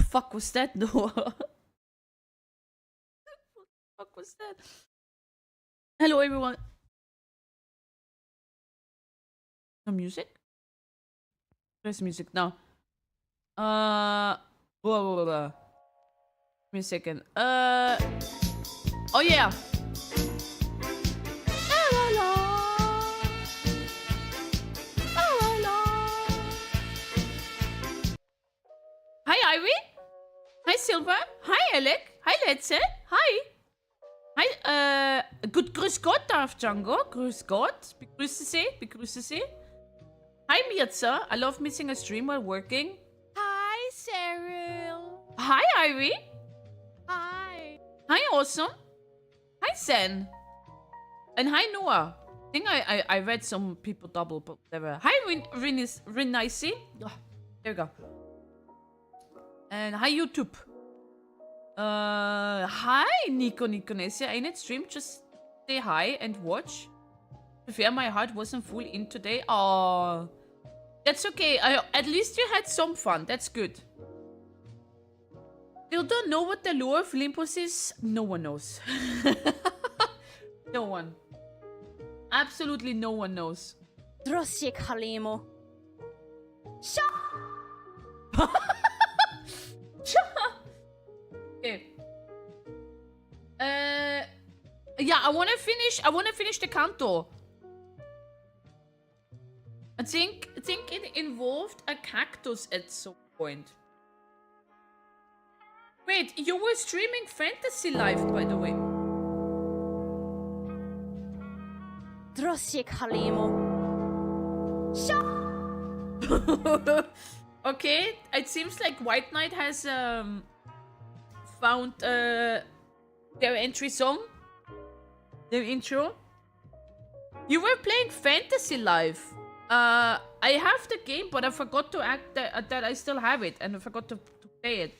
fuck was that, Noah? What the fuck was that? Hello, everyone. No music? There's music now. Blah, blah, blah. Give me a second. Oh yeah. Hi, Ivy. Hi, Silver. Hi, Alec. Hi, Letze. Hi. Hi, grüß Gott, Darf Django. Grüß Gott. Begrüße Sie. Begrüße Sie. Hi, Mirza. I love missing a stream while working. Hi, Cyril. Hi, Ivy. Hi. Hi, Awesome. Hi, Zen. And hi, Noah. I think I read some people double, but whatever. Hi, Rinnicey. Oh, there we go. And hi, YouTube. Hi, Nico Niconesia. Ain't it stream? Just say hi and watch. To be fair, my heart wasn't full in today. Oh, that's okay. At least you had some fun. That's good. You don't know what the lore of Limbus is? No one knows. No one. Absolutely no one knows. Drosik Halimo. Okay. Yeah, I wanna finish the canto. I think it involved a cactus at some point. Wait, you were streaming Fantasy Life, by the way. Drosik Halimo. Okay, it seems like White Knight has found their entry song, their intro. You were playing Fantasy Life. I have the game, but I forgot to act that I still have it, and I forgot to play it.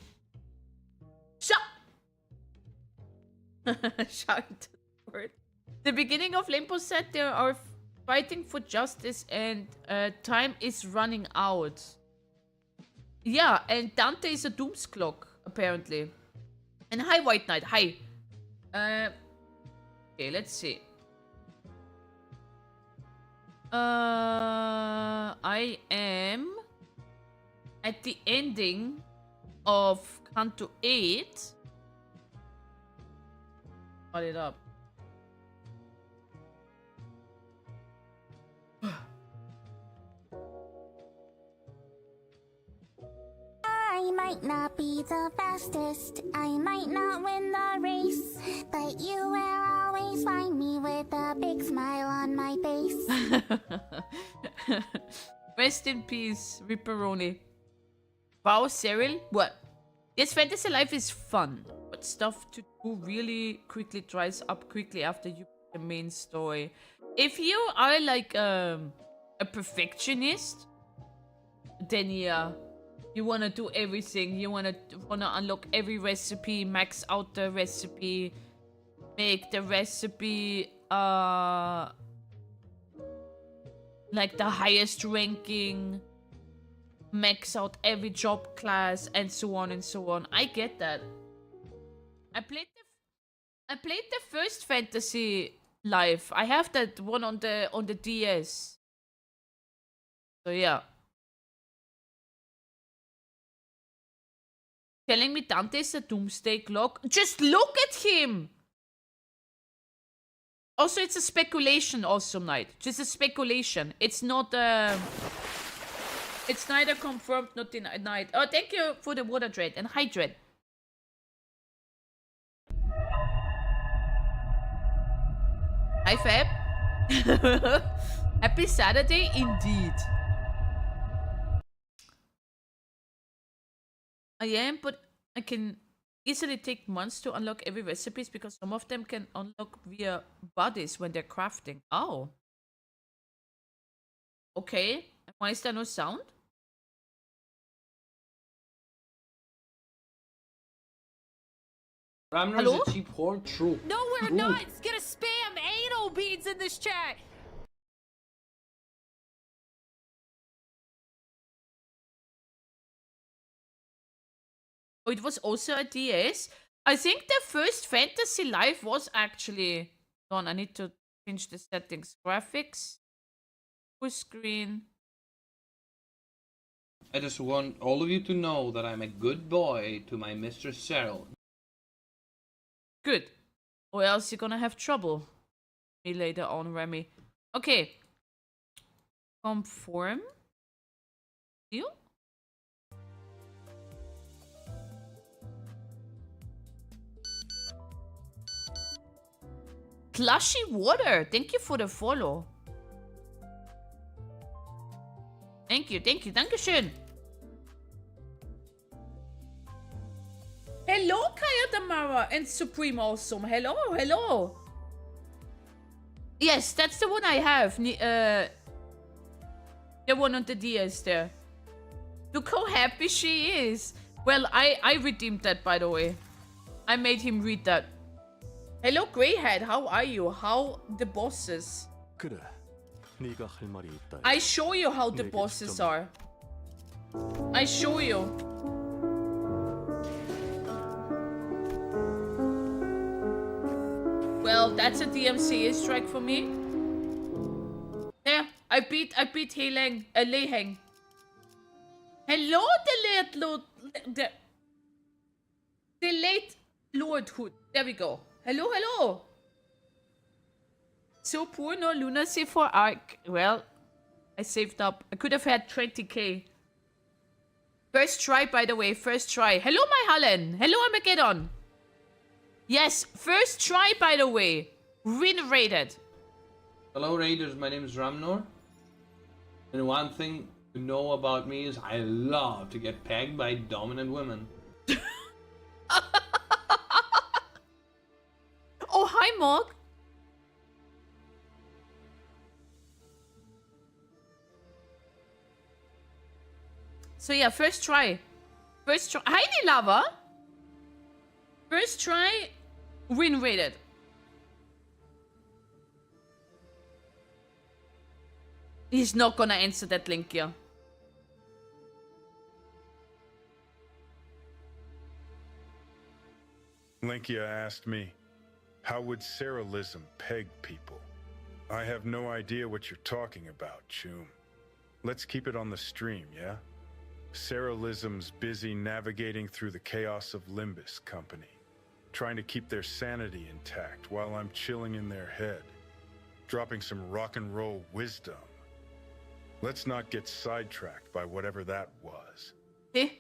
Shout word. The beginning of Limbus said they are fighting for justice, and time is running out. Yeah, and Dante is a doom's clock, apparently. And hi, White Knight. Hi. Okay, let's see. I am at the ending of Canto 8. Got it up. I might not be the fastest, I might not win the race, but you will always find me with a big smile on my face. Rest in peace, Ripperoni. Wow, Cyril? What? Yes, Fantasy Life is fun, but stuff to do really quickly dries up quickly after you beat the main story. If you are like a perfectionist, then yeah. You wanna do everything. You wanna unlock every recipe, max out the recipe, make the recipe like the highest ranking, max out every job class, and so on and so on. I get that. I played the first Fantasy Life. I have that one on the DS. So yeah. Telling me Dante is a doomsday clock? Just look at him! Also, it's a speculation, Awesome Knight. Just a speculation. It's not, it's neither confirmed nor denied. Oh, thank you for the water dread. And hi, Dread. Hi, Fab. Happy Saturday, indeed. I am, but I can easily take months to unlock every recipes because some of them can unlock via bodies when they're crafting. Oh. Okay. Why is there no sound? Ramner's a cheap whore? True. No, we're not. It's gonna spam anal beads in this chat. Oh, it was also a DS. I think the first Fantasy Life was actually done. I need to change the settings. Graphics. Full screen. I just want all of you to know that I'm a good boy to my Mistress Cheryl. Good. Or else you're gonna have trouble. Me later on, Remy. Okay. Conform. Deal? Plushy water. Thank you for the follow. Thank you. Dankeschön. Hello, Kaya Damara and Supreme Awesome. Hello. Yes, that's the one I have. The one on the DS there. Look how happy she is. Well, I redeemed that, by the way. I made him read that. Hello, Greyhead. How are you? How the bosses? 그래, 네가 할 말이 있다. I show you how the bosses are. I show you. Well, that's a DMCA strike for me. There, I beat Leheng. Hello, the late Lordhood. There we go. Hello. So poor, no lunacy for Ark. Well, I saved up. I could have had 20k. First try, by the way. First try. Hello, my Hallen. Hello, Armageddon. Yes, first try, by the way. Win rated. Hello Raiders, my name is Ramnor. And one thing to know about me is I love to get pegged by dominant women. Oh, hi, Mog. So yeah, first try. Hi, Nilava. First try, win rated. He's not gonna answer that link here. Linkia asked me, how would Serialism peg people? I have no idea what you're talking about, Choom. Let's keep it on the stream, yeah? Serialism's busy navigating through the chaos of Limbus Company, trying to keep their sanity intact while I'm chilling in their head, dropping some rock and roll wisdom. Let's not get sidetracked by whatever that was. Eh?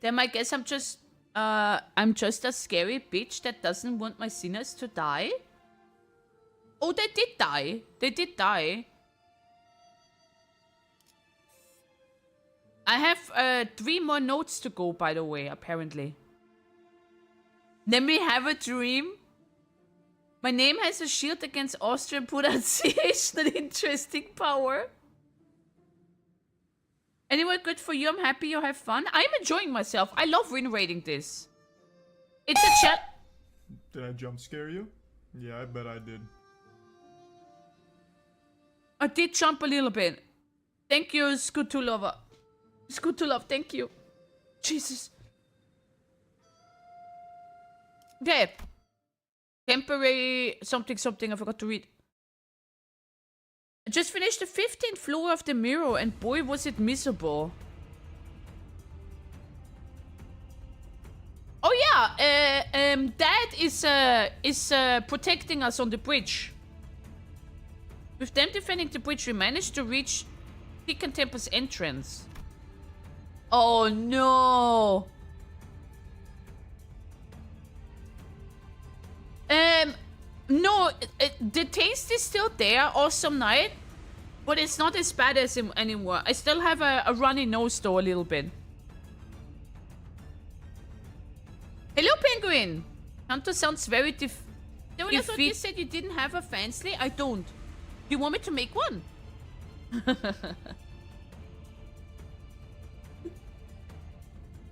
Then I guess I'm just a scary bitch that doesn't want my sinners to die. Oh, they did die. They did die. I have 3 more notes to go, by the way, apparently. Let me have a dream. My name has a shield against Austrian pronunciation, an interesting power. Anyway, good for you. I'm happy you have fun. I'm enjoying myself. I love win rating this. It's a chat. Did I jump scare you? Yeah, I bet I did. I did jump a little bit. Thank you, Skutulova. Skutulov, thank you. Jesus. Okay. Temporary something, I forgot to read. I just finished the 15th floor of the mirror and boy was it miserable. Oh yeah, Dad is protecting us on the bridge. With them defending the bridge, we managed to reach Deacon Temple's entrance. Oh no. No, the taste is still there. Awesome night. But it's not as bad as him anymore. I still have a runny nose though a little bit. Hello, Penguin. Canto sounds very I thought you said you didn't have a fancy. I don't. You want me to make one?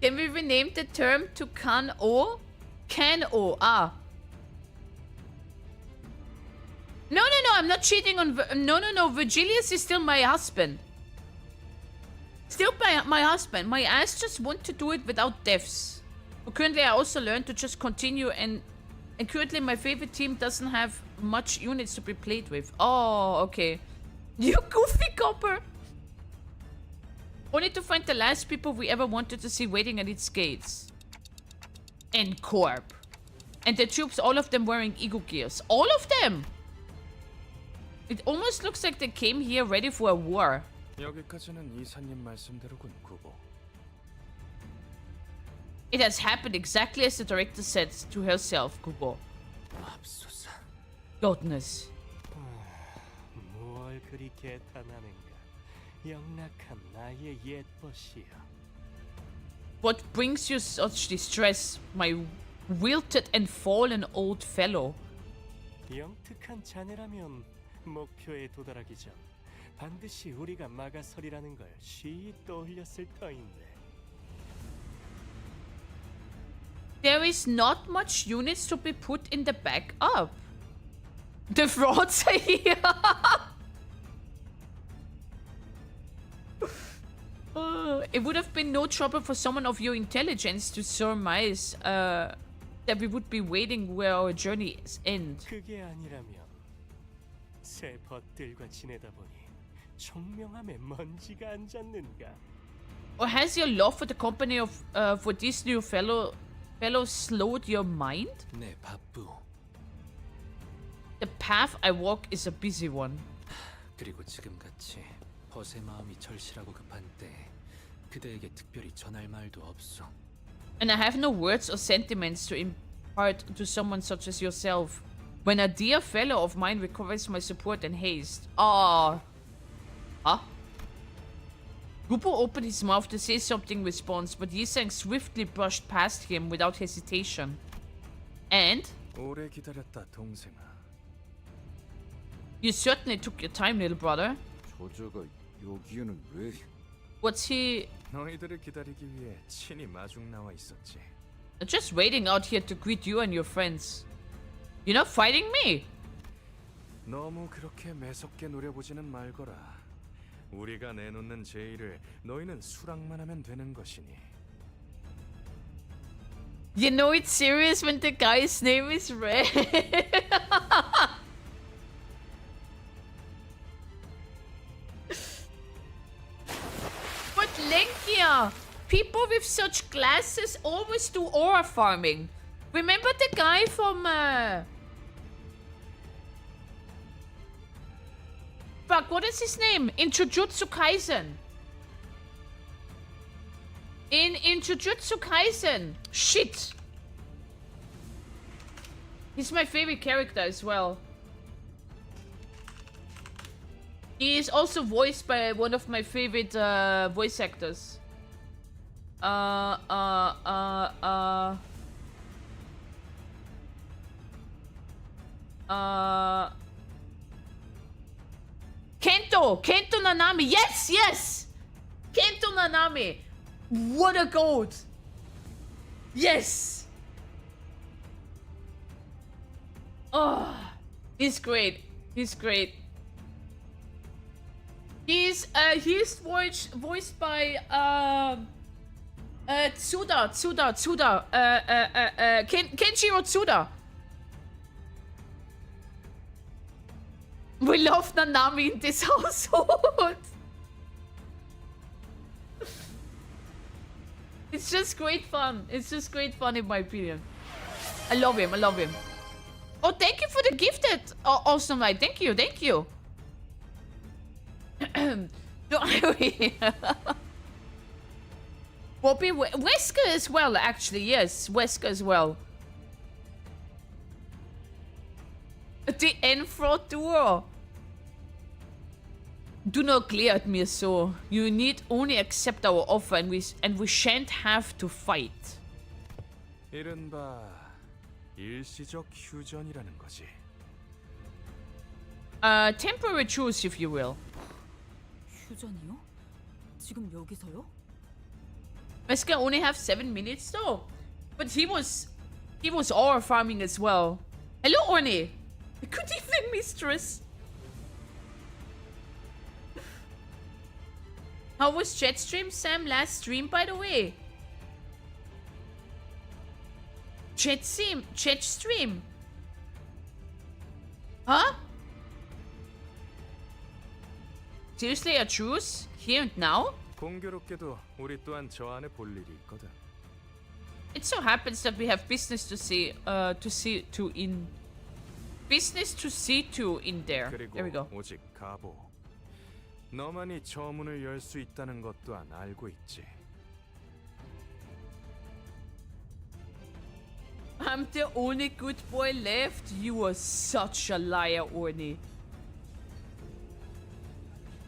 Can we rename the term to CANO? CANO. Ah. No, I'm not cheating on... No. Virgilius is still my husband. Still my husband. My ass just want to do it without deaths. But currently I also learned to just continue and currently my favorite team doesn't have much units to be played with. Oh, okay. You goofy copper. Only to find the last people we ever wanted to see waiting at its gates. And Corp. And the troops, all of them wearing ego gears. All of them! It almost looks like they came here ready for a war. 여기까지는 이사님 말씀대로군, 구보. It has happened exactly as the director said to herself, Kubo. 맙소사. Godness. 무얼 그리 개탄하는가? 영락한 나의 옛벗이여. What brings you such distress, my wilted and fallen old fellow? 영특한 자네라면 목표에 도달하기 전 반드시 우리가 막아서리라는 걸 쉬이 떠올렸을 터인데. There is not much units to be put in the backup. The frauds are here. It would have been no trouble for someone of your intelligence to surmise that we would be waiting where our journeys end. 그게 아니라면 새 벗들과 지내다 보니 총명함에 먼지가 안 젖는가? Or has your love for the company of for this new fellow slowed your mind? 내 바쁘. The path I walk is a busy one. 그리고 지금같이 벗의 마음이 절실하고 급한 때 그대에게 특별히 전할 말도 없어. And I have no words or sentiments to impart to someone such as yourself. When a dear fellow of mine requires my support and haste. Ah. Huh? Gupo opened his mouth to say something in response, but Yisang swiftly brushed past him without hesitation. And? 오래 기다렸다, 동생아. You certainly took your time, little brother. 저자가 여기에는 왜? What's he... 너희들을 기다리기 위해 친히 마중 나와 있었지. Just waiting out here to greet you and your friends. You're not fighting me! 너무 그렇게 매섭게 노려보지는 말거라. 우리가 내놓는 제의를 너희는 수락만 하면 되는 것이니. You know it's serious when the guy's name is Red. But Lenkia, people with such glasses always do aura farming. Remember the guy from fuck, what is his name? In Jujutsu Kaisen. In Jujutsu Kaisen. Shit. He's my favorite character as well. He is also voiced by one of my favorite voice actors. Kento Nanami. Yes, yes. Kento Nanami. What a goat. Yes. Oh, he's great. He's great. He's voiced by Tsuda. Kenshiro Tsuda. We love Nanami in this household. It's just great fun. It's just great fun in my opinion. I love him. I love him. Oh, thank you for the gifted awesome light. Thank you. Thank you. Bobby Wesker as well, actually. Yes, Wesker as well. The envtuber. Do not glare at me so. You need only accept our offer and we shan't have to fight. 이른바 일시적 휴전이라는 거지. Temporary truce, if you will. 휴전이요? 지금 여기서요? Wesker only have 7 minutes though. But he was aura farming as well. Hello, Orne. Good evening, mistress. How was chat stream, Sam? Last stream, by the way. Chat stream. Huh? Seriously, a truce? Here and now? 공교롭게도 우리 또한 저 안에 볼 일이 있거든. It so happens that we have business to see to in there. 그리고 There we go. 오직 가보. 너만이 저 문을 열 수 있다는 것 또한 알고 있지. I'm the only good boy left. You are such a liar, Orny.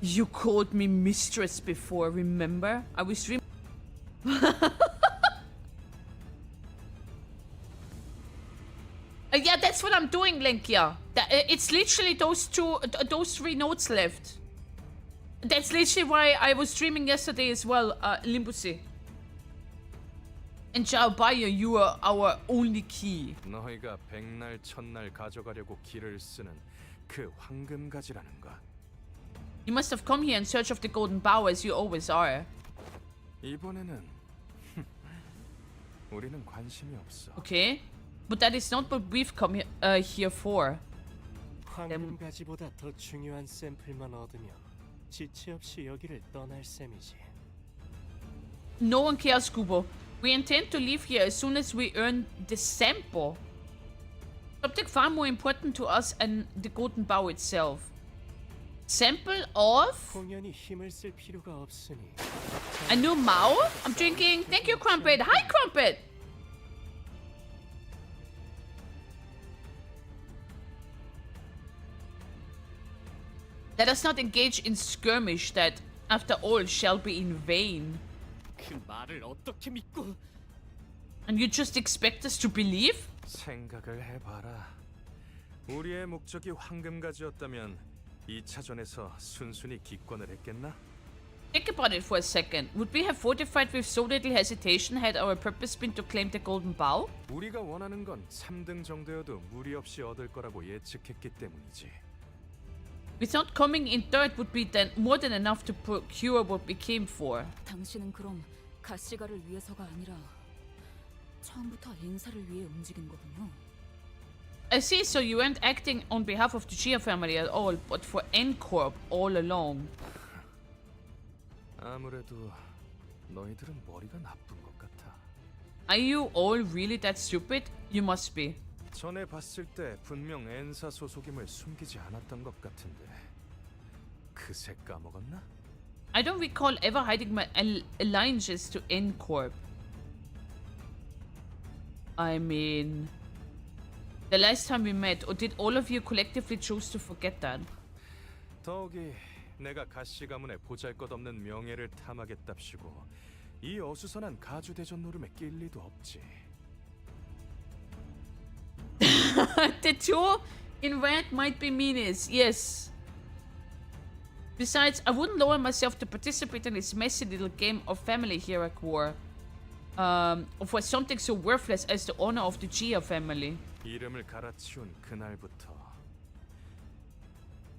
You called me mistress before, remember? I was dreaming. Yeah, that's what I'm doing, Link. Yeah, it's literally those three notes left. That's literally why I was streaming yesterday as well, Limbusy. And Zhao Baiya, you are our only key. 너희가 백날 천날 가져가려고 길을 쓰는 그 황금가지라는가? You must have come here in search of the golden bow, as you always are. 이번에는 우리는 관심이 없어. Okay, but that is not what we've come here for. 황금가지보다 더 중요한 샘플만 얻으며 지체 없이 여기를 떠날 셈이지. No one cares, Kubo. We intend to leave here as soon as we earn the sample. Something far more important to us than the golden bow itself. Sample of 공연히 힘을 쓸 필요가 없으니. a new Mao? I'm drinking. Thank you, Crumpet. Hi, Crumpet. Let us not engage in skirmish that, after all, shall be in vain. 그 말을 어떻게 믿고? And you just expect us to believe? 생각을 해봐라. 우리의 목적이 황금가지였다면 2차전에서 순순히 기권을 했겠나? Think about it for a second. Would we have fortified with so little hesitation had our purpose been to claim the golden bow? 우리가 원하는 건 3등 정도여도 무리 없이 얻을 거라고 예측했기 때문이지. We thought coming in third would be then more than enough to procure what we came for. 당신은 그럼 가시가를 위해서가 아니라 처음부터 엔사를 위해 움직인 거군요. I see, so you weren't acting on behalf of the Gia family at all, but for N-Corp all along. 아무래도 너희들은 머리가 나쁜 것 같아. Are you all really that stupid? You must be. 전에 봤을 때 분명 엔사 소속임을 숨기지 않았던 것 같은데 그새 까먹었나? I don't recall ever hiding my alliances to N-Corp. I mean, the last time we met, or did all of you collectively choose to forget that? 더욱이 내가 가시 가문의 보잘것없는 명예를 탐하겠답시고 이 어수선한 가주대전 노름에 낄 리도 없지. The two in red might be meanies, yes. Besides, I wouldn't lower myself to participate in this messy little game of family hierarchy war. For something so worthless as the honor of the Gia family. 이름을 갈아치운 그날부터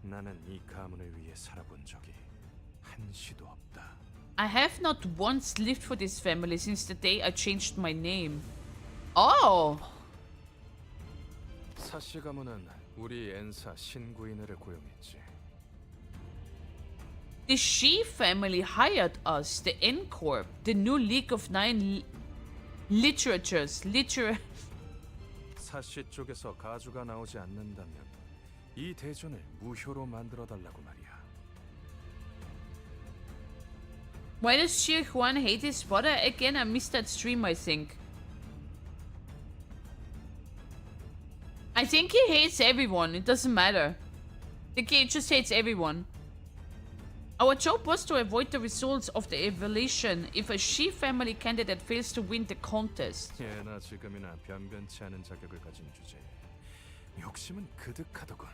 나는 이 가문을 위해 살아본 적이 한시도 없다. I have not once lived for this family since the day I changed my name. Oh! 사씨 가문은 우리 엔사 신구인을 고용했지. The Shi family hired us, the N-Corp, the new League of Nine 사씨 쪽에서 가주가 나오지 않는다면 이 대전을 무효로 만들어 달라고 말이야. Why does Shi Huan hate his brother? Again, I missed that stream, I think. I think he hates everyone. It doesn't matter. I think he just hates everyone. Our job was to avoid the results of the evaluation if a Shi family candidate fails to win the contest. 예나 지금이나 변변치 않은 자격을 가진 주제에 욕심은 그득하더군.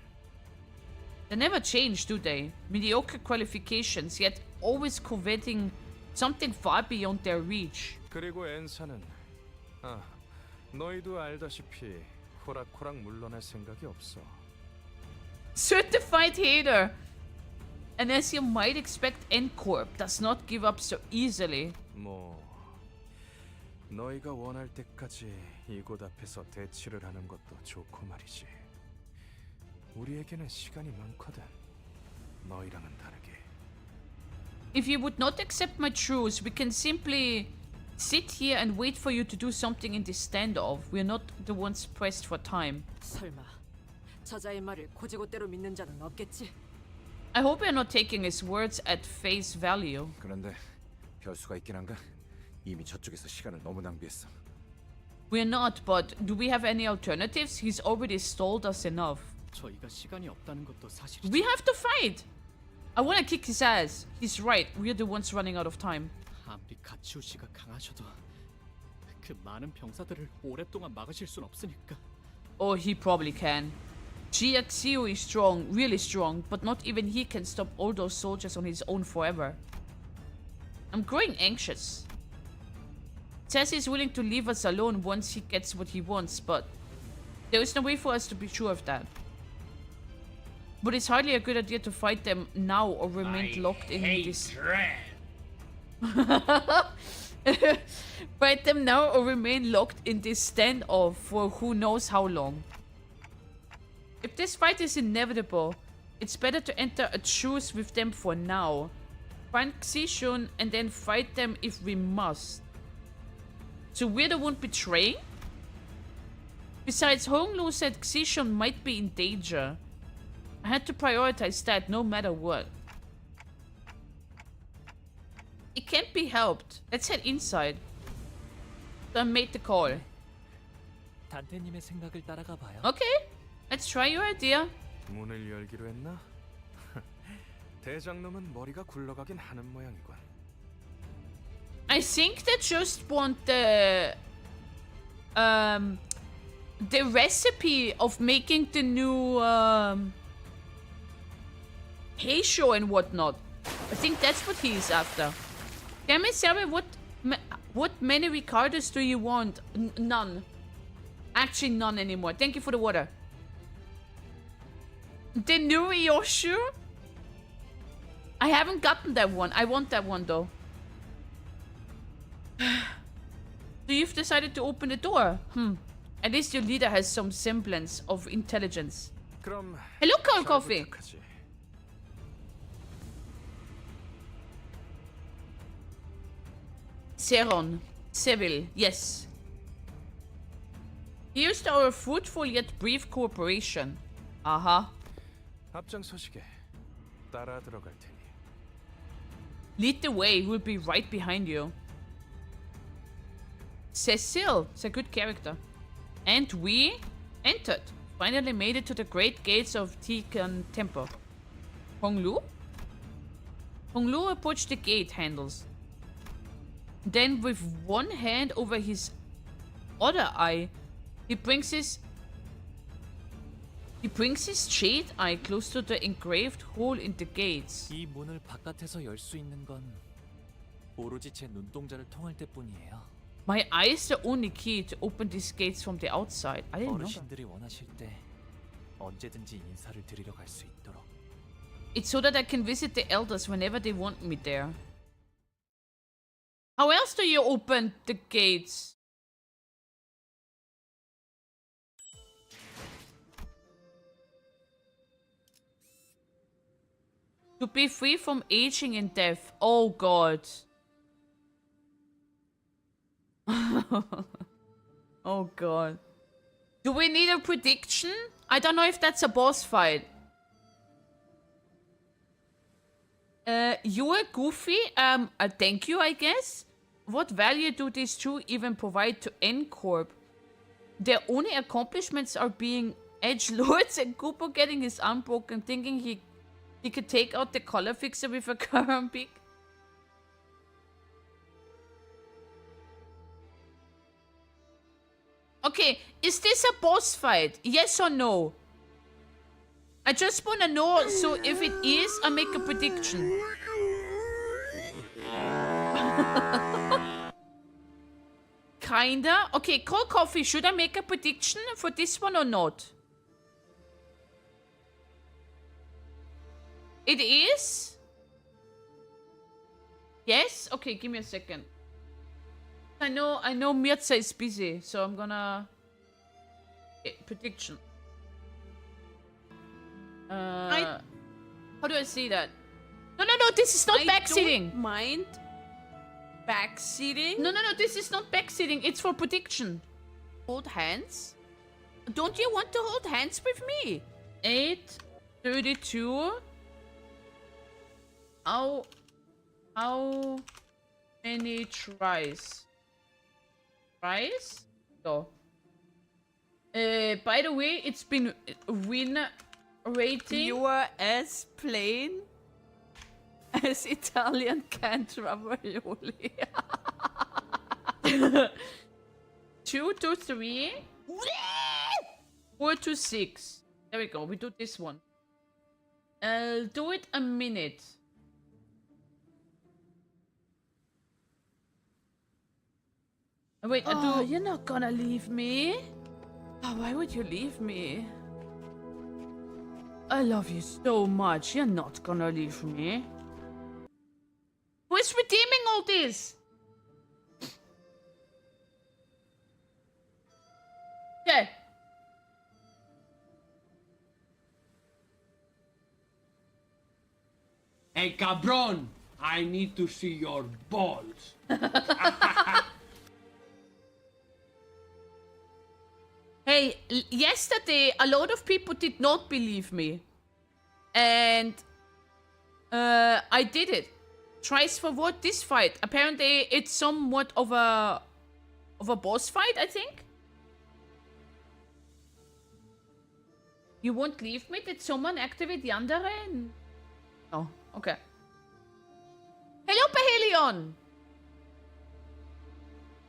They never change, do they? Mediocre qualifications, yet always coveting something far beyond their reach. 그리고 엔사는 너희도 알다시피 호락호락 물러날 생각이 없어. Certified hater. And as you might expect, N-Corp does not give up so easily. 뭐 너희가 원할 때까지 이곳 앞에서 대치를 하는 것도 좋고 말이지. 우리에게는 시간이 많거든. 너희랑은 다르게. If you would not accept my truce, we can simply sit here and wait for you to do something in this standoff. We're not the ones pressed for time. 설마 저자의 말을 고지고대로 믿는 자는 없겠지? I hope you're not taking his words at face value. 그런데 별수가 있긴 한가? 이미 저쪽에서 시간을 너무 낭비했어. We're not, but do we have any alternatives? He's already stalled us enough. 저희가 시간이 없다는 것도 사실이죠. We have to fight! I wanna kick his ass. He's right, we're the ones running out of time. 아무리 가치우 씨가 강하셔도 그 많은 병사들을 오랫동안 막으실 순 없으니까. Oh, he probably can. GXU is strong, really strong, but not even he can stop all those soldiers on his own forever. I'm growing anxious. Says he's willing to leave us alone once he gets what he wants, but there is no way for us to be sure of that. But it's hardly a good idea to fight them now or remain locked in this. Fight them now or remain locked in this standoff for who knows how long. If this fight is inevitable, it's better to enter a truce with them for now. Find Xishun and then fight them if we must. So we're the one betraying? Besides, Honglu said Xishun might be in danger. I had to prioritize that no matter what. It can't be helped. Let's head inside. So I made the call. 단테님의 생각을 따라가 봐요. Okay, let's try your idea. 문을 열기로 했나? 대장놈은 머리가 굴러가긴 하는 모양이군. I think they just want the recipe of making the new Heisho and whatnot. I think that's what he is after. Damn it, Sarah, what many Ricardos do you want? None. Actually, none anymore. Thank you for the water. The new Yoshu? I haven't gotten that one. I want that one though. So you've decided to open the door? At least your leader has some semblance of intelligence. 그럼 Hello, Cold 잘 Coffee. 부탁하지. Seron. Seville. Yes. Here's to our fruitful yet brief cooperation. Uh-huh. 앞장서시게 따라 들어갈 테니. Lead the way. We'll be right behind you. Cecile. It's a good character. And we entered. Finally made it to the great gates of Tikan Temple. Honglu? Honglu approached the gate handles. Then with one hand over his other eye, he brings his jade eye close to the engraved hole in the gates. 이 문을 바깥에서 열 수 있는 건 오로지 제 눈동자를 통할 때뿐이에요. My eye is the only key to open these gates from the outside. I didn't know that. 어르신들이 원하실 때 언제든지 인사를 드리러 갈 수 있도록. It's so that I can visit the elders whenever they want me there. How else do you open the gates? To be free from aging and death. Oh god. Oh god. Do we need a prediction? I don't know if that's a boss fight. You're goofy. Thank you, I guess. What value do these two even provide to N-Corp? Their only accomplishments are being edgelords and Cooper getting his arm broken, thinking he could take out the color fixer with a Karambik. Okay, is this a boss fight? Yes or no? I just wanna know, so if it is, I make a prediction. Kinda. Okay, Cold Coffee, should I make a prediction for this one or not? It is? Yes? Okay, give me a second. I know Mirza is busy, so I'm gonna... Okay, prediction. How do I see that? No, this is not backseating. Don't mind backseating. No, this is not backseating. It's for prediction. Hold hands. Don't you want to hold hands with me? 8:32. How many tries? Go. By the way, it's been win rating. You are as plain as Italian canned ravioli. 2 to 3. 4 to 6. There we go. We do this one. I'll do it a minute. Wait, you're not gonna leave me? Oh, why would you leave me? I love you so much. You're not gonna leave me. Who is redeeming all this? Okay. Hey, cabron! I need to see your balls. Hey, yesterday a lot of people did not believe me. And I did it. Tries for what? This fight. Apparently it's somewhat of a boss fight, I think. You won't leave me? Did someone activate Yandere? Oh, okay. Hello, Pahelion!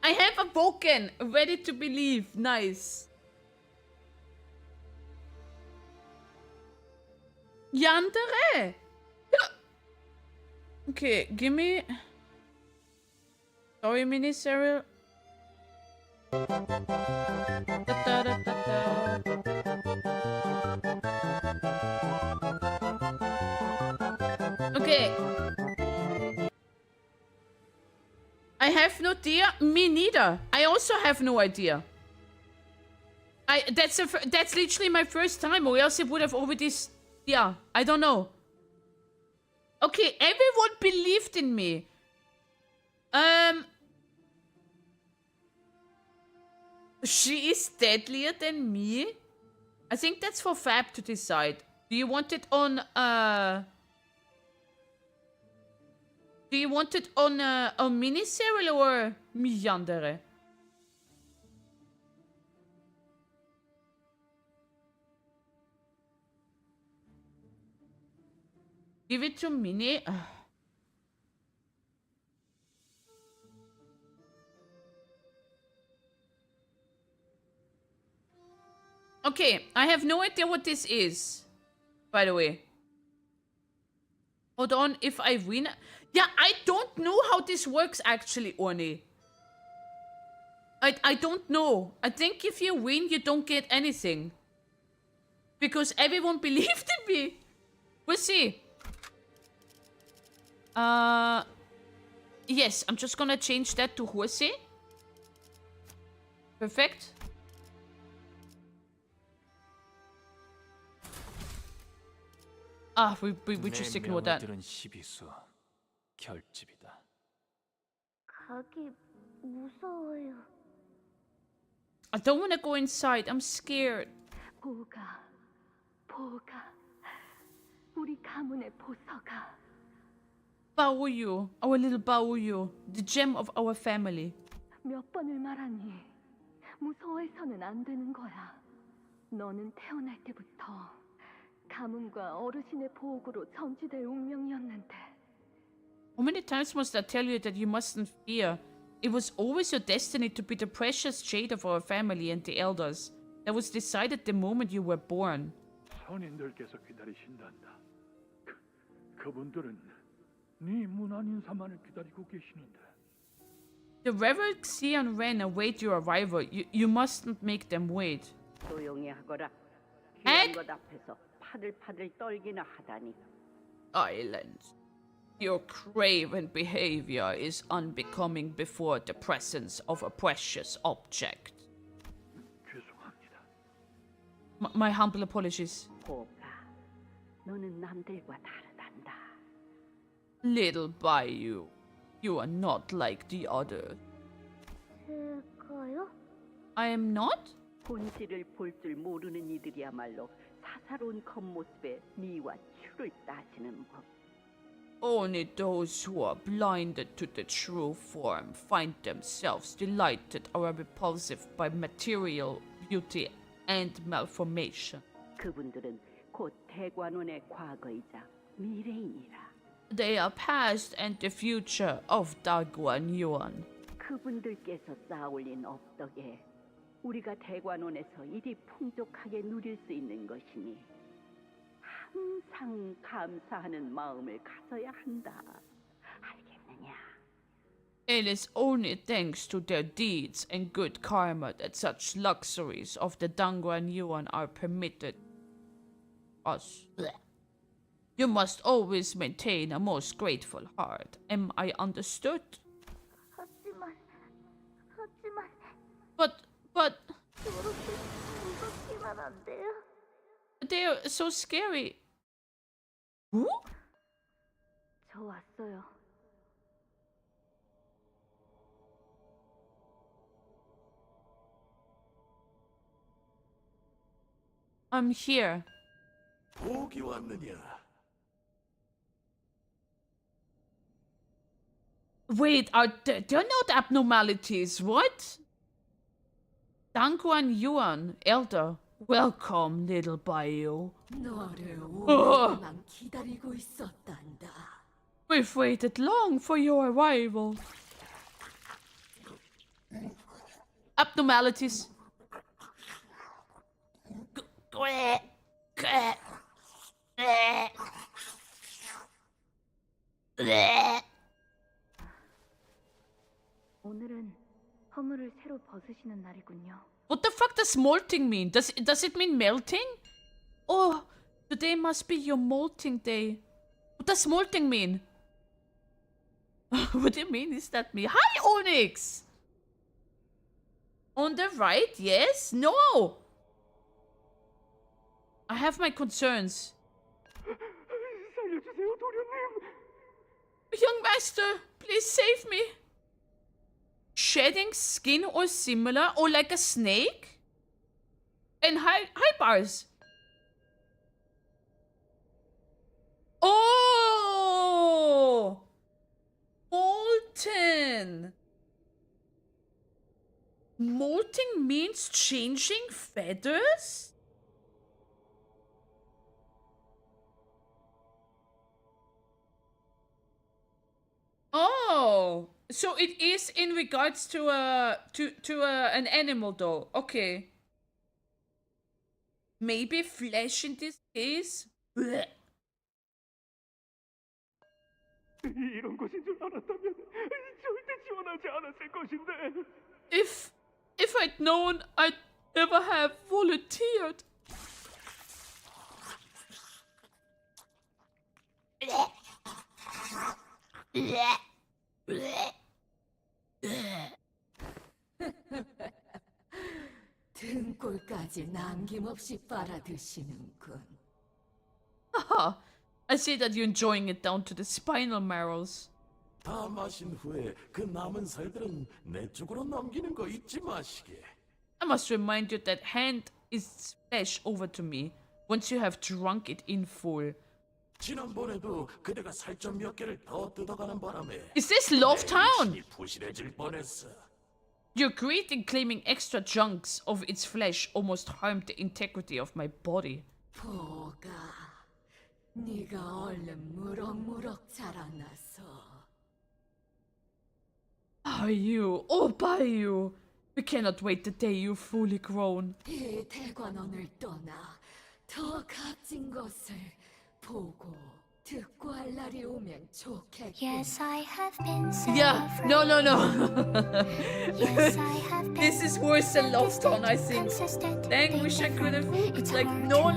I have awoken, ready to believe. Nice. Yandere! Okay, give me... Sorry, mini cereal. Okay. I have no idea. Me neither. I also have no idea. That's literally my first time, or else it would have already... Yeah, I don't know. Okay, everyone believed in me. She is deadlier than me? I think that's for Fab to decide. Do you want it on, Do you want it on a mini serial or Yandere? Give it to Mini. Okay, I have no idea what this is. By the way. Hold on, if I win... Yeah, I don't know how this works actually, Orny. I don't know. I think if you win, you don't get anything. Because everyone believed in me. We'll see. Yes, I'm just gonna change that to Horsey. Perfect. Ah, we just ignore that. I don't want to go inside. I'm scared. Baoyu, our little Baoyu, the gem of our family. 몇 번을 말하니 무서워해서는 안 되는 거야. 너는 태어날 때부터 가문과 어르신의 보호구로 전지될 운명이었는데. How many times must I tell you that you mustn't fear? It was always your destiny to be the precious jade of our family and the elders. That was decided the moment you were born. 선인들께서 기다리신단다. 그분들은 네 무난 인사만을 기다리고 계시는데. The Reverend Xian Ren await your arrival. You mustn't make them wait. 조용히 하거라. 귀한 것 앞에서 파들파들 떨기나 하다니. Islands. Your craven behavior is unbecoming before the presence of a precious object. 죄송합니다. My humble apologies. 너는 남들과 다르단다. Little Bayou, you are not like the others. 제가요? I am not? 본질을 볼 줄 모르는 이들이야말로 사사로운 겉모습에 미와 추를 따지는 법. Only those who are blinded to the true form find themselves delighted or repulsive by material beauty and malformation. 그분들은 곧 대관원의 과거이자 미래이니라. They are past and the future of Daguan Yuan. 그분들께서 쌓아올린 업덕에 우리가 대관원에서 이리 풍족하게 누릴 수 있는 것이니 항상 감사하는 마음을 가져야 한다. 알겠느냐? It is only thanks to their deeds and good karma that such luxuries of the Dangguan Yuan are permitted us. You must always maintain a most grateful heart. Am I understood? 하지만 But 저렇게 무섭기만 한데요. they are so scary. Who? 저 왔어요. I'm here. 복이 왔느냐? Wait, they're not abnormalities, what? Dangguan Yuan, Elder. Welcome, little Bayou. 너를 어. 오랫동안 기다리고 있었단다. We've waited long for your arrival. Abnormalities. 오늘은 허물을 새로 벗으시는 날이군요. What the fuck does molting mean? Does it mean melting? Oh, today must be your molting day. What does molting mean? What do you mean? Is that me? Hi, Onyx! On the right? Yes? No! I have my concerns. 살려주세요, 도련님. Young master, please save me. Shedding skin or similar, or like a snake? And high bars. Oh! Molten. Molting means changing feathers? Oh, so it is in regards to an animal though. Okay. Maybe flesh in this case? Blech. 이런 것인 줄 알았다면 절대 지원하지 않았을 것인데. If I'd known, I'd never have volunteered. 등골까지 남김없이 빨아드시는군. Haha, I see that you're enjoying it down to the spinal marrows. 다 마신 후에 그 남은 살들은 내 쪽으로 넘기는 거 잊지 마시게. I must remind you that hand its flesh over to me once you have drunk it in full. 지난번에도 그대가 살점 몇 개를 더 뜯어가는 바람에 Is this Love Town? 신이 부실해질 뻔했어. Your greed in claiming extra chunks of its flesh almost harmed the integrity of my body. 보가, 네가 얼른 무럭무럭 자라나서. Bayou, oh Bayou, we cannot wait the day you're fully grown. 이 대관원을 떠나 더 값진 것을 보고 듣고 할 날이 오면 좋겠군. Yes, I have been so Yeah, afraid. no. Yes, I have been This is worse than Love Town, I think. consistent. Dang, wish I could have. It's Like, hard no.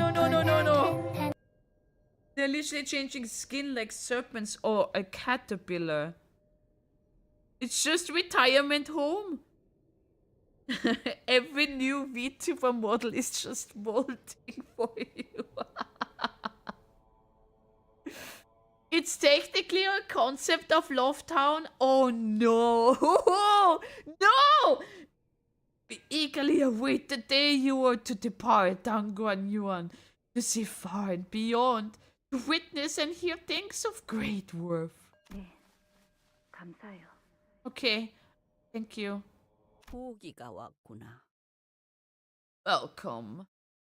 to They're literally changing skin like serpents or a caterpillar. It's just retirement home. Every new VTuber model is just molding for you. It's technically a concept of Lovetown. Oh no! No! We eagerly await the day you are to depart, Dangguan Yuan, to see far and beyond, to witness and hear things of great worth. 네, 감사해요. Okay, thank you. 보기가 왔구나. Welcome,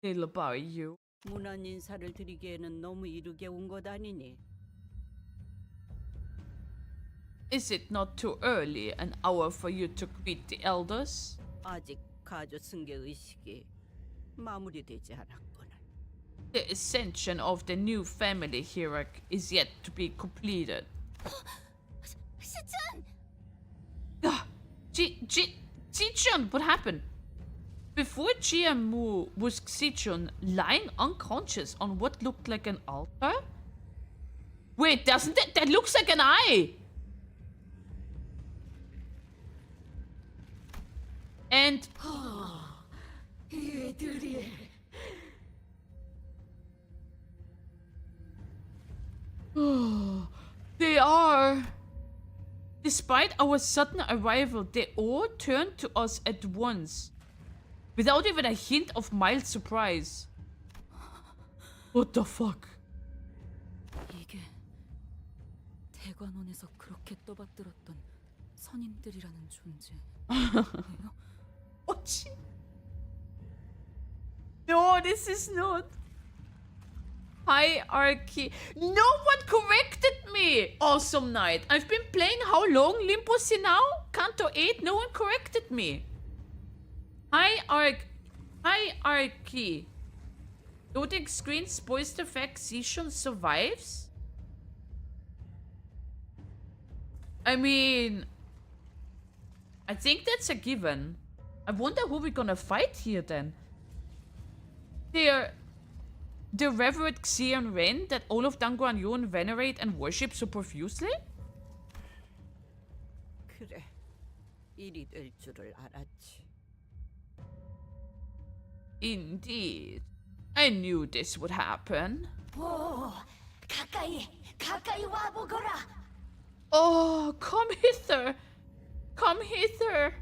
little Bayou. 문안 인사를 드리기에는 너무 이르게 온 것 아니니? Is it not too early, an hour for you to greet the elders? 아직 가족 승계 의식이 마무리되지 않았구나. The ascension of the new family hierarchy is yet to be completed. 시춘! Zichun, what happened? Before Jiamu was Zichun lying unconscious on what looked like an altar? Wait, doesn't it? That looks like an eye! And... 이들이 They are... Despite our sudden arrival, they all turned to us at once, without even a hint of mild surprise. What the fuck? 이게 대관원에서 그렇게 떠받들었던 선임들이라는 존재예요? What? No, this is not. Hierarchy. No one corrected me! Awesome night. I've been playing how long? Limbus now? Canto 8? No one corrected me. Hierarchy. Loading screen spoils the fact Zishun survives? I mean... I think that's a given. I wonder who we're gonna fight here then. The revered Xian Ren that all of Dangguan Yuan venerate and worship so profusely? 그래, 일이 될 줄을 알았지. Indeed. I knew this would happen. 오, 가까이 와보거라. Oh, come hither. Come hither.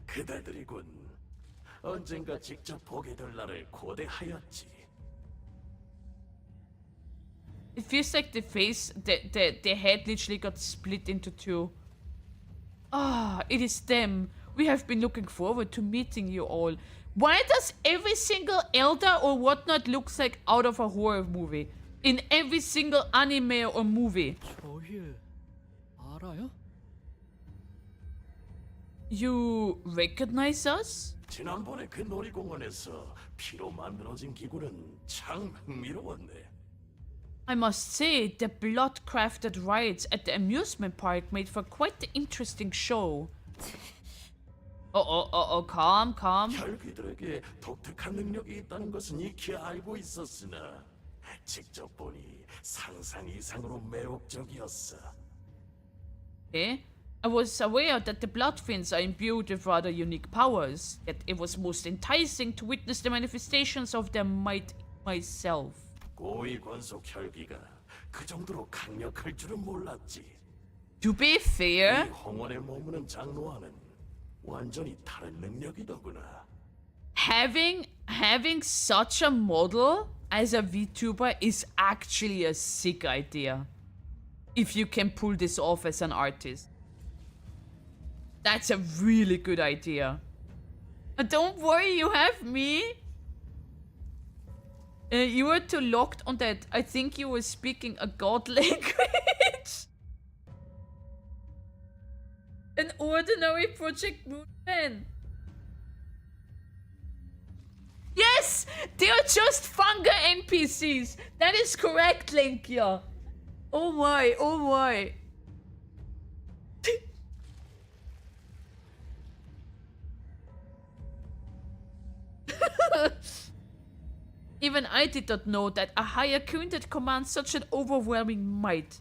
그대들이군. 언젠가 직접 보게 될 날을 고대하였지. It feels like the face, the head literally got split into two. Ah, it is them. We have been looking forward to meeting you all. Why does every single elder or whatnot looks like out of a horror movie? In every single anime or movie. 저희 알아요? You recognize us? 지난번에 그 놀이공원에서 피로 만들어진 기구는 참 흥미로웠네. I must say, the blood-crafted rides at the amusement park made for quite the interesting show. Calm. 혈귀들에게 독특한 능력이 있다는 것은 익히 알고 있었으나 직접 보니 상상 이상으로 매혹적이었어. Okay. I was aware that the Bloodfins are imbued with rather unique powers, yet it was most enticing to witness the manifestations of their might myself. 고위 권속 혈기가 그 정도로 강력할 줄은 몰랐지. To be fair, 이 홍원에 머무는 장로와는 완전히 다른 능력이더구나. having such a model as a VTuber is actually a sick idea. If you can pull this off as an artist. That's a really good idea. Don't worry, you have me. You were too locked on that. I think you were speaking a god language. An ordinary Project Moon fan. Yes! They are just funga NPCs. That is correct, Linkia. Oh my. Even I did not know that a higher Kundet commands such an overwhelming might.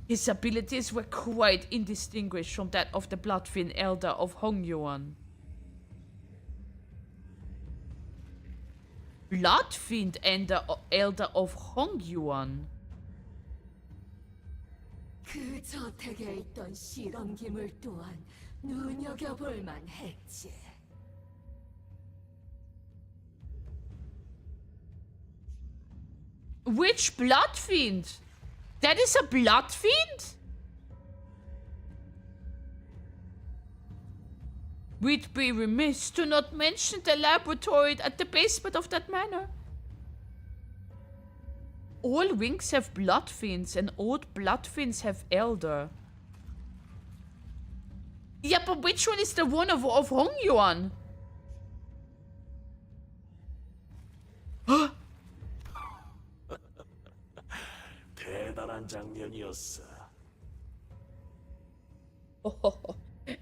His abilities were quite indistinguished from that of the Bloodfin Elder of Hongyuan. Bloodfiend Elder of Hongyuan? 그 저택에 있던 실험기물 또한 눈여겨볼 만했지. Which Bloodfiend? That is a Bloodfiend? We'd be remiss to not mention the laboratory at the basement of that manor. All wings have Bloodfiends and old Bloodfiends have Elder. Yeah, but which one is the one of Hongyuan? 대단한 장면이었어.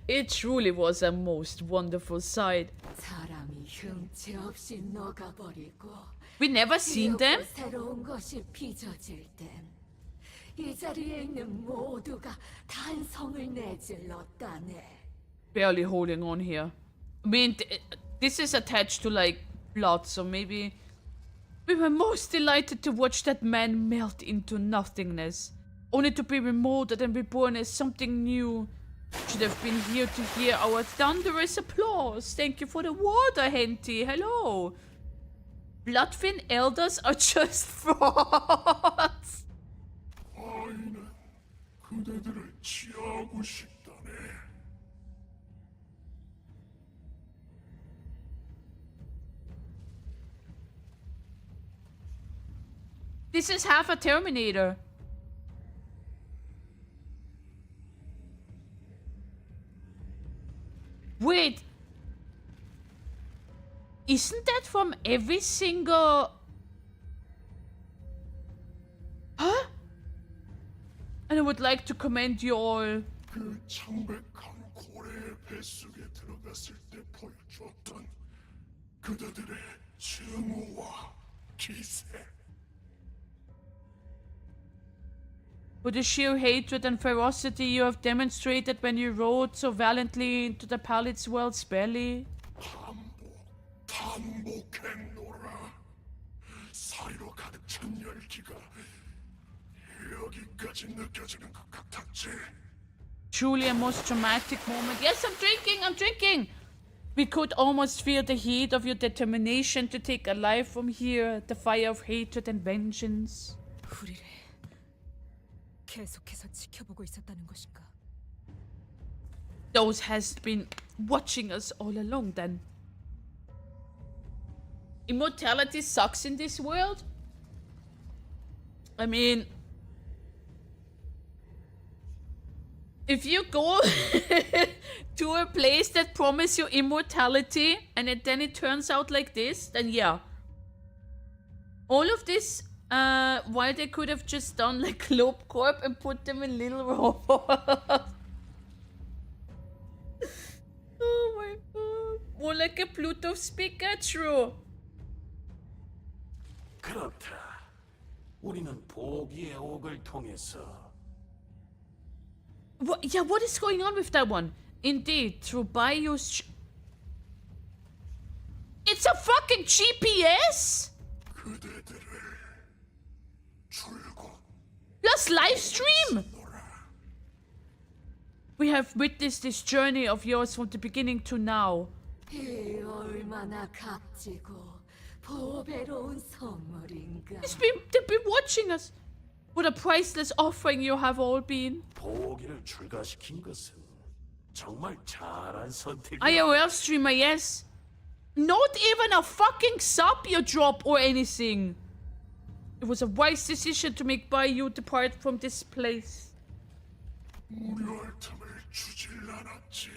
It truly was a most wonderful sight. 사람이 흉체 없이 녹아버리고 We never seen them? 새로운 것이 빚어질 땐 이 자리에 있는 모두가 단성을 내질렀다네. Barely holding on here. I mean, this is attached to like blood, so maybe we were most delighted to watch that man melt into nothingness, only to be remolded and reborn as something new. Should have been here to hear our thunderous applause. Thank you for the water, Henty. Hello. Bloodfin elders are just frauds. 아이는 그대들을 취하고 싶다네. This is half a Terminator. Wait. Isn't that from every single... Huh? And I would like to commend you all. 그 창백한 고래의 뱃속에 들어갔을 때 보여주었던 그대들의 증오와 기세. For the sheer hatred and ferocity you have demonstrated when you rode so valiantly into the palace world's belly. 반복했노라. 사이로 가득 찬 열기가 여기까지 느껴지는 것 같았지. Truly a most dramatic moment. Yes, I'm drinking! We could almost feel the heat of your determination to take a life from here, the fire of hatred and vengeance. 우리를 계속해서 지켜보고 있었다는 것인가? Those has been watching us all along then. Immortality sucks in this world. I mean, if you go to a place that promises you immortality and then it turns out like this, then yeah. All of this, why they could have just done like Globe Corp and put them in little robots. Oh my god. More like a Pluto's Pikachu. 그렇다. 우리는 보기의 옥을 통해서 What is going on with that one? Indeed, through Bio's... It's a fucking GPS! Plus live stream! We have witnessed this journey of yours from the beginning to now. 이 얼마나 값지고 보배로운 선물인가. They've been watching us. What a priceless offering you have all been. 보기를 출가시킨 것은 정말 잘한 선택이야. IRL streamer, yes. Not even a fucking sub you drop or anything. It was a wise decision to make by you depart from this place. 무료할 틈을 주질 않았지.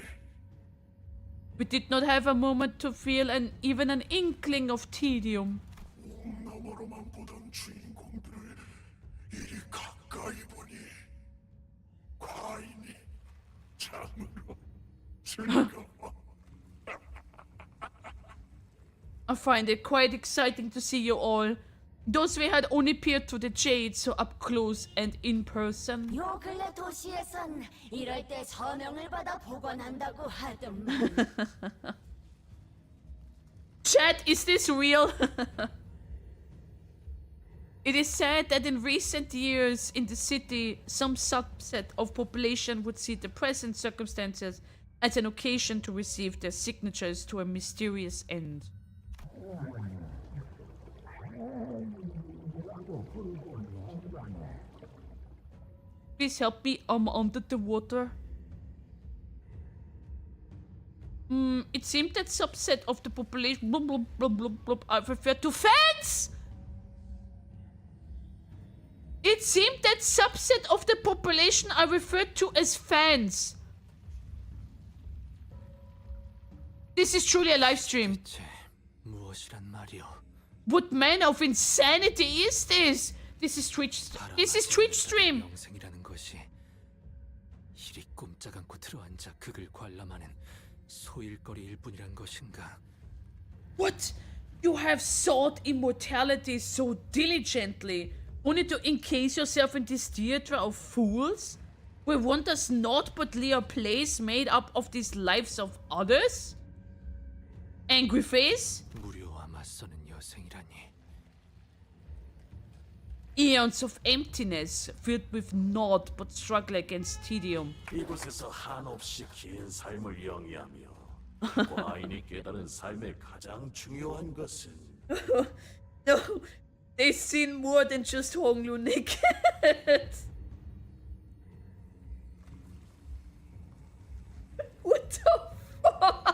We did not have a moment to feel even an inkling of tedium. 옥 너머로만 보던 주인공들을 이리 가까이 보니 과인이 참으로 즐거워. I find it quite exciting to see you all. Those we had only peered through the jade so up close and in person. 요 근래 도시에선 이럴 때 서명을 받아 복원한다고 하더만. Chat, is this real? It is said that in recent years in the city, some subset of population would see the present circumstances as an occasion to receive their signatures to a mysterious end. Please help me, I'm under the water. It seemed that subset of the population I refer to fans! It seemed that subset of the population I referred to as fans. This is truly a live stream. What manner of insanity is this? This is Twitch. This is Twitch stream. 영생이라는 것이 이리 꼼짝 않고 들어앉아 극을 관람하는 소일거리일 뿐이란 것인가? What? You have sought immortality so diligently, only to encase yourself in this theatre of fools, where one does not but lay a place made up of these lives of others? Angry face? 무료와 맞서는 여생이라니. Eons of emptiness, filled with naught but struggle against tedium. 이곳에서 한없이 긴 삶을 영위하며 과인이 깨달은 삶의 가장 중요한 것은 No, they've seen more than just Honglu naked. What the fuck?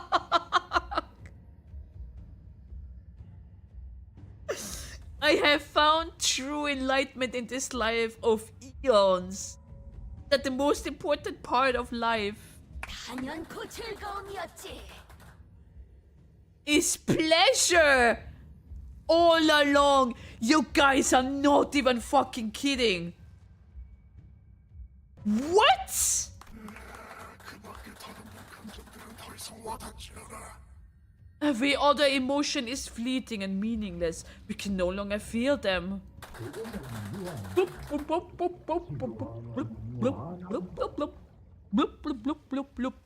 I have found true enlightenment in this life of eons. That the most important part of life 단연코 즐거움이었지. is pleasure. All along, you guys are not even fucking kidding. What? Every other emotion is fleeting and meaningless. We can no longer feel them.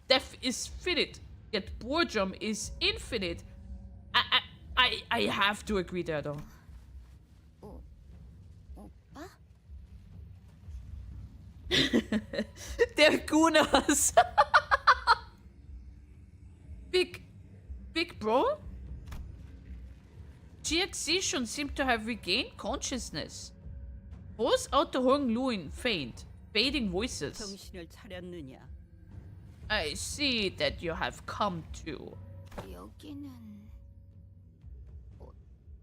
Death is finite, yet boredom is infinite. I have to agree there though. They're gooners. Big bro? GXC seem to have regained consciousness. Force out the Hong Luin faint, fading voices. 정신을 차렸느냐? I see that you have come to. 여기는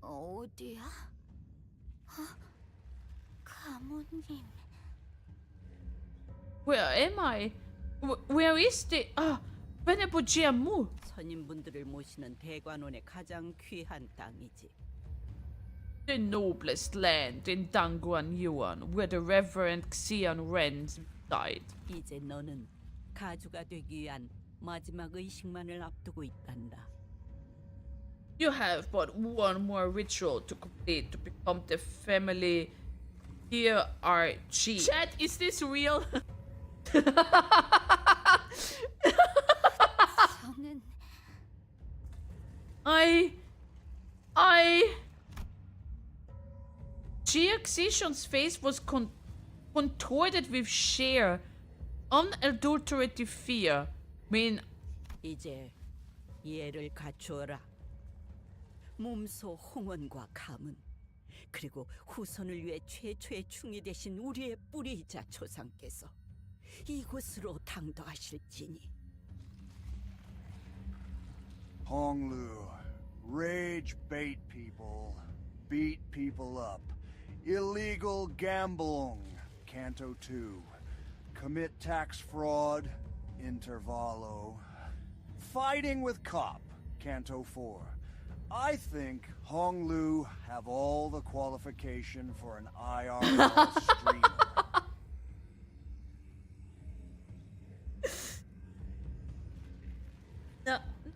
어디야? 가모님. Where am I? Where is the Venerable Jiamu? 선임분들을 모시는 대관원의 가장 귀한 땅이지. The noblest land in Dangguan Yuan, where the Reverend Xian Ren died. 이제 너는 가주가 되기 위한 마지막 의식만을 앞두고 있단다. You have but one more ritual to complete to become the family hierarchy. Chat, is this real? GXC's face was contorted with sheer, unadulterated fear. 이제 이해를 갖추어라. 몸소 홍원과 가문, 그리고 후손을 위해 최초의 충이 되신 우리의 뿌리이자 조상께서 이곳으로 당도하실지니. Honglu, rage bait people, beat people up, illegal gambling, Canto 2, commit tax fraud, Intervalo, fighting with cop, Canto 4. I think Honglu have all the qualification for an IRL streamer.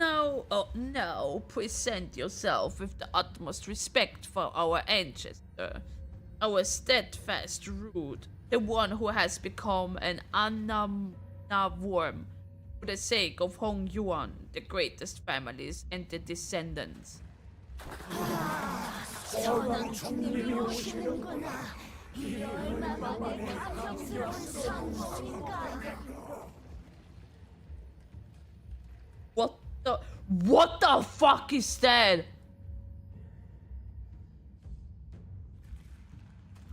Now, present yourself with the utmost respect for our ancestor, our steadfast root, the one who has become an Annamna worm for the sake of Hong Yuan, the greatest families and the descendants. 전원 총님이 오시는구나. 이 얼마만의 감격스러운 선물인가. What the fuck is that?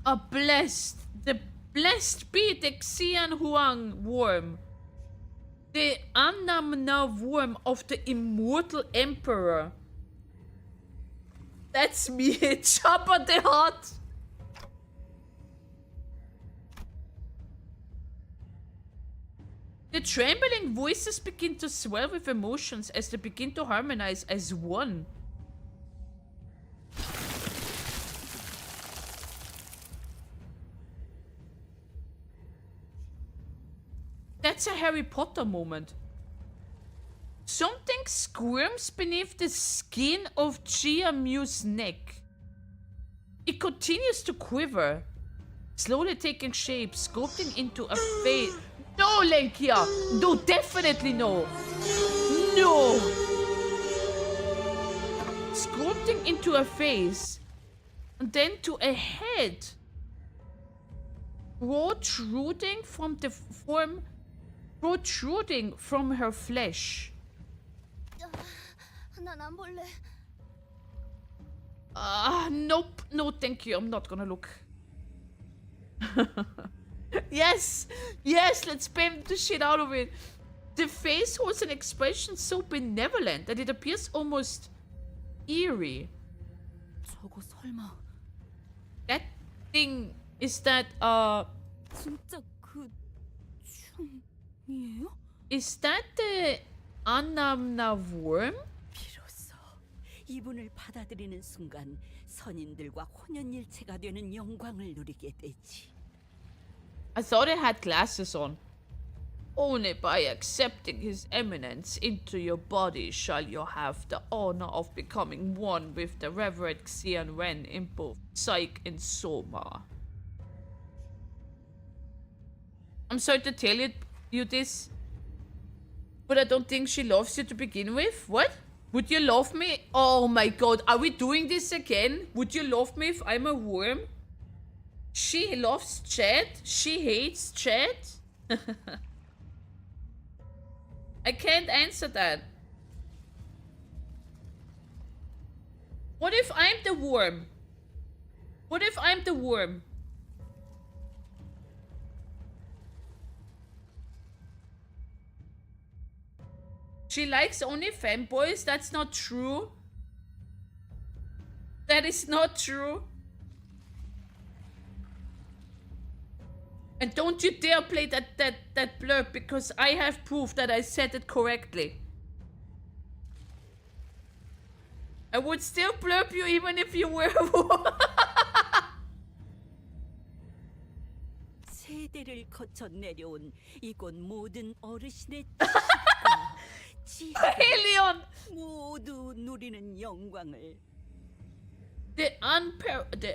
The blessed be the Xian Huang worm. The Annamna worm of the immortal emperor. That's me, Chopper the Hutt. The trembling voices begin to swell with emotions as they begin to harmonize as one. That's a Harry Potter moment. Something squirms beneath the skin of Chia Mu's neck. It continues to quiver, slowly taking shape, sculpting into a face. No, Lenkia! No, definitely no! No! Sculpting into a face, and then to a head. Protruding from the form, protruding from her flesh. 난 볼래. Nope. No, thank you. I'm not gonna look. Yes! Yes, let's spam the shit out of it. The face holds an expression so benevolent that it appears almost eerie. 저거 설마 That thing is that 진짜 그 춤이에요? is that the Annamna worm? 비로소 이분을 받아들이는 순간 선인들과 혼연일체가 되는 영광을 누리게 되지. I thought it had glasses on. Only by accepting his eminence into your body shall you have the honor of becoming one with the Reverend Xian Ren in both Psyche and Soma. I'm sorry to tell you this, but I don't think she loves you to begin with. What? Would you love me? Oh my god, are we doing this again? Would you love me if I'm a worm? She loves Chad? She hates Chad? I can't answer that. What if I'm the worm? What if I'm the worm? She likes only fanboys? That's not true. That is not true. And don't you dare play that blurb, because I have proof that I said it correctly. I would still blurb you even if you were a woman. 세대를 거쳐 내려온 이곳 모든 어르신의 지식과 Alien! 모두 누리는 영광을. The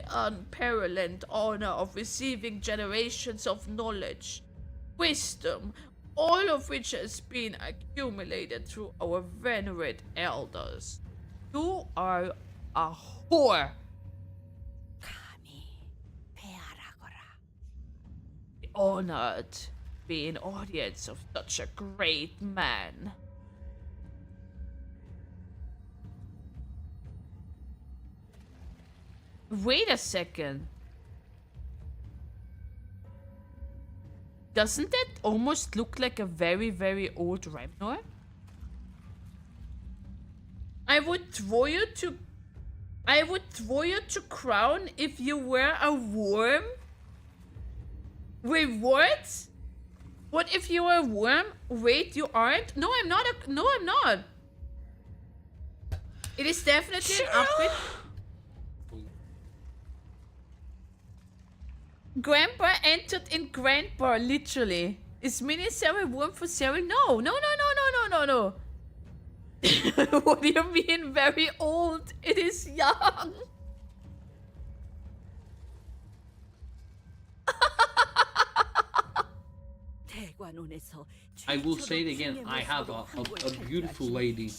unparalleled honor of receiving generations of knowledge, wisdom, all of which has been accumulated through our venerate elders. You are a whore. 감히 배아라거라. Honored to be an audience of such a great man. Wait a second. Doesn't that almost look like a very, very old Remnor? I would throw you to crown if you were a worm? Wait, what? What if you were a worm? Wait, you aren't? No, I'm not. No, I'm not. It is definitely an upgrade. Grandpa entered in Grandpa, literally. Is Mini Cyril warm for Cyril? No. What do you mean very old? It is young. I will say it again. I have a beautiful lady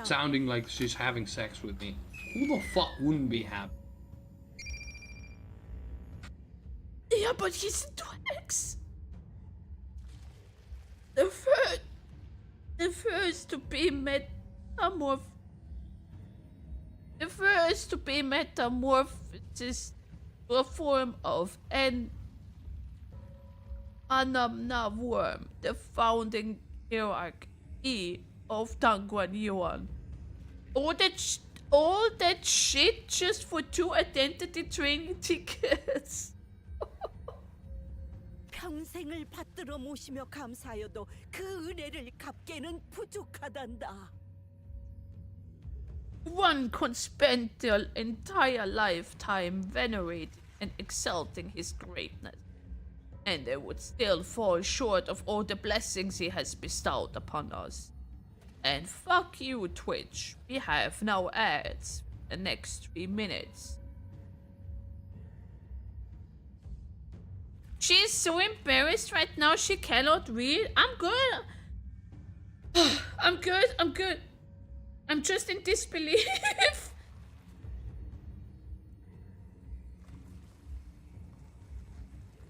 sounding like she's having sex with me. Who the fuck wouldn't be happy? Yeah, but he's into X. The first to be metamorphed. The first to be metamorphosed to a form of an Anamna worm, the founding hierarchy of Tangwan Yuan. All that shit just for 2 identity training tickets. 평생을 받들어 모시며 감사하여도 그 은혜를 갚기에는 부족하단다. One can spend their entire lifetime venerating and exalting his greatness, and they would still fall short of all the blessings he has bestowed upon us. And fuck you, Twitch. We have now ads the next 3 minutes. She's so embarrassed right now she cannot read. I'm good. I'm good. I'm just in disbelief.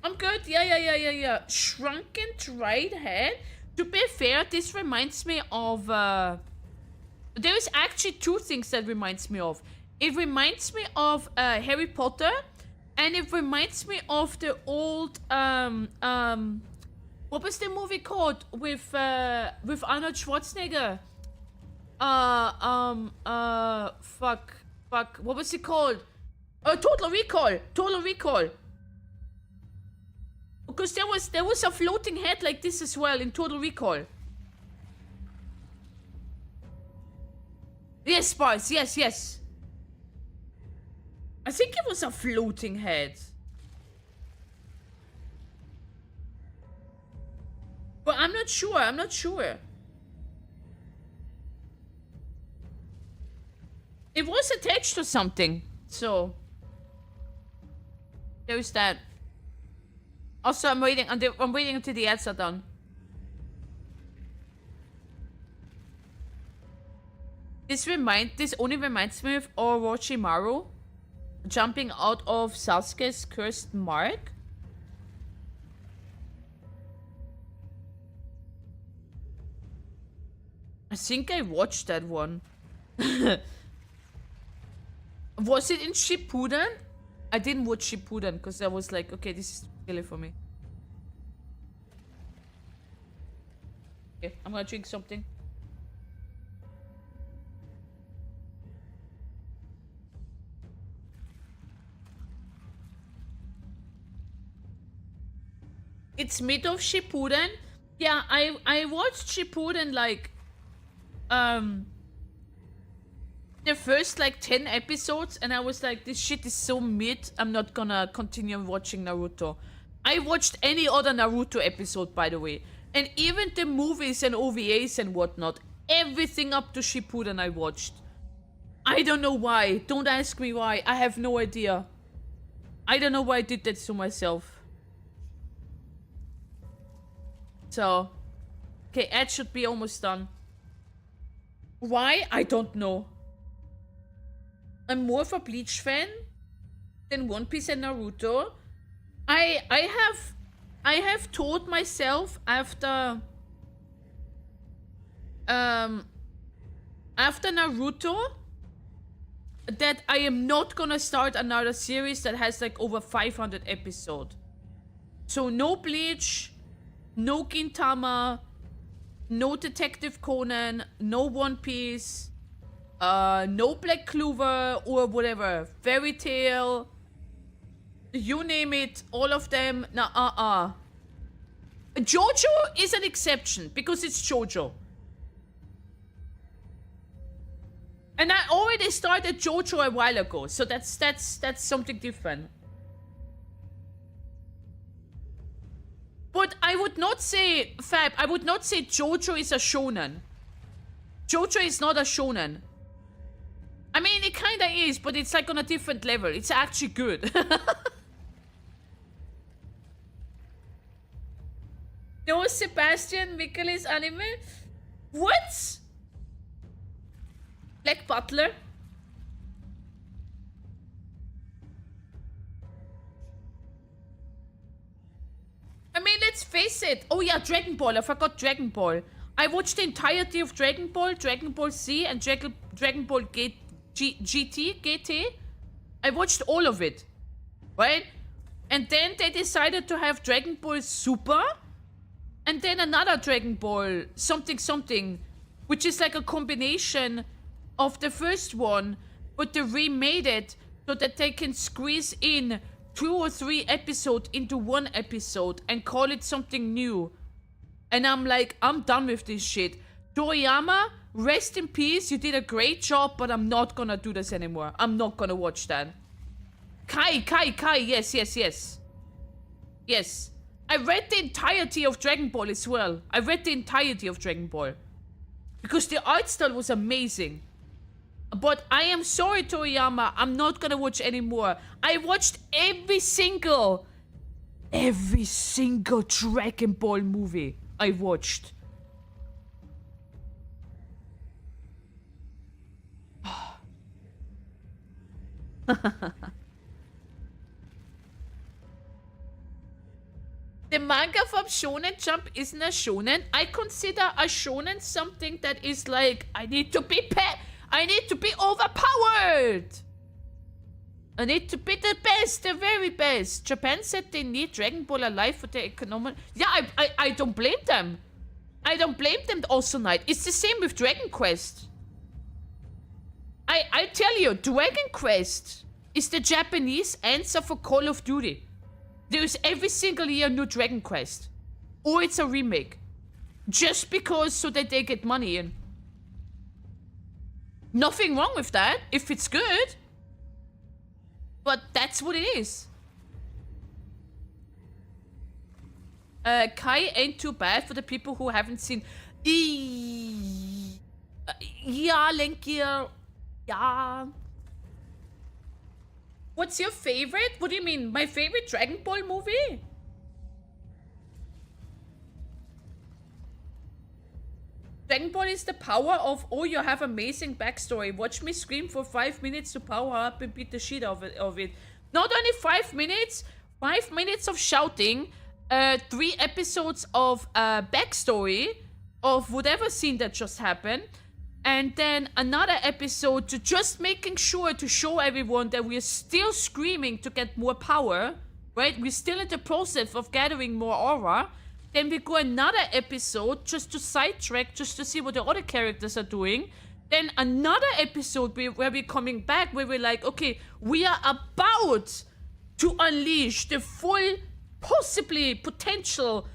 I'm good. Yeah. Shrunken dried head. To be fair, this reminds me of there is actually 2 things that reminds me of. It reminds me of Harry Potter, and it reminds me of the old what was the movie called with Arnold Schwarzenegger? Fuck. What was it called? Total Recall. Because there was a floating head like this as well in Total Recall. Yes, Bars. Yes. I think it was a floating head. But I'm not sure. It was attached to something, so there's that. Also, I'm waiting until the ads are done. This only reminds me of Orochimaru jumping out of Sasuke's cursed mark. I think I watched that one. Was it in Shippuden? I didn't watch Shippuden because I was like, okay, this is too silly for me. Okay, I'm gonna drink something. It's mid of Shippuden. Yeah, I watched Shippuden like the first like 10 episodes, and I was like, this shit is so mid, I'm not gonna continue watching Naruto. I watched any other Naruto episode, by the way, and even the movies and OVAs and whatnot, everything up to Shippuden I watched. I don't know why. Don't ask me why. I have no idea. I don't know why I did that to myself. So, okay, ad should be almost done. Why? I don't know. I'm more of a Bleach fan than One Piece and Naruto. I have told myself after Naruto that I am not gonna start another series that has like over 500 episodes. So no Bleach, no Gintama, no Detective Conan, no One Piece, no Black Clover or whatever, Fairy Tail, you name it, all of them. Nah, JoJo is an exception because it's JoJo. And I already started JoJo a while ago, so that's something different. But I would not say, Fab, I would not say JoJo is a shonen. JoJo is not a shonen. I mean, it kinda is, but it's like on a different level. It's actually good. No Sebastian Michaelis anime? What? Black Butler? I mean, let's face it. Oh yeah, Dragon Ball. I forgot Dragon Ball. I watched the entirety of Dragon Ball Z, and Dragon Ball GT. I watched all of it. Right? And then they decided to have Dragon Ball Super. And then another Dragon Ball something, which is like a combination of the first one, but they remade it so that they can squeeze in 2 or 3 episodes into one episode and call it something new. And I'm like, I'm done with this shit. Toriyama, rest in peace, you did a great job, but I'm not gonna do this anymore. I'm not gonna watch that. Kai, yes. Yes. I read the entirety of Dragon Ball as well. I read the entirety of Dragon Ball. Because the art style was amazing. But I am sorry, Toriyama. I'm not gonna watch anymore. I watched every single Dragon Ball movie I watched. The manga from Shonen Jump isn't a shonen. I consider a shonen something that is like, I need to be overpowered. I need to be the best, the very best. Japan said they need Dragon Ball alive for the economic... Yeah, I don't blame them. I don't blame them also, Knight. It's the same with Dragon Quest. I tell you, Dragon Quest is the Japanese answer for Call of Duty. There's every single year new Dragon Quest. Or it's a remake. Just because so that they get money in. Nothing wrong with that, if it's good. But that's what it is. Kai ain't too bad for the people who haven't seen... Yeah, Lenkir. Yeah. What's your favorite? What do you mean? My favorite Dragon Ball movie? Dragon Ball is the power of, oh, you have amazing backstory. Watch me scream for 5 minutes to power up and beat the shit of it. Not only 5 minutes, 5 minutes of shouting, 3 episodes of backstory of whatever scene that just happened, and then another episode to just making sure to show everyone that we're still screaming to get more power, right? We're still in the process of gathering more aura. Then we go another episode just to sidetrack, just to see what the other characters are doing. Then another episode where we're coming back, where we're like, okay, we are about to unleash the full possibly potential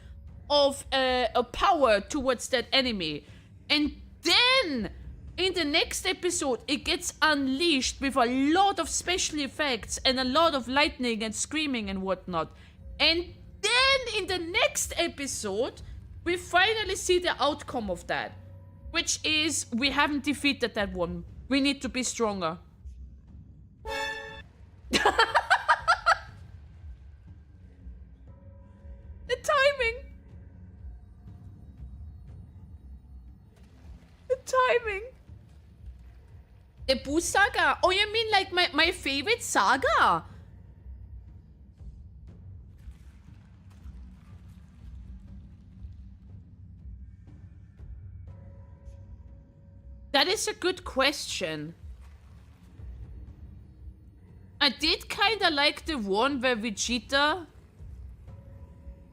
of a power towards that enemy. And then in the next episode, it gets unleashed with a lot of special effects and a lot of lightning and screaming and whatnot. And then in the next episode, we finally see the outcome of that. Which is, we haven't defeated that one. We need to be stronger. The timing. The timing. The Boo Saga. Oh, you mean like my favorite saga? That is a good question. I did kinda like the one where Vegeta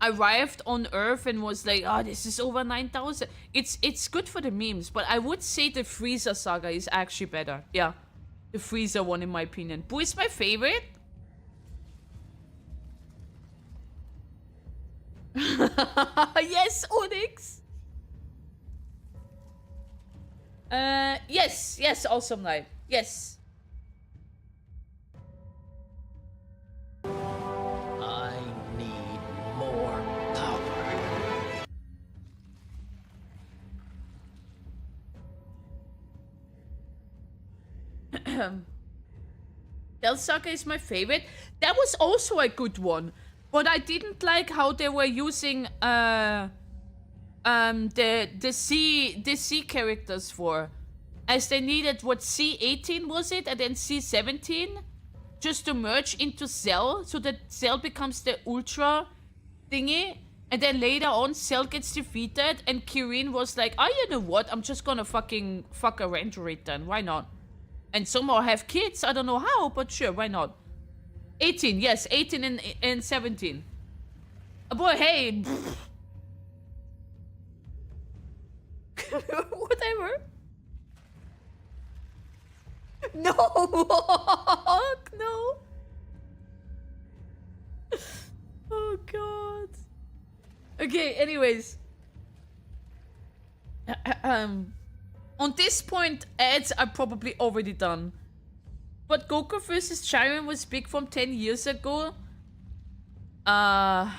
arrived on Earth and was like, oh, this is over 9,000. It's good for the memes, but I would say the Frieza saga is actually better. Yeah, the Frieza one in my opinion. Boo is my favorite. Yes, Onyx. Yes, awesome night. Yes. I need more power. Cell Saga is my favorite. That was also a good one, but I didn't like how they were using the C characters for, as they needed what C18 was it, and then C17, just to merge into Cell, so that Cell becomes the Ultra thingy, and then later on Cell gets defeated, and Kirin was like, oh, you know what? I'm just gonna fuck a Renderate then. Why not? And somehow have kids. I don't know how, but sure, why not? 18, yes, 18 and 17. Boy, hey. Whatever. No, no. Oh god. Okay, anyways. On this point, ads are probably already done. But Goku vs. Chiron was big from 10 years ago. I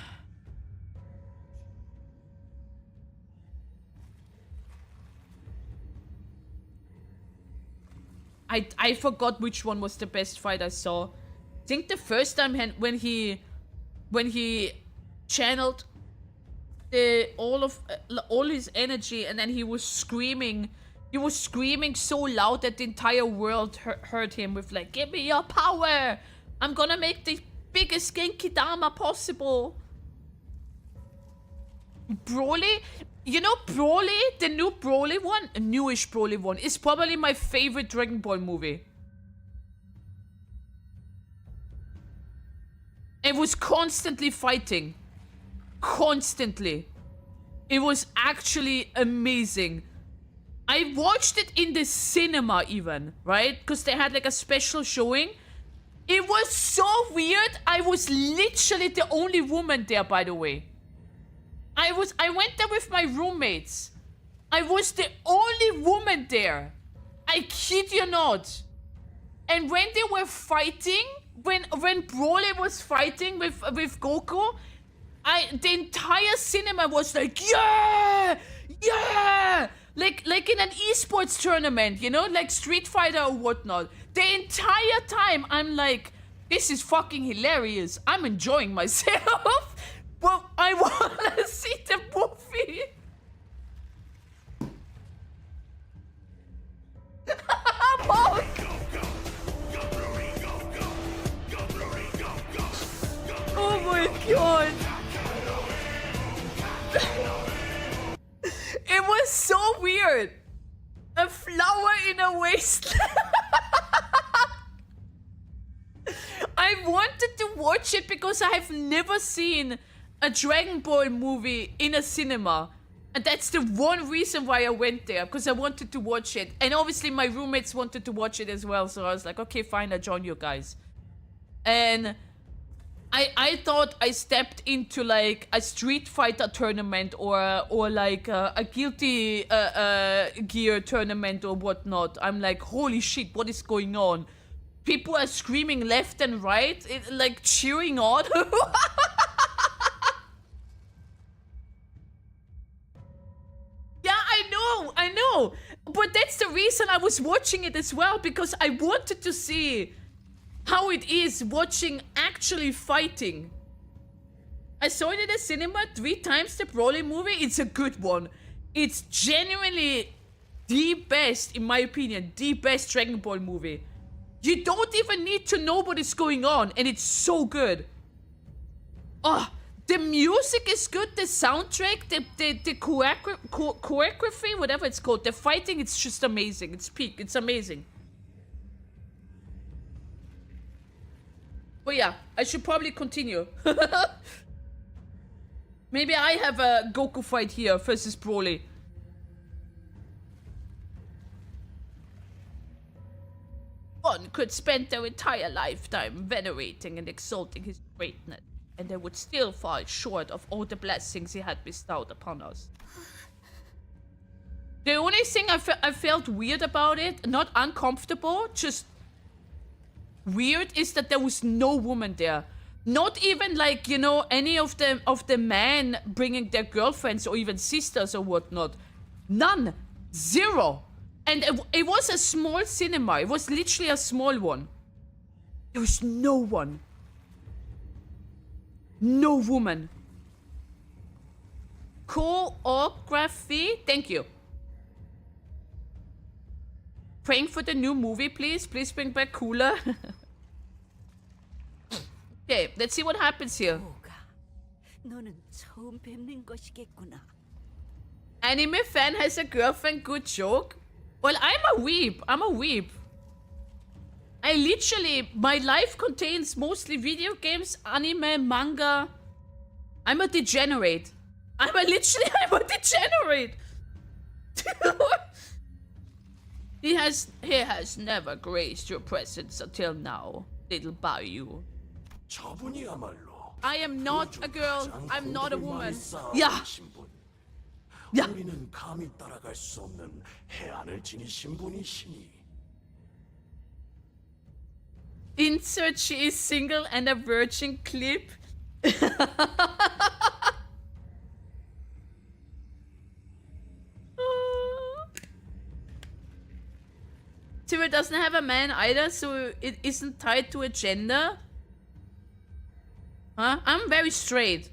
forgot which one was the best fight I saw. I think the first time when he channeled all his energy, and then he was screaming. He was screaming so loud that the entire world heard him with like, give me your power! I'm gonna make the biggest Genki Dama possible. Broly? You know Broly? The new Broly one? A newish Broly one is probably my favorite Dragon Ball movie. It was constantly fighting. Constantly. It was actually amazing. I watched it in the cinema even, right? Because they had like a special showing. It was so weird. I was literally the only woman there, by the way. I went there with my roommates. I was the only woman there. I kid you not. And when they were fighting, when Broly was fighting with Goku, the entire cinema was like, yeah! Yeah! Like in an esports tournament, you know? Like Street Fighter or whatnot. The entire time, I'm like, this is fucking hilarious. I'm enjoying myself. But I want to see the movie. Oh my god. It was so weird. A flower in a wasteland. I wanted to watch it because I have never seen a Dragon Ball movie in a cinema. And that's the one reason why I went there, because I wanted to watch it. And obviously my roommates wanted to watch it as well, so I was like, okay, fine, I'll join you guys. And I thought I stepped into like a Street Fighter tournament or like a Guilty Gear tournament or whatnot. I'm like, holy shit, what is going on? People are screaming left and right, like cheering on. Yeah, I know. But that's the reason I was watching it as well, because I wanted to see how it is watching actually fighting. I saw it in the cinema 3 times, the Broly movie. It's a good one. It's genuinely the best, in my opinion, the best Dragon Ball movie. You don't even need to know what is going on, and it's so good. Oh, the music is good, the soundtrack, the choreography, whatever it's called, the fighting, it's just amazing. It's peak, it's amazing. But yeah, I should probably continue. Maybe I have a Goku fight here versus Broly. One could spend their entire lifetime venerating and exalting his greatness, and they would still fall short of all the blessings he had bestowed upon us. The only thing I felt weird about it, not uncomfortable, just weird, is that there was no woman there. Not even like, you know, any of the men bringing their girlfriends or even sisters or whatnot. None. Zero. And it was a small cinema. It was literally a small one. There was no one. No woman. Choreography. Thank you. Praying for the new movie, please. Please bring back Cooler. Okay, let's see what happens here. 너는 처음 뵙는 것이겠구나. Anime fan has a girlfriend, good joke. Well, I'm a weeb. I'm a weeb. I literally, my life contains mostly video games, anime, manga. I'm a degenerate. I'm a degenerate. He has never graced your presence until now, little Bayou. I am not a girl. I'm not a woman. Yeah. Yeah. 우리는 감히 따라갈 수 없는 해안을 지니신 분이시니. Insert she is single and a virgin clip. Tyrell doesn't have a man either, so it isn't tied to a gender. Huh? I'm very straight.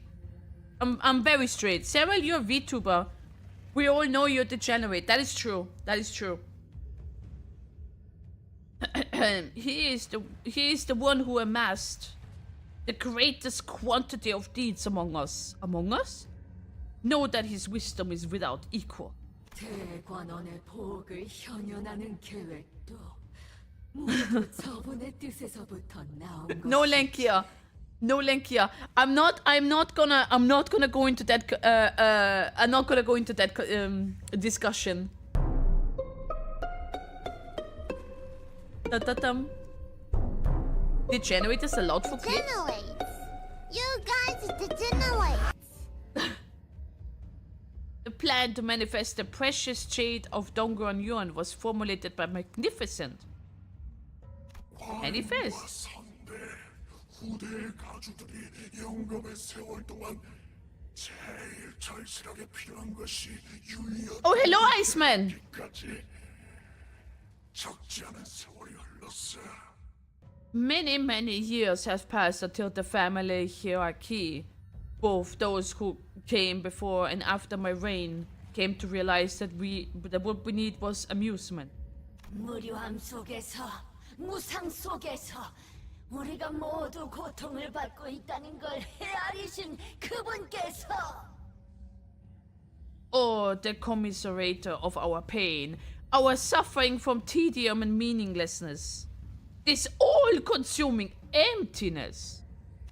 I'm very straight. Sarah, you're a VTuber. We all know you're degenerate. That is true. That is true. He is the one who amassed the greatest quantity of deeds among us. Among us? Know that his wisdom is without equal. 대관원의 복을 현현하는 계획도 모두 저분의 뜻에서부터 나온 것. No link here. No link here. I'm not gonna go into that discussion. Degenerate is allowed for kids? Degenerates. You guys degenerate. The plan to manifest the precious jade of Dongron Yuan was formulated by Magnificent. Manifest. 후대의 가주들이 영겁의 세월 동안 제일 절실하게 필요한 것이 유의였던 Oh, hello, Iceman. 적지 않은 세월이 흘렀어. Many years have passed until the family hierarchy, both those who came before and after my reign, came to realize that what we need was amusement. 무료함 속에서, 무상 속에서 우리가 모두 고통을 받고 있다는 걸 헤아리신 그분께서. Oh, the commiserator of our pain, our suffering from tedium and meaninglessness, this all-consuming emptiness.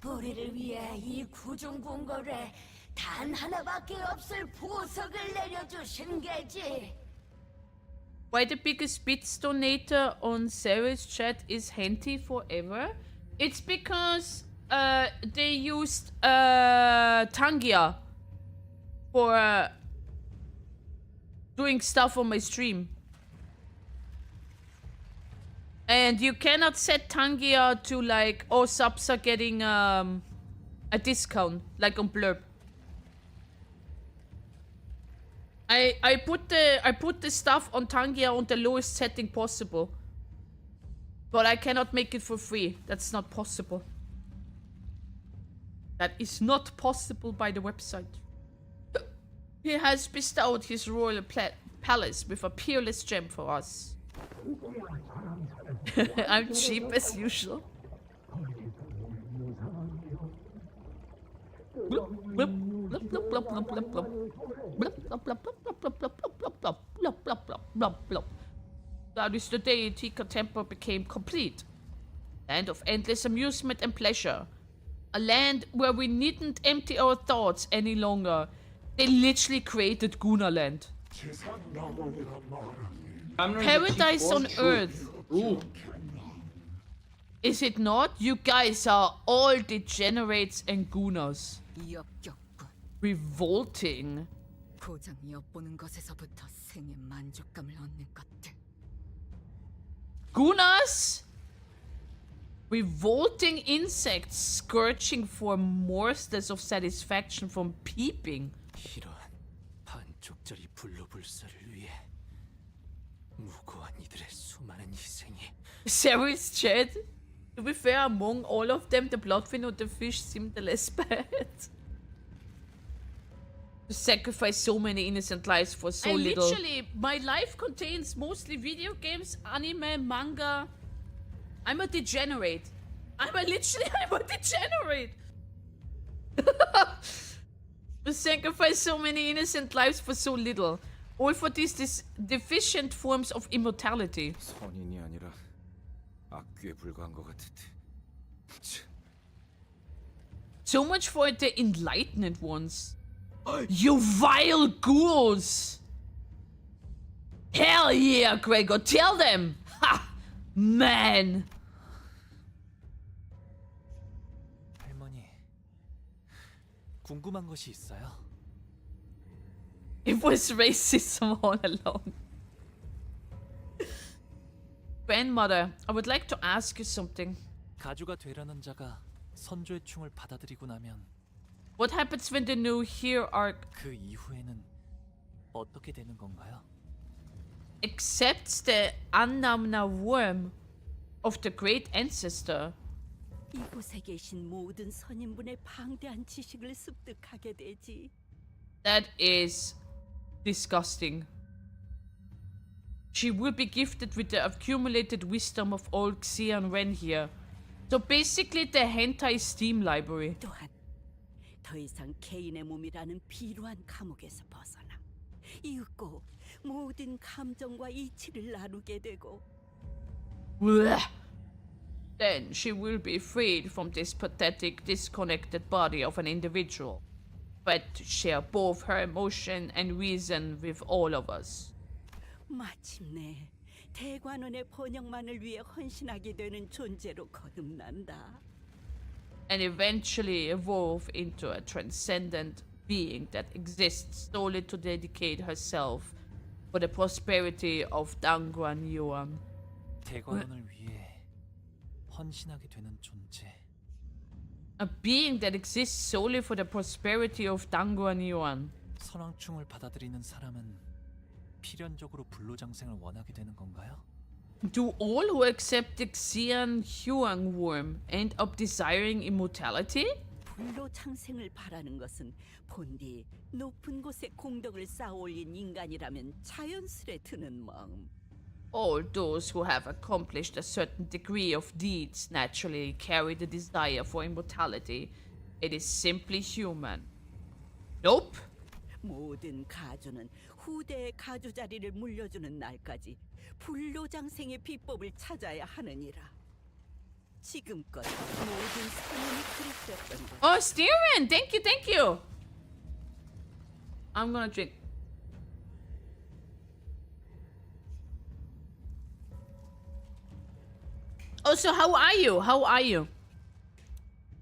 우리를 위해 이 구중궁궐에 단 하나밖에 없을 보석을 내려주신 게지. Why the biggest bits donator on Sarah's chat is Henty forever? It's because they used Tangia for doing stuff on my stream. And you cannot set Tangia to like, oh, subs are getting a discount, like on Blurb. I put the stuff on Tangia on the lowest setting possible. But I cannot make it for free. That's not possible. That is not possible by the website. He has bestowed his royal palace with a peerless gem for us. I'm cheap as usual. That is the day Tika Temple became complete. Land of endless amusement and pleasure. A land where we needn't empty our thoughts any longer. They literally created Guna Land. Paradise on Earth. Ooh. Is it not? You guys are all degenerates and Gunas. Revolting. 고장 엿보는 것에서부터 생의 만족감을 얻는 것들. Gunas? Revolting insects scourging for morsels of satisfaction from peeping. 이런 반쪽짜리 불로불사를 위해 무고한 이들의 수많은 희생이. Sarah's chat. To be fair, among all of them, the bloodfin or the fish seemed the less bad. To sacrifice so many innocent lives for so little. Literally, my life contains mostly video games, anime, manga. I'm a degenerate. I'm a degenerate. To sacrifice so many innocent lives for so little. All for these deficient forms of immortality. 선인이 아니라 악귀에 불과한 것 같은데. So much for the enlightened ones. You vile ghouls! Hell yeah, Gregor, tell them! Ha! Man! 할머니, 궁금한 것이 있어요. It was racism all along. Grandmother, I would like to ask you something. 가주가 되려는 자가 선조의 충을 받아들이고 나면 What happens when the new hierarch 그 이후에는 어떻게 되는 건가요? accepts the Annamna worm of the great ancestor? 이곳에 계신 모든 선인분의 방대한 지식을 습득하게 되지. That is disgusting. She will be gifted with the accumulated wisdom of all Xian Ren here. So basically the hentai Steam library. 또한 더 이상 개인의 몸이라는 비루한 감옥에서 벗어나 이윽고 모든 감정과 이치를 나누게 되고. Blech. Then she will be freed from this pathetic, disconnected body of an individual, but to share both her emotion and reason with all of us. 마침내 대관원의 번영만을 위해 헌신하게 되는 존재로 거듭난다. And eventually evolve into a transcendent being that exists solely to dedicate herself for the prosperity of Dangguan Yuan. 대관원을 위해 헌신하게 되는 존재. A being that exists solely for the prosperity of Dangguan Yuan. 선왕충을 받아들이는 사람은 필연적으로 불로장생을 원하게 되는 건가요? Do all who accept the Xian Huang worm end up desiring immortality? 불로장생을 바라는 것은 본디 높은 곳에 공덕을 쌓아올린 인간이라면 자연스레 드는 마음. All those who have accomplished a certain degree of deeds naturally carry the desire for immortality. It is simply human. Nope. 모든 가주는 후대의 가주 자리를 물려주는 날까지 불로장생의 비법을 찾아야 하느니라. 지금껏 모든 선인이 그랬었던 것. Oh, Steven! Thank you! I'm gonna drink. Also, how are you?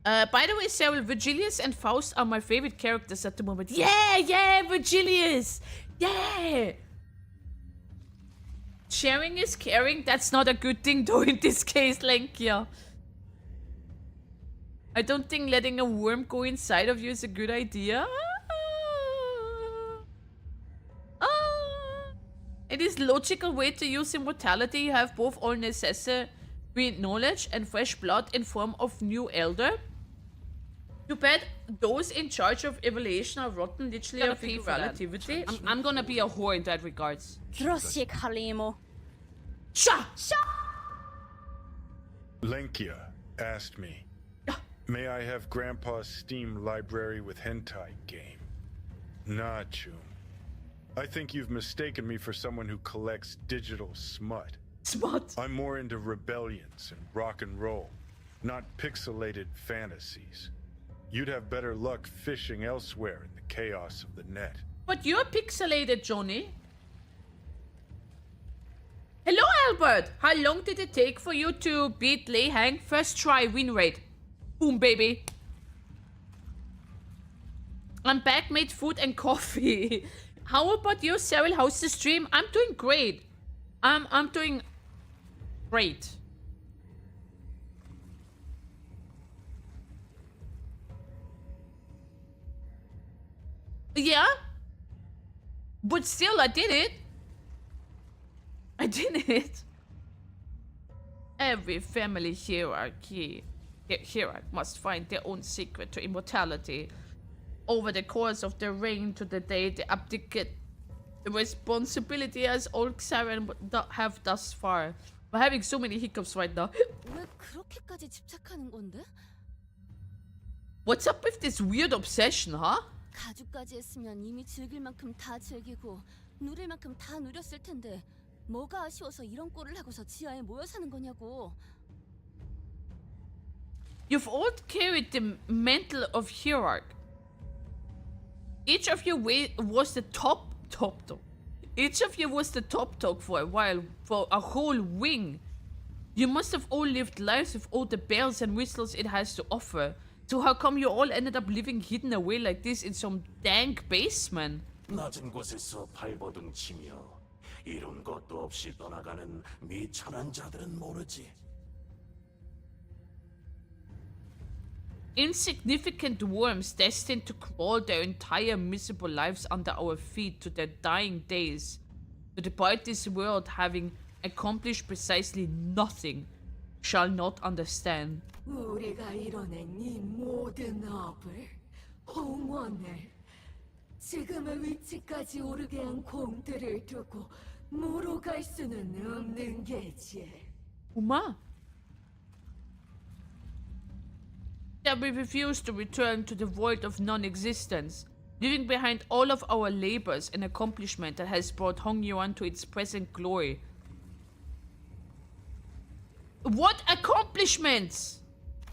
By the way, Cyril, Virgilius and Faust are my favorite characters at the moment. Yeah, Virgilius! Yeah! Sharing is caring. That's not a good thing though in this case, Lenkia. I don't think letting a worm go inside of you is a good idea. It is logical way to use immortality. You have both all necessary knowledge and fresh blood in form of new elder. Too bad those in charge of evaluation are rotten, literally a figure relativity. I'm gonna be a whore in that regards. 드러시 칼리모. Sha! Lenkia asked me, may I have Grandpa's Steam library with hentai game? Nah, Chum. I think you've mistaken me for someone who collects digital smut. Smut? I'm more into rebellions and rock and roll, not pixelated fantasies. You'd have better luck fishing elsewhere in the chaos of the net. But you're pixelated, Johnny. Hello, Albert! How long did it take for you to beat Lei Hang? First try, win rate. Boom, baby. I'm back, made food and coffee. How about you, Cyril? How's the stream? I'm doing great. I'm doing great. Yeah? But still, I did it. I didn't. Every family hierarch must find their own secret to immortality. Over the course of their reign to the day they abdicate the responsibility as old Xaren have thus far. We're having so many hiccups right now. 왜 그렇게까지 집착하는 건데? What's up with this weird obsession, huh? 가죽까지 했으면 이미 즐길 만큼 다 즐기고 누릴 만큼 다 누렸을 텐데 뭐가 아쉬워서 이런 꼴을 하고서 지하에 모여 사는 거냐고. You've all carried the mantle of hierarch. Each of you was the top dog. Each of you was the top dog for a while, for a whole wing. You must have all lived lives with all the bells and whistles it has to offer. So how come you all ended up living hidden away like this in some dank basement? 낮은 곳에서 발버둥 치며 이룬 것도 없이 떠나가는 미천한 자들은 모르지. Insignificant worms destined to crawl their entire miserable lives under our feet to their dying days, to depart this world having accomplished precisely nothing, shall not understand. 우리가 이뤄낸 이 모든 업을, 홍원을, 지금의 위치까지 오르게 한 공들을 두고 모로 갈 수는 없는 게지. Uma? That we refuse to return to the void of non-existence, leaving behind all of our labors and accomplishment that has brought Hongyuan to its present glory. What accomplishments?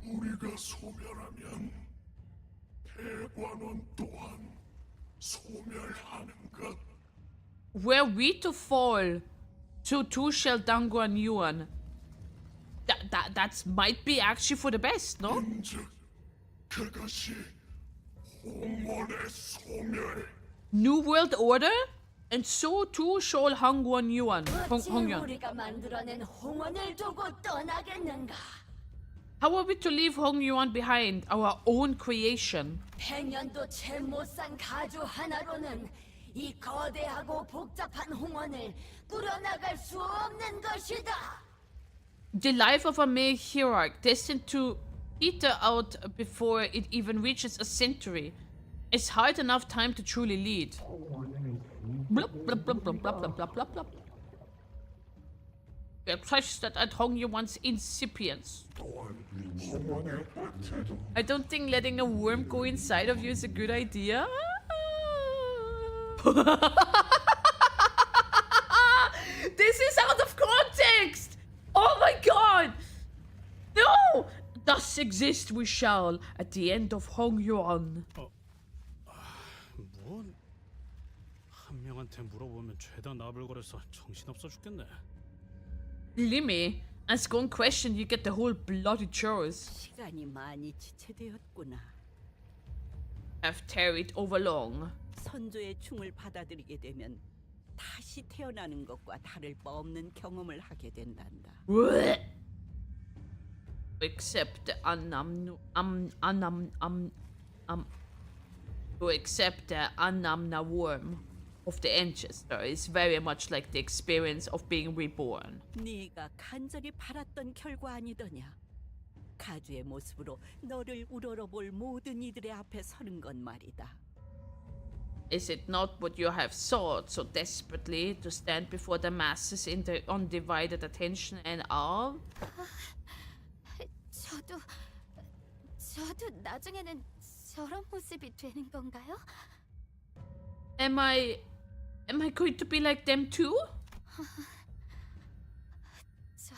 우리가 소멸하면 대관원 또한 소멸하는 것. Were we to fall, so too shall Dangguan Yuan. That might be actually for the best, no? 그것이 홍원의 소멸. New World Order? And so too shall Hongguan Yuan. Hongyuan. 우리가 만들어낸 홍원을 두고 떠나겠는가? How are we to leave Hongyuan behind, our own creation? 100년도 채 못 산 가주 하나로는 이 거대하고 복잡한 홍원을 꾸려나갈 수 없는 것이다. The life of a mere hierarch destined to peter out before it even reaches a century. It's hard enough time to truly lead. Blup, blup, blup, blup, blup, blup, blup, blup, blup. We are touched at Hongyuan's incipience. I don't think letting a worm go inside of you is a good idea. This is out of context! Oh my god! No! Thus exist we shall at the end of Hongyuan. 뭐? 한 명한테 물어보면 죄다 나불거려서 정신없어 죽겠네. Limmy, ask one question, you get the whole bloody chores. 시간이 많이 지체되었구나. Have tarried overlong. 선조의 충을 받아들이게 되면 다시 태어나는 것과 다를 바 없는 경험을 하게 된단다. Accept the to accept the Anamna worm of the ancestor is very much like the experience of being reborn. 네가 간절히 바랐던 결과 아니더냐? 가주의 모습으로 너를 우러러볼 모든 이들의 앞에 서는 건 말이다. Is it not what you have sought so desperately, to stand before the masses in their undivided attention and awe? 저도 나중에는 저런 모습이 되는 건가요? Am I going to be like them too? 저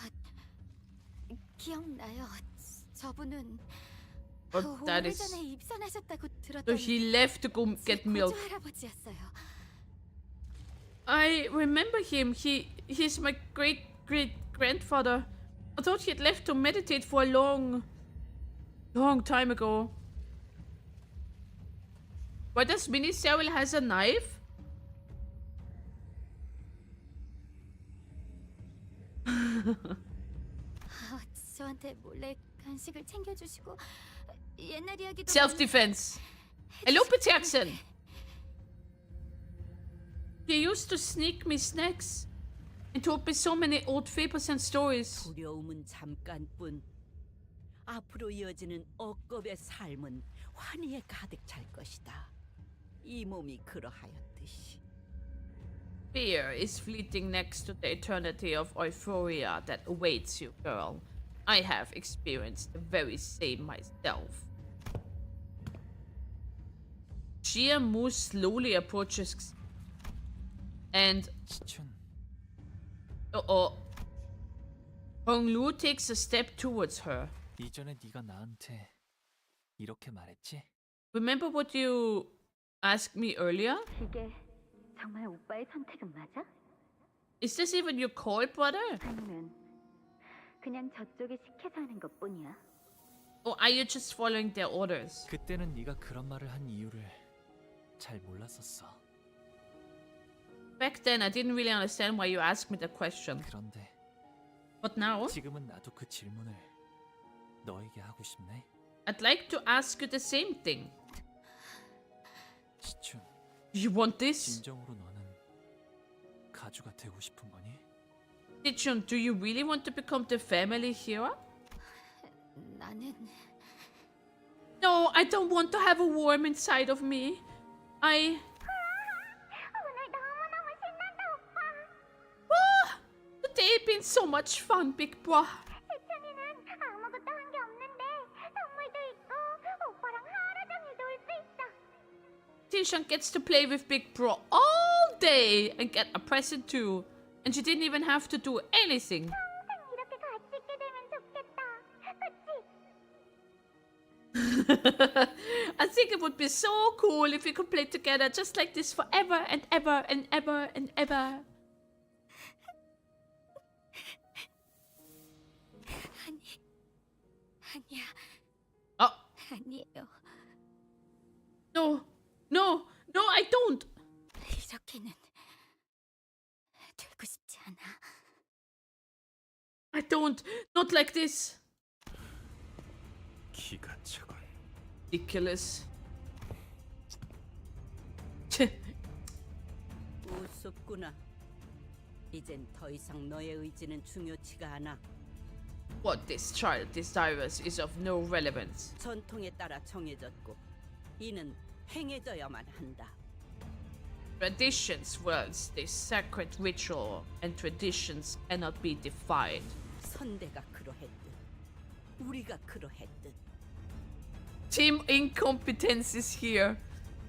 기억나요. 저분은 But that is... 오래전에 입산하셨다고 So 들었던 he left to go get milk. 할아버지였어요. I remember him. He's my great-great-grandfather. I thought he had left to meditate for a long time ago. Why does Mini Cyril has a knife? 저한테 몰래 간식을 챙겨주시고 옛날 이야기도 Self-defense. Hello, Peterson. He used to sneak me snacks. It told me so many old fables and stories. 두려움은 잠깐뿐. 앞으로 이어지는 억겁의 삶은 환희에 가득 찰 것이다. 이 몸이 그러하였듯이. Fear is fleeting next to the eternity of euphoria that awaits you, girl. I have experienced the very same myself. Gia moves slowly approaches and Honglu takes a step towards her. 이전에 네가 나한테 이렇게 말했지? Remember what you asked me earlier? 이게 정말 오빠의 선택은 맞아? Is this even your call, brother? 아니면 그냥 저쪽이 시켜서 하는 것뿐이야? Or are you just following their orders? 그때는 네가 그런 말을 한 이유를 잘 몰랐었어. Back then, I didn't really understand why you asked me the question. 그런데 But now, 지금은 나도 그 질문을 너에게 하고 싶네. I'd like to ask you the same thing. 시춘. You want this? 진정으로 너는 가주가 되고 싶은 거니? Sichun, do you really want to become the family hero? 나는 No, I don't want to have a worm inside of me. 오늘 너무너무 신난다, 오빠. Oh, today been so much fun, big bro. 세찬이는 아무것도 한 게 없는데 선물도 있고 오빠랑 하루 종일 놀 수 있어. Tishan gets to play with big bro all day and get a present too. And she didn't even have to do anything. 항상 이렇게 같이 있게 되면 좋겠다. 그치? I think it would be so cool if we could play together just like this forever and ever and ever and ever. 아니야. Oh. 아니에요. No, no, no, I don't. 이렇게는 되고 싶지 않아. I don't. Not like this. 기가 차군. Ridiculous. 우습구나. 이젠 더 이상 너의 의지는 중요치가 않아. What this child desires is of no relevance. 전통에 따라 정해졌고 이는 행해져야만 한다. Traditions was the sacred ritual, and traditions cannot be defied. 선대가 그러했듯 우리가 그러했듯. Team incompetence is here.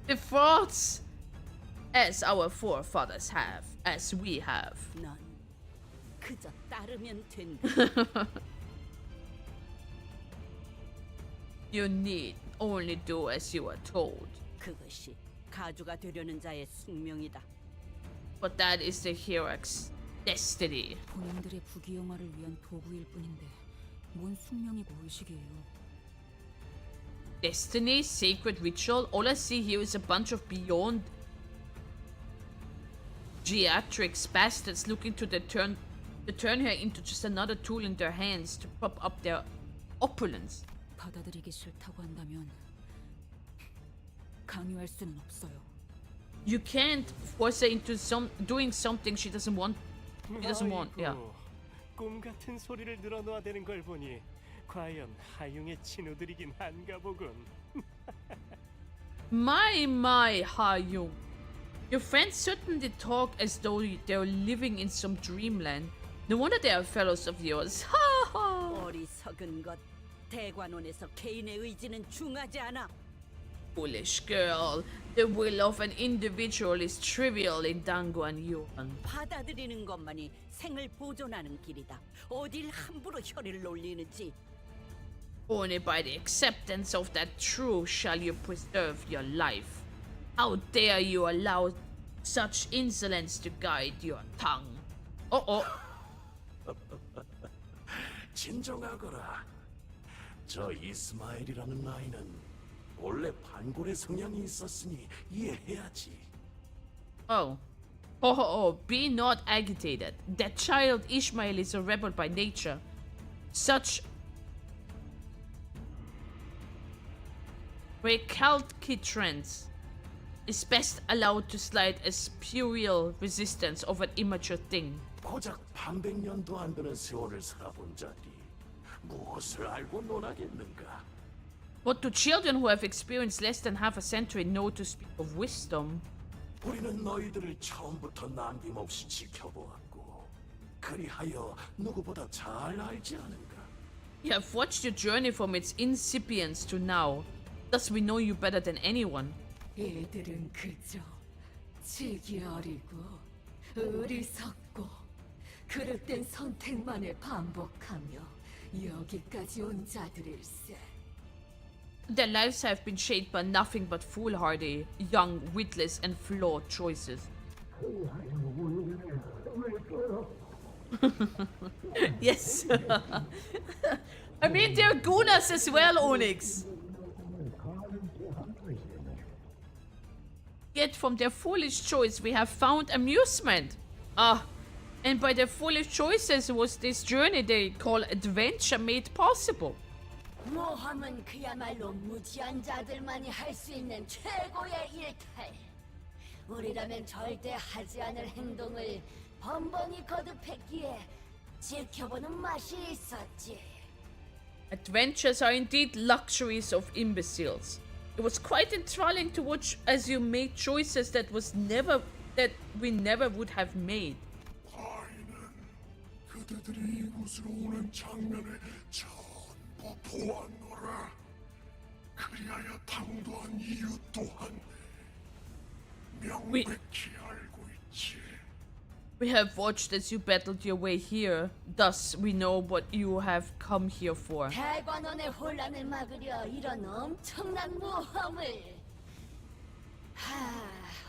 The thoughts, as our forefathers have, as we have. 넌 그저 따르면 된다. You need only do as you are told. 그것이 가주가 되려는 자의 숙명이다. But that is the hero's destiny. 본인들의 부귀영화를 위한 도구일 뿐인데 뭔 숙명이고 의식이에요. Destiny, sacred ritual. All I see here is a bunch of beyond geriatrics bastards looking to turn her into just another tool in their hands to prop up their opulence. 받아들이기 싫다고 한다면 강요할 수는 없어요. You can't force her into doing something she doesn't want. She doesn't want. Yeah. 꿈 같은 소리를 늘어놓아 대는 걸 보니 과연 하융의 친구들이긴 한가 보군. My, Ha-Yung. Your friends certainly talk as though they're living in some dreamland. No wonder they are fellows of yours. Ha ha. 어리석은 것. 대관원에서 개인의 의지는 중하지 않아. Foolish girl. The will of an individual is trivial in Dangguan Yuan. 받아들이는 것만이 생을 보존하는 길이다. 어딜 함부로 혀를 놀리는지. Only by the acceptance of that truth shall you preserve your life. How dare you allow such insolence to guide your tongue? 진정하거라. 저 이스마엘이라는 아이는 원래 반골의 성향이 있었으니 이해해야지. Be not agitated. That child Ishmael is a rebel by nature. Such recalcitrance is best allowed to slide as puerile resistance of an immature thing. 고작 반백년도 안 되는 세월을 살아본 자들이 무엇을 알고 논하겠는가? What do children who have experienced less than half a century know to speak of wisdom? 우리는 너희들을 처음부터 남김없이 지켜보았고 그리하여 누구보다 잘 알지 않은가? We have watched your journey from its incipience to now. Thus we know you better than anyone. 얘들은 그저 지기 어리고 어리석고 그릇된 선택만을 반복하며 여기까지 온 자들일세. Their lives have been shaped by nothing but foolhardy, young, witless, and flawed choices. Yes. I mean, they're gooners as well, Onyx. Yet from their foolish choice we have found amusement. And by their foolish choices was this journey they call adventure made possible. 모험은 그야말로 무지한 자들만이 할 수 있는 최고의 일탈. 우리라면 절대 하지 않을 행동을 번번이 거듭했기에 지켜보는 맛이 있었지. Adventures are indeed luxuries of imbeciles. It was quite enthralling to watch as you made choices that we never would have made. 그들이 이곳으로 오는 장면을 전부 보았노라. 그리하여 당도한 이유 또한 명백히 알고 있지. We have watched as you battled your way here. Thus, we know what you have come here for. 대관원의 혼란을 막으려 이런 엄청난 모험을.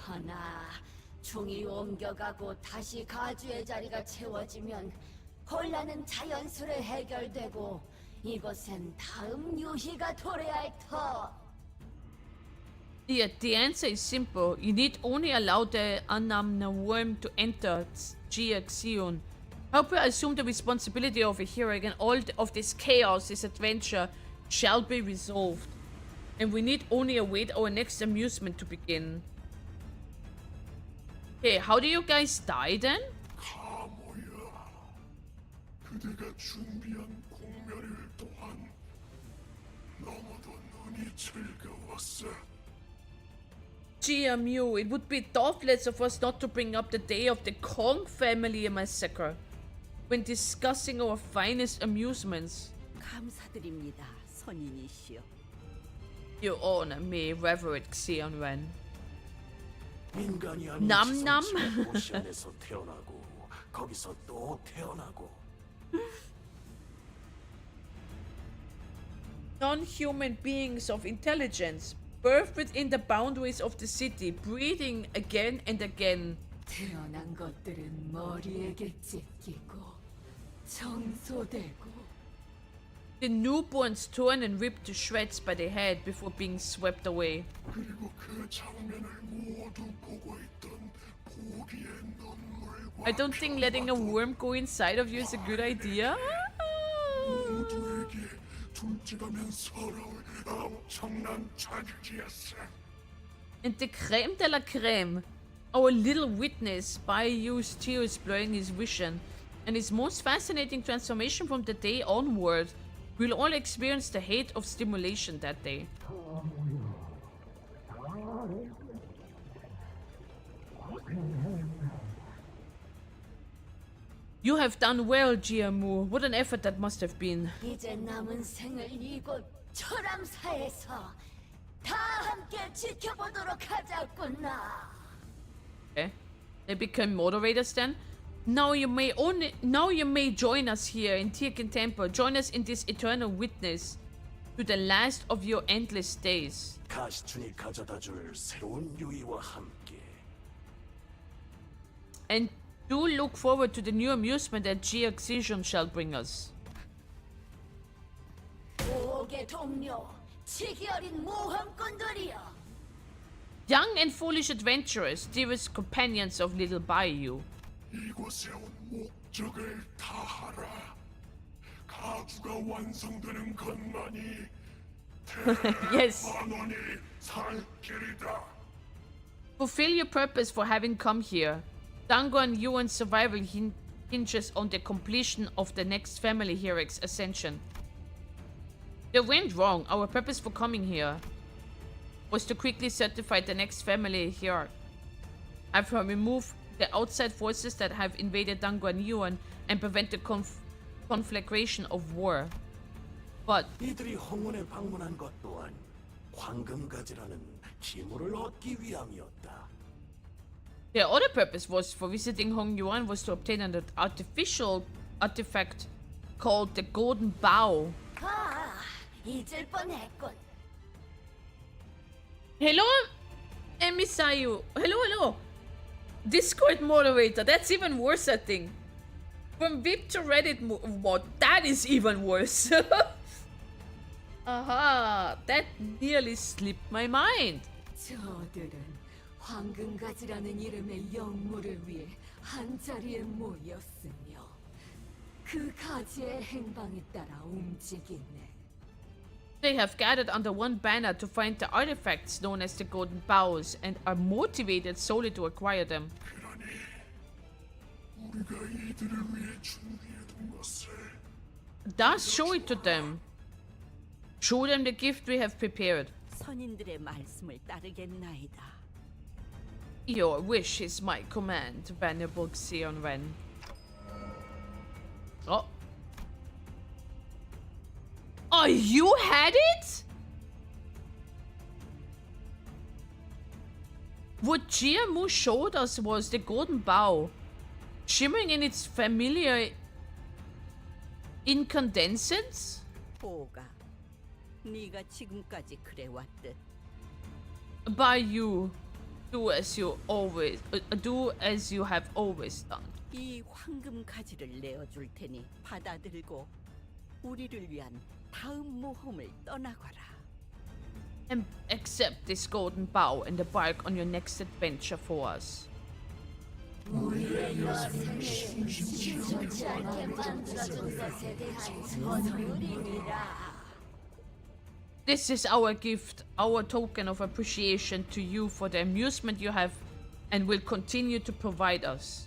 허나 중이 옮겨가고 다시 가주의 자리가 채워지면 혼란은 자연스레 해결되고 이곳엔 다음 유희가 도래할 터. Yeah, the answer is simple. You need only allow the Anamna worm to enter Giaxion. Hope I assume the responsibility of a hero and all of this chaos, this adventure, shall be resolved. And we need only await our next amusement to begin. Okay, how do you guys die then? 그대가 준비한 공멸일 또한 너무도 눈이 즐거웠어. GMU, it would be thoughtless of us not to bring up the day of the Kong family massacre when discussing our finest amusements. 감사드립니다, 선인이시여. You honor me, reverend Xianwen. 인간이 아닌 남남. 지성치가 도시 안에서 태어나고 거기서 또 태어나고 Non-human beings of intelligence, birthed within the boundaries of the city, breathing again and again. 태어난 것들은 머리에게 찢기고 청소되고 The newborns torn and ripped to shreds by the head before being swept away. 그리고 그 장면을 모두 보고 있던 보기에 눈물과 I don't think letting a worm go inside of you is a good idea. 모두에게 둘째가면 서러울 엄청난 자극이었어. And the creme de la creme, our little witness, Bayou's tears blurring his vision, and his most fascinating transformation from the day onward, we'll all experience the hate of stimulation that day. You have done well, Jiamu. What an effort that must have been. 이제 남은 생을 이곳 초람사에서 다 함께 지켜보도록 하자꾸나. Okay. They become moderators then. Now you may join us here in Tirken Temple. Join us in this eternal witness to the last of your endless days. 가시춘이 가져다줄 새로운 유의와 함께. And do look forward to the new amusement that Giaxision shall bring us. 오게 동료, 치기 어린 모험꾼들이여. Young and foolish adventurers, dearest companions of little Bayou. 이곳에 온 목적을 다하라. 가주가 완성되는 것만이 Yes. 대관원이 살 길이다. Fulfill your purpose for having come here. Dango and Yuan's survival hinges on the completion of the next family heroic's ascension. They went wrong. Our purpose for coming here was to quickly certify the next family hero. I've removed the outside forces that have invaded Dango and Yuan and prevent the conflagration of war. But 이들이 홍원에 방문한 것 또한 황금가지라는 기물을 얻기 위함이었다. their other purpose was for visiting Hong Yuan was to obtain an artificial artifact called the Golden Bow. 잊을 뻔했군. Hello, Emisayu. Hello. Discord moderator. That's even worse, I think. From VIP to Reddit mod. That is even worse. Aha. That nearly slipped my mind. 저들은 황금가지라는 이름의 영물을 위해 한 자리에 모였으며 그 가지의 행방에 따라 움직이네. They have gathered under one banner to find the artifacts known as the Golden Bows and are motivated solely to acquire them. Thus show it to them. Show them the gift we have prepared. 선인들의 말씀을 따르겠나이다. Your wish is my command, Venerable Xion Ren. Oh. Oh, you had it? What Jiamu showed us was the Golden Bow, shimmering in its familiar incandescence? 보가, 네가 지금까지 그래왔듯. By you, do as you have always done. 이 황금 가지를 내어줄 테니 받아들고 우리를 위한 다음 모험을 떠나거라. And accept this golden bow and embark on your next adventure for us. 우리의 여생을 지켜지 않게 만들어준 것에 대한 선물이니라. This is our gift, our token of appreciation to you for the amusement you have and will continue to provide us.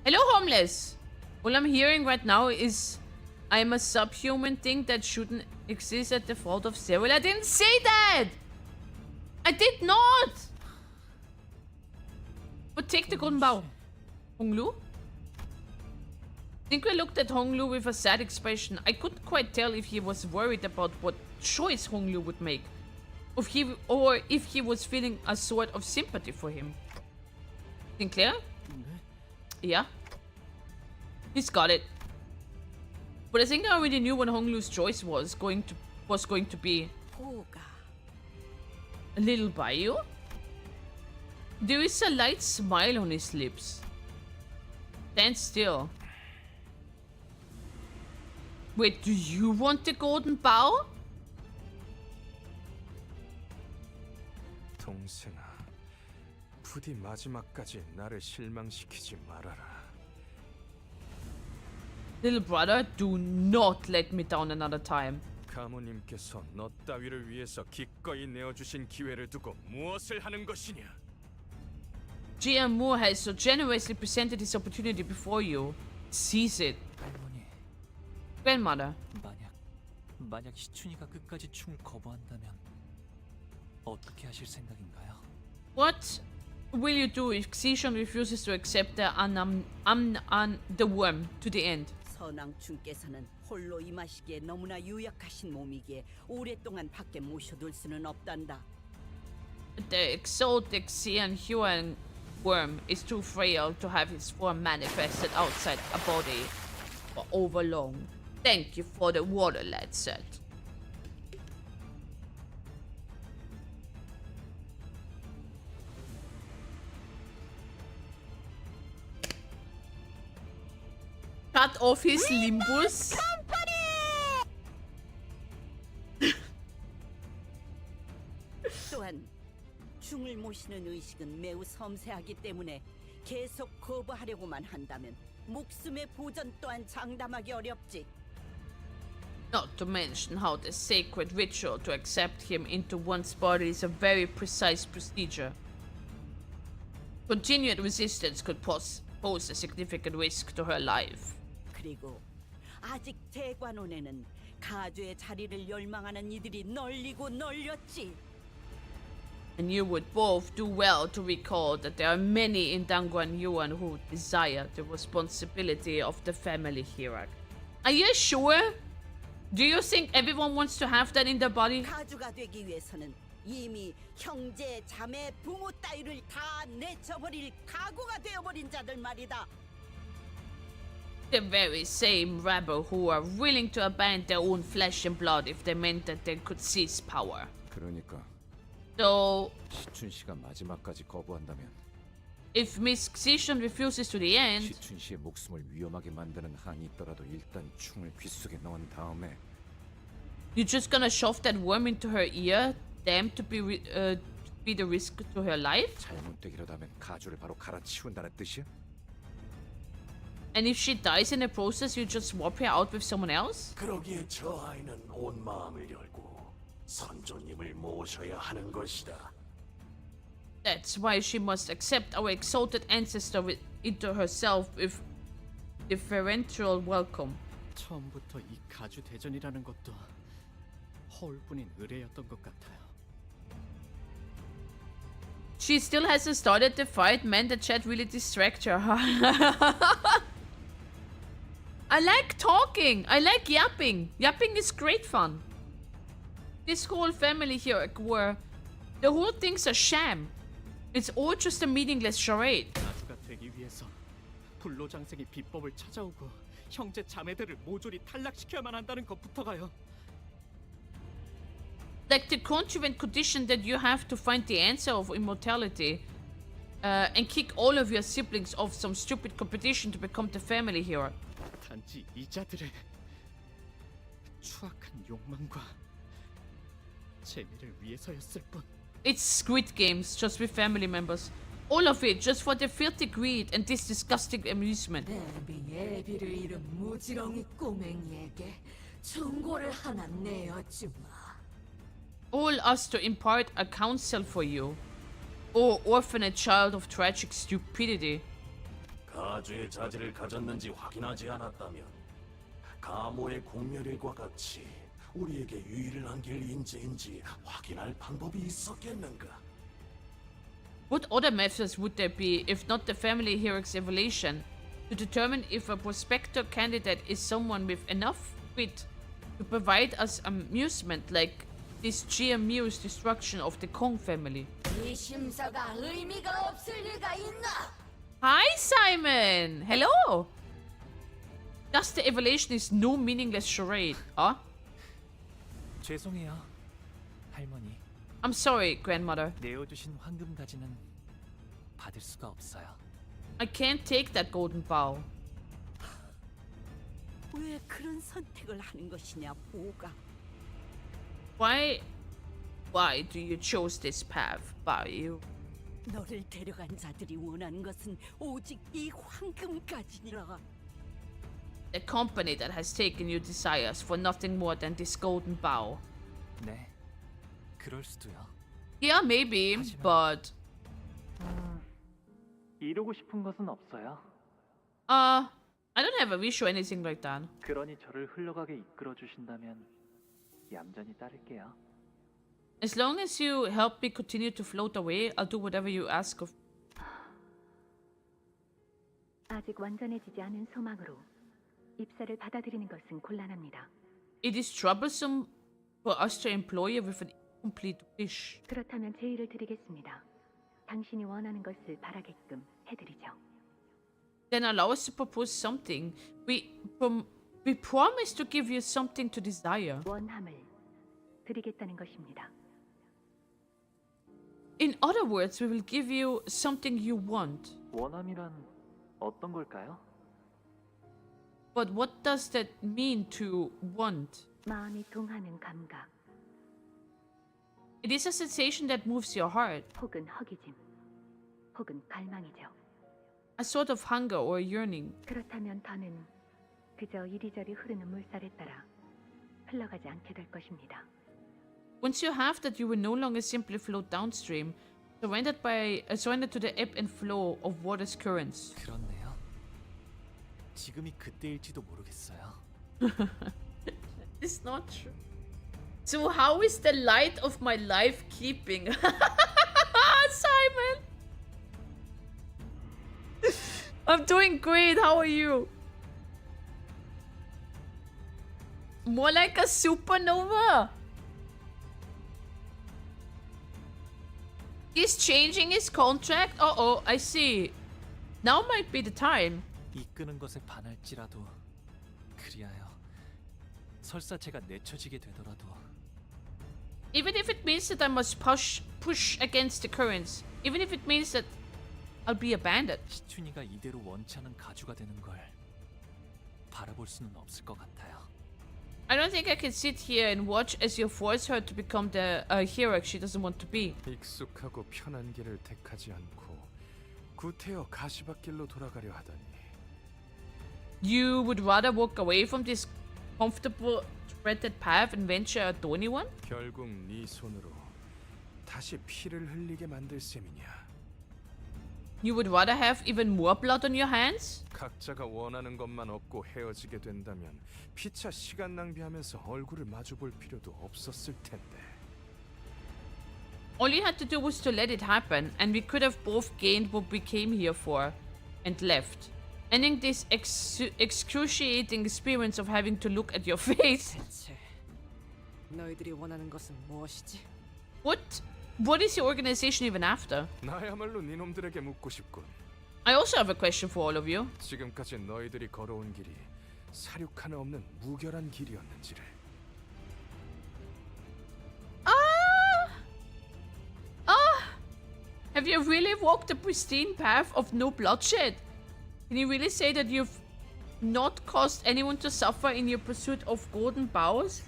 Hello, homeless! All I'm hearing right now is I'm a subhuman thing that shouldn't exist at the fault of Cyril. I didn't say that! I did not! But take the golden bow. Honglu? I think we looked at Honglu with a sad expression. I couldn't quite tell if he was worried about what choice Honglu would make, or if he was feeling a sort of sympathy for him. Sinclair? Yeah? He's got it. But I think I already knew what Honglu's choice was going to be. A little Bayou? There is a light smile on his lips. Stand still. Wait, do you want the golden bow? 동생아, 부디 마지막까지 나를 실망시키지 말아라. Little brother, do not let me down another time. 가모님께서 너 따위를 위해서 기꺼이 내어주신 기회를 두고 무엇을 하는 것이냐? GM Moore has so generously presented this opportunity before you. Seize it. 할머니. Grandmother. 만약 시춘이가 끝까지 충을 거부한다면 어떻게 하실 생각인가요? What will you do if Xishon refuses to accept the worm to the end? 선왕충께서는 홀로 임하시기에 너무나 유약하신 몸이기에 오랫동안 밖에 모셔둘 수는 없단다. The exalted Xian Huan worm is too frail to have his form manifested outside a body for over long. Thank you for the water, lad said. Cut off his limbus. 또한 중을 모시는 의식은 매우 섬세하기 때문에 계속 거부하려고만 한다면 목숨의 보전 또한 장담하기 어렵지. Not to mention how the sacred ritual to accept him into one's body is a very precise procedure. Continued resistance could pose a significant risk to her life. 그리고 아직 대관원에는 가주의 자리를 열망하는 이들이 널리고 널렸지. And you would both do well to recall that there are many in Dangguan Yuan who desire the responsibility of the family hierarchy. Are you sure? Do you think everyone wants to have that in their body? 가주가 되기 위해서는 이미 형제, 자매, 부모 따위를 다 내쳐버릴 각오가 되어버린 자들 말이다. The very same rabble who are willing to abandon their own flesh and blood if they meant that they could seize power. 그러니까 So, 시춘 씨가 마지막까지 거부한다면 if Miss Xishun refuses to the end, 시춘 씨의 목숨을 위험하게 만드는 한이 있더라도 일단 충을 귓속에 넣은 다음에 you're just gonna shove that worm into her ear, damned to be the risk to her life? 잘못되기라도 하면 가주를 바로 갈아치운다는 뜻이야? And if she dies in the process, you just swap her out with someone else? 그러기에 저 아이는 온 마음을 열고 선조님을 모셔야 하는 것이다. That's why she must accept our exalted ancestor into herself with deferential welcome. 처음부터 이 가주 대전이라는 것도 허울뿐인 의뢰였던 것 같아요. She still hasn't started the fight. Man, the chat really distracts her. I like talking. I like yapping. Yapping is great fun. This whole family here, where the whole thing's a sham. It's all just a meaningless charade. 가주가 되기 위해서 불로장생이 비법을 찾아오고 형제 자매들을 모조리 탈락시켜야만 한다는 것부터가요. Like the contrivant condition that you have to find the answer of immortality and kick all of your siblings off some stupid competition to become the family hero. 단지 이자들의 추악한 욕망과 재미를 위해서였을 뿐. It's Squid Games, just with family members. All of it, just for their filthy greed and this disgusting amusement. 애비를 잃은 무지렁이 꼬맹이에게 충고를 하나 내어주마. All us to impart a counsel for you. O orphaned child of tragic stupidity. 가주의 자질을 가졌는지 확인하지 않았다면 가모의 공멸일과 같이 우리에게 유의를 안길 인재인지 확인할 방법이 있었겠는가? What other methods would there be if not the family hero's evaluation to determine if a prospector candidate is someone with enough wit to provide us amusement like this GMU's destruction of the Kong family? 이 심사가 의미가 없을 리가 있나? Hi Simon! Hello! Thus the evaluation is no meaningless charade, huh? 죄송해요, 할머니. I'm sorry, grandmother. 내어주신 황금 가지는 받을 수가 없어요. I can't take that golden bow. 왜 그런 선택을 하는 것이냐, 보가? Why do you choose this path, Bao? 너를 데려간 자들이 원하는 것은 오직 이 황금가지니라. The company that has taken you desires for nothing more than this golden bow. 네, 그럴 수도요. Yeah, maybe, but 이루고 싶은 것은 없어요. I don't have a wish or anything like that. 그러니 저를 흘러가게 이끌어 주신다면 얌전히 따를게요. As long as you help me continue to float away, I'll do whatever you ask of. 아직 완전해지지 않은 소망으로 입사를 받아들이는 것은 곤란합니다. It is troublesome for us to employ you with an incomplete wish. 그렇다면 제의를 드리겠습니다. 당신이 원하는 것을 바라게끔 해드리죠. Then allow us to propose something. We promise to give you something to desire. 원함을 드리겠다는 것입니다. In other words, we will give you something you want. 원함이란 어떤 걸까요? But what does that mean to want? 마음이 동하는 감각. It is a sensation that moves your heart. 혹은 허기짐. 혹은 갈망이죠. A sort of hunger or yearning. 그렇다면 더는 그저 이리저리 흐르는 물살에 따라 흘러가지 않게 될 것입니다. Once you have that, you will no longer simply float downstream, surrendered to the ebb and flow of water's currents. 그렇네요. 지금이 그때일지도 모르겠어요. It's not true. So how is the light of my life keeping? Simon! I'm doing great, how are you? More like a supernova. He's changing his contract? Uh-oh, I see. Now might be the time. 이끄는 것에 반할지라도 그리하여 설사 제가 내쳐지게 되더라도 Even if it means that I must push against the currents. Even if it means that I'll be abandoned. 시춘이가 이대로 원치 않은 가주가 되는 걸 바라볼 수는 없을 것 같아요. I don't think I can sit here and watch as you force her to become the hero she doesn't want to be. 익숙하고 편한 길을 택하지 않고 구태여 가시밭길로 돌아가려 하다니. You would rather walk away from this comfortable treaded path and venture a thorny one? 결국 네 손으로 다시 피를 흘리게 만들 셈이냐. You would rather have even more blood on your hands? 각자가 원하는 것만 얻고 헤어지게 된다면 피차 시간 낭비하면서 얼굴을 마주 볼 필요도 없었을 텐데. All you had to do was to let it happen, and we could have both gained what we came here for, and left, ending this excruciating experience of having to look at your face. 대체 너희들이 원하는 것은 무엇이지? What is your organization even after? 나야말로 니놈들에게 묻고 싶군. I also have a question for all of you. 지금까지 너희들이 걸어온 길이 사륙 하나 없는 무결한 길이었는지를. Have you really walked a pristine path of no bloodshed? Can you really say that you've not caused anyone to suffer in your pursuit of golden bows?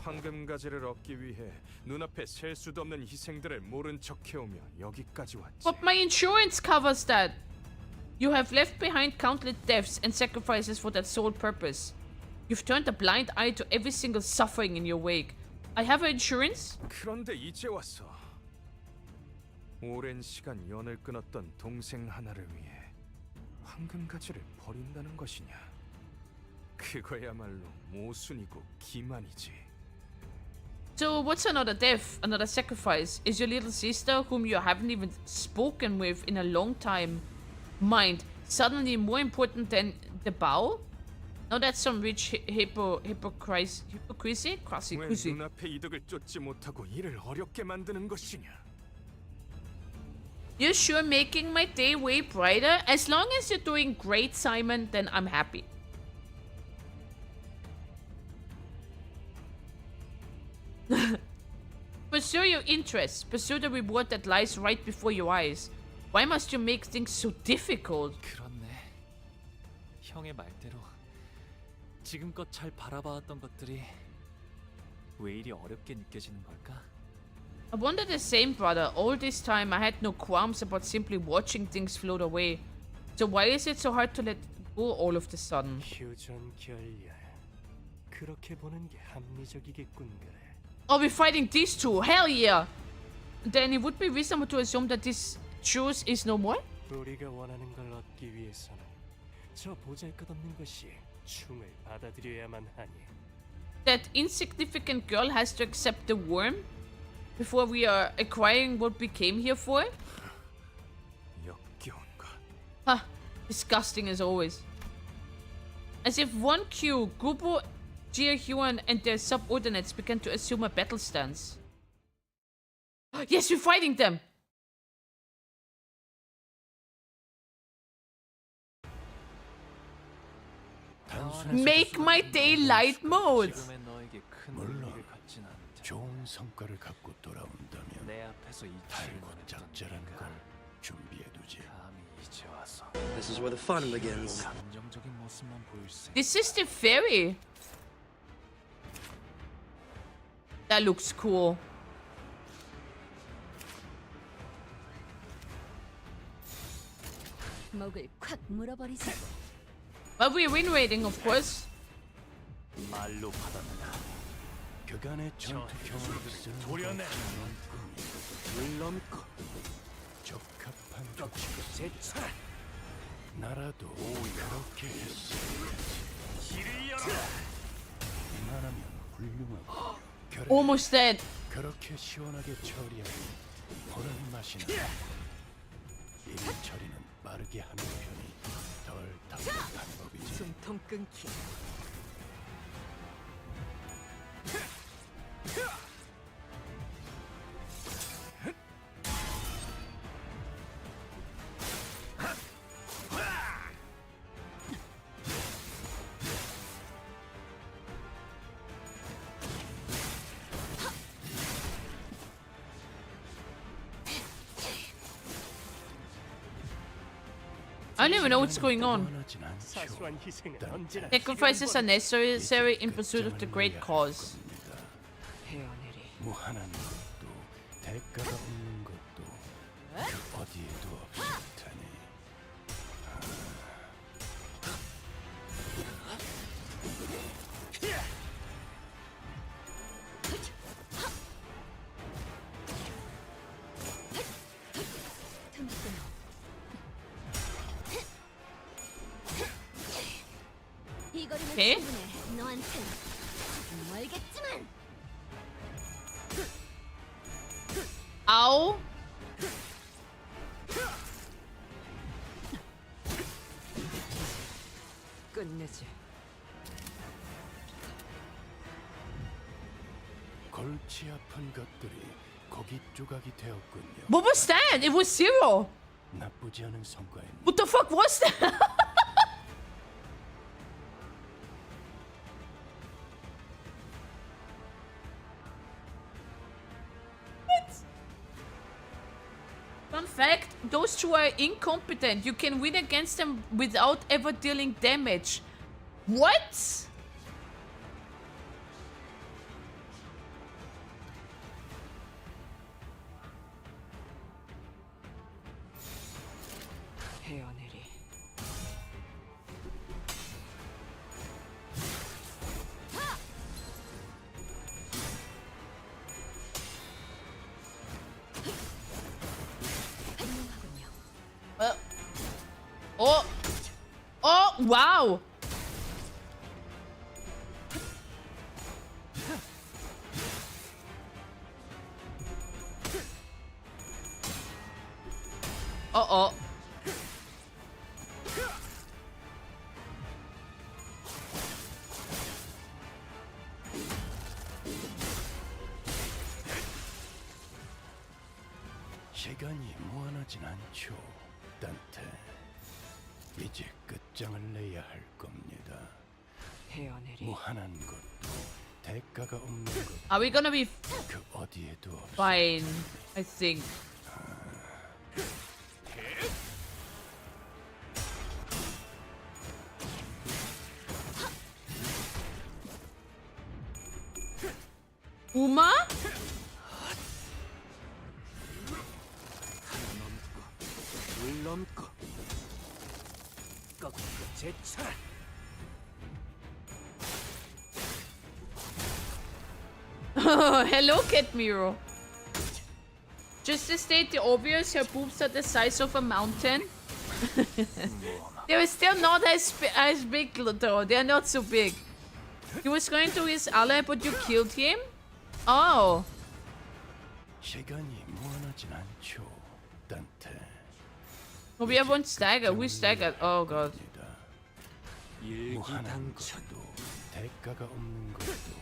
황금가지를 얻기 위해 눈앞에 셀 수도 없는 희생들을 모른 척해오며 여기까지 왔지. But my insurance covers that. You have left behind countless deaths and sacrifices for that sole purpose. You've turned a blind eye to every single suffering in your wake. I have an insurance? 그런데 이제 와서 오랜 시간 연을 끊었던 동생 하나를 위해 황금가지를 버린다는 것이냐? 그거야말로 모순이고 기만이지. So what's another death, another sacrifice? Is your little sister, whom you haven't even spoken with in a long time, mind suddenly more important than the bow? Now that's some rich hypocrisy. 왜 눈앞의 이득을 쫓지 못하고 이를 어렵게 만드는 것이냐? You're sure making my day way brighter? As long as you're doing great, Simon, then I'm happy. Pursue your interests. Pursue the reward that lies right before your eyes. Why must you make things so difficult? 그렇네. 형의 말대로 지금껏 잘 바라봐왔던 것들이 왜 이리 어렵게 느껴지는 걸까? I wonder the same, brother. All this time I had no qualms about simply watching things float away. So why is it so hard to let go all of the sudden? 휴전 결렬. 그렇게 보는 게 합리적이겠군 그래. Are we fighting these two? Hell yeah! Then it would be reasonable to assume that this truce is no more? 우리가 원하는 걸 얻기 위해서는 저 보잘것없는 것이 충을 받아들여야만 하니. That insignificant girl has to accept the worm before we are acquiring what we came here for? 역겨운 것. Huh. Disgusting as always. As if one Q, Gubo, Jia Huan and their subordinates began to assume a battle stance. Yes, we're fighting them! Make my day light mode! 물론 좋은 성과를 갖고 돌아온다면 달고 작자란 걸 준비해두지. This is where the fun begins. This is the ferry! That looks cool. 목을 콱 물어버리지. But we're win rating, of course. 말로 받아내라. 그간의 전투 경험을 쓰는 도련해. 물 넘고 적합한 조치고 세차. 나라도 그렇게 했어. 길을 열어. 이만하면 훌륭하고. Almost dead. 그렇게 시원하게 처리하니 보는 맛이 나. 이 처리는 빠르게 하는 편이 덜 답답한 법이지. 숨통 끊기. I don't even know what's going on. 사소한 희생은 언제나 Sacrifices are necessary in pursuit of the great cause. 무한한 것도 대가가 없는 것도 그 어디에도 없을 테니. 이 거리는 오케이. 충분해. 너한텐 멀겠지만. Ow. 끝내지. 골치 아픈 것들이 고기 조각이 되었군요. What was that? It was zero. 나쁘지 않은 성과입니다. What the fuck was that? Fun fact, those two are incompetent. You can win against them without ever dealing damage. What? 헤어내리. Oh. Oh, wow. Uh-oh. 시간이 무한하진 않죠, 단테. 이제 끝장을 내야 할 겁니다. 헤어내리. 무한한 것도 대가가 없는 것. Are we gonna be 그 어디에도 없어. fine? I think. Uma? 물 넘고 꺾고 제차. Hello, Cat Miro. Just to state the obvious, her boobs are the size of a mountain. They're still not as big, though. They're not so big. He was going to his ally, but you killed him? Oh. 시간이 무한하진 않죠, 단테. Oh, we have one stagger. We staggered. Oh, God. 무한한 것도 대가가 없는 것도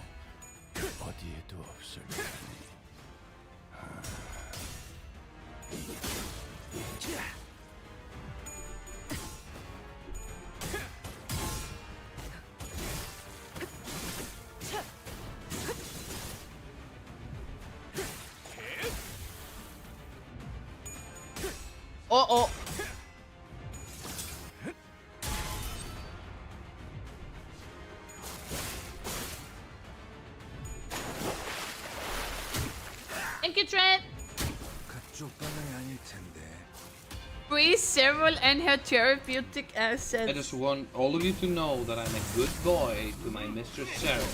어디에도 없을 테니. Oh. Thank you, Trent. 그쪽 방향이 아닐 텐데. Freeze. Cyril and her therapeutic assets. I just want all of you to know that I'm a good boy to my Mr. Cyril.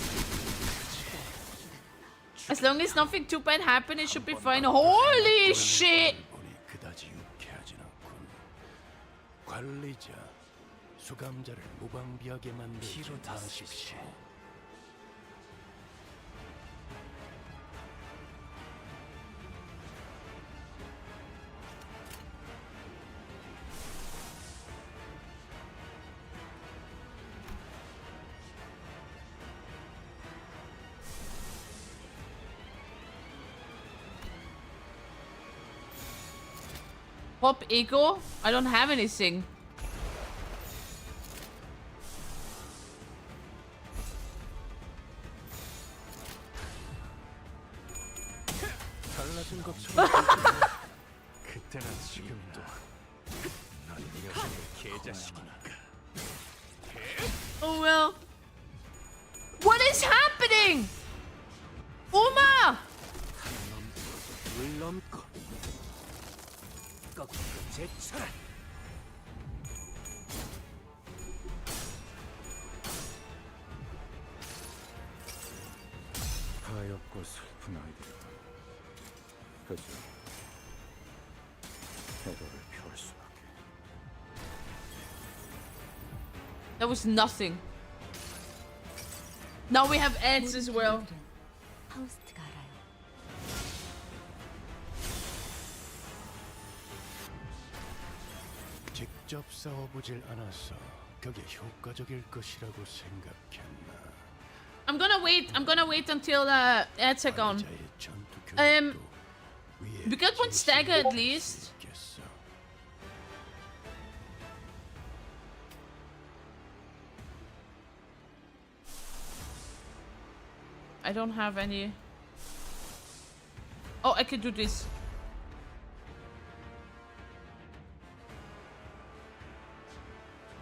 As long as nothing too bad happens, it should be fine. Holy shit! 그다지 유쾌하진 않군. 관리자, 수감자를 무방비하게 만들지 마십시오. Pop ego? I don't have anything. 달라진 것처럼 그때나 지금이나 난 이 녀석의 개자식이니까. Oh well. What is happening? Uma! 물 넘고 거꾸로 제쳐라. 가엾고 슬픈 아이들이다. 그저 테러를 피울 수밖에. That was nothing. Now we have ads as well. 파우스트가 알아요. 직접 싸워보질 않았어. 그게 효과적일 것이라고 생각했나? I'm gonna wait until ads are gone. We got one stagger at least. I don't have any. Oh, I can do this.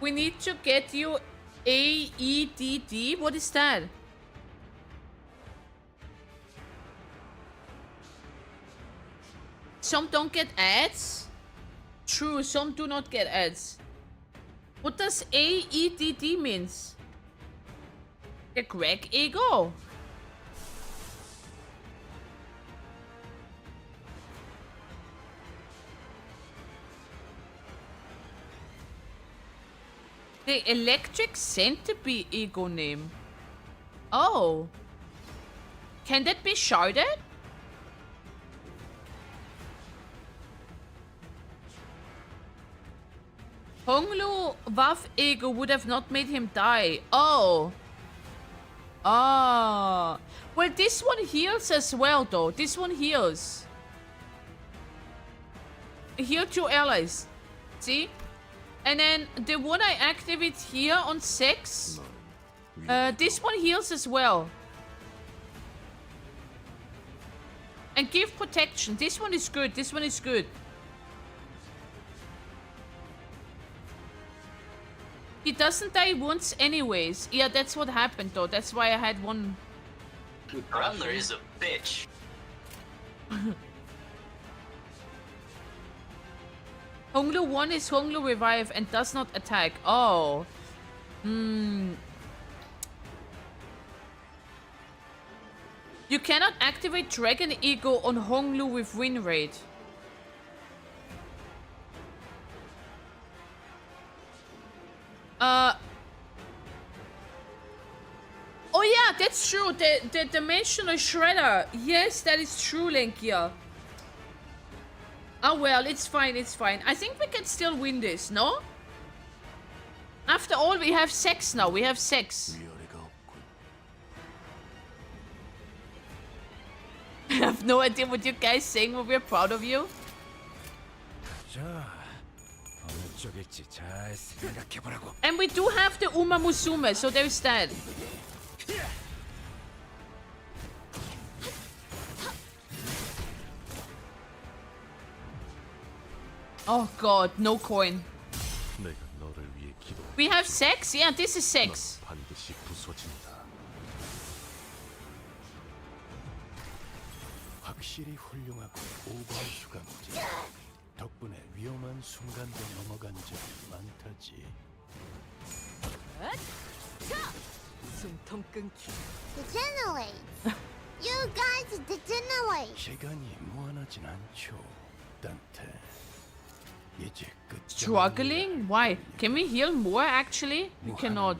We need to get you AEDD. What is that? Some don't get ads. True, some do not get ads. What does AEDD means? The Greg ego. The electric centipede ego name. Oh. Can that be sharded? Honglu Waff ego would have not made him die. Oh. Ah. Well, this one heals as well, though. This one heals. Heal 2 allies. See? And then the one I activate here on 6, this one heals as well. And give protection. This one is good. This one is good. He doesn't die once anyways. Yeah, that's what happened though. That's why I had one. Brother is a bitch. Honglu 1 is Honglu Revive and does not attack. Oh. You cannot activate Dragon Ego on Honglu with win rate. Oh yeah, that's true. The Dimensional Shredder. Yes, that is true, Lenkia. Oh well, it's fine, it's fine. I think we can still win this, no? After all, we have sex now. We have sex. I have no idea what you guys saying, but we're proud of you. And we do have the Uma Musume, so there's that. Oh god, no coin. We have sex? Yeah, this is sex. 확실히 훌륭하고 오버할 수가 없지. 덕분에 위험한 순간도 넘어간 적이 많다지. 숨통 끊기. Degenerate. You guys degenerate. 시간이 무한하진 않죠, 단테. 이제 끝. Struggling? Why? Can we heal more actually? We cannot.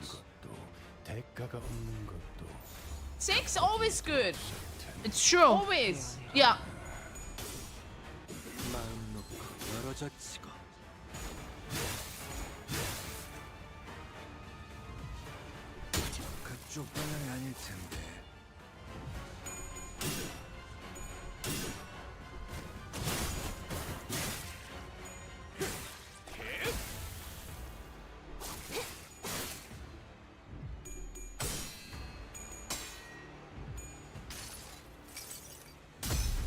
대가가 없는 것도 Sex always good. It's true. Always. Yeah. 마음 놓고 멀어졌지고. 그쪽 방향이 아닐 텐데.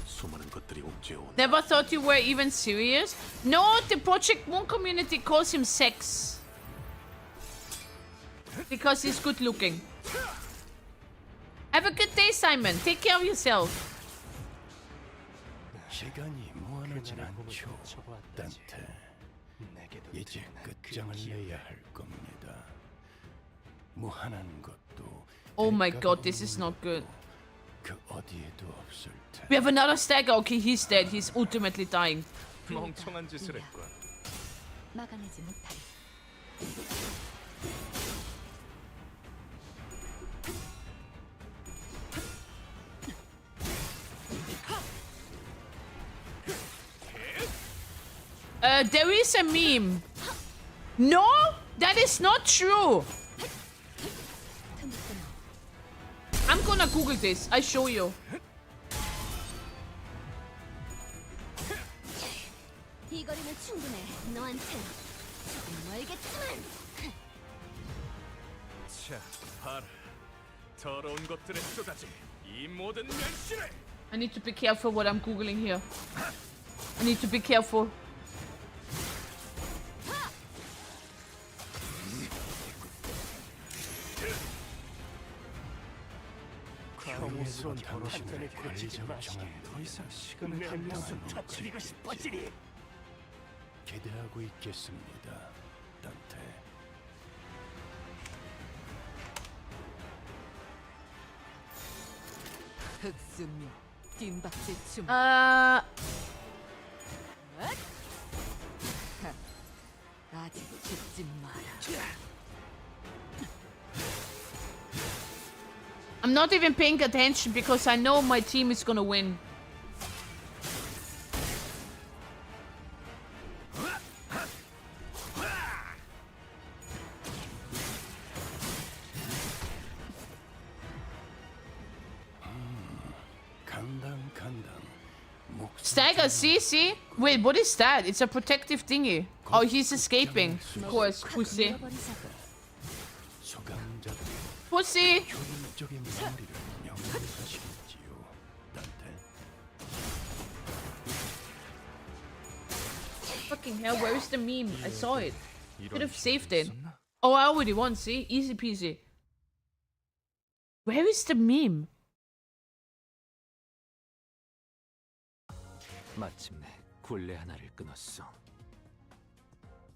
수많은 것들이 옥죄온. Never thought you were even serious. No, the Project Moon community calls him sex. Because he's good looking. Have a good day, Simon. Take care of yourself. 시간이 무한하진 않죠, 단테. 이제 끝장을 내야 할 겁니다. 무한한 것도 Oh my god, this is not good. 그 어디에도 없을 테. We have another stagger. Okay, he's dead. He's ultimately dying. 멍청한 짓을 했군. 막아내지 못할. There is a meme. No, that is not true. I'm gonna Google this. I show you. 이 거리면 충분해. 너한텐 조금 멀겠지만. 자, 봐라. 더러운 것들의 쏟아지. 이 모든 멸시를. I need to be careful what I'm Googling here. I need to be careful. 평화스러운 당신을 관리자로 정한 더 이상 시간을 할애할 수는 터뜨리고 싶어지리. 기대하고 있겠습니다, 단테. 흑수미 뒷박질 춤. 아직 죽지 마라. I'm not even paying attention because I know my team is gonna win. Stagger, see? Wait, what is that? It's a protective thingy. Oh, he's escaping. Of course, pussy. Pussy! Fucking hell, where is the meme? I saw it. Could have saved it. Oh, I already won, see? Easy peasy. Where is the meme? 마침내 굴레 하나를 끊었어.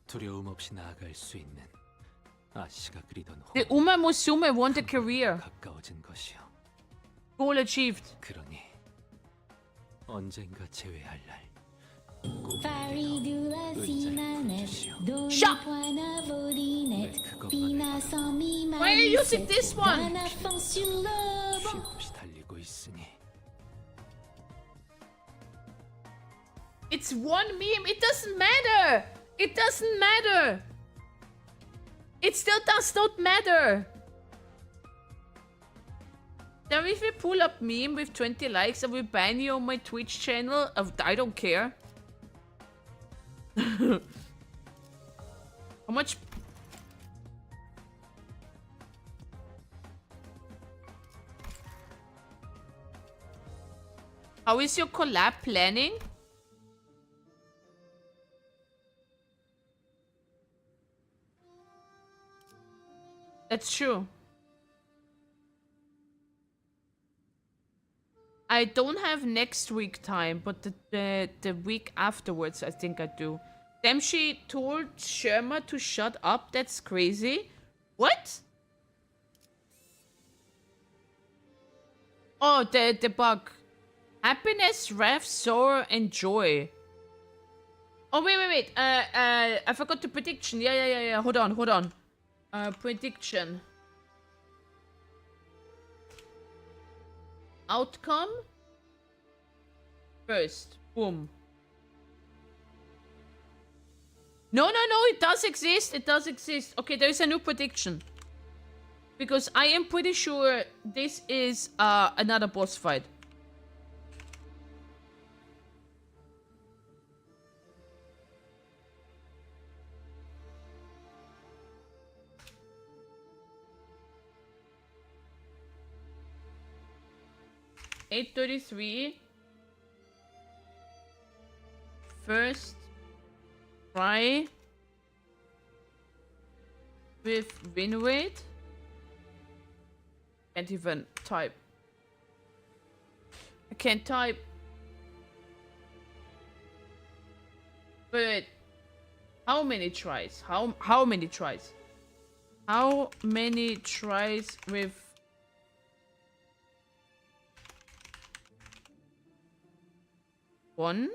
두려움 없이 나아갈 수 있는 아씨가 그리던 The Uma Musume won the career. 가까워진 것이요. Goal achieved. 그러니 언젠가 제외할 날. Shut! Why are you using this one? 쉼없이 달리고 있으니. It's one meme. It doesn't matter. It doesn't matter. It still does not matter. Then if we pull up meme with 20 likes, I will ban you on my Twitch channel. I don't care. How much? How is your collab planning? That's true. I don't have next week time, but the week afterwards, I think I do. Damn, she told Sherma to shut up. That's crazy. What? Oh, the bug. Happiness, wrath, sorrow, and joy. Oh, wait. I forgot the prediction. Yeah. Hold on. Prediction. Outcome. First. Boom. No, it does exist. It does exist. Okay, there is a new prediction. Because I am pretty sure this is another boss fight. $8.33. First try with win rate. Can't even type. I can't type. But how many tries? How many tries? How many tries with one?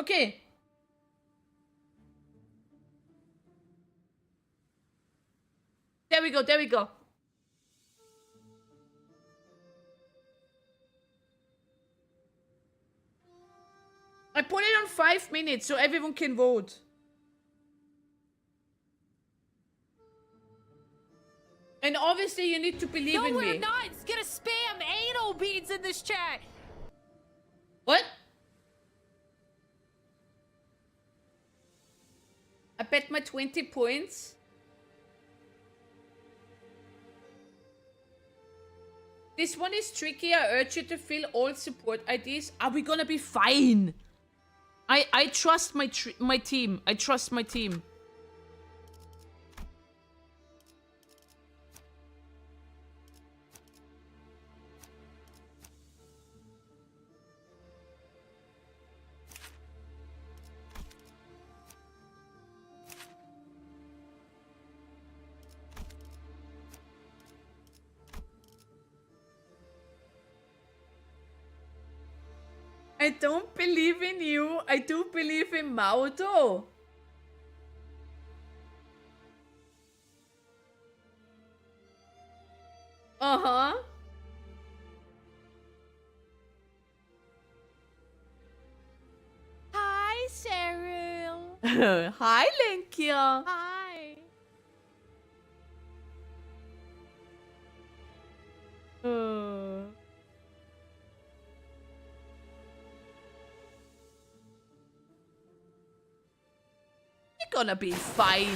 Okay. There we go. I put it on 5 minutes so everyone can vote. And obviously you need to believe in me. No, we're not. It's gonna spam anal beads in this chat. What? I bet my 20 points. This one is tricky. I urge you to fill all support IDs. Are we gonna be fine? I trust my team. I trust my team. I don't believe in you. I do believe in Mao though. Uh-huh. Hi, Cyril. Hi, Lenkia. Hi. You're gonna be fine.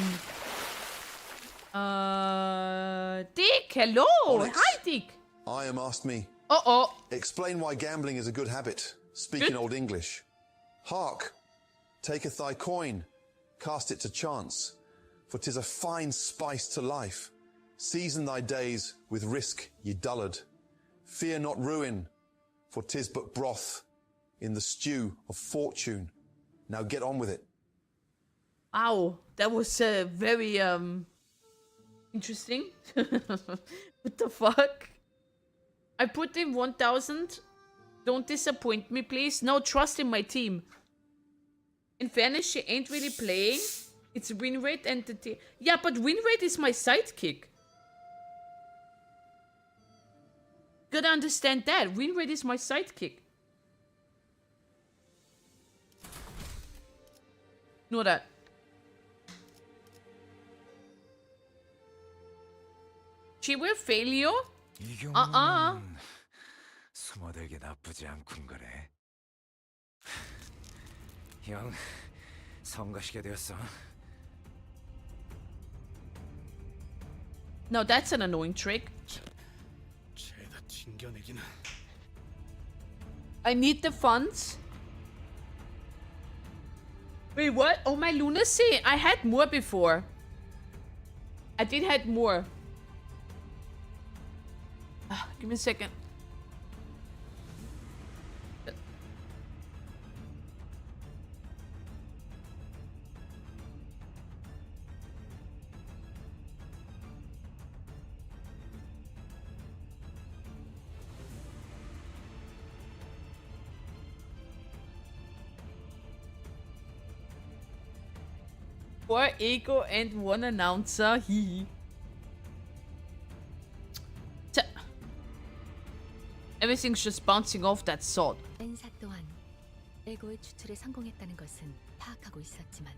Dick, hello. Onyx. Hi, Dick. I am asked me. Uh-oh. Explain why gambling is a good habit. Speaking Old English. Hark, taketh thy coin, cast it to chance, for 'tis a fine spice to life. Season thy days with risk, ye dullard. Fear not ruin, for 'tis but broth in the stew of fortune. Now get on with it. Wow, that was very interesting. What the fuck? I put in 1,000. Don't disappoint me, please. No, trust in my team. In fairness, she ain't really playing. It's win rate and the team. Yeah, but win rate is my sidekick. Gotta understand that. Win rate is my sidekick. Know that. She will fail you? 숨어들기 나쁘지 않군 거래. 형, 성가시게 되었어. No, that's an annoying trick. 죄다 튕겨내기는. I need the funds. Wait, what? Oh, my lunacy. I had more before. I did had more. Give me a second. Four ego and one announcer. Hee. Everything's just bouncing off that sword. N사 또한 에고의 추출에 성공했다는 것은 파악하고 있었지만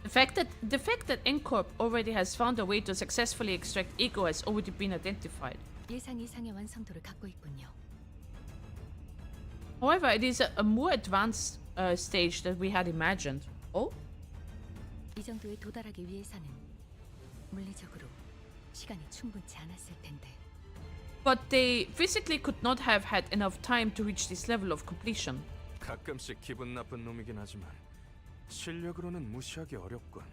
The fact that Ncorp already has found a way to successfully extract ego has already been identified. 예상 이상의 완성도를 갖고 있군요. However, it is a more advanced stage than we had imagined. Oh? 이 정도에 도달하기 위해서는 물리적으로 시간이 충분치 않았을 텐데. But they physically could not have had enough time to reach this level of completion. 가끔씩 기분 나쁜 놈이긴 하지만 실력으로는 무시하기 어렵군.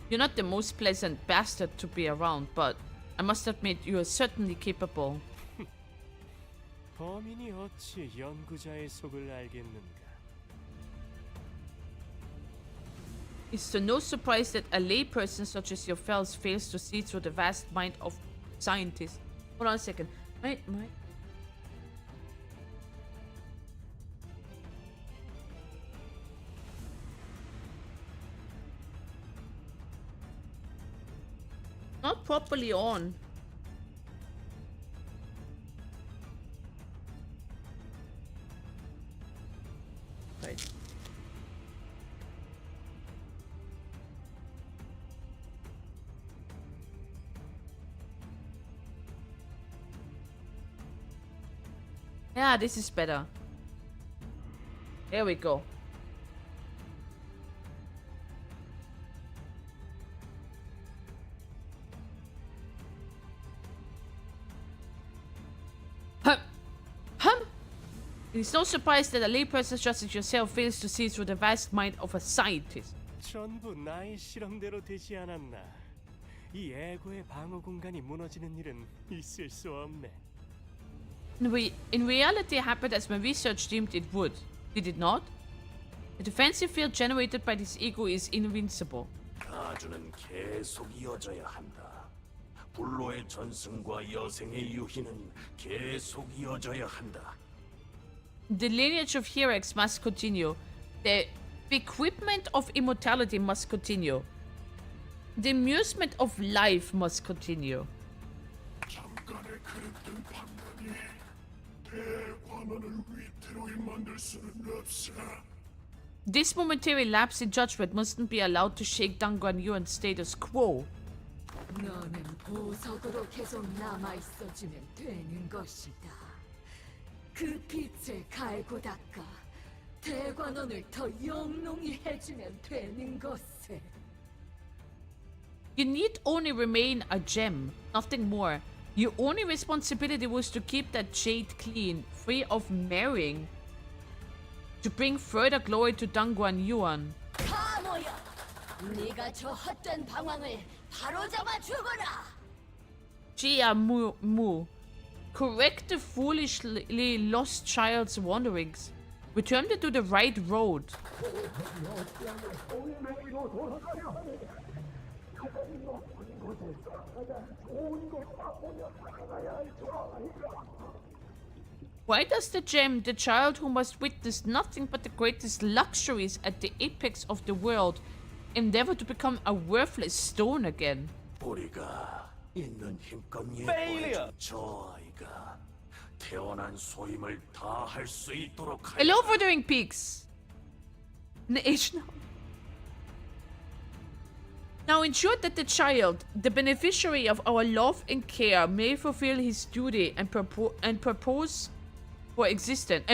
You're not the most pleasant bastard to be around, but I must admit you are certainly capable. 범인이 어찌 연구자의 속을 알겠는가? It's to no surprise that a layperson such as yourselves fails to see through the vast mind of scientists. Hold on a second. Might. Not properly on. Right. Yeah, this is better. There we go. It's no surprise that a layperson such as yourself fails to see through the vast mind of a scientist. 전부 나의 실험대로 되지 않았나? 이 에고의 방어 공간이 무너지는 일은 있을 수 없네. In reality, it happened as my research deemed it would. Did it not? The defensive field generated by this ego is invincible. 가주는 계속 이어져야 한다. 불로의 전승과 여생의 유희는 계속 이어져야 한다. The lineage of Herax must continue. The equipment of immortality must continue. The amusement of life must continue. 잠깐의 그릇된 방법이 대관원을 위태로이 만들 수는 없어. This momentary lapse in judgment mustn't be allowed to shake Dangguan Yuan's status quo. 너는 보석으로 계속 남아 있어주면 되는 것이다. 그 빛을 갈고 닦아 대관원을 더 영롱히 해주면 되는 것에. You need only remain a gem, nothing more. Your only responsibility was to keep that jade clean, free of marrying, to bring further glory to Dangguan Yuan. 바보야! 네가 저 헛된 방황을 바로잡아 주거라! Jia Mu. Correct the foolishly lost child's wanderings. Return it to the right road. Why does the gem, the child who must witness nothing but the greatest luxuries at the apex of the world, endeavor to become a worthless stone again? 우리가 있는 힘껏 예뻐해준 저 아이가 태어난 소임을 다 할 수 있도록 Hello, Wuthering Peaks. Now ensure that the child, the beneficiary of our love and care, may fulfill his duty and purpose for existence.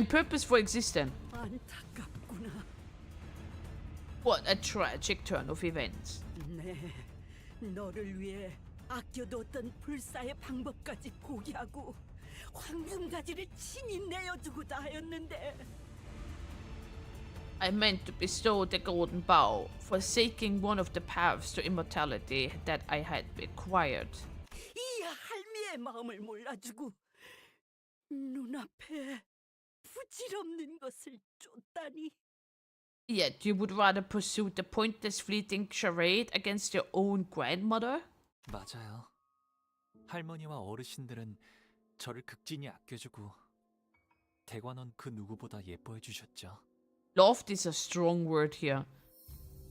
안타깝구나. What a tragic turn of events. 네, 너를 위해 아껴뒀던 불사의 방법까지 포기하고 황금가지를 친히 내어주고자 하였는데 I meant to bestow the golden bow, forsaking one of the paths to immortality that I had acquired. 이 할미의 마음을 몰라주고 눈앞에 부질없는 것을 쫓다니. Yet you would rather pursue the pointless fleeting charade against your own grandmother? 맞아요. 할머니와 어르신들은 저를 극진히 아껴주고 대관원 그 누구보다 예뻐해 주셨죠. Loved is a strong word here.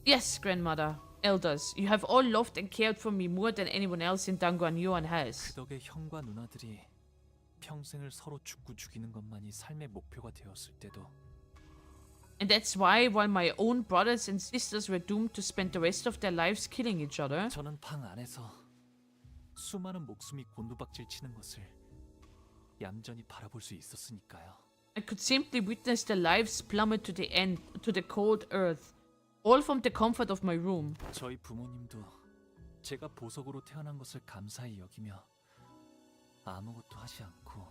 Yes, grandmother, elders, you have all loved and cared for me more than anyone else in Danguanyuan has. 그 덕에 형과 누나들이 평생을 서로 죽고 죽이는 것만이 삶의 목표가 되었을 때도 And that's why, while my own brothers and sisters were doomed to spend the rest of their lives killing each other, 저는 방 안에서 수많은 목숨이 곤두박질 치는 것을 얌전히 바라볼 수 있었으니까요. I could simply witness their lives plummet to the end, to the cold earth, all from the comfort of my room. 저희 부모님도 제가 보석으로 태어난 것을 감사히 여기며 아무것도 하지 않고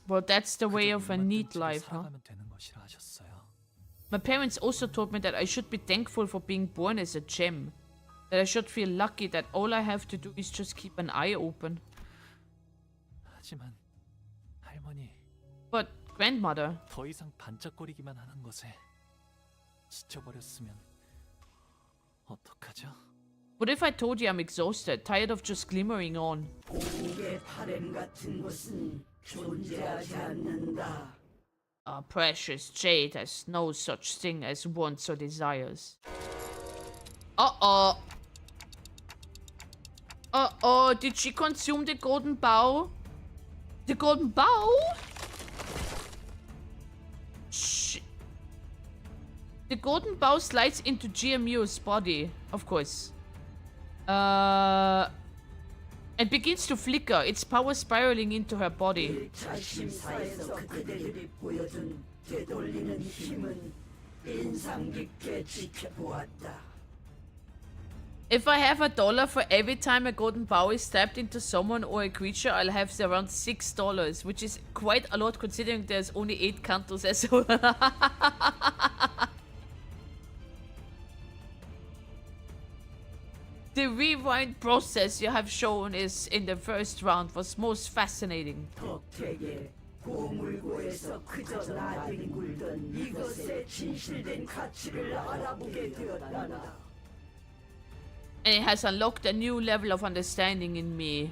Well, that's the way of a 눈만 neat 뜬 채로 life, huh? 살아가면 되는 것이라 하셨어요. My parents also told me that I should be thankful for being born as a gem. That I should feel lucky that all I have to do is just keep an eye open. 하지만 할머니, But, grandmother, 더 이상 반짝거리기만 하는 것에 지쳐버렸으면 어떡하죠? what if I told you I'm exhausted, tired of just glimmering on? 공의 바램 같은 것은 존재하지 않는다. Our precious jade has no such thing as wants or desires. Uh-oh. Uh-oh, did she consume the golden bow? The golden bow? Shh. The golden bow slides into GMU's body, of course. And begins to flicker, its power spiraling into her body. 자심사에서 그대들이 보여준 되돌리는 힘은 인상 깊게 지켜보았다. If I have $1 for every time a golden bow is stabbed into someone or a creature, I'll have around $6, which is quite a lot considering there's only 8 cantos as well. The rewind process you have shown is in the first round was most fascinating. 덕택에 보물고에서 그저 나뒹굴던 이것의 진실된 가치를 알아보게 되었단다. And it has unlocked a new level of understanding in me.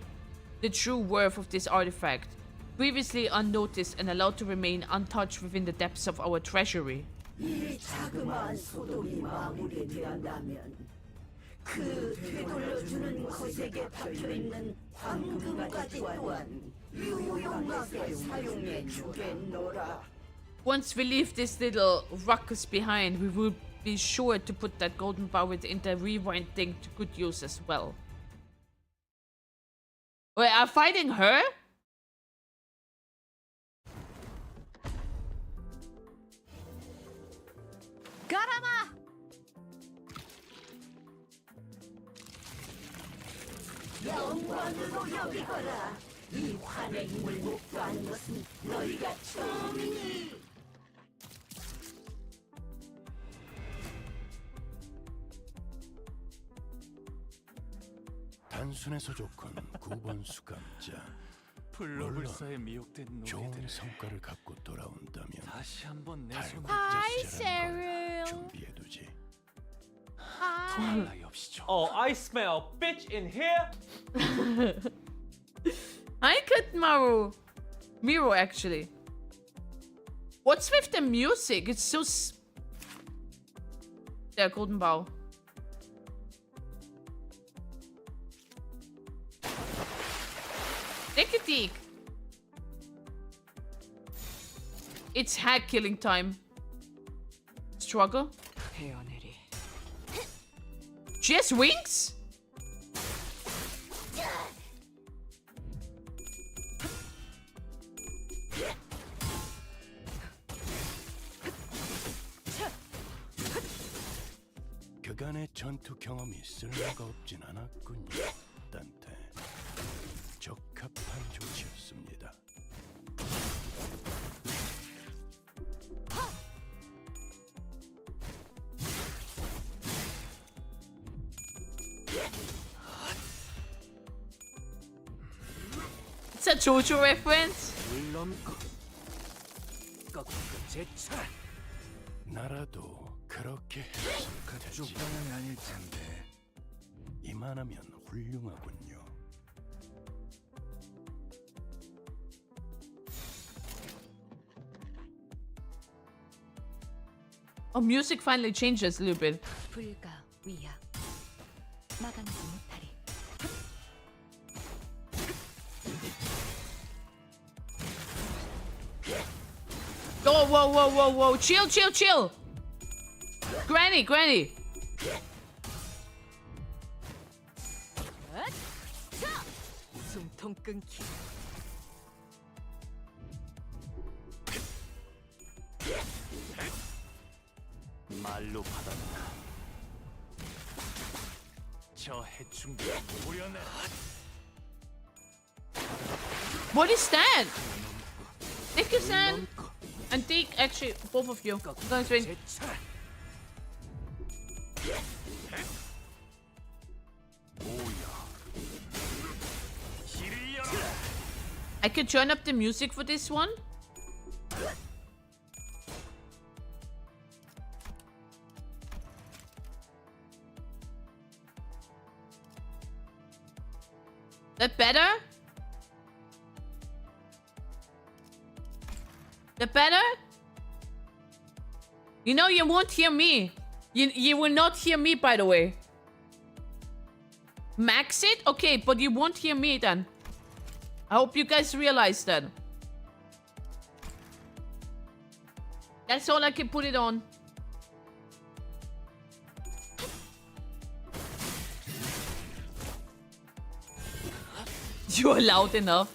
The true worth of this artifact, previously unnoticed and allowed to remain untouched within the depths of our treasury. 이 자그마한 소동이 마무리되었다면 그 되돌려주는 것에게 박혀있는 황금까지 또한 유용하게 사용해 주겠노라. Once we leave this little ruckus behind, we will be sure to put that golden bow within the rewind thing to good use as well. Wait, I'm fighting her? 가라마! 영광으로 여기거라. 이 환행을 목도한 것은 너희가 처음이니. 단순해서 좋군 9번 수감자. 불로불사에 미혹된 좋은 노예들을 성과를 갖고 돌아온다면 다시 한번 내 손에 Hi, Cheryl. 준비해두지. 토할 나위 없이 줘. Oh, I smell bitch in here. Hi, Kutmaru. Miro, actually. What's with the music? It's so... There, golden bow. Take a peek. It's hack killing time. Struggle. She has wings? 그간의 전투 경험이 쓸모가 없진 않았군요. 딴테 적합한 조치였습니다. JoJo reference? 나라도 그렇게 해서 그쪽 방향이 아닐 텐데 이만하면 훌륭하군요. Oh, music finally changes a little bit. 불가 위야 막아내지 못하리. Oh, whoa, whoa, whoa, whoa. Chill, chill, chill. Granny, Granny. 숨통 끊기. 말로 받았나? 저 해충들 보려내. What is that? Take your sand and take actually both of you. I'm going to win. I could turn up the music for this one. That better? That better? You know you won't hear me. You will not hear me, by the way. Max it? Okay, but you won't hear me then. I hope you guys realize that. That's all I can put it on. You are loud enough.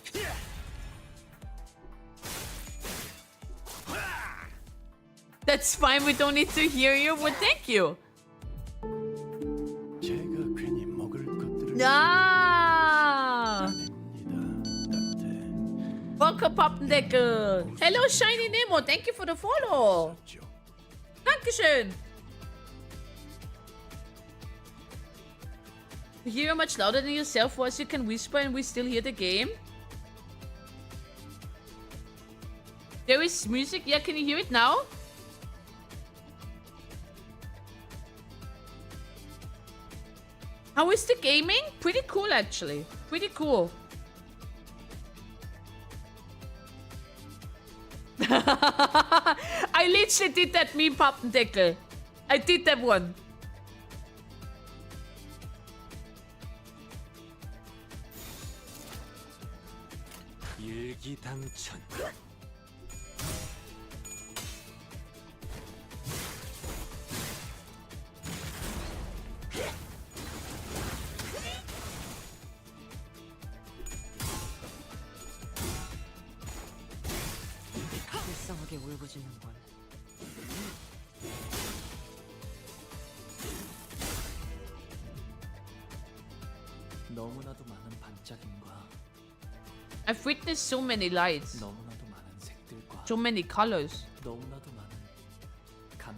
That's fine, we don't need to hear you, but thank you. 제가 괜히 먹을 것들을 Ah! Welcome, Pappendeckel. Hello, Shiny Nemo. Thank you for the follow. Dankeschön. You hear much louder than yourself voice. You can whisper and we still hear the game. There is music. Yeah, can you hear it now? How is the gaming? Pretty cool, actually. Pretty cool. I literally did that meme, Pappendeckel. I did that one. 일기당천. 불쌍하게 울부짖는군. 너무나도 많은 반짝임과 I've witnessed so many lights, 너무나도 많은 색들과 so many colors, 너무나도 많은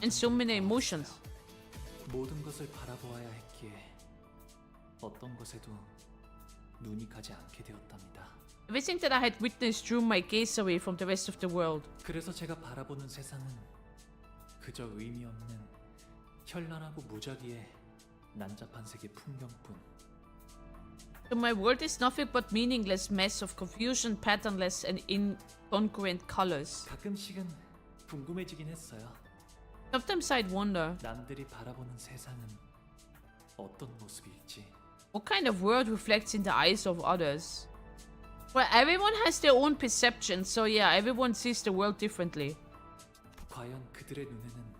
and so many emotions. 모든 것을 바라보아야 했기에 어떤 것에도 눈이 가지 않게 되었답니다. Everything that I had witnessed drew my gaze away from the rest of the world. 그래서 제가 바라보는 세상은 그저 의미 없는 현란하고 무작위의 난잡한 색의 풍경뿐. So my world is nothing but meaningless mess of confusion, patternless and incongruent colors. 가끔씩은 궁금해지긴 했어요. Sometimes I'd wonder, 남들이 바라보는 세상은 어떤 모습일지. what kind of world reflects in the eyes of others? Well, everyone has their own perception, so yeah, everyone sees the world differently. 과연 그들의 눈에는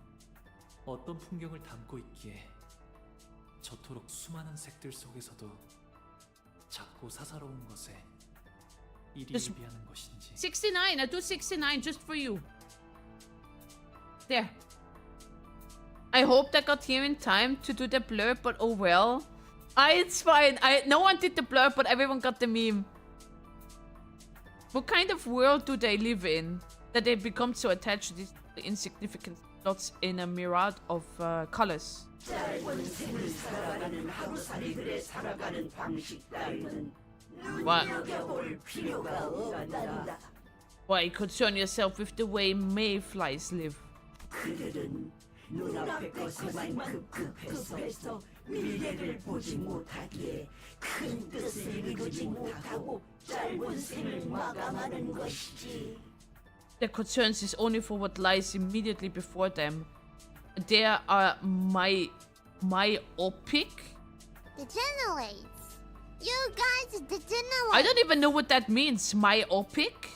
어떤 풍경을 담고 있기에 저토록 수많은 색들 속에서도 작고 사사로운 것에 일희일비하는 것인지. 69, I do 69 just for you. There. I hoped I got here in time to do the blurb, but oh well. It's fine. No one did the blurb, but everyone got the meme. What kind of world do they live in that they become so attached to these insignificant dots in a myriad of colors? 짧은 생을 살아가는 하루살이들의 살아가는 방식 따위는 What? Why concern yourself with the way mayflies live? 그들은 눈앞의 것에만 급급해서 미래를 보지 못하기에 큰 뜻을 이루지 못하고 짧은 생을 마감하는 것이지. Their concerns is only for what lies immediately before them. They are myopic? Degenerates. You guys degenerate. I don't even know what that means. Myopic?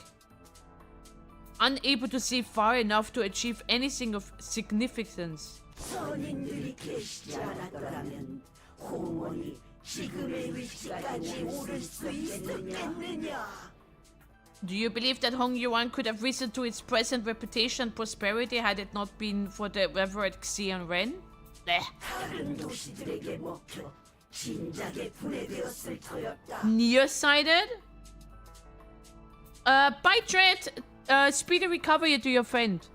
Unable to see far enough to achieve anything of significance. 선인들이 계시지 않았더라면 홍원이 지금의 위치까지 오를 수 있었겠느냐? Do you believe that Hong Yuan could have risen to its present reputation and prosperity had it not been for the revered Xian Ren? 다른 도시들에게 먹혀 진작에 분해되었을 터였다. Nearsighted? Bye, Dread. Speedy recovery to your friend.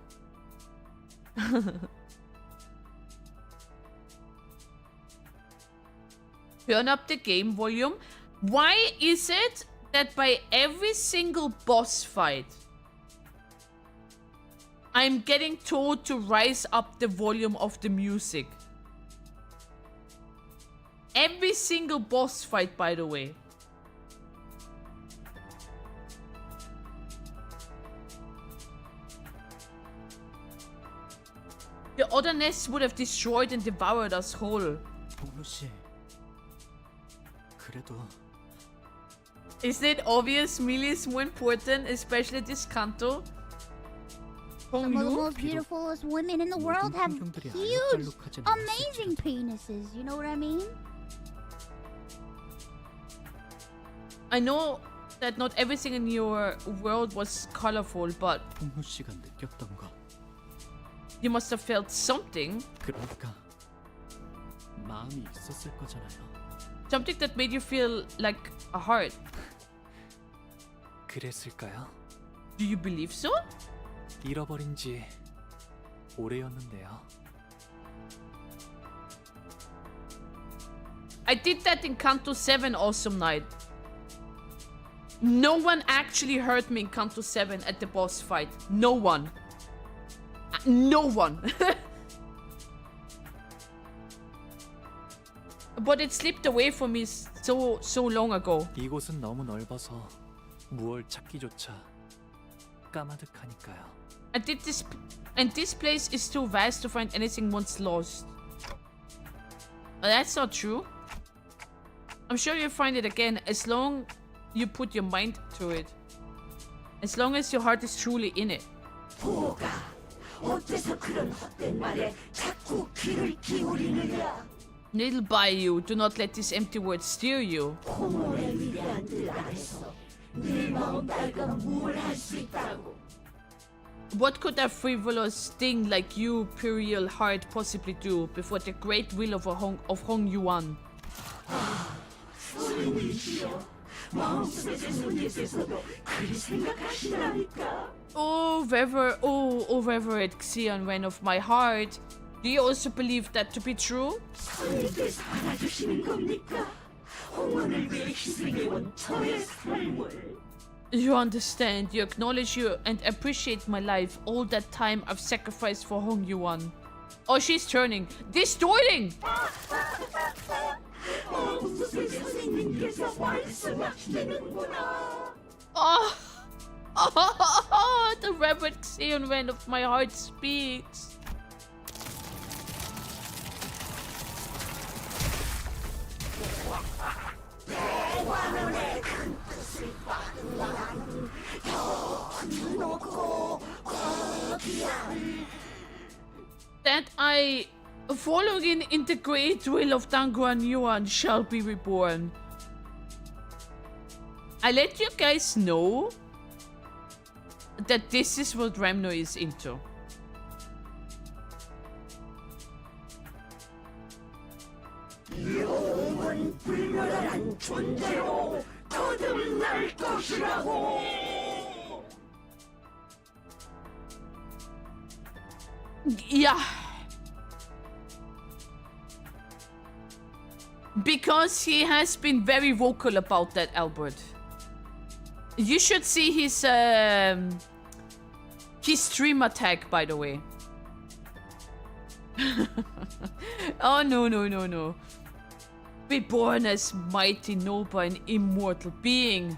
Turn up the game volume. Why is it that by every single boss fight, I'm getting told to rise up the volume of the music? Every single boss fight, by the way. The other nests would have destroyed and devoured us whole. 동료 씨, 그래도 Isn't it obvious melee is more important, especially this CANTO? Some of the most beautifulest women in the world have huge, amazing penises. You know what I mean? I know that not everything in your world was colorful, but 동료 씨가 느꼈던 거. you must have felt something. 그러니까 마음이 있었을 거잖아요. Something that made you feel like a heart. 그랬을까요? Do you believe so? 잃어버린 지 오래였는데요. I did that in CANTO 7 Awesome Night. No one actually hurt me in CANTO 7 at the boss fight. No one. No one. But it slipped away from me so long ago. 이곳은 너무 넓어서 무얼 찾기조차 까마득하니까요. And this place is too vast to find anything once lost. That's not true. I'm sure you'll find it again as long you put your mind to it. As long as your heart is truly in it. 보가 어째서 그런 헛된 말에 자꾸 귀를 기울이느냐? Little by you, do not let these empty words steer you. 홍원의 위대한 들 아래서 네 마음 빨간 뭘 할 수 있다고? What could a frivolous thing like you, imperial heart, possibly do before the great will of Hong Yuan? 손님이시여, 마음속에 손님께서도 그리 생각하시라니까. Oh, reverend Xian Ren of my heart, do you also believe that to be true? 손님께서 알아주시는 겁니까? 홍원을 위해 희생해온 저의 삶을. You understand, you acknowledge you and appreciate my life, all that time I've sacrificed for Hong Yuan. Oh, she's turning, distorting! Oh, the reverend Xian Ren of my heart speaks. That I, following in the great will of Dangguan Yuan, shall be reborn. I let you guys know that this is what Remno is into. 영원 불멸한 존재로 거듭날 것이라고. Yeah. Because he has been very vocal about that, Albert. You should see his stream attack, by the way. Oh, no. Be born as mighty, noble, and immortal being.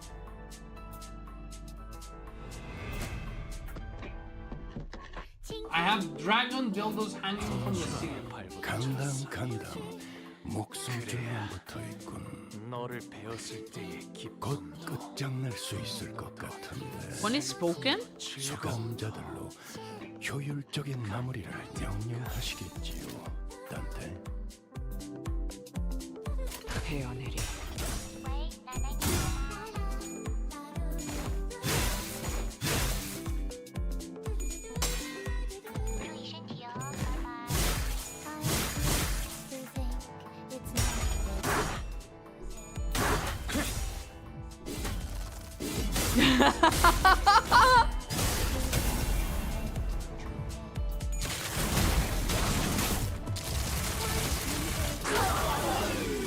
I have dragon dildos hanging from the ceiling. 간당 목숨줄만 붙어있군. 너를 배웠을 때의 곧 끝장날 수 있을 것 같은데. When it's spoken? 수감자들로 효율적인 마무리를 명령하시겠지요, 단테. 헤어내리.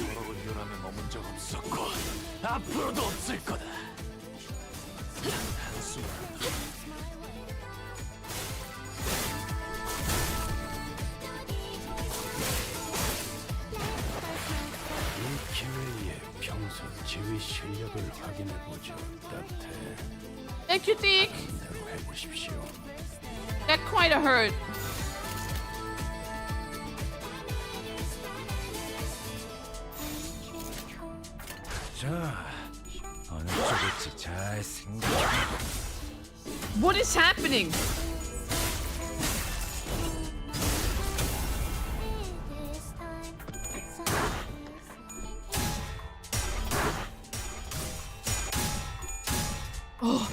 여러분 요람에 머문 적 없었고 앞으로도 없을 거다. 한숨. 이 기회에 평소 지휘 실력을 확인해 보죠, 단테. Thank you, Dick. 대로 해보십시오. That quite a hurt. 자, 어느 쪽일지 잘 생각해. What is happening? Oh.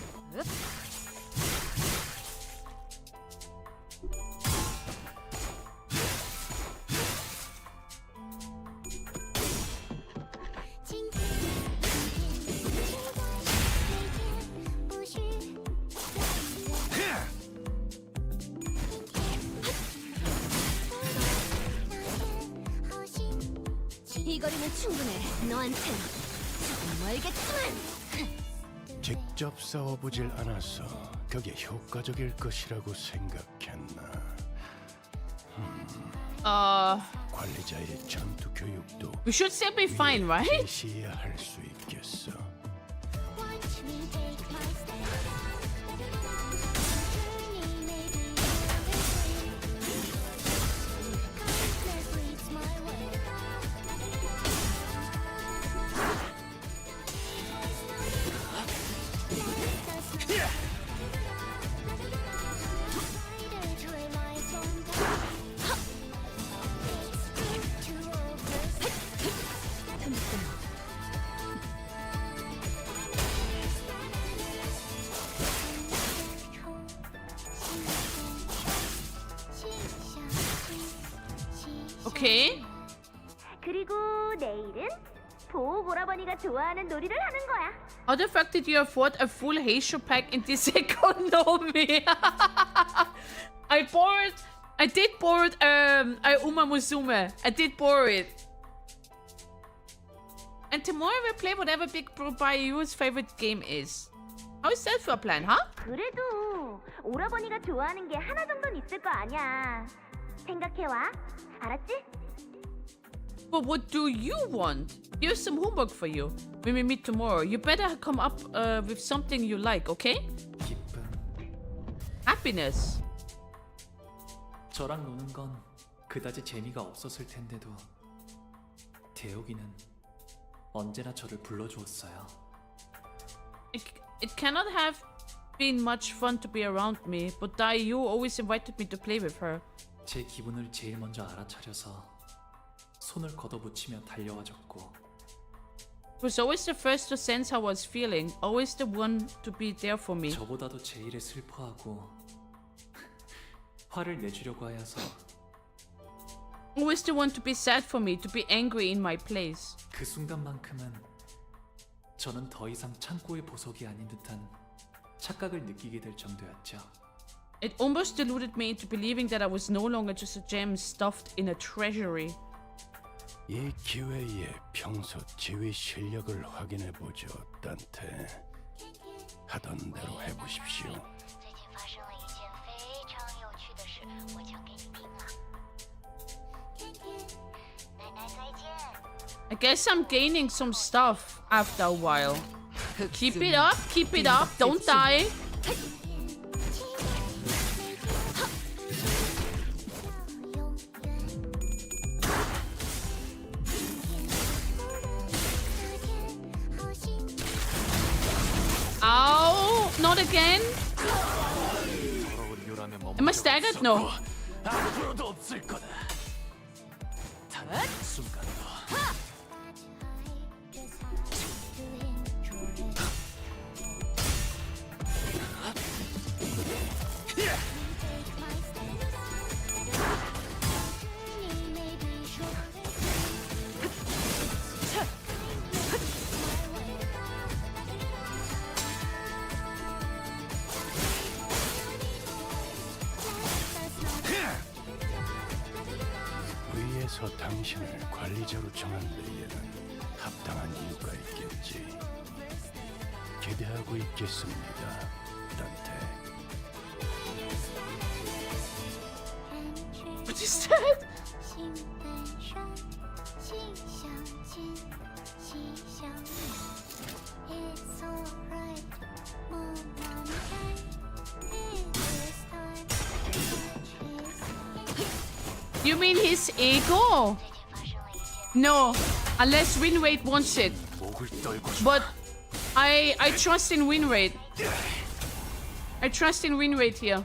이 거리는 충분해. 너한텐 조금 멀겠지만. 직접 싸워보질 않아서 그게 효과적일 것이라고 생각했나? 관리자의 전투 교육도 We should still be fine, right? 시해야 할 수 있겠어. Okay. 그리고 내일은 보호 오라버니가 좋아하는 놀이를 하는 거야. How the fuck did you afford a full Heisho pack in this economy? I did borrow Uma Musume. I did borrow it. And tomorrow we'll play whatever Big Bro Bayou's favorite game is. How is that for a plan, huh? 그래도 오라버니가 좋아하는 게 하나 정도는 있을 거 아니야. 생각해와. 알았지? But what do you want? Here's some homework for you. When we meet tomorrow, you better come up with something you like, okay? 기쁨. Happiness. 저랑 노는 건 그다지 재미가 없었을 텐데도 대혁이는 언제나 저를 불러주었어요. It cannot have been much fun to be around me, but Dayu always invited me to play with her. 제 기분을 제일 먼저 알아차려서 손을 걷어붙이며 달려와줬고 He was always the first to sense how I was feeling, always the one to be there for me. 저보다도 제 일에 슬퍼하고 화를 내주려고 하여서 Always the one to be sad for me, to be angry in my place. 그 순간만큼은 저는 더 이상 창고의 보석이 아닌 듯한 착각을 느끼게 될 정도였죠. It almost deluded me into believing that I was no longer just a gem stuffed in a treasury. 이 기회에 평소 지휘 실력을 확인해 보죠, 딴테. 하던 대로 해보십시오. I guess I'm gaining some stuff after a while. Keep it up, don't die. Ow, not again. Am I staggered? No. 위에서 당신을 관리자로 정한 데에는 합당한 이유가 있겠지. 기대하고 있겠습니다, 딴테. What is that? You mean his ego? No, unless win rate wants it. But I trust in win rate. I trust in win rate here.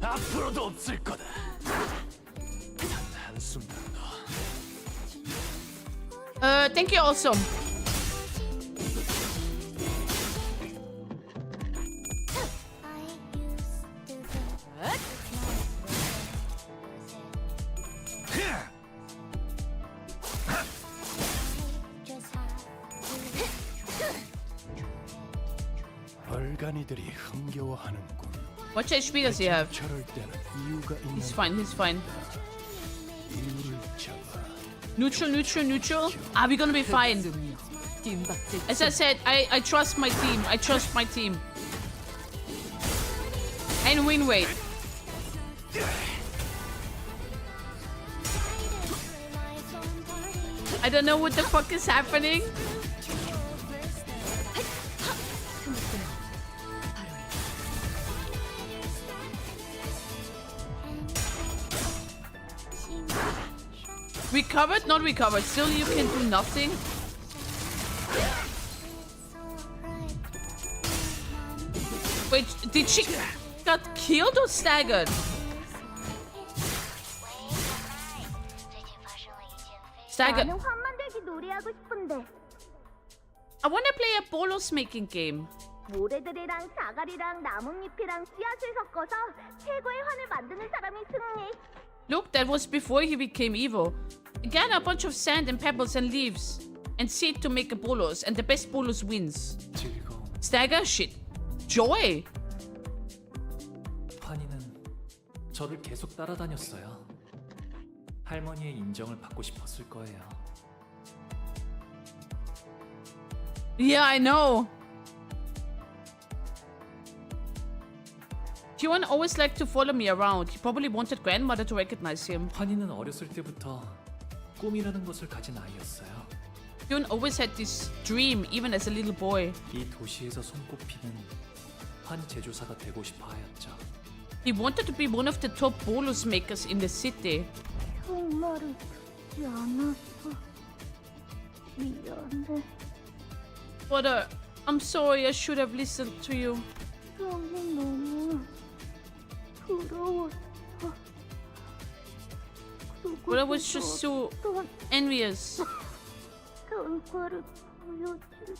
앞으로도 없을 거다. 단 한순간도. Thank you also. 얼간이들이 흥겨워하는군. What HP does he have? 저럴 때는 이유가 있는. He's fine, he's fine. 이유를 잡아. Neutral. Are we gonna be fine? As I said, I trust my team. I trust my team. And win rate. I don't know what the fuck is happening. Recovered? Not recovered. Still you can do nothing? Wait, did she got killed or staggered? Staggered. 나는 환만들기 놀이하고 싶은데. I wanna play a bolos making game. 모래들이랑 자갈이랑 나뭇잎이랑 씨앗을 섞어서 최고의 환을 만드는 사람이 승리. Look, that was before he became evil. Again, a bunch of sand and pebbles and leaves and seed to make a bolos, and the best bolos wins. Stagger? Shit. Joy! 환희는 저를 계속 따라다녔어요. 할머니의 인정을 받고 싶었을 거예요. Yeah, I know. Kyon always liked to follow me around. He probably wanted grandmother to recognize him. 환희는 어렸을 때부터 꿈이라는 것을 가진 아이였어요. Kyon always had this dream, even as a little boy. 이 도시에서 손꼽히는 환 제조사가 되고 싶어 하였죠. He wanted to be one of the top bolos makers in the city. 정말을 듣지 않았어. 미안해. But I'm sorry, I should have listened to you. 형이 너무 부러웠어. But I was just so envious. 결과를 보여줄지.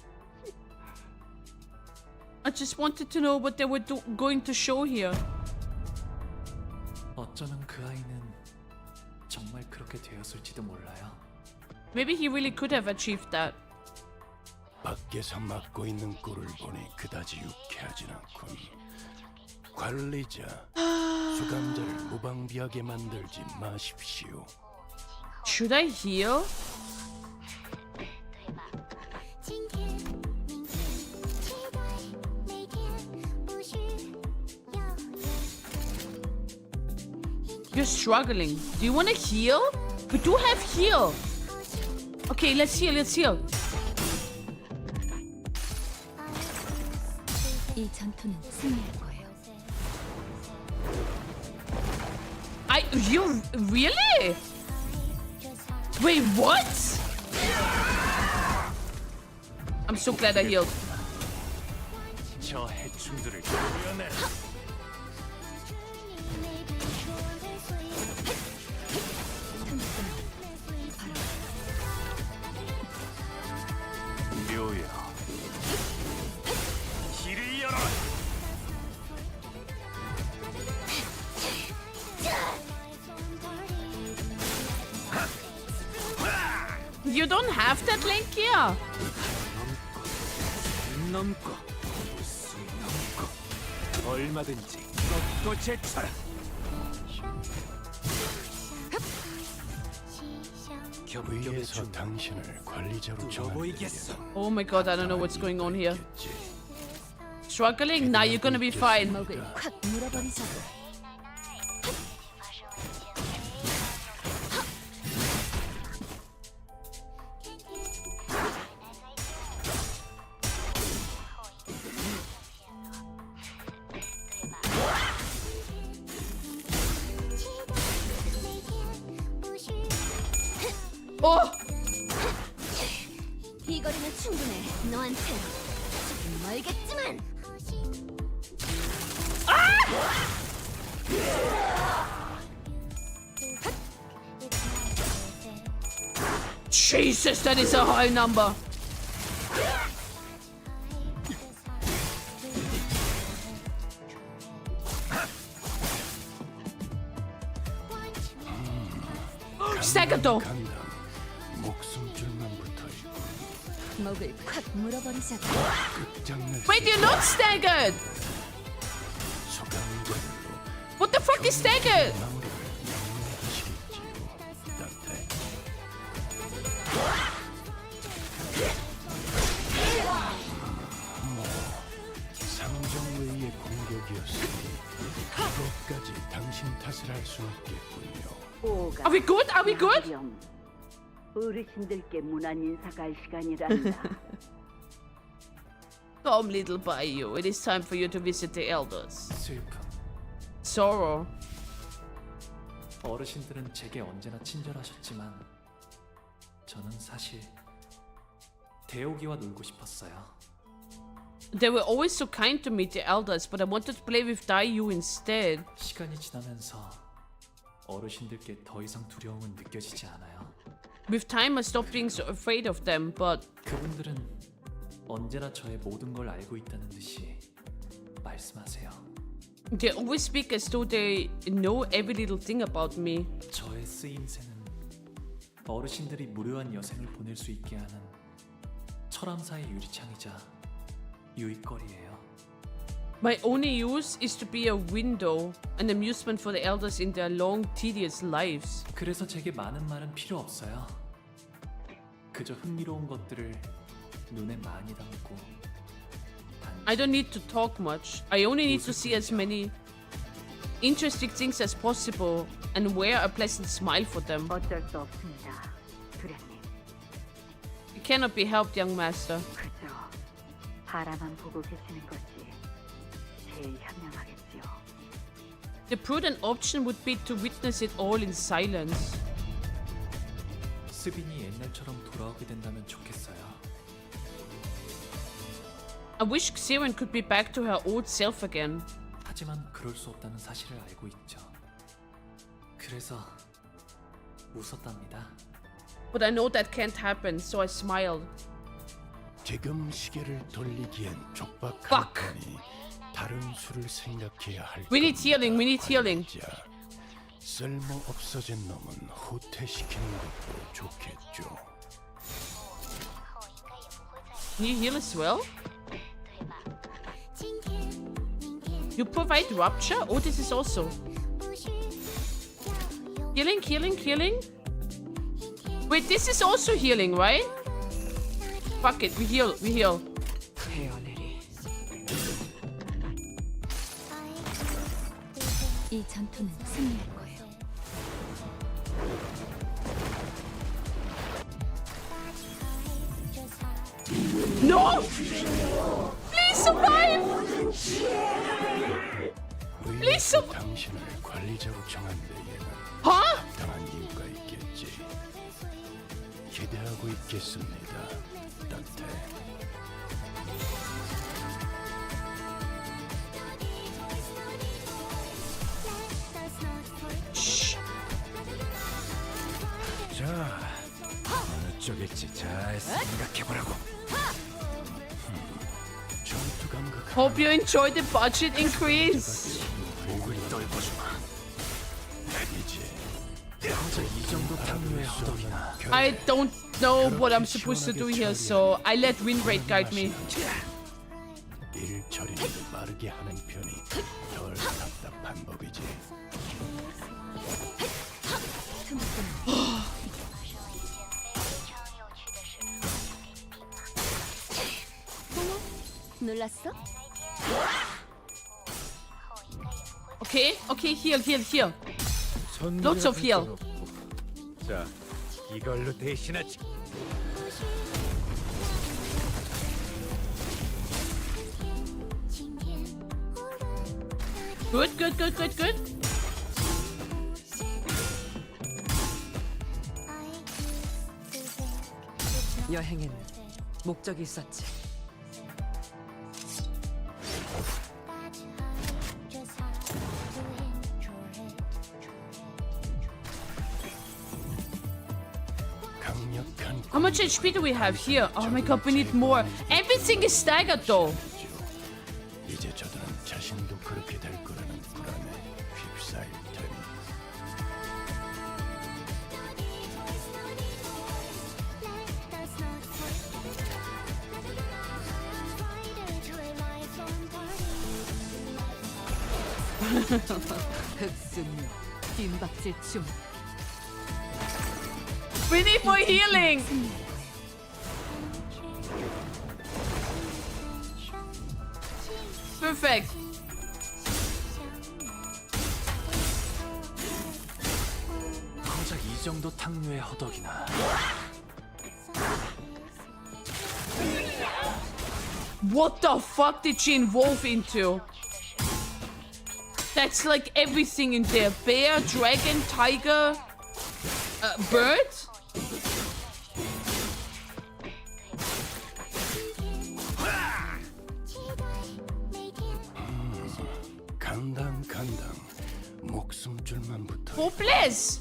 I just wanted to know what they were going to show here. 어쩌면 그 아이는 정말 그렇게 되었을지도 몰라요. Maybe he really could have achieved that. 밖에서 맡고 있는 꼴을 보니 그다지 유쾌하진 않군. 관리자, 수감자를 무방비하게 만들지 마십시오. Should I heal? You're struggling. Do you want to heal? We do have heal. Okay, let's heal. Let's heal. 이 전투는 승리할 거예요. You really? Wait, what? I'm so glad I healed. 저 해충들을 구해내. 묘야. 길을 열어. You don't have that link here. 넘고 무수 넘고 얼마든지 꺾고 제쳐라. 위에서 당신을 관리자로 정하겠어. Oh my god, I don't know what's going on here. Struggling? Nah, you're gonna be fine. 목을 콱 물어버리자. Oh! 이 거리면 충분해. 너한테 조금 멀겠지만. Jesus, that is a high number. Stagger. 목숨줄만 붙어 있고. 목을 콱 물어버리자. Wait, you're not staggered. What the fuck is staggered? 상정외의 공격이었으니 그것까지 당신 탓을 할 수 없겠군요. Are we good? Are we good? 어르신들께 문안 인사 갈 시간이란다. Come, little Bayou. It is time for you to visit the elders. 슬픔. Sorrow. 어르신들은 제게 언제나 친절하셨지만 저는 사실 대오기와 놀고 싶었어요. They were always so kind to me, the elders, but I wanted to play with Dayu instead. 시간이 지나면서 어르신들께 더 이상 두려움은 느껴지지 않아요. With time, I stopped being so afraid of them, but 그분들은 언제나 저의 모든 걸 알고 있다는 듯이 말씀하세요. they always speak as though they know every little thing about me. 저의 쓰임새는 어르신들이 무료한 여생을 보낼 수 있게 하는 철암사의 유리창이자 유익거리예요. My only use is to be a window, an amusement for the elders in their long, tedious lives. 그래서 제게 많은 말은 필요 없어요. 그저 흥미로운 것들을 눈에 많이 담고 I don't need to talk much. I only need to see as many interesting things as possible and wear a pleasant smile for them. 어쩔 수 없습니다, 두련님. It cannot be helped, young master. 그저 바라만 보고 계시는 것이 제일 현명하겠지요. The prudent option would be to witness it all in silence. 스빈이 옛날처럼 돌아오게 된다면 좋겠어요. I wish Xiran could be back to her old self again. 하지만 그럴 수 없다는 사실을 알고 있죠. 그래서 웃었답니다. But I know that can't happen, so I smiled. 지금 시계를 돌리기엔 촉박한 거니 다른 수를 생각해야 할. We need healing. We need healing. 쓸모 없어진 놈은 후퇴시키는 것도 좋겠죠. Can you heal as well? You provide rupture? Oh, this is also healing, healing, healing. Wait, this is also healing, right? Fuck it, we heal, we heal. 이 전투는 승리할 거예요. No! Please survive! Please survive! 당신을 관리자로 정한 데에는 Huh? 당한 이유가 있겠지. 기대하고 있겠습니다, 단테. 자, 어느 쪽일지 잘 생각해보라고. 전투 감각. Hope you enjoyed the budget increase. 목을 떨궈주마. 이제 고작 이 정도 탕류의 허덕이나. I don't know what I'm supposed to do here, so I let win rate guide me. 일 처리를 빠르게 하는 편이 덜 답답한 법이지. 놀랐어? Okay, okay, heal, heal, heal. Lots of heal. 자, 이걸로 대신하지. Good, good, good, good, good. 여행에는 목적이 있었지. How much HP do we have here? Oh my god, we need more. Everything is staggered though. 이제 저들은 자신도 그렇게 될 거라는 불안에 휩싸일 테니. 흑승류, 뒷박질 춤. We need more healing. Perfect. 고작 이 정도 탕류의 허덕이나. What the fuck did she evolve into? That's like everything in there. Bear, dragon, tiger, bird? 간당 목숨줄만 붙어. Hopeless.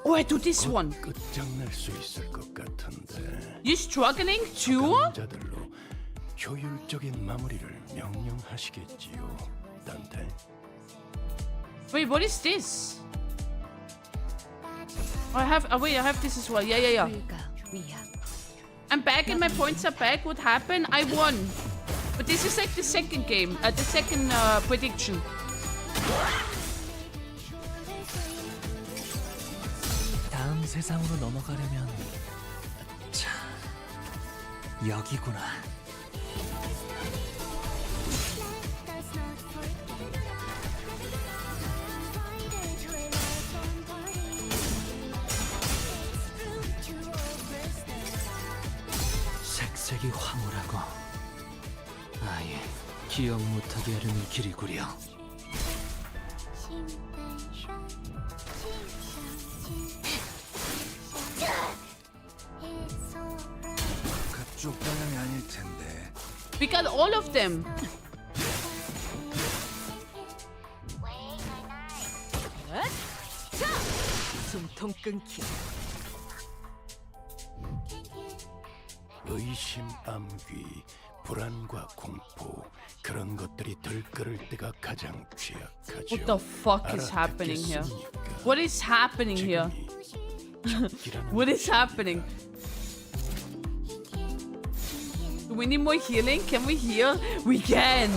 Oh, I do this one. 끝장낼 수 있을 것 같은데. You struggling too? 자들로 효율적인 마무리를 명령하시겠지요, 단테. Wait, what is this? I have. Oh wait, I have this as well. Yeah, yeah, yeah. I'm back and my points are back. What happened? I won. But this is like the second game, the second prediction. 다음 세상으로 넘어가려면 자, 여기구나. 색색이 황홀하고 아예 기억 못하게 하려는 길이구려. 그쪽 방향이 아닐 텐데. We got all of them. 숨통 끊기. 의심, 암귀, 불안과 공포 그런 것들이 들끓을 때가 가장 취약하죠. What the fuck is happening here? What is happening here? What is happening? Do we need more healing? Can we heal? We can.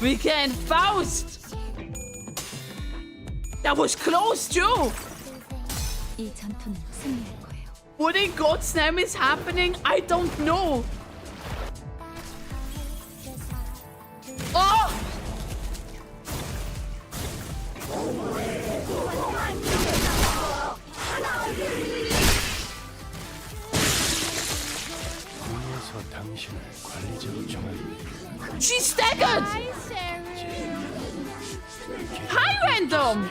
We can Faust! That was close too! 이 전투는 승리할 거예요. What in God's name is happening? I don't know. Oh! 위에서 당신을 관리자로 정한 She staggered! Hi, random!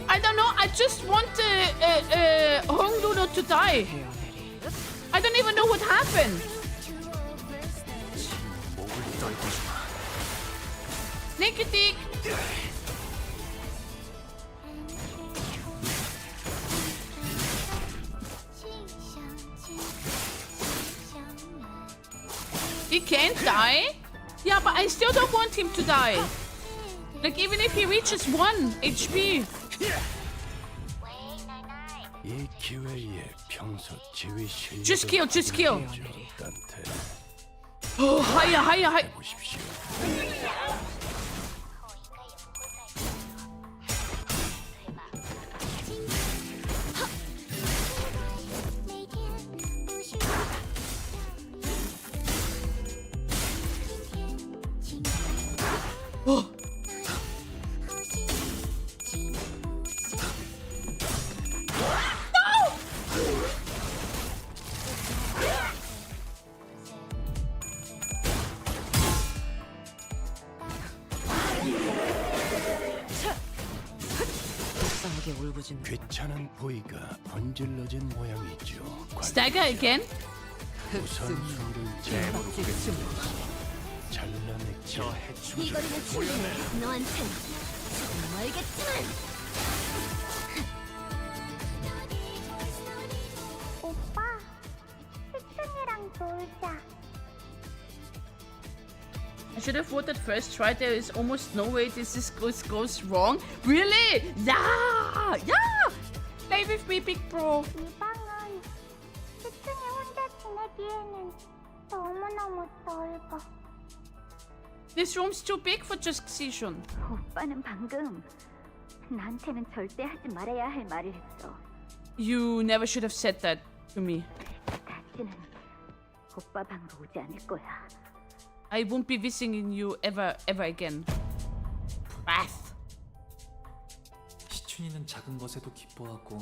I don't know, I just want Hong Luno to die. I don't even know what happened. Naked dick! He can't die? Yeah, but I still don't want him to die. Like, even if he reaches 1 HP. 이 기회에 평소 지휘 실력을 Just kill, just kill. 단테 Oh, higher, higher, higher. 보십시오. Oh. 불쌍하게 울부짖는 귀찮은 부위가 번질러진 모양이죠. Stagger again? 우선 수를 재보겠습니다. 잘라냈지. 이 거리는 충분해. 너한텐 조금 멀겠지만. 오빠, 휘충이랑 놀자. I should have thought at first try. There is almost no way this goes wrong. Really? Yeah! Yeah! Play with me, big bro. 이 방은 휘충이 혼자 지내기에는 너무너무 넓어. This room's too big for just Xishun. 오빠는 방금 나한테는 절대 하지 말아야 할 말을 했어. You never should have said that to me. 다시는 오빠 방으로 오지 않을 거야. I won't be visiting you ever again. Wrath. 시춘이는 작은 것에도 기뻐하고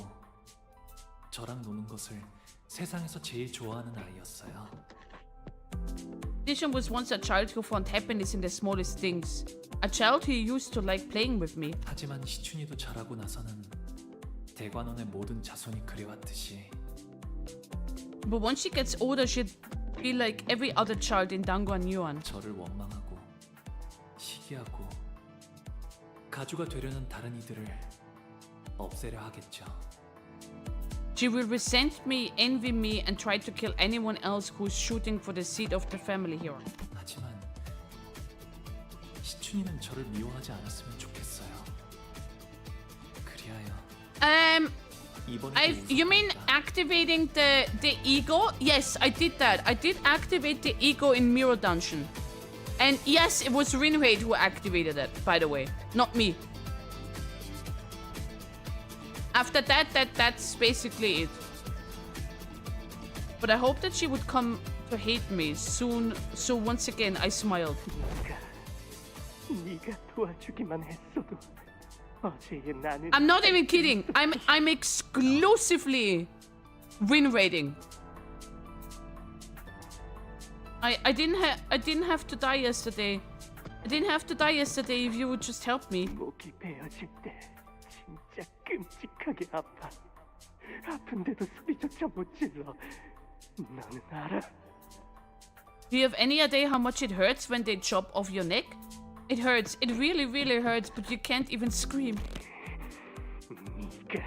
저랑 노는 것을 세상에서 제일 좋아하는 아이였어요. Xishun was once a child who found happiness in the smallest things. A child who used to like playing with me. 하지만 시춘이도 자라고 나서는 대관원의 모든 자손이 그래왔듯이 But once she gets older, she'd be like every other child in Dangguan Yuan. 저를 원망하고 시기하고 가주가 되려는 다른 이들을 없애려 하겠죠. She will resent me, envy me, and try to kill anyone else who's shooting for the seat of the family here. 하지만 시춘이는 저를 미워하지 않았으면 좋겠어요. 그리하여 You mean activating the ego? Yes, I did that. I did activate the ego in Mirror Dungeon. And yes, it was Rinwade who activated it, by the way, not me. After that's basically it. But I hope that she would come to hate me soon, so once again I smiled. 네가 도와주기만 했어도 어제의 나는 I'm not even kidding. I'm exclusively win rating. I didn't have to die yesterday. I didn't have to die yesterday if you would just help me. 목이 베어질 때 진짜 끔찍하게 아파. 아픈데도 소리조차 못 질러. 너는 알아? Do you have any idea how much it hurts when they chop off your neck? It hurts. It really, really hurts, but you can't even scream. 네가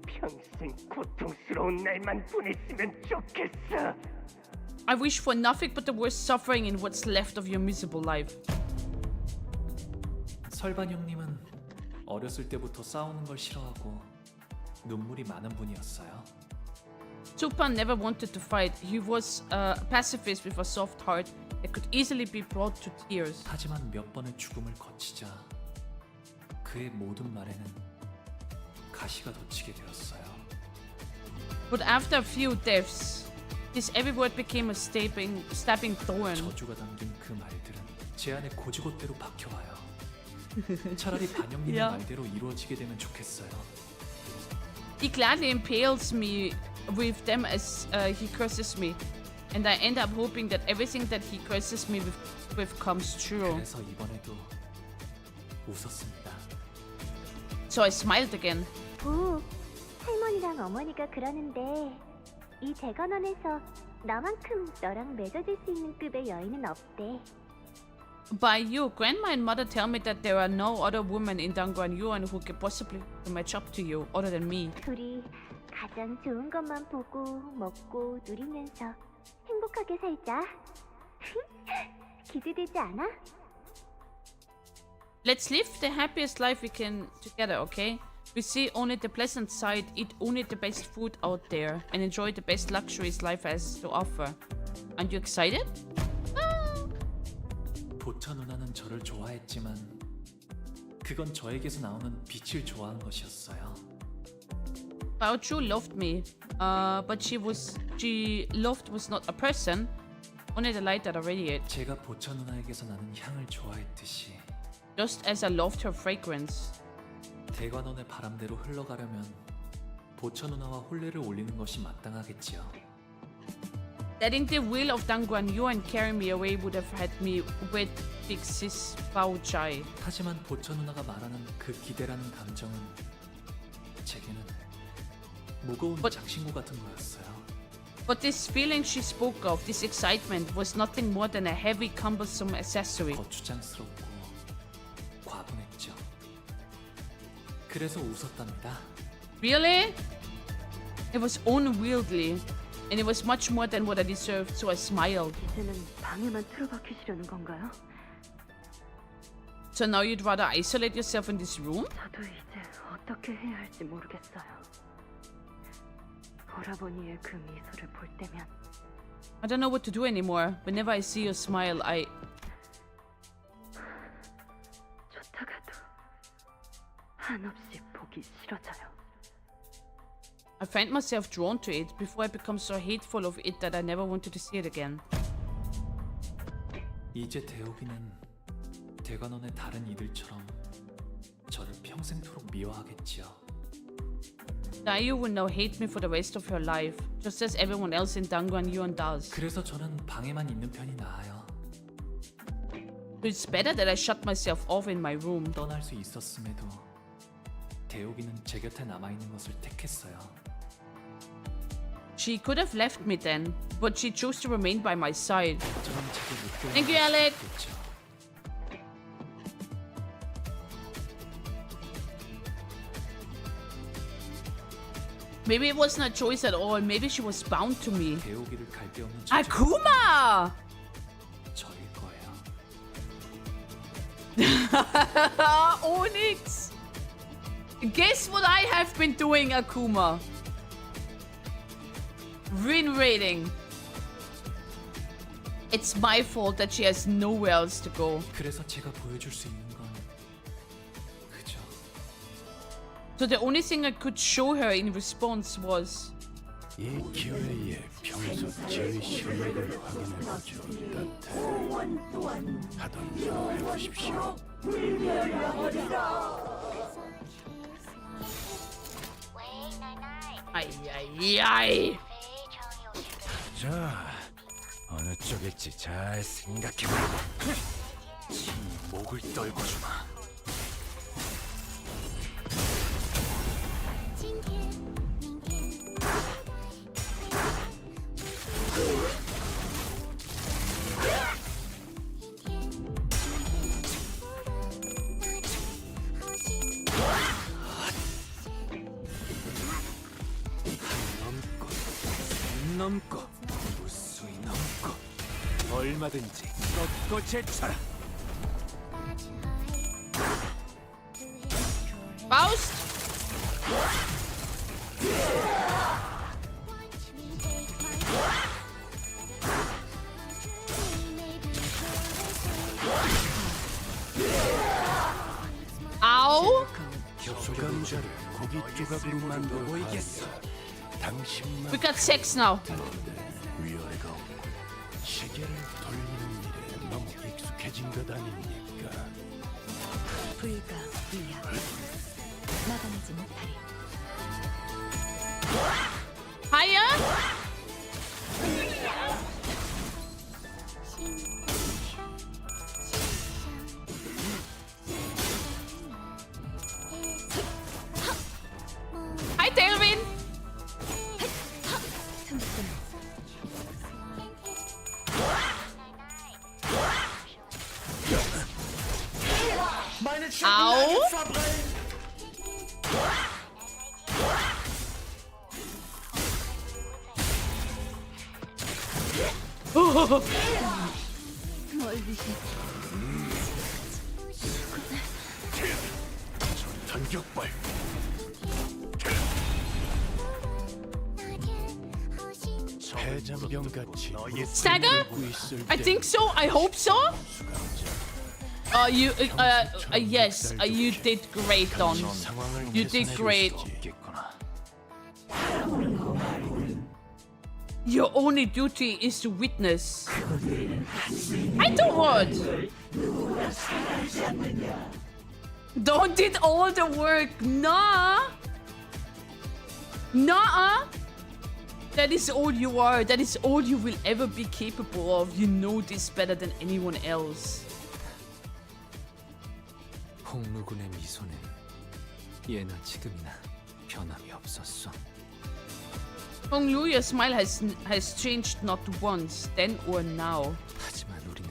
평생 고통스러운 날만 보냈으면 좋겠어. I wish for nothing but the worst suffering in what's left of your miserable life. 설반 형님은 어렸을 때부터 싸우는 걸 싫어하고 눈물이 많은 분이었어요. Stupan never wanted to fight. He was a pacifist with a soft heart that could easily be brought to tears. 하지만 몇 번의 죽음을 거치자 그의 모든 말에는 가시가 돋치게 되었어요. But after a few deaths, his every word became a stabbing thorn. 저주가 담긴 그 말들은 제 안에 고지곳대로 박혀와요. 차라리 반영님의 Yeah. 말대로 이루어지게 되면 좋겠어요. He gladly impales me with them as he curses me, and I end up hoping that everything that he curses me with comes true. 그래서 이번에도 웃었습니다. So I smiled again. 부, 할머니랑 어머니가 그러는데 이 대관원에서 나만큼 너랑 맺어질 수 있는 급의 여인은 없대. By you, Grandma and Mother tell me that there are no other women in Dangguan-Yuan who could possibly match up to you other than me. 둘이 가장 좋은 것만 보고 먹고 누리면서 행복하게 살자. 기대되지 않아? Let's live the happiest life we can together, okay? We see only the pleasant side, eat only the best food out there, and enjoy the best luxuries life has to offer. Aren't you excited? 보차 누나는 저를 좋아했지만 그건 저에게서 나오는 빛을 좋아한 것이었어요. Bao Chu loved me, but she loved was not a person, only the light that I radiate. 제가 보차 누나에게서 나는 향을 좋아했듯이 Just as I loved her fragrance. 대관원의 바람대로 흘러가려면 보차 누나와 혼례를 올리는 것이 마땅하겠지요. Letting the wheel of Dangguan-Yuan carry me away would have had me with big sis Bao Chai. 하지만 보차 누나가 말하는 그 기대라는 감정은 제게는 무거운 장신구 같은 거였어요. But this feeling she spoke of, this excitement, was nothing more than a heavy, cumbersome accessory. 거추장스럽고 과분했죠. 그래서 웃었답니다. Really? It was unwieldy, and it was much more than what I deserved, so I smiled. 이제는 방에만 틀어박히시려는 건가요? So now you'd rather isolate yourself in this room? 저도 이제 어떻게 해야 할지 모르겠어요. 오라버니의 그 미소를 볼 때면 I don't know what to do anymore. Whenever I see your smile, 좋다가도 한없이 보기 싫어져요. I find myself drawn to it before I become so hateful of it that I never wanted to see it again. 이제 대옥이는 대관원의 다른 이들처럼 저를 평생토록 미워하겠지요. Dayu will now hate me for the rest of her life, just as everyone else in Dangguan-Yuan does. 그래서 저는 방에만 있는 편이 나아요. It's better that I shut myself off in my room. 떠날 수 있었음에도 대옥이는 제 곁에 남아 있는 것을 택했어요. She could have left me then, but she chose to remain by my side. 저는 제게 못 Thank you, Alec. Maybe it wasn't a choice at all. Maybe she was bound to me. 대옥이를 갈 데 없는 Akuma! 저일 거예요. Onyx! Guess what I have been doing, Akuma? Win rating. It's my fault that she has nowhere else to go. 그래서 제가 보여줄 수 있는 건 그저 So the only thing I could show her in response was 이 기회에 평소 제일 실력을 확인해보죠. 따뜻해. 하던 대로 해보십시오. 아이아이아이. 자, 어느 쪽일지 잘 생각해보라고. 지 목을 떨궈주마. 넘고 무수히 넘고 얼마든지 꺾고 제쳐라. Faust! 감자를 고기 조각으로 만들어 보이겠어. 당신만 We got sex now. 위아래가 없고 시계를 돌리는 일에 너무 익숙해진 것 아닙니까? 불가 위야 막아내지 못하리. Higher? Hi, Tailwind! Ow! 전격발. 해장병 같이 Stagger? I think so. I hope so. Yes, you did great, Don. You did great. Your only duty is to witness. I do what? Don did all the work. Nah. Nah. That is all you are. That is all you will ever be capable of. You know this better than anyone else. 홍루군의 미소는 예나 지금이나 변함이 없었어. Hong Lu, your smile has changed not once, then or now. 하지만 우리는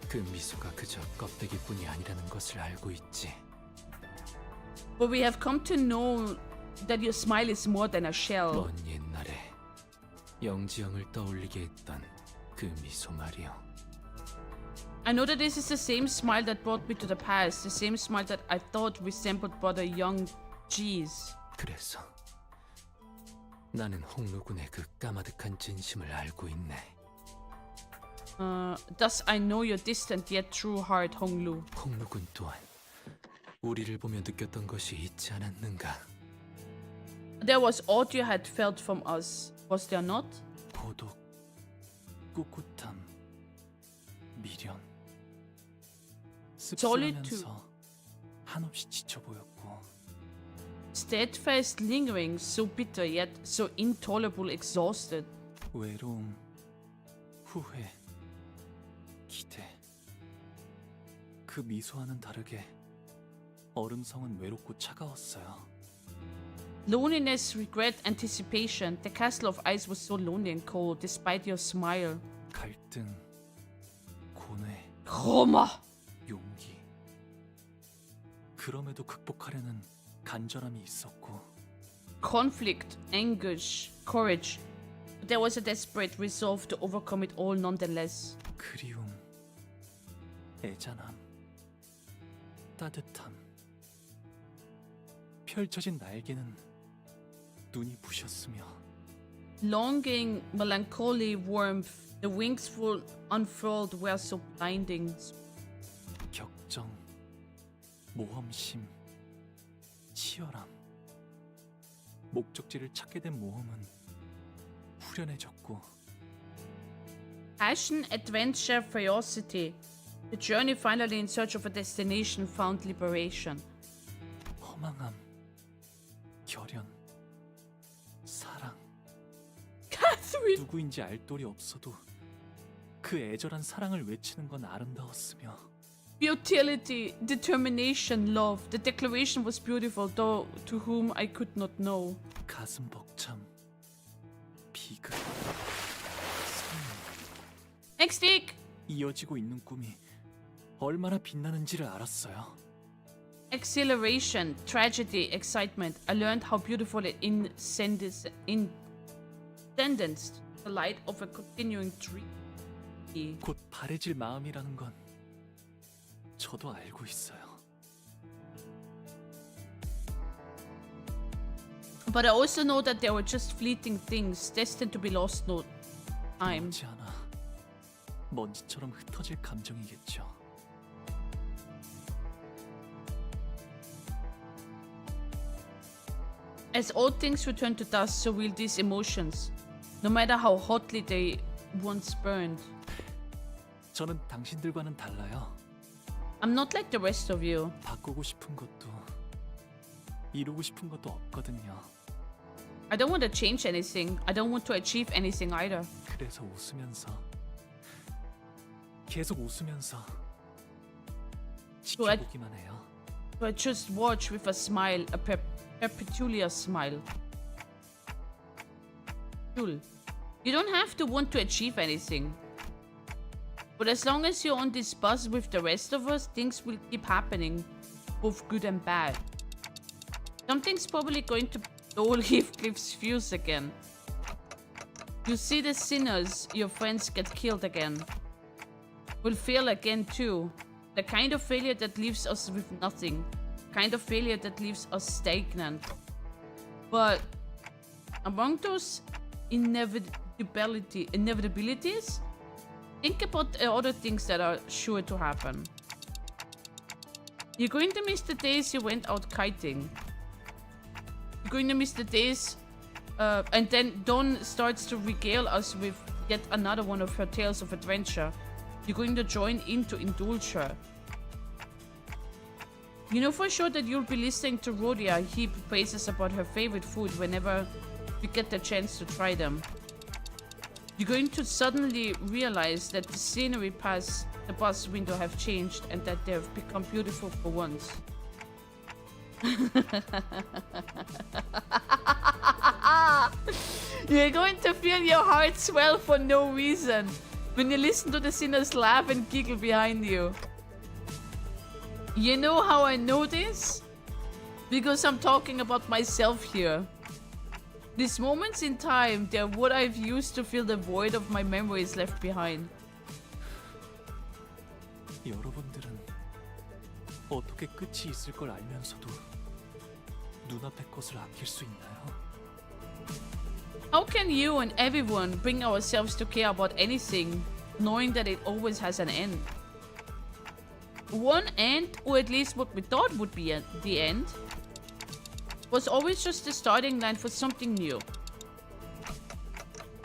그 미소가 그저 껍데기뿐이 아니라는 것을 알고 있지. But we have come to know that your smile is more than a shell. 먼 옛날에 영지영을 떠올리게 했던 그 미소 말이요. I know that this is the same smile that brought me to the past, the same smile that I thought resembled but a young G's. 그래서 나는 홍루군의 그 까마득한 진심을 알고 있네. Thus I know your distant yet true heart, Hong Lu. 홍루군 또한 우리를 보며 느꼈던 것이 있지 않았는가? There was aught you had felt from us, was there not? 고독, 꿋꿋함, 미련, 씁쓸하면서 한없이 지쳐 보였고 Steadfast lingering, so bitter yet so intolerable exhausted. 외로움, 후회, 기대. 그 미소와는 다르게 얼음성은 외롭고 차가웠어요. Loneliness, regret, anticipation. The castle of ice was so lonely and cold, despite your smile. 갈등, 고뇌, 고마. 용기. 그럼에도 극복하려는 간절함이 있었고. Conflict, anguish, courage. But there was a desperate resolve to overcome it all nonetheless. 그리움, 애잔함, 따뜻함. 펼쳐진 날개는 눈이 부셨으며. Longing, melancholy, warmth. The wings full unfurled were so blinding. 격정, 모험심, 치열함. 목적지를 찾게 된 모험은 후련해졌고. Passion, adventure, ferocity. The journey finally in search of a destination found liberation. 허망함, 결연, 사랑. Catherine! 누구인지 알 도리 없어도 그 애절한 사랑을 외치는 건 아름다웠으며. Futility, determination, love. The declaration was beautiful, though to whom I could not know. 가슴 벅참, 비극, Extic! 이어지고 있는 꿈이 얼마나 빛나는지를 알았어요. Exhilaration, tragedy, excitement. I learned how beautiful it incandesced the light of a continuing dream. 곧 바래질 마음이라는 건 저도 알고 있어요. But I also know that they were just fleeting things, destined to be lost no time. 머지않아 먼지처럼 흩어질 감정이겠죠. As all things return to dust, so will these emotions, no matter how hotly they once burned. 저는 당신들과는 달라요. I'm not like the rest of you. 바꾸고 싶은 것도 이루고 싶은 것도 없거든요. I don't want to change anything. I don't want to achieve anything either. 그래서 웃으면서 계속 웃으면서 지켜보기만 해요. So I just watch with a smile, a perpetual smile. Cool. You don't have to want to achieve anything. But as long as you're on this bus with the rest of us, things will keep happening, both good and bad. Something's probably going to blow Heathcliff's fuse again. You see the sinners, your friends get killed again. Will fail again too. The kind of failure that leaves us with nothing. Kind of failure that leaves us stagnant. But among those inevitabilities, think about other things that are sure to happen. You're going to miss the days you went out kiting. You're going to miss the days, and then Dawn starts to regale us with yet another one of her tales of adventure. You're going to join in to indulge her. You know for sure that you'll be listening to Rhodia heap praises about her favorite food whenever you get the chance to try them. You're going to suddenly realize that the scenery past the bus window have changed and that they have become beautiful for once. You're going to feel your heart swell for no reason when you listen to the sinners laugh and giggle behind you. You know how I know this? Because I'm talking about myself here. These moments in time, they're what I've used to fill the void of my memories left behind. 여러분들은 어떻게 끝이 있을 걸 알면서도 눈앞의 것을 아낄 수 있나요? How can you and everyone bring ourselves to care about anything, knowing that it always has an end? One end, or at least what we thought would be the end, was always just the starting line for something new.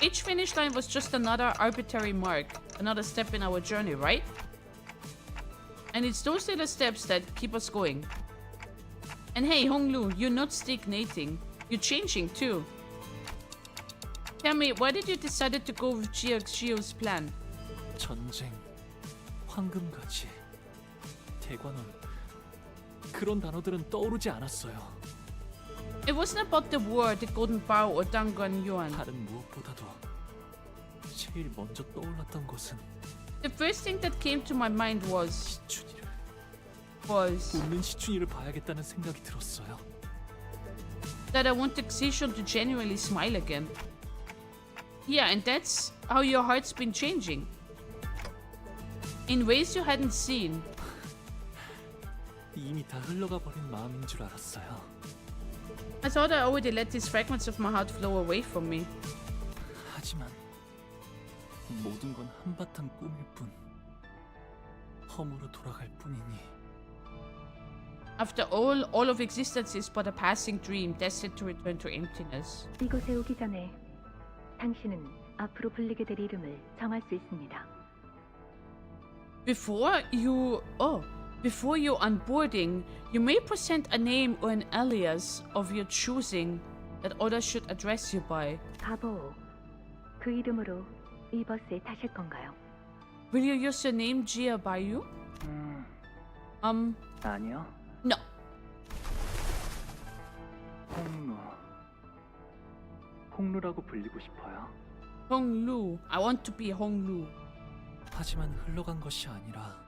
Each finish line was just another arbitrary mark, another step in our journey, right? And it's those little steps that keep us going. And hey, Honglu, you're not stagnating. You're changing too. Tell me, why did you decide to go with Gio's plan? 전쟁, 황금가지, 대관원 그런 단어들은 떠오르지 않았어요. It wasn't about the war, the golden bow, or Dangan Yuan. 다른 무엇보다도 제일 먼저 떠올랐던 것은 The first thing that came to my mind was 웃는 시춘이를 봐야겠다는 생각이 들었어요. That I wanted Xishun to genuinely smile again. Yeah, and that's how your heart's been changing. In ways you hadn't seen. 이미 다 흘러가 버린 마음인 줄 알았어요. I thought I already let these fragments of my heart flow away from me. 하지만 모든 건 한바탕 꿈일 뿐, 허무로 돌아갈 뿐이니. After all of existence is but a passing dream destined to return to emptiness. 이곳에 오기 전에 당신은 앞으로 불리게 될 이름을 정할 수 있습니다. Before your onboarding, you may present a name or an alias of your choosing that others should address you by. 바보, 그 이름으로 이 버스에 타실 건가요? Will you use your name Gia Bayu? 아니요. No. 홍루라고 불리고 싶어요. Honglu. I want to be Honglu. 하지만 흘러간 것이 아니라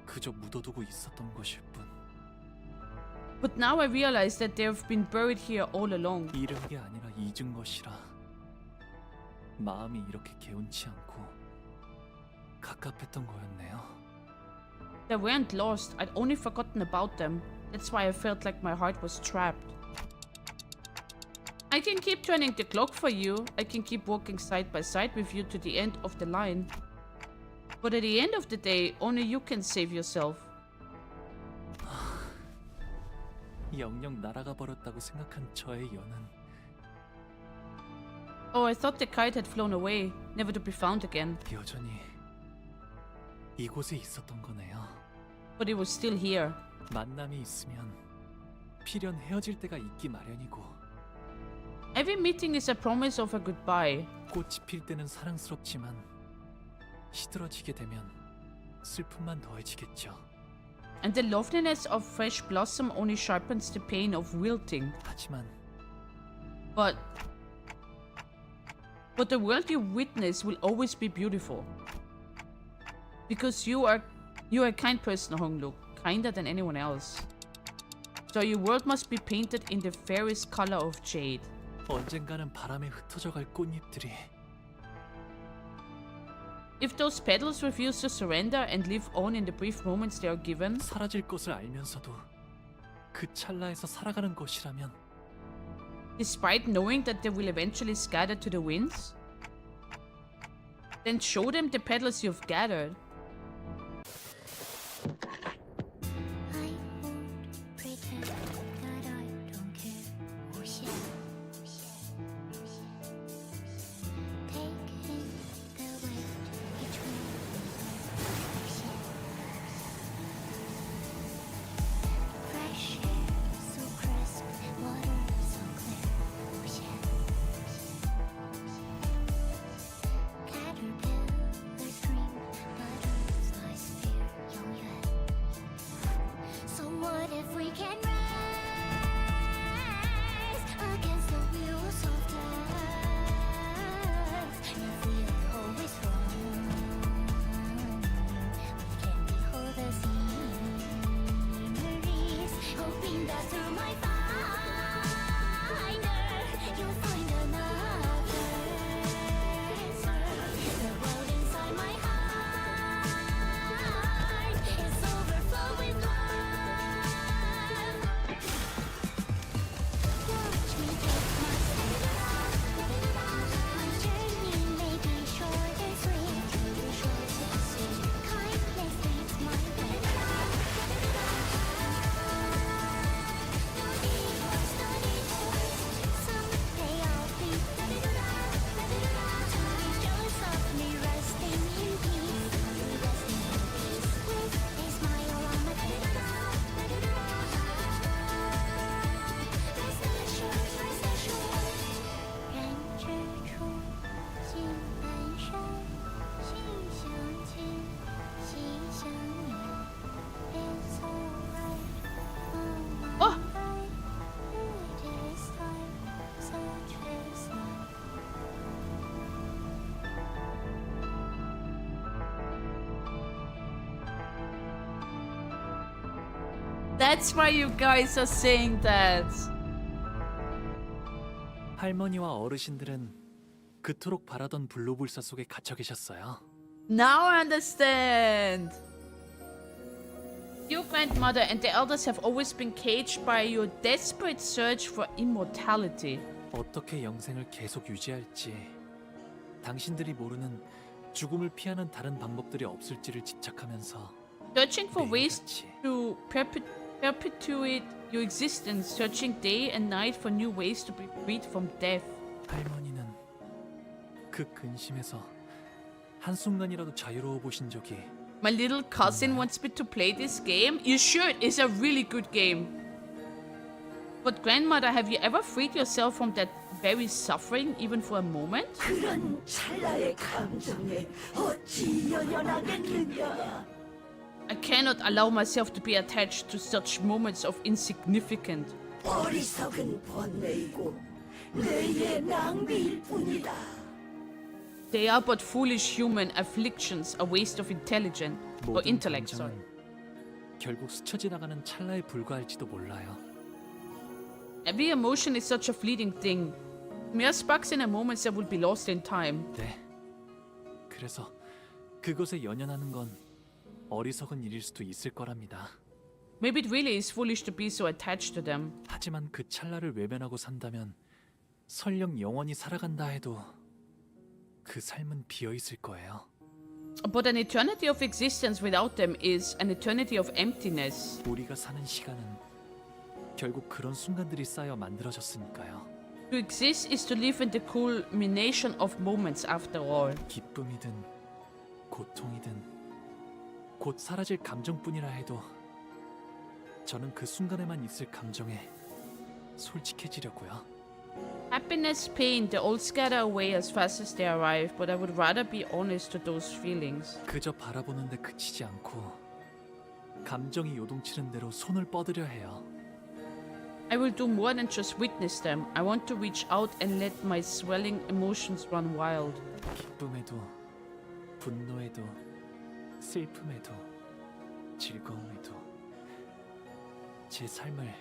그저 묻어두고 있었던 것일 뿐. But now I realize that they have been buried here all along. 잃은 게 아니라 잊은 것이라 마음이 이렇게 개운치 않고 갑갑했던 거였네요. They weren't lost. I'd only forgotten about them. That's why I felt like my heart was trapped. I can keep turning the clock for you. I can keep walking side by side with you to the end of the line. But at the end of the day, only you can save yourself. 영영 날아가 버렸다고 생각한 저의 연은 Oh, I thought the kite had flown away, never to be found again. 여전히 이곳에 있었던 거네요. But it was still here. 만남이 있으면 필연 헤어질 때가 있기 마련이고 Every meeting is a promise of a goodbye. 꽃이 필 때는 사랑스럽지만 시들어지게 되면 슬픔만 더해지겠죠. And the loveliness of fresh blossom only sharpens the pain of wilting. 하지만 But the world you witness will always be beautiful. Because you are a kind person, Hongluk, kinder than anyone else. So your world must be painted in the fairest color of jade. 언젠가는 바람에 흩어져갈 꽃잎들이 If those petals refuse to surrender and live on in the brief moments they are given, 사라질 것을 알면서도 그 찰나에서 살아가는 것이라면 despite knowing that they will eventually scatter to the winds, then show them the petals you've gathered. I won't pretend that I don't care. Oh yeah. Taking the weight between fresh air, so crisp, water so clear. Oh yeah. Caterpillars dream, butterflies fear. Yo yeah. So what if we can rise against the wheels of death? If we are always wrong, we can behold the sceneries, hoping that through my finder you'll find another. The world inside my heart is overflow with love. Watch me take my step. My journey may be short and sweet, short and sweet. Kindness leads my way. No detours, no detours. Someday I'll be to rejoice of me resting in peace, with a smile on my face. Rest assured, rest assured. 人之初，性本善，性相近，习相远。It's alright, Oh! it is time, such is life. That's why you guys are saying that. 할머니와 어르신들은 그토록 바라던 불로불사 속에 갇혀 계셨어요. Now I understand. Your grandmother and the elders have always been caged by your desperate search for immortality. 어떻게 영생을 계속 유지할지 당신들이 모르는 죽음을 피하는 다른 방법들이 없을지를 집착하면서 Searching for ways to perpetuate your existence, searching day and night for new ways to be freed from death. 할머니는 그 근심에서 한순간이라도 자유로워 보신 적이 My little cousin wants me to play this game. You should. It's a really good game. But grandmother, have you ever freed yourself from that very suffering, even for a moment? 그런 찰나의 감정에 어찌 연연하겠느냐. I cannot allow myself to be attached to such moments of insignificant. 어리석은 번뇌이고 뇌의 낭비일 뿐이다. They are but foolish human afflictions, a waste of intelligence or 모든 intellect. Sorry. 감정은 결국 스쳐 지나가는 찰나에 불과할지도 몰라요. Every emotion is such a fleeting thing. Mere sparks in a moment that will be lost in time. 네. 그래서 그것에 연연하는 건 어리석은 일일 수도 있을 거랍니다. Maybe it really is foolish to be so attached to them. 하지만 그 찰나를 외면하고 산다면 설령 영원히 살아간다 해도 그 삶은 비어 있을 거예요. But an eternity of existence without them is an eternity of emptiness. 우리가 사는 시간은 결국 그런 순간들이 쌓여 만들어졌으니까요. To exist is to live in the culmination of moments after all. 기쁨이든 고통이든 곧 사라질 감정뿐이라 해도 저는 그 순간에만 있을 감정에 솔직해지려고요. Happiness, pain, they all scatter away as fast as they arrive, but I would rather be honest to those feelings. 그저 바라보는데 그치지 않고 감정이 요동치는 대로 손을 뻗으려 해요. I will do more than just witness them. I want to reach out and let my swelling emotions run wild. 기쁨에도 분노에도 슬픔에도 즐거움에도 제 삶을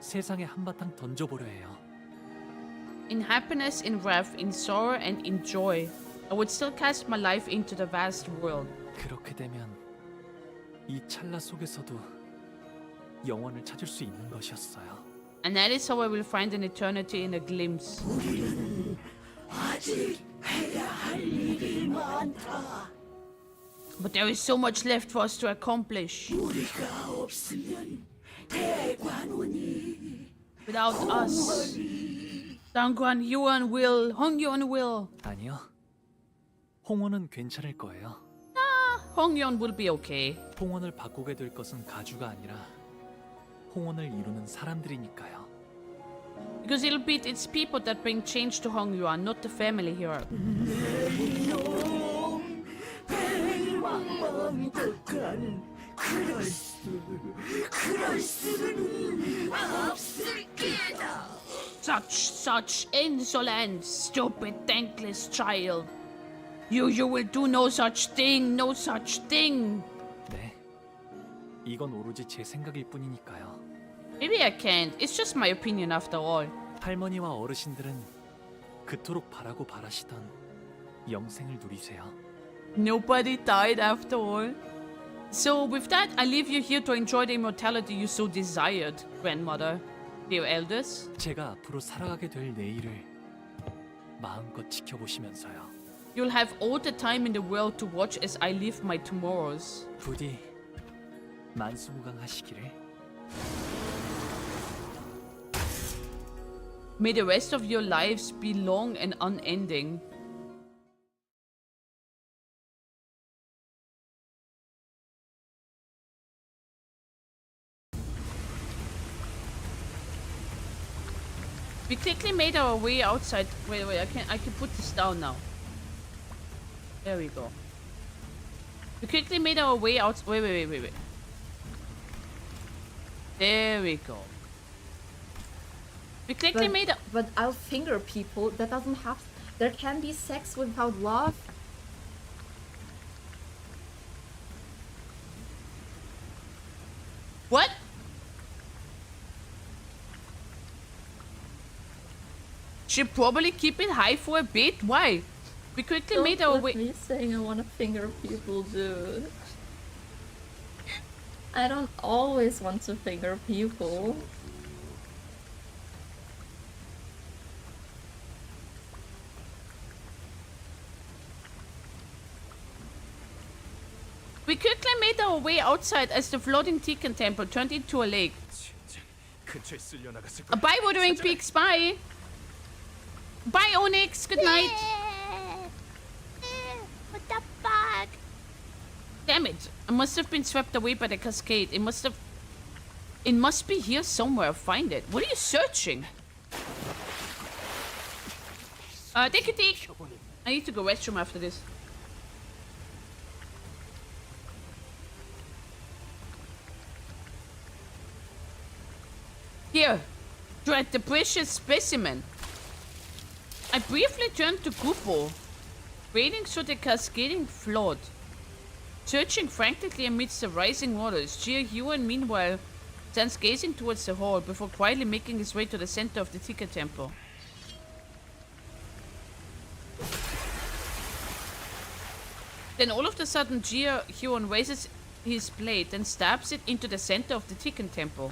세상에 한바탕 던져보려 해요. In happiness, in wrath, in sorrow, and in joy, I would still cast my life into the vast world. 그렇게 되면 이 찰나 속에서도 영원을 찾을 수 있는 것이었어요. And that is how I will find an eternity in a glimpse. 우리는 아직 해야 할 일이 많다. But there is so much left for us to accomplish. 우리가 없으면 대관원이 Without us, Dangguan Yuan will, Hong Yuan will. 아니요. 홍원은 괜찮을 거예요. Hong Yuan will be okay. 홍원을 바꾸게 될 것은 가주가 아니라 홍원을 이루는 사람들이니까요. Because it'll be its people that bring change to Hong Yuan, not the family here. Such insolence, stupid, thankless child. You will do no such thing, no such thing. 네. 이건 오로지 제 생각일 뿐이니까요. Maybe I can't. It's just my opinion after all. 할머니와 어르신들은 그토록 바라고 바라시던 영생을 누리세요. Nobody died after all. So with that, I leave you here to enjoy the immortality you so desired, grandmother. Dear elders. 제가 앞으로 살아가게 될 내일을 마음껏 지켜보시면서요. You'll have all the time in the world to watch as I live my tomorrows. 부디 만수무강하시기를. May the rest of your lives be long and unending. We quickly made our way outside. Wait, I can put this down now. There we go. We quickly made our way out. Wait. There we go. We quickly made a. But I'll finger people. That doesn't have. There can be sex without love. What? Should probably keep it high for a bit. Why? We quickly made our way. Me saying I want to finger people, dude. I don't always want to finger people. We quickly made our way outside as the floating Tikan temple turned into a lake. Bye, Wuthering Peaks. Bye. Bye, Onyx. Good night. What the fuck? Damn it. I must have been swept away by the cascade. It must be here somewhere. Find it. What are you searching? Take a take. I need to go restroom after this. Here. Dread the precious specimen. I briefly turned to Gupo, wading through the cascading flood. Searching frantically amidst the rising waters, Jia Yuan meanwhile stands gazing towards the hall before quietly making his way to the center of the Tika temple. Then all of a sudden Jia Yuan raises his blade and stabs it into the center of the Tikan temple.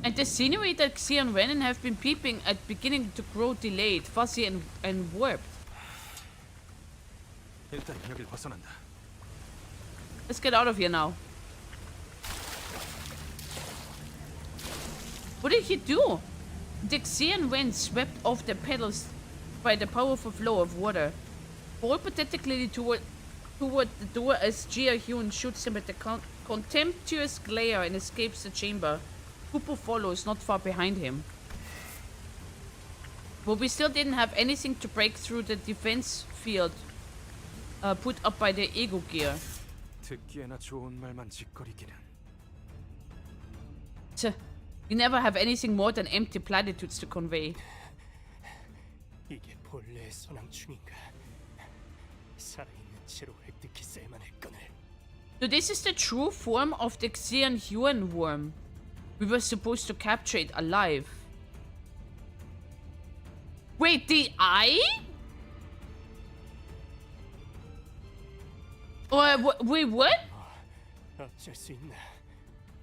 And the scenery that Xi and Renan have been peeping at beginning to grow delayed, fuzzy and warped. 일단 여길 벗어난다. Let's get out of here now. What did he do? The Xian wind swept off the pedals by the powerful flow of water. Fall pathetically toward the door as Jia Hyun shoots him with a contemptuous glare and escapes the chamber. Kupo follows not far behind him. But we still didn't have anything to break through the defense field put up by the ego gear. 듣기에나 좋은 말만 짓거리기는. We never have anything more than empty platitudes to convey. 이게 본래의 소낭충인가? 살아있는 채로 획득했어야만 했거늘. So this is the true form of the Xian Yuan worm. We were supposed to capture it alive. Wait, the eye? Wait, what? 어쩔 수 있나?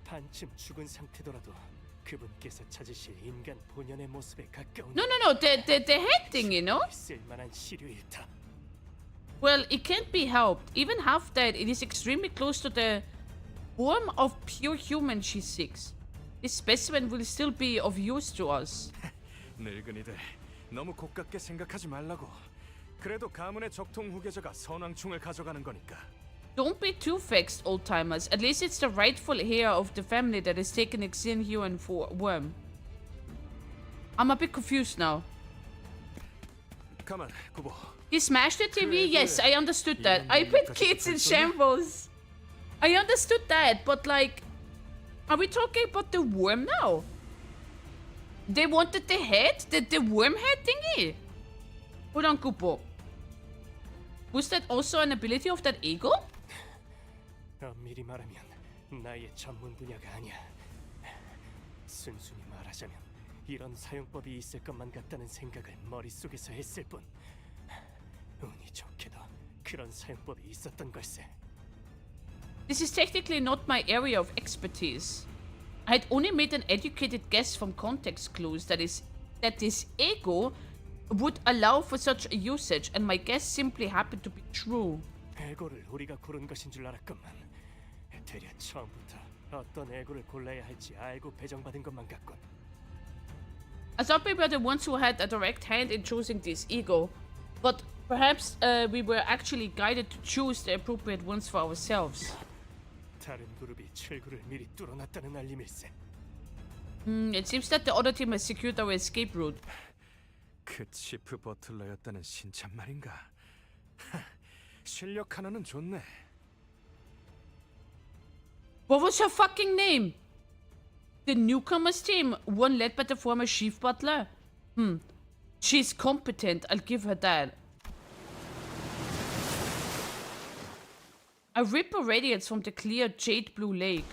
반쯤 죽은 상태더라도 그분께서 찾으실 인간 본연의 모습에 가까운. No, the head thing, you know? 쓸만한 시류일다. Well, it can't be helped. Even half dead, it is extremely close to the form of pure human she seeks. This specimen will still be of use to us. 늙은이들, 너무 고깝게 생각하지 말라고. 그래도 가문의 적통 후계자가 선왕충을 가져가는 거니까. Don't be too vexed, old-timers. At least it's the rightful heir of the family that has taken the Xian Yuan worm. I'm a bit confused now. Come on, Kubo. He smashed the TV? Yes, I understood that. I put kids in shambles. I understood that, but like... Are we talking about the worm now? They wanted the head? The worm head thingy? Hold on, Kupo. Was that also an ability of that ego? 엄밀히 말하면 나의 전문 분야가 아니야. 순순히 말하자면 이런 사용법이 있을 것만 같다는 생각을 머릿속에서 했을 뿐. 운이 좋게도 그런 사용법이 있었던 걸세. This is technically not my area of expertise. I had only made an educated guess from context clues that this ego would allow for such a usage, and my guess simply happened to be true. 에고를 우리가 고른 것인 줄 알았건만 대략 처음부터 어떤 에고를 골라야 할지 알고 배정받은 것만 같군. I thought we were the ones who had a direct hand in choosing this ego, but perhaps we were actually guided to choose the appropriate ones for ourselves. 다른 그룹이 출구를 미리 뚫어놨다는 알림일세. It seems that the other team has secured our escape route. 그 치프 버틀러였다는 신참 말인가? 실력 하나는 좋네. What was her fucking name? The newcomers team, one led by the former chief butler. She's competent, I'll give her that. A ripper radiates from the clear jade blue lake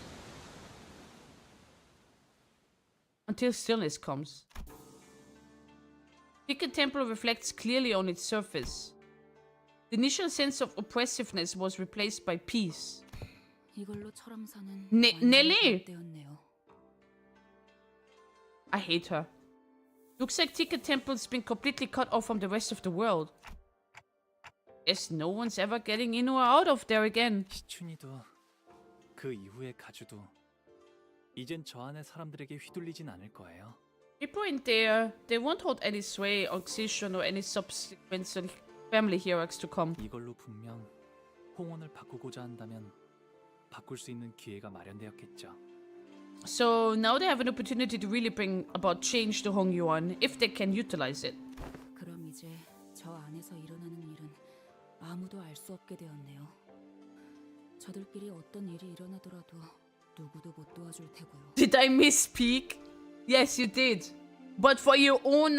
until stillness comes. Ticket Temple reflects clearly on its surface. The initial sense of oppressiveness was replaced by peace. Nelly! I hate her. Looks like Ticket Temple's been completely cut off from the rest of the world. Guess no one's ever getting in or out of there again. 시춘이도 그 이후의 가주도 이젠 저 안의 사람들에게 휘둘리진 않을 거예요. People in there, they won't hold any sway on Xishun or any subsequent family hierarchs to come. 이걸로 분명 홍원을 바꾸고자 한다면 바꿀 수 있는 기회가 마련되었겠죠. So now they have an opportunity to really bring about change to Hongyuan if they can utilize it. 그럼 이제 저 안에서 일어나는 일은 아무도 알 수 없게 되었네요. 저들끼리 어떤 일이 일어나더라도 누구도 못 도와줄 테고요. Did I misspeak? Yes, you did. But for your own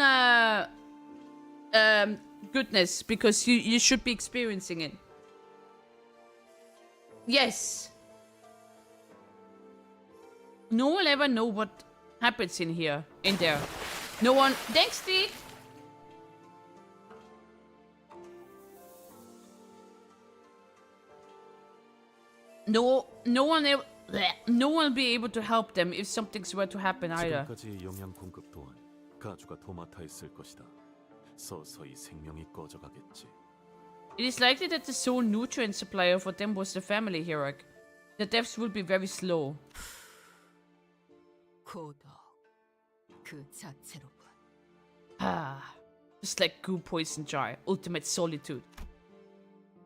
goodness, because you should be experiencing it. Yes. No one will ever know what happens in there. No one. Thanks, Steve. No one will be able to help them if something were to happen either. 지금까지의 영양 공급 또한 가주가 도맡아 있을 것이다. 서서히 생명이 꺼져가겠지. It is likely that the sole nutrient supplier for them was the family hierarch. The deaths will be very slow. 고독 그 자체로군. Ah, just like goo poison jar, ultimate solitude.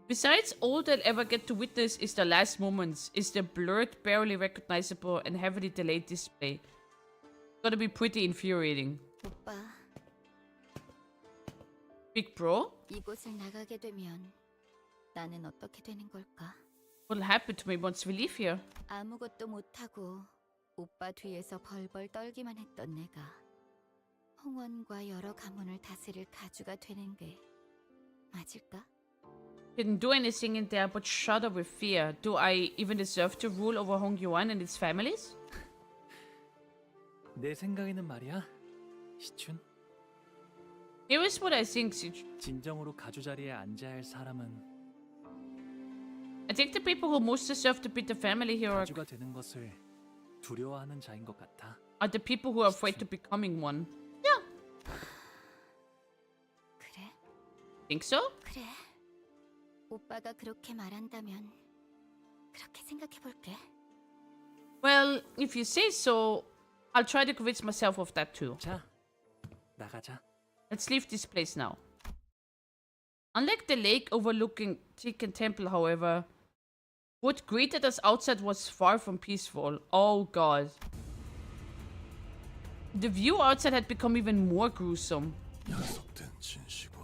Besides, all they'll ever get to witness is the last moments, is the blurred, barely recognizable, and heavily delayed display. Gotta be pretty infuriating. 오빠, Big bro? 이곳을 나가게 되면 나는 어떻게 되는 걸까? What'll happen to me once we leave here? 아무것도 못하고 오빠 뒤에서 벌벌 떨기만 했던 내가 홍원과 여러 가문을 다스릴 가주가 되는 게 맞을까? Didn't do anything in there but shudder with fear. Do I even deserve to rule over Hongyuan and its families? 내 생각에는 말이야, 시춘. Here is what I think, Sichun. 진정으로 가주 자리에 앉아야 할 사람은 I think the people who most deserve to be the family hierarch 가주가 되는 것을 두려워하는 자인 것 같아. are the people who are afraid to becoming one. Yeah. 그래? Think so? 그래. 오빠가 그렇게 말한다면 그렇게 생각해 볼게. Well, if you say so, I'll try to convince myself of that too. 자, 나가자. Let's leave this place now. Unlike the lake overlooking Chicken Temple, however, what greeted us outside was far from peaceful. Oh god. The view outside had become even more gruesome. 약속된 진시군.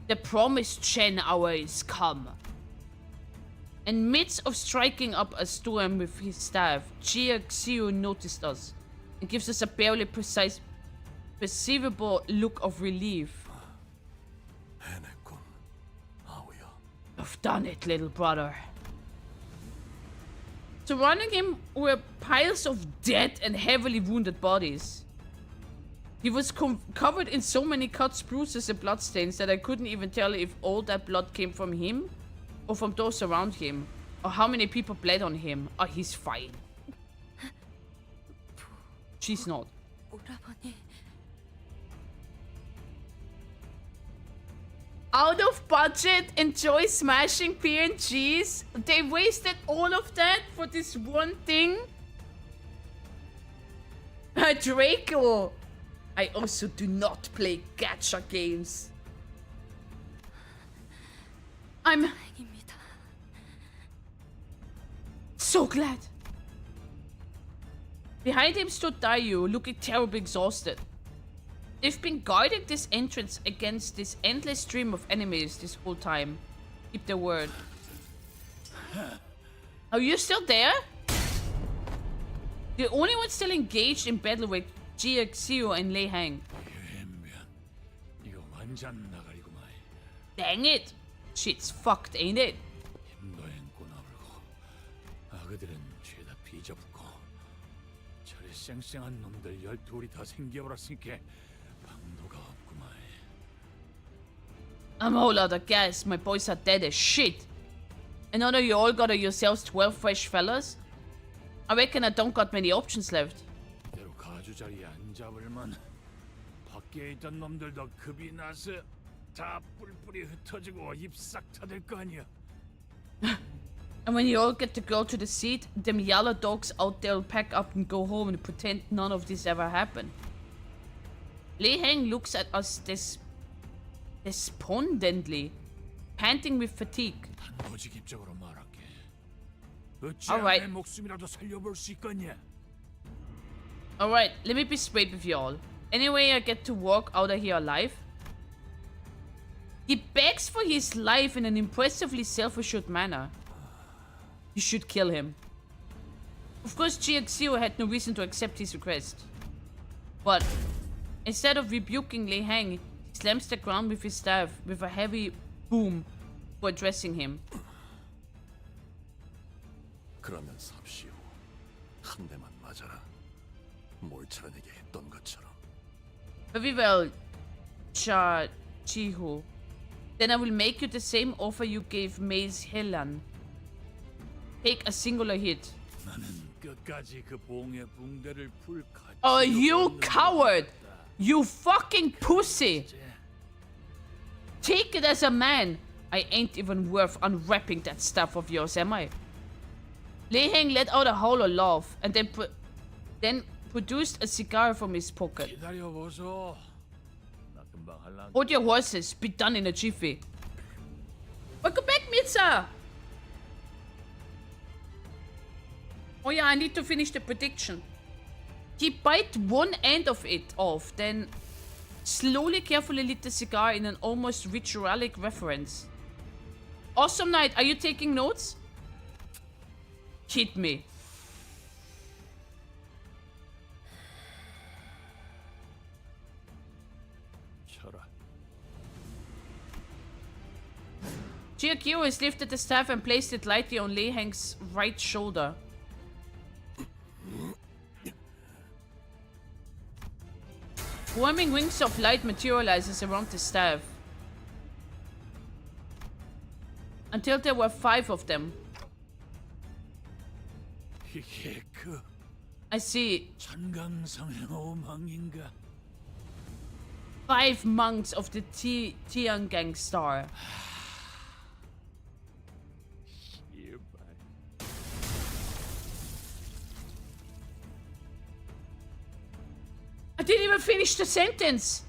The promised Chen hour is come. In midst of striking up a storm with his staff, Jia Xiu noticed us and gives us a barely perceivable look of relief. 해냈군, 아우야. You've done it, little brother. Surrounding him were piles of dead and heavily wounded bodies. He was covered in so many cuts, bruises, and bloodstains that I couldn't even tell if all that blood came from him or from those around him, or how many people bled on him. Oh, he's fine. She's not. 오라버니. Out of budget, enjoy smashing PNGs. They wasted all of that for this one thing. Draco. I also do not play gacha games. I'm so glad. Behind him stood Dayu, looking terribly exhausted. They've been guarding this entrance against this endless stream of enemies this whole time. Keep their word. Are you still there? The only one still engaged in battle with Jia Xiu and Lei Hang. 이거 완전 나가리구만. Dang it! Shit's fucked, ain't it? 힘도 앵꼬 나불고 아그들은 죄다 비져붙고 저리 쌩쌩한 놈들 12이 다 생겨버렸으니까 방도가 없구만. I'm a whole lot of gas. My boys are dead as shit. And now that you all got yourselves 12 fresh fellas, I reckon I don't got many options left. 이대로 가주 자리에 안 잡을만. 밖에 있던 놈들도 급이 나서 다 뿔뿔이 흩어지고 입 싹 타들 거 아니야. And when you all get to go to the seat, them yellow dogs out there will pack up and go home and pretend none of this ever happened. Lei Heng looks at us despondently, panting with fatigue. 단도직입적으로 말할게. 어찌 Alright. 내 목숨이라도 살려볼 수 있겠냐? Alright, let me be straight with y'all. Anyway, I get to walk out of here alive. He begs for his life in an impressively self-assured manner. You should kill him. Of course, Jia Xiu had no reason to accept his request. But instead of rebuking Lei Hang, he slams the ground with his staff with a heavy boom for addressing him. 그러면 삽시오. 한 대만 맞아라. 몰철에게 했던 것처럼. Very well, Cha Chihu. Then I will make you the same offer you gave Maze Helan. Take a singular hit. 나는 끝까지 그 봉의 붕대를 풀 가치. Oh, you coward! You fucking pussy! Take it as a man. I ain't even worth unwrapping that stuff of yours, am I? Lei Heng let out a howl of laugh and then produced a cigar from his pocket. Hold your horses. Be done in a jiffy. Welcome back, Mitza! Oh yeah, I need to finish the prediction. He bite one end of it off, then slowly, carefully lit the cigar in an almost ritualic reference. Awesome Knight, are you taking notes? Hit me. Chiakiro has lifted the staff and placed it lightly on Lei Heng's right shoulder. Swarming wings of light materializes around the staff. Until there were 5 of them. I see. 5 monks of the Tiangang star. I didn't even finish the sentence.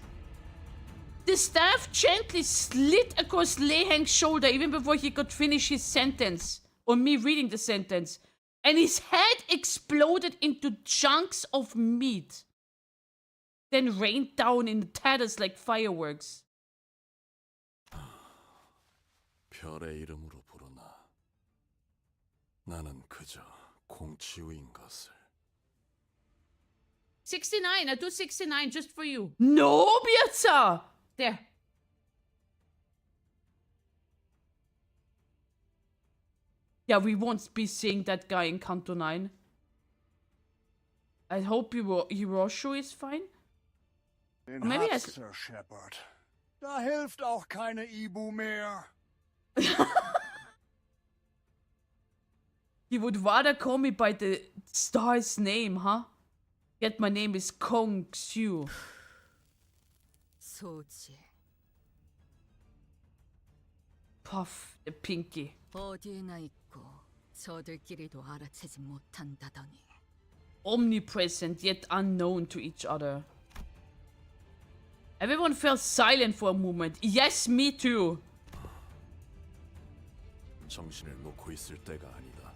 The staff gently slid across Lei Heng's shoulder even before he could finish his sentence. Or me reading the sentence. And his head exploded into chunks of meat. Then rained down in tatters like fireworks. 별의 이름으로 부르나. 나는 그저 공치우인 것을. 69, I do 69 just for you. No, Biatsa! There. Yeah, we won't be seeing that guy in Canto 9. I hope Hiroshu is fine. Den Maybe hat's Shepard. Da hilft auch keine Ibu mehr. He would rather call me by the star's name, huh? Yet my name is Kong Xiu. 소지. Puff, the pinky. 어디에나 있고 저들끼리도 알아채지 못한다더니. Omnipresent yet unknown to each other. Everyone fell silent for a moment. Yes, me too. 정신을 놓고 있을 때가 아니다.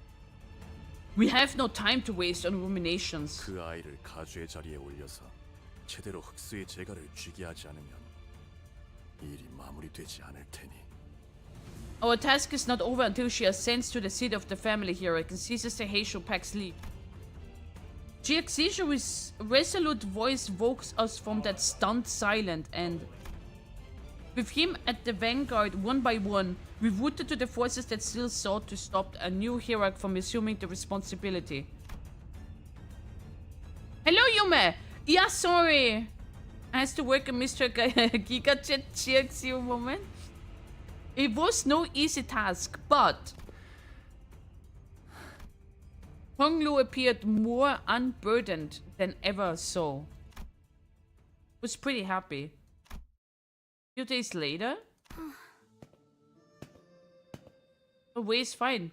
We have no time to waste on ruminations. 그 아이를 가주의 자리에 올려서 제대로 흑수의 재갈을 쥐게 하지 않으면 일이 마무리되지 않을 테니. Our task is not over until she ascends to the seat of the family hero and seizes the Heisho pack's lead. Jiaxishu's resolute voice wakes us from that stunned silence, and with him at the vanguard one by one, we rooted to the forces that still sought to stop a new hierarch from assuming the responsibility. Hello, Yume! Yeah, sorry. I had to work a Mr. Gigachat Jiaxiu moment. It was no easy task, but Honglu appeared more unburdened than ever so. Was pretty happy. A few days later, Wei is fine.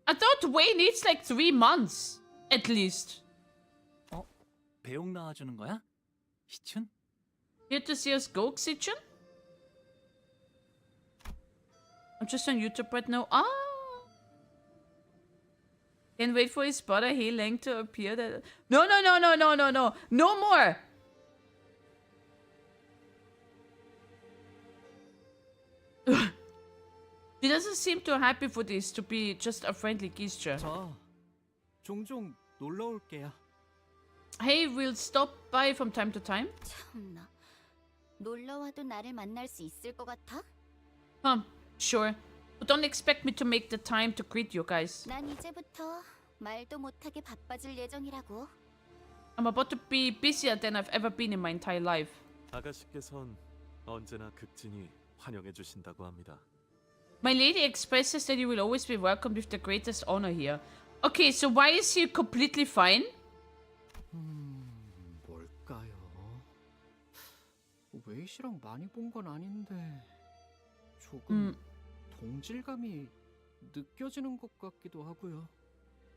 I thought Wei needs like 3 months, at least. 배웅 나와주는 거야? 희춘? Here to see us go, Xichun? I'm just on YouTube right now. Ah! Can't wait for his spotter He Lang to appear. That no. No more! He doesn't seem too happy for this to be just a friendly gesture. 저 종종 놀러 올게요. Hey, we'll stop by from time to time. 참나. 놀러 와도 나를 만날 수 있을 것 같아? Sure. But don't expect me to make the time to greet you guys. 난 이제부터 말도 못하게 바빠질 예정이라고. I'm about to be busier than I've ever been in my entire life. 아가씨께선 언제나 극진히 환영해 주신다고 합니다. My lady expresses that you will always be welcomed with the greatest honor here. Okay, so why is he completely fine? 뭘까요? 웨이시랑 많이 본 건 아닌데. 조금 동질감이 느껴지는 것 같기도 하고요.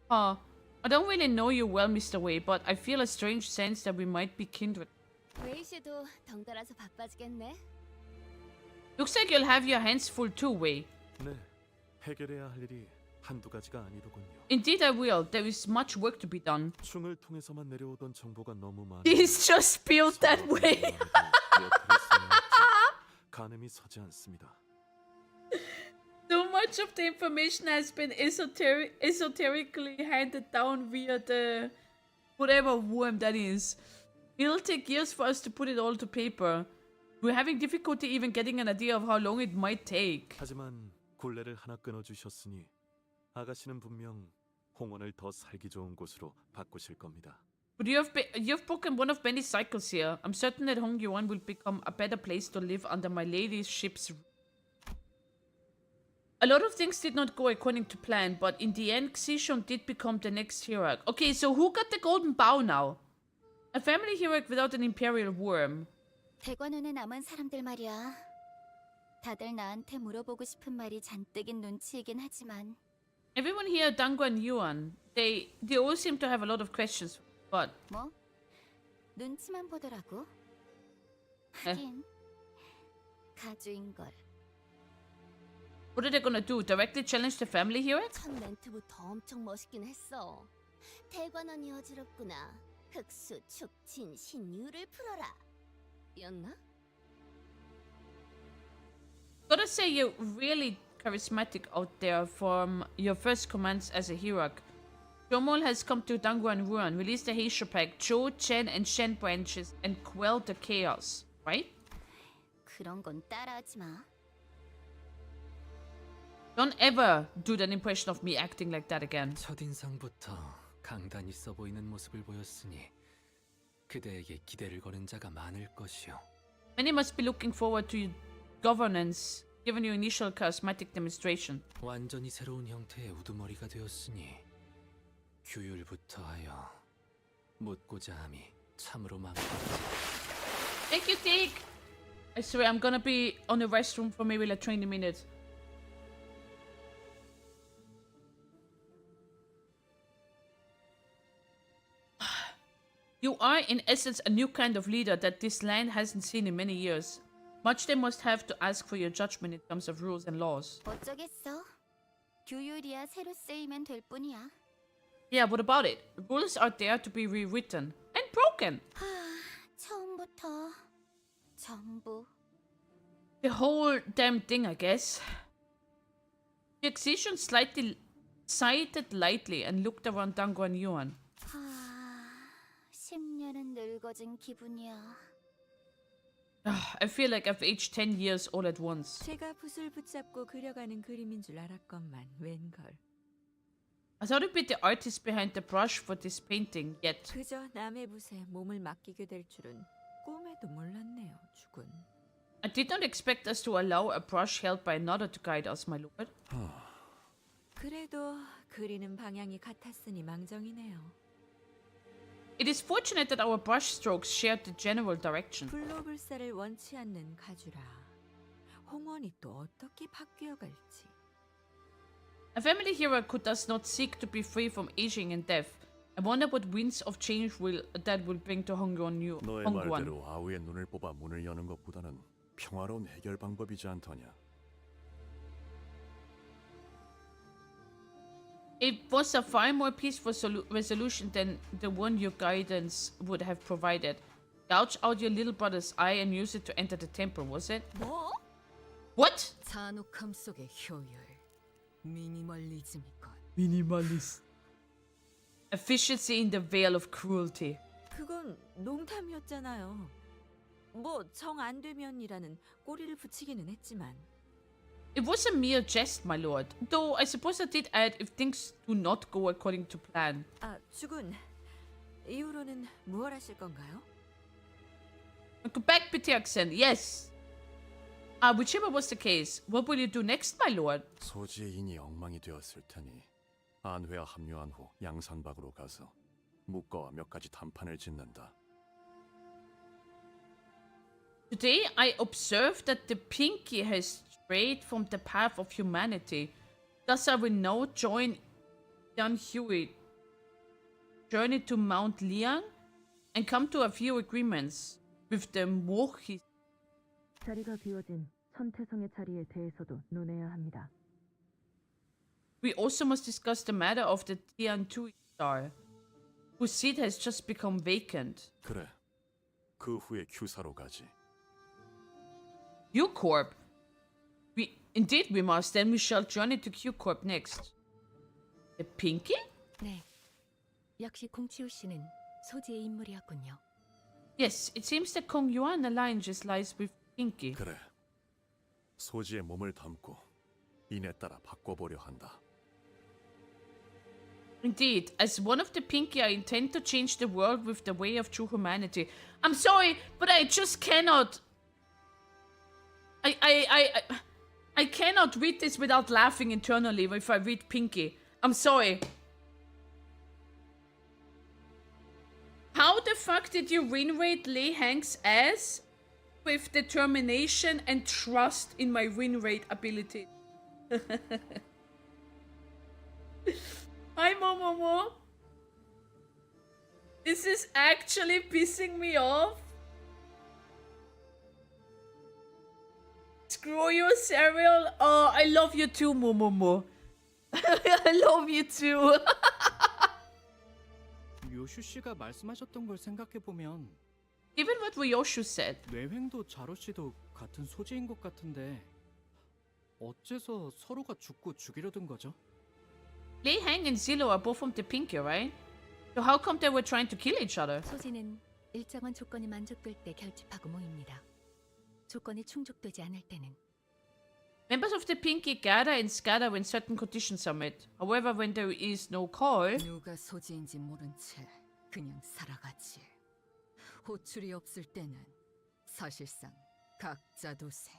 I don't really know you well, Mr. Wei, but I feel a strange sense that we might be kindred. 웨이 씨도 덩달아서 바빠지겠네. Looks like you'll have your hands full too, Wei. 네, 해결해야 할 일이 한두 가지가 아니더군요. Indeed I will. There is much work to be done. 충을 통해서만 내려오던 정보가 너무 많아. He's just built that way. 가늠이 서지 않습니다. So much of the information has been esoterically handed down via the whatever worm that is. It'll take years for us to put it all to paper. We're having difficulty even getting an idea of how long it might take. 하지만 굴레를 하나 끊어주셨으니 아가씨는 분명 홍원을 더 살기 좋은 곳으로 바꾸실 겁니다. But you've broken one of many cycles here. I'm certain that Hongyuan will become a better place to live under my ladyship's roof. A lot of things did not go according to plan, but in the end, Xishun did become the next hierarch. Okay, so who got the golden bow now? A family hierarch without an imperial worm. 대관원에 남은 사람들 말이야. 다들 나한테 물어보고 싶은 말이 잔뜩인 눈치이긴 하지만. Everyone here, Dangguan Yuan, they all seem to have a lot of questions. But 뭐? 눈치만 보더라고. 하긴 가주인 걸. What are they gonna do? Directly challenge the family hierarch? 첫 멘트부터 엄청 멋있긴 했어. 대관원이 어지럽구나. 흑수, 축친, 신유를 풀어라. 였나? Gotta say, you're really charismatic out there from your first commands as a hierarch. Jomol has come to Dangguan Ruan, released the Heisha Pack, Zhou, Chen, and Shen branches, and quelled the chaos, right? 그런 건 따라하지 마. Don't ever do that impression of me acting like that again. 첫인상부터 강단 있어 보이는 모습을 보였으니 그대에게 기대를 거는 자가 많을 것이오. Many must be looking forward to your governance, given your initial charismatic demonstration. 완전히 새로운 형태의 우두머리가 되었으니 규율부터 하여 묻고자 함이 참으로 마음에 들지. Take your take! I swear I'm gonna be on the restroom for maybe like 20 minutes. You are, in essence, a new kind of leader that this land hasn't seen in many years. Much they must have to ask for your judgment in terms of rules and laws. 어쩌겠어. 규율이야 새로 쓰이면 될 뿐이야. Yeah, what about it? Rules are there to be rewritten and broken. 처음부터 전부. The whole damn thing, I guess. The Xishun slightly sighed lightly and looked around Dangguan Yuan. 10년은 늙어진 기분이야. I feel like I've aged 10 years all at once. 제가 붓을 붙잡고 그려가는 그림인 줄 알았건만 웬걸. I thought it'd be the artist behind the brush for this painting, yet 그저 남의 붓에 몸을 맡기게 될 줄은 꿈에도 몰랐네요, 주군. I did not expect us to allow a brush held by another to guide us, my lord. 그래도 그리는 방향이 같았으니 망정이네요. It is fortunate that our brush strokes shared the general direction. 불로불사를 원치 않는 가주라. 홍원이 또 어떻게 바뀌어 갈지. A family hero who does not seek to be free from aging and death. I wonder what winds of change that will bring to Hongguan. 너의 말대로 아우의 눈을 뽑아 문을 여는 것보다는 평화로운 해결 방법이지 않더냐. It was a far more peaceful resolution than the one your guidance would have provided. Gouge out your little brother's eye and use it to enter the temple, was it? 뭐? What? 잔혹함 속의 효율. 미니멀리즘이건. Minimalist. Efficiency in the veil of cruelty. 그건 농담이었잖아요. 뭐 정 안 되면이라는 꼬리를 붙이기는 했지만. It was a mere jest, my lord. Though I suppose I did add if things do not go according to plan. 아, 주군. 이후로는 무얼 하실 건가요? Go back, Pitiaksen, yes. Whichever was the case, what will you do next, my lord? 소지의 인이 엉망이 되었을 테니 안회와 합류한 후 양산박으로 가서 묵과와 몇 가지 단판을 짓는다. Today I observed that the pinky has strayed from the path of humanity. Thus I will now join Yan Hui, journey to Mount Liang, and come to a few agreements with the Mohis. 자리가 비워진 천태성의 자리에 대해서도 논해야 합니다. We also must discuss the matter of the Tian-Tui star, whose seat has just become vacant. 그래. 그 후에 Q사로 가지. Q-Corp. Indeed we must. Then we shall journey to Q-Corp next. The Pinky? 네. 역시 공치우 씨는 소지의 인물이었군요. Yes, it seems that Kong Yuan alliance lies with Pinky. 그래. 소지의 몸을 담고 인에 따라 바꿔보려 한다. Indeed, as one of the Pinky, I intend to change the world with the way of true humanity. I'm sorry, but I just cannot. I cannot read this without laughing internally if I read Pinky. I'm sorry. How the fuck did you win rate Lei Hang's ass with determination and trust in my win rate ability? Hi, Momomo. This is actually pissing me off. Screw you, cereal. Oh, I love you too, Momomo. I love you too. 요슈 씨가 말씀하셨던 걸 생각해 보면 Given what Ryoshu said, 뇌횡도 자로 씨도 같은 소지인 것 같은데 어째서 서로가 죽고 죽이려던 거죠? Lei Hang and Zillow are both from the Pinky, right? So how come they were trying to kill each other? 소지는 일정한 조건이 만족될 때 결집하고 모입니다. 조건이 충족되지 않을 때는 Members of the Pinky gather and scatter when certain conditions are met. However, when there is no call, 누가 소지인지 모른 채 그냥 살아가지. 호출이 없을 때는 사실상 각자 도생.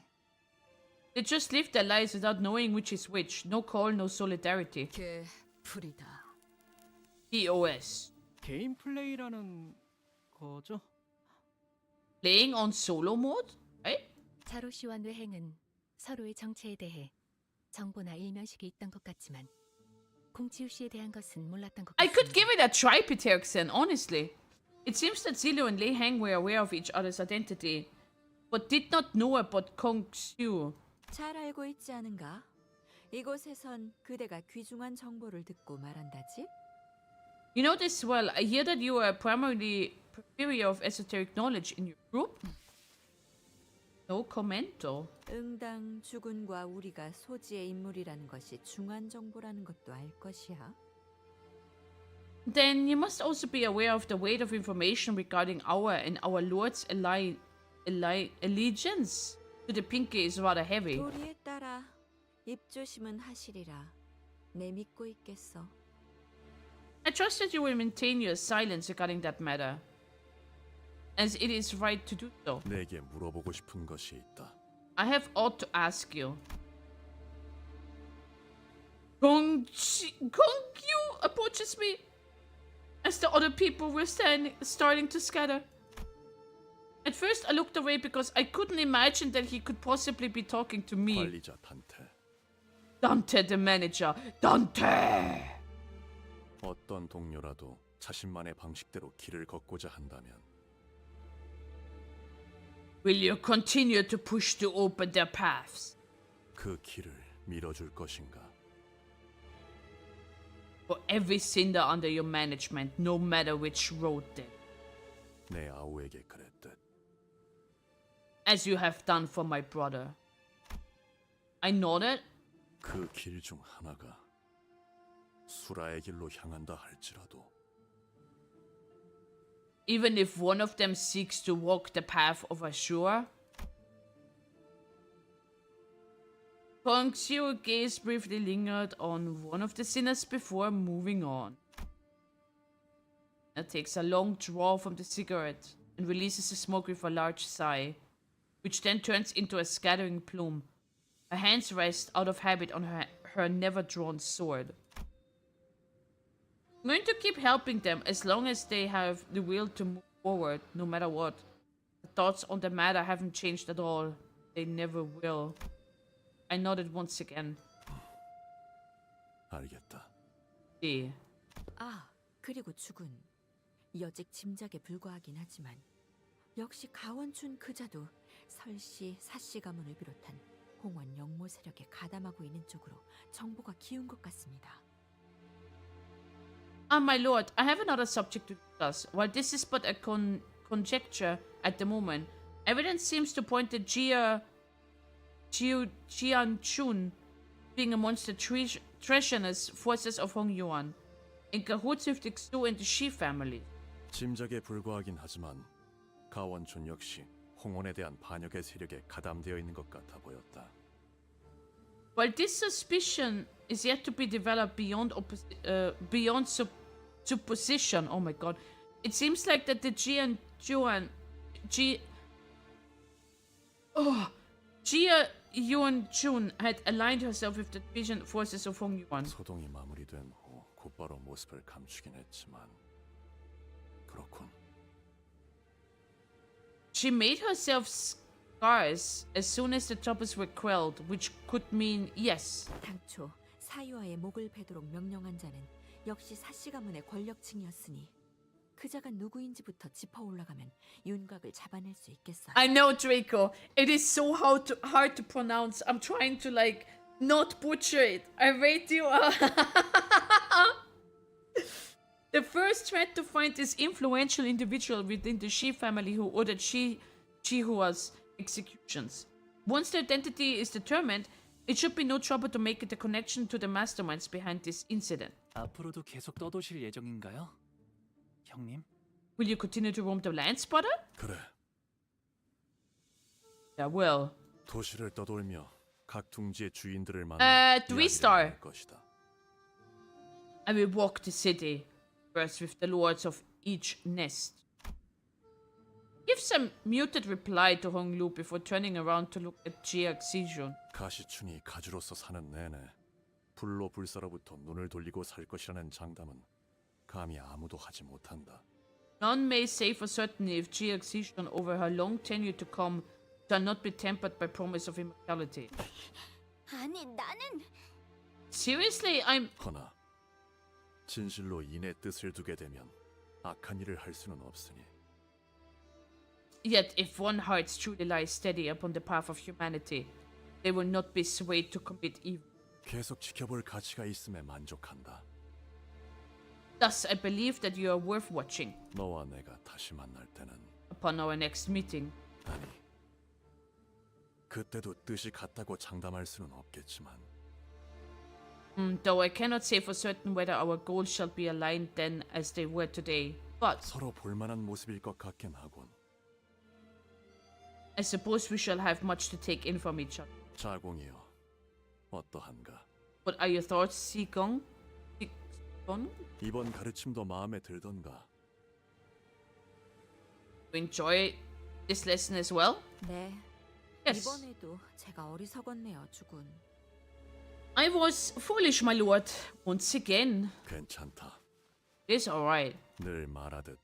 they just live their lives without knowing which is which. No call, no solidarity. 개 풀이다. EOS. 개인 플레이라는 거죠? Playing on solo mode? Right? 자로 씨와 뇌행은 서로의 정체에 대해 정보나 일면식이 있던 것 같지만 공치우 씨에 대한 것은 몰랐던 것 I could 같습니다. give it a try, Petersen, honestly. It seems that Zillow and Lei Hang were aware of each other's identity, but did not know about Kong Xiu. 잘 알고 있지 않은가? 이곳에선 그대가 귀중한 정보를 듣고 말한다지? You know this well. I hear that you are primarily superior of esoteric knowledge in your group. No commento. 응당 주군과 우리가 소지의 인물이라는 것이 중한 정보라는 것도 알 것이야. Then you must also be aware of the weight of information regarding our and our lord's allegiance to the Pinky is rather heavy. 도리에 따라 입조심은 하시리라. 내 믿고 있겠어. I trust that you will maintain your silence regarding that matter, as it is right to do so. 내게 물어보고 싶은 것이 있다. I have ought to ask you. Gongyu approaches me as the other people were starting to scatter. At first I looked away because I couldn't imagine that he could possibly be talking to me. 관리자 단테. Dante the manager. Dante! 어떤 동료라도 자신만의 방식대로 길을 걷고자 한다면 Will you continue to push to open their paths? 그 길을 밀어줄 것인가? For every cinder under your management, no matter which road they. 내 아우에게 그랬듯. As you have done for my brother. I nodded. 그 길 중 하나가 수라의 길로 향한다 할지라도 Even if one of them seeks to walk the path of Ashura? Kong Xiu's gaze briefly lingered on one of the sinners before moving on. It takes a long draw from the cigarette and releases the smoke with a large sigh, which then turns into a scattering plume. Her hands rest out of habit on her never-drawn sword. I'm going to keep helping them as long as they have the will to move forward, no matter what. The thoughts on the matter haven't changed at all. They never will. I nodded once again. 알겠다. 네. 아, 그리고 죽은 여직 짐작에 불과하긴 하지만 역시 가원춘 그자도 설씨, 사씨 가문을 비롯한 홍원 영모 세력에 가담하고 있는 쪽으로 정보가 기운 것 같습니다. My lord, I have another subject to discuss. While this is but a conjecture at the moment, evidence seems to point to Jianchun being amongst the treasonous forces of Hong Yuan, in cahoots with the Xu and the Shi family. 짐작에 불과하긴 하지만 가원춘 역시 홍원에 대한 반역의 세력에 가담되어 있는 것 같아 보였다. While this suspicion is yet to be developed beyond supposition, oh my god, it seems like that the Jia Yuanchun had aligned herself with the division forces of Hong Yuan. 소동이 마무리된 후 곧바로 모습을 감추긴 했지만 그렇군. She made herself scars as soon as the troubles were quelled, which could mean yes. 당초 사유아의 목을 베도록 명령한 자는 역시 사씨 가문의 권력층이었으니 그자가 누구인지부터 짚어 올라가면 윤곽을 잡아낼 수 있겠어요. I know, Draco. It is so hard to pronounce. I'm trying to like not butcher it. I rate you. The first threat to find this influential individual within the Shi family who ordered Chihuahua's executions. Once the identity is determined, it should be no trouble to make the connection to the masterminds behind this incident. 앞으로도 계속 떠도실 예정인가요? 형님? Will you continue to roam the land, Spotter? 그래. Yeah, well. 도시를 떠돌며 각 둥지의 주인들을 만나 Three star. 할 것이다. I will walk the city, first with the lords of each nest. Gives a muted reply to Hong Lu before turning around to look at Jia Xijun. 가시춘이 가주로서 사는 내내 불로불사로부터 눈을 돌리고 살 것이라는 장담은 감히 아무도 하지 못한다. None may say for certain if Jia Xijun over her long tenure to come shall not be tempered by promise of immortality. 아니, 나는 Seriously, I'm... 허나 진실로 인의 뜻을 두게 되면 악한 일을 할 수는 없으니. Yet if one heart truly lies steady upon the path of humanity, they will not be swayed to commit evil. 계속 지켜볼 가치가 있음에 만족한다. Thus, I believe that you are worth watching. 너와 내가 다시 만날 때는 Upon our next meeting. 아니, 그때도 뜻이 같다고 장담할 수는 없겠지만. Though I cannot say for certain whether our goals shall be aligned then as they were today, but 서로 볼만한 모습일 것 같긴 하군. I suppose we shall have much to take in from each other. 자공이여, 어떠한가? What are your thoughts, Sigong? 이번 가르침도 마음에 들던가? You enjoy this lesson as well? 네. Yes. 이번에도 제가 어리석었네요, 죽은. I was foolish, my lord. Once again. 괜찮다. It's alright. 늘 말하듯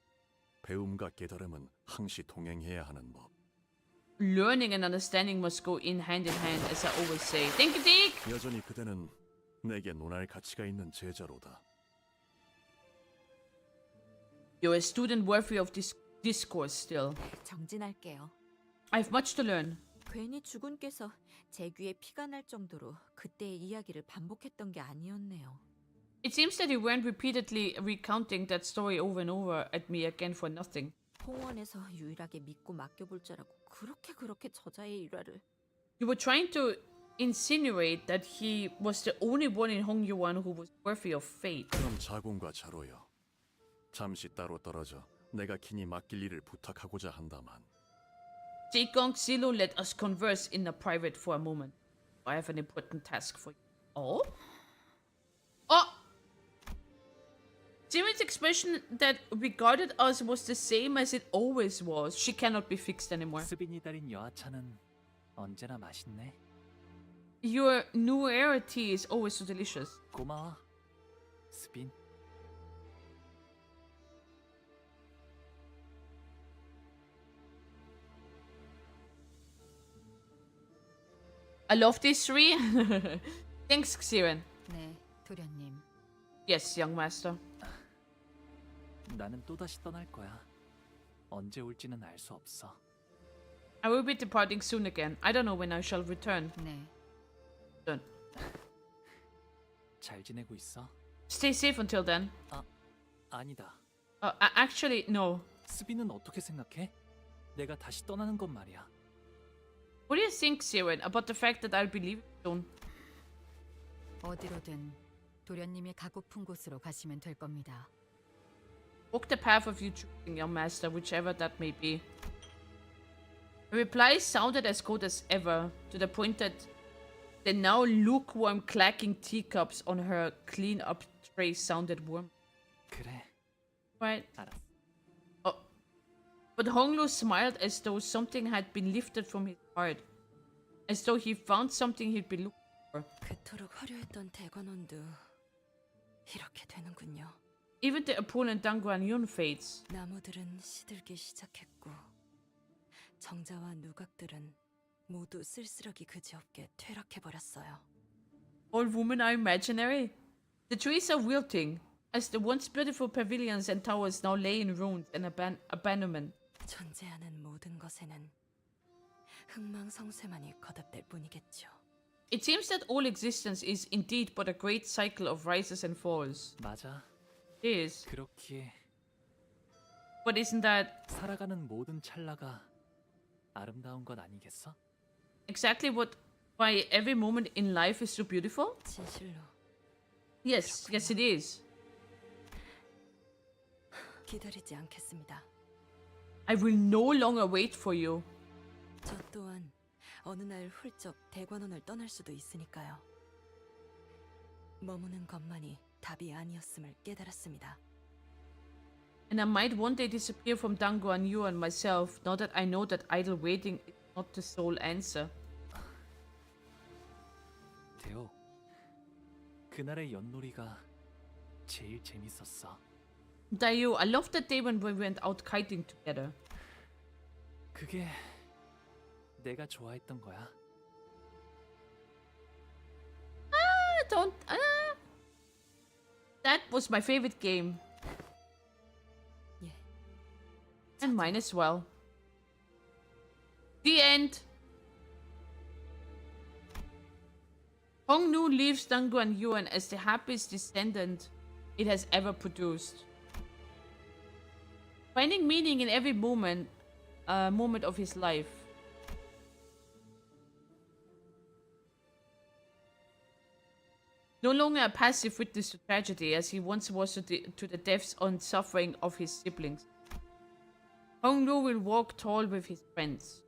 배움과 깨달음은 항시 동행해야 하는 법. Learning and understanding must go in hand, as I always say. Thank you, Dick! 여전히 그대는 내게 논할 가치가 있는 제자로다. You're a student worthy of this discourse still. 정진할게요. I have much to learn. 괜히 주군께서 제 귀에 피가 날 정도로 그때의 이야기를 반복했던 게 아니었네요. It seems that you weren't repeatedly recounting that story over and over at me again for nothing. 홍원에서 유일하게 믿고 맡겨볼 자라고 그렇게 저자의 일화를. You were trying to insinuate that he was the only one in Hong Yuan who was worthy of fate. 그럼 자공과 자로여, 잠시 따로 떨어져 내가 긴히 맡길 일을 부탁하고자 한다만. Jigong Silo, let us converse in a private for a moment. I have an important task for you. Oh? Oh! Jimin's expression that regarded us was the same as it always was. She cannot be fixed anymore. 스빈이 달인 여하차는 언제나 맛있네. Your new era tea is always so delicious. 고마워, 스빈. I love these three. Thanks, Xiren. 네, 도련님. Yes, young master. 나는 또다시 떠날 거야. 언제 올지는 알 수 없어. I will be departing soon again. I don't know when I shall return. 네. Done. 잘 지내고 있어? Stay safe until then. 아니다. Actually, no. 스비는 어떻게 생각해? 내가 다시 떠나는 건 말이야. What do you think, Siren, about the fact that I'll be leaving soon? 어디로든 도련님이 가고픈 곳으로 가시면 될 겁니다. Walk the path of your choosing, young master, whichever that may be. The reply sounded as cold as ever, to the point that the now lukewarm clacking teacups on her clean-up tray sounded warm. 그래. Right. 알았어. Oh. But Honglu smiled as though something had been lifted from his heart. As though he found something he'd been looking for. 그토록 화려했던 대관원도 이렇게 되는군요. Even the opponent Dangguan Yun fades. 나무들은 시들기 시작했고 정자와 누각들은 모두 쓸쓸하기 그지없게 퇴락해버렸어요. All women are imaginary. The trees are wilting, as the once beautiful pavilions and towers now lay in ruins and abandonment. 존재하는 모든 것에는 흥망성쇠만이 거듭될 뿐이겠죠. It seems that all existence is indeed but a great cycle of rises and falls. 맞아. It is. 그렇기에 But isn't that 살아가는 모든 찰나가 아름다운 것 아니겠어? exactly why every moment in life is so beautiful? 진실로. Yes, yes it is. 기다리지 않겠습니다. I will no longer wait for you. 저 또한 어느 날 훌쩍 대관원을 떠날 수도 있으니까요. 머무는 것만이 답이 아니었음을 깨달았습니다. And I might one day disappear from Dangguan Yu and myself, now that I know that idle waiting is not the sole answer. 대호, 그날의 연놀이가 제일 재밌었어. Dayu, I loved that day when we went out kiting together. 그게 내가 좋아했던 거야. Don't. That was my favorite game. 예. And mine as well. The end. Hongnu leaves Dangguan Yuan as the happiest descendant it has ever produced. Finding meaning in every moment of his life. No longer a passive witness to tragedy as he once was to the deaths and suffering of his siblings. Hongnu will walk tall with his friends.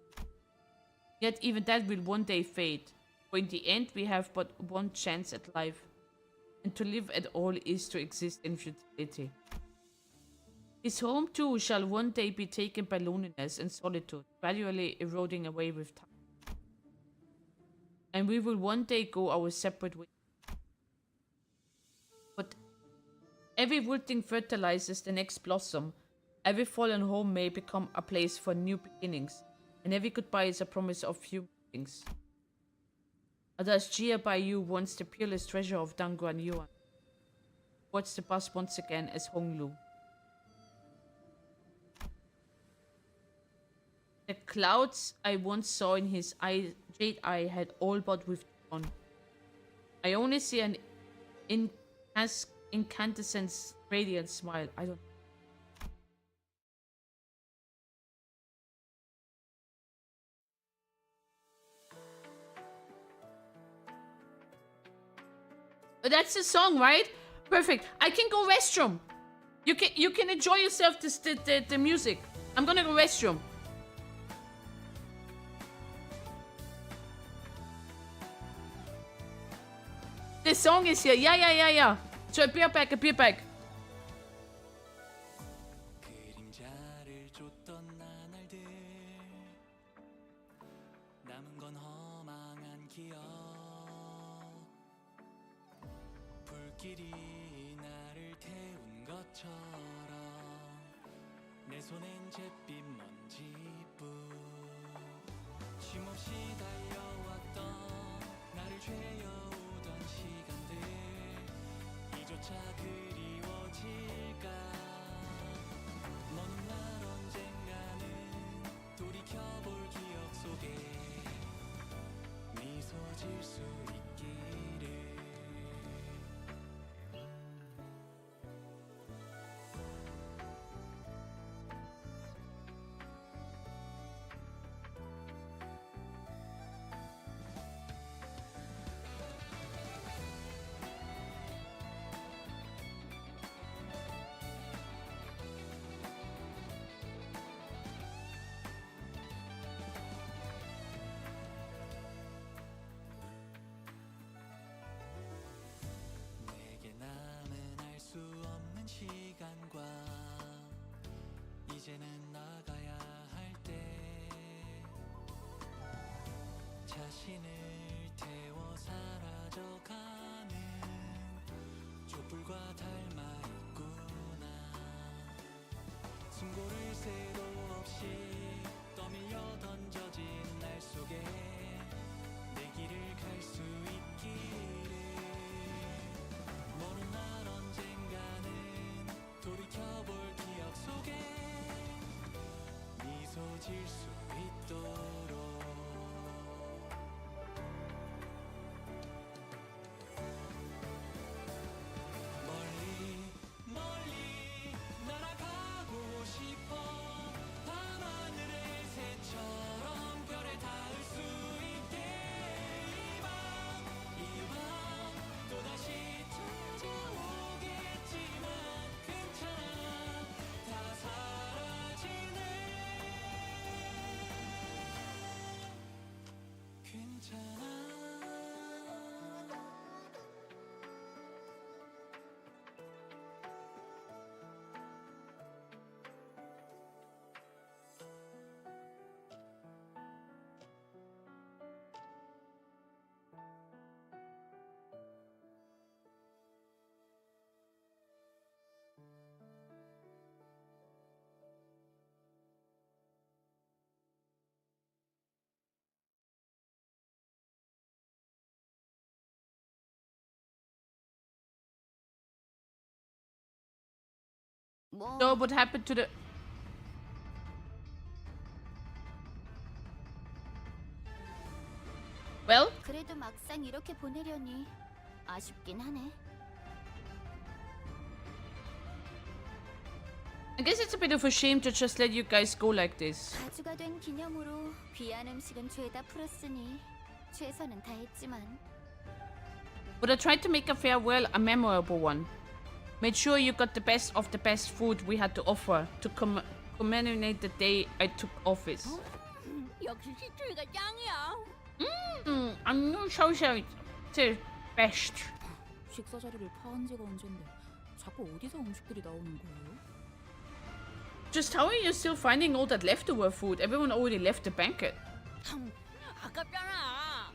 Yet even that will one day fade, for in the end we have but one chance at life, and to live at all is to exist in futility. His home too shall one day be taken by loneliness and solitude, gradually eroding away with time. And we will one day go our separate ways. But every wilting fertilizes the next blossom, every fallen home may become a place for new beginnings, and every goodbye is a promise of few things. Thus Jia Baiyu once the peerless treasure of Dangguan Yuan, watched the bus once again as Honglu. The clouds I once saw in his jade eye had all but withdrawn. I only see an incandescent radiant smile. I don't. That's the song, right? Perfect. I can go restroom. You can enjoy yourself the music. I'm gonna go restroom. The song is here. Yeah. So be back. 그림자를 쫓던 나날들 남은 건 허망한 기억 불길이 나를 태운 것처럼 내 손엔 잿빛 먼지뿐 쉼없이 달려왔던 자신을 태워 사라져가는 촛불과 닮아 있구나. 숨고를 새도 없이 떠밀려 던져진 날 속에 내 길을 갈 수 있기를. 모른 날 언젠가는 돌이켜볼 기억 속에 미소 질 수 있도록. 멀리 멀리 날아가고 싶어. 밤하늘의 새처럼 별에 닿을 수 있게. 이 밤 또다시 찾아오겠지만 괜찮아. 다 사라지네. 괜찮아. So what happened to the... Well? 그래도 막상 이렇게 보내려니 아쉽긴 하네. I guess it's a bit of a shame to just let you guys go like this. 가주가 된 기념으로 귀한 음식은 죄다 풀었으니 최선은 다했지만. But I tried to make a farewell a memorable one. Made sure you got the best of the best food we had to offer to commemorate the day I took office. 역시 시추이가 짱이야. I'm not so sorry. The best. 식사 자리를 파한 지가 언젠데 자꾸 어디서 음식들이 나오는 거예요? Just how are you still finding all that leftover food? Everyone already left the banquet. 아깝잖아.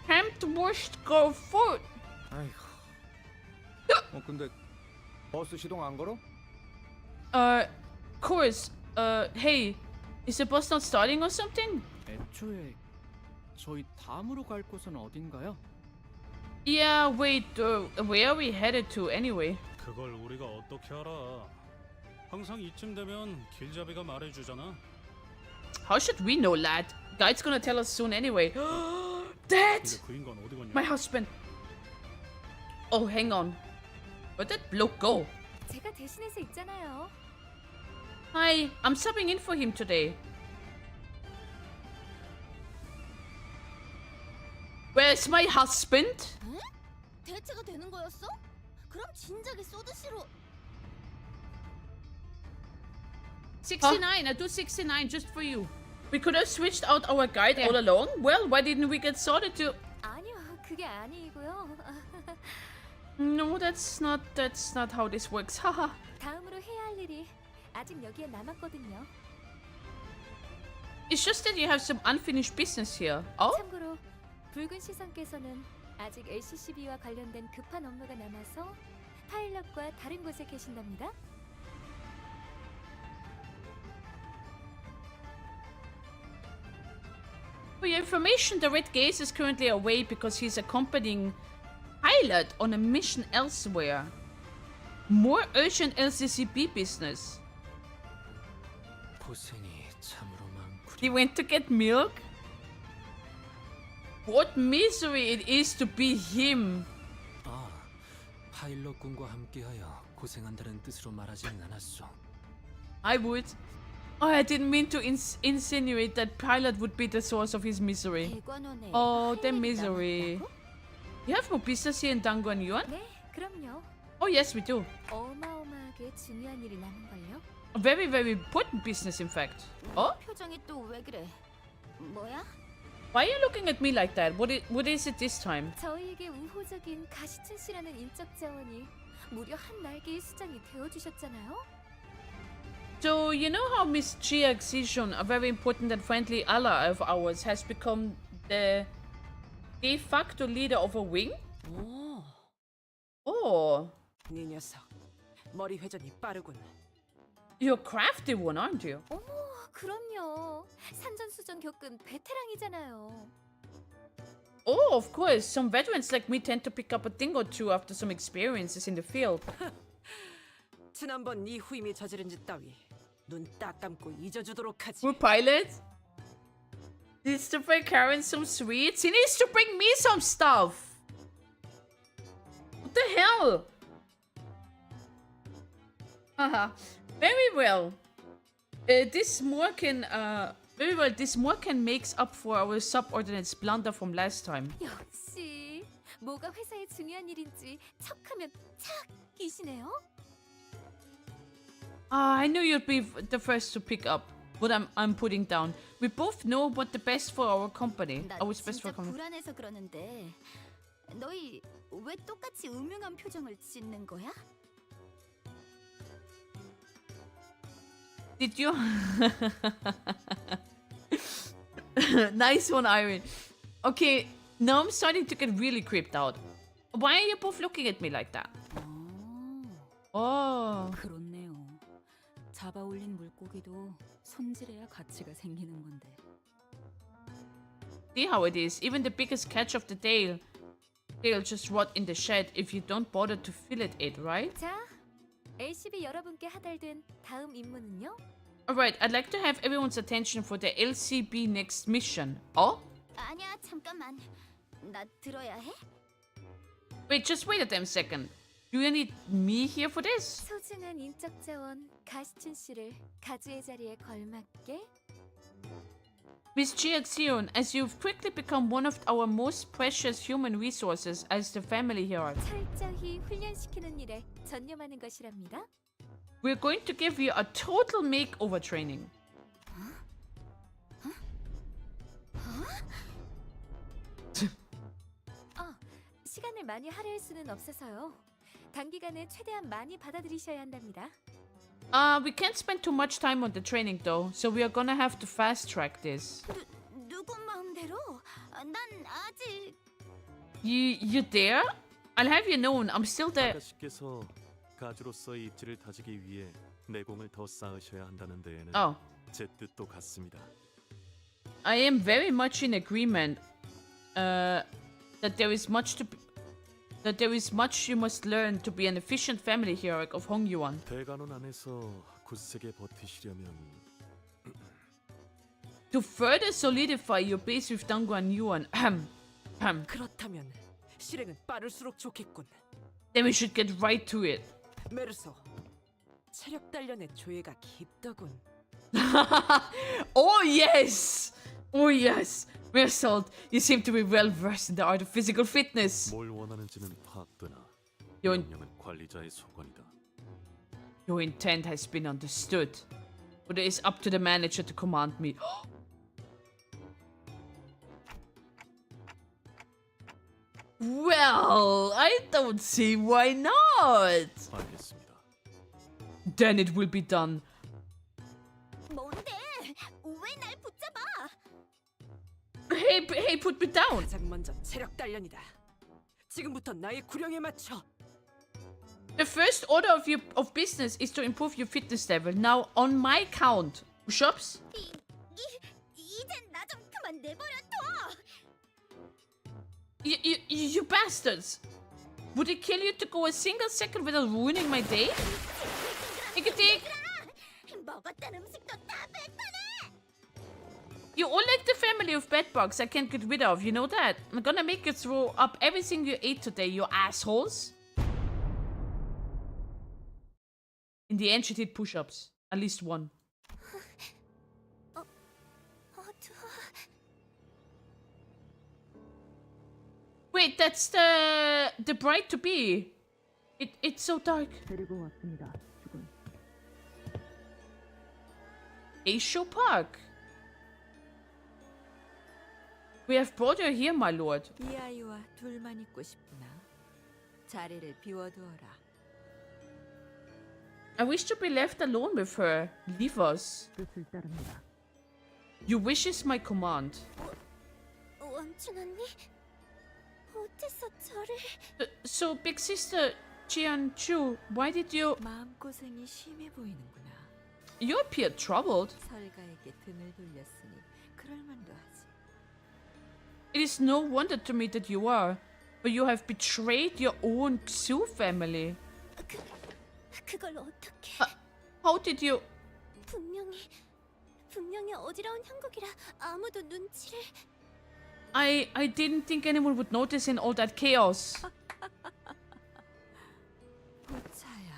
Time to wash go food. 아이고. 근데 버스 시동 안 걸어? Course. Hey, is the bus not starting or something? 애초에 저희 다음으로 갈 곳은 어딘가요? Yeah, wait. Where are we headed to anyway? 그걸 우리가 어떻게 알아? 항상 이쯤 되면 길잡이가 말해주잖아. How should we know, lad? Guide's gonna tell us soon anyway. Dad! 근데 그 인간 어디 갔냐? My husband. Oh, hang on. Where'd that bloke go? 제가 대신해서 있잖아요. Hi, I'm subbing in for him today. Where's my husband? 응? 대체가 되는 거였어? 그럼 진작에 쏘듯이로. 69, I do 69 just for you. We could have switched out our guide all along. Well, why didn't we get sorted to... 아니요, 그게 아니고요. No, that's not how this works. Haha. 다음으로 해야 할 일이 아직 여기에 남았거든요. It's just that you have some unfinished business here. Oh? 참고로 붉은 시선께서는 아직 LCCB와 관련된 급한 업무가 남아서 파일럿과 다른 곳에 계신답니다. For your information, the Red Gaze is currently away because he's accompanying pilot on a mission elsewhere. More urgent LCCB business. 고생이 참으로 많구려. He went to get milk? What misery it is to be him. 아, 파일럿군과 함께하여 고생한다는 뜻으로 말하지는 않았어. I would. Oh, I didn't mean to insinuate that pilot would be the source of his misery. Oh, the misery. You have more business here in Dangguan Yuan? 네, 그럼요. Oh, yes, we do. 어마어마하게 중요한 일이 남은걸요? A very, very important business, in fact. Oh? 표정이 또 왜 그래? 뭐야? Why are you looking at me like that? What is it this time? 저희에게 우호적인 가시춘 씨라는 인적 자원이 무려 한 날개의 수장이 되어주셨잖아요. So, you know how Miss Jia Xijun, a very important and friendly ally of ours, has become the de facto leader of a wing? 오, Oh, 네 녀석 머리 회전이 빠르군. you're a crafty one, aren't you? 어머, 그럼요. 산전수전 겪은 베테랑이잖아요. Oh, of course. Some veterans like me tend to pick up a thing or two after some experiences in the field. 지난번 네 후임이 저지른 짓 따위 눈 딱 감고 잊어주도록 하지. We're pilots. Needs to bring Karen some sweets. He needs to bring me some stuff. What the hell? Haha. Very well. This Morkan makes up for our subordinate's blunder from last time. 역시 뭐가 회사에 중요한 일인지 척하면 착이시네요. I knew you'd be the first to pick up what I'm putting down. We both know what the best for our company. 나 What's best for 진짜 our company. 불안해서 그러는데 너희 왜 똑같이 음흉한 표정을 짓는 거야? Did you? Nice one, Irene. Okay, now I'm starting to get really creeped out. Why are you both looking at me like that? Oh. 그렇네요. 잡아 올린 물고기도 손질해야 가치가 생기는 건데. See how it is. Even the biggest catch of the day, they'll just rot in the shed if you don't bother to fillet it, right? 자, LCB 여러분께 하달된 다음 임무는요? Alright, I'd like to have everyone's attention for the LCB next mission. Oh? 아니야, 잠깐만. 나 들어야 해? Wait, just wait a damn second. Do you need me here for this? 소중한 인적 자원 가시춘 씨를 가주의 자리에 걸맞게. Miss Jiaxion, as you've quickly become one of our most precious human resources as the family hero, 철저히 훈련시키는 일에 전념하는 것이랍니다. we're going to give you a total makeover training. 시간을 많이 할애할 수는 없어서요. 단기간에 최대한 많이 받아들이셔야 한답니다. We can't spend too much time on the training though, so we are gonna have to fast track this. 누구 마음대로? 난 아직... You there? I'll have you known, I'm still there. 아가씨께서 가주로서의 입지를 다지기 위해 내공을 더 쌓으셔야 한다는 데에는 Oh. 제 뜻도 같습니다. I am very much in agreement that there is much you must learn to be an efficient family hero of Hongyuan. 대관원 안에서 굳세게 버티시려면 To further solidify your base with Dangguan Yuan, 그렇다면 실행은 빠를수록 좋겠군. then we should get right to it. 메르소, 체력 단련의 조예가 깊더군. Oh yes! Oh yes! Mersault, you seem to be well versed in the art of physical fitness. 뭘 원하는지는 파악되나 Your, 명령은 관리자의 소관이다. your intent has been understood, but it is up to the manager to command me. Well, I don't see why not. 알겠습니다. Then it will be done. 뭔데? 왜 날 붙잡아? Hey, put me down. 가장 먼저 체력 단련이다. 지금부터 나의 구령에 맞춰. The first order of business is to improve your fitness level. Now, on my count, push-ups. 이젠 나 좀 그만 내버려 둬. You bastards! Would it kill you to go a single second without ruining my day? Take a dig. 먹었던 음식도 다 뱉어내. You all like the family of bedbugs I can't get rid of, you know that? I'm gonna make you throw up everything you ate today, you assholes. In the end, she did push-ups. At least one. Wait, that's the bride-to-be. It's so dark. 데리고 왔습니다. 죽은. Aisho Park. We have brought her here, my lord. 이 아이와 둘만 있고 싶구나. 자리를 비워두어라. I wish to be left alone with her. Leave us. 뜻을 따릅니다. Your wish is my command. 왕 원춘 언니? 어째서 저를... So, big sister Jianchu, why did you... 마음고생이 심해 보이는구나. You appear troubled. 설가에게 등을 돌렸으니 그럴 만도 하지. It is no wonder to me that you are, but you have betrayed your own Xu family. 그걸 어떻게... How did you... 분명히 어지러운 형국이라 아무도 눈치를... I didn't think anyone would notice in all that chaos. 보차야.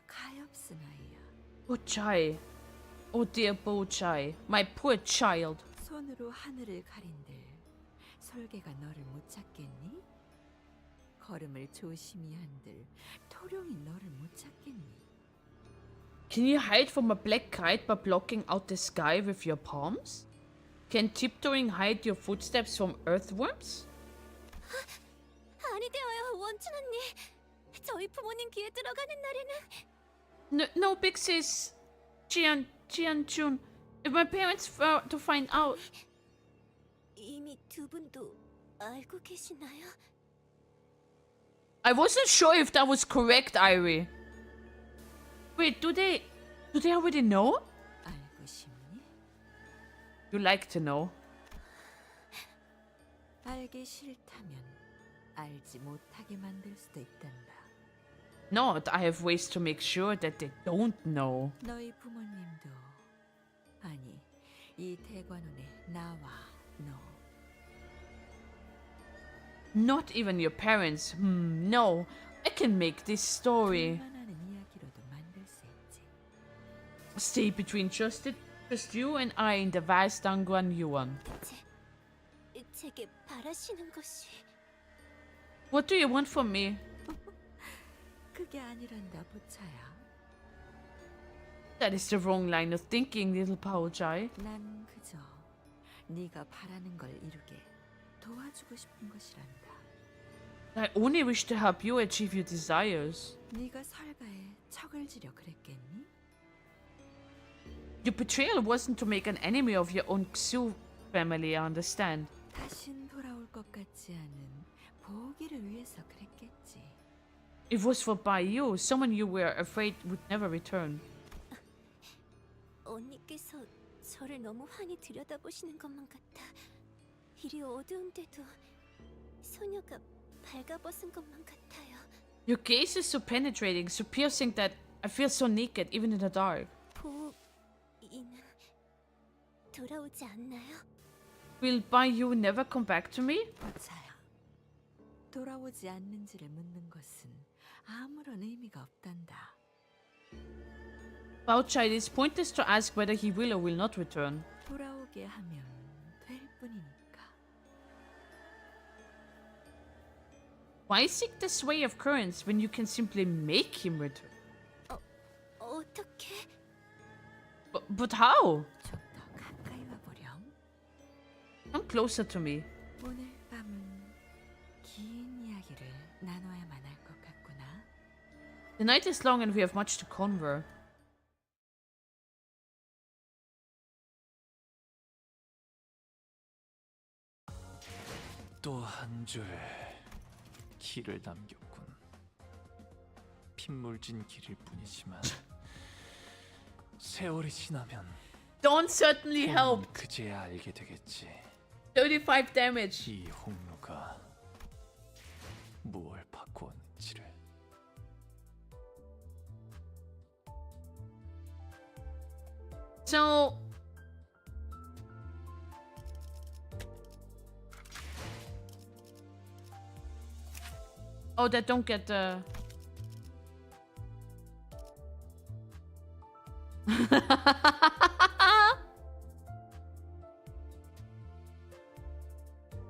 가엾은 아이야. Bochai. Oh dear Bochai, my poor child. 손으로 하늘을 가린들 설계가 너를 못 찾겠니? 걸음을 조심히 한들 토룡이 너를 못 찾겠니? Can you hide from a black kite by blocking out the sky with your palms? Can tiptoeing hide your footsteps from earthworms? 아니 되어요, 원춘 언니. 저희 부모님 귀에 들어가는 날에는... No, big sis. Jianchun. If my parents were to find out... 이미 두 분도 알고 계시나요? I wasn't sure if that was correct, Irie. Wait, do they already know? 알고 싶니? You like to know. 알기 싫다면 알지 못하게 만들 수도 있단다. Not, I have ways to make sure that they don't know. 너희 부모님도 아니 이 대관원의 나와 너. Not even your parents. No, I can make this story. 불만하는 이야기로도 만들 수 있지. Stay between just you and I in the vast Dangguan Yuan. 제게 바라시는 것이... What do you want from me? 그게 아니란다, 보차야. That is the wrong line of thinking, little Paojai. 난 그저 네가 바라는 걸 이루게 도와주고 싶은 것이란다. I only wish to help you achieve your desires. 네가 설가에 척을 지려 그랬겠니? Your betrayal wasn't to make an enemy of your own Xu family, I understand. 다신 돌아올 것 같지 않은 보기를 위해서 그랬겠지. It was for Baiyu, someone you were afraid would never return. 언니께서 저를 너무 환히 들여다보시는 것만 같아. 이리 어두운데도 소녀가 발가벗은 것만 같아요. Your gaze is so penetrating, so piercing that I feel so naked even in the dark. 보이는 돌아오지 않나요? Will Baiyu never come back to me? 보차야. 돌아오지 않는지를 묻는 것은 아무런 의미가 없단다. Baochai, it is pointless to ask whether he will or will not return. 돌아오게 하면 될 뿐이니까. Why seek the sway of currents when you can simply make him return? 어떻게? But how? 좀 더 가까이 와보렴. Come closer to me. 오늘 밤은 긴 이야기를 나눠야만 할 것 같구나. The night is long and we have much to conver. 또 한 줄 길을 남겼군. 핏물진 길일 뿐이지만 세월이 지나면 Dawn certainly helped. 그제야 알게 되겠지. 35 damage. 이 홍로가 무엇을 바꾸었는지를. So oh, that don't get the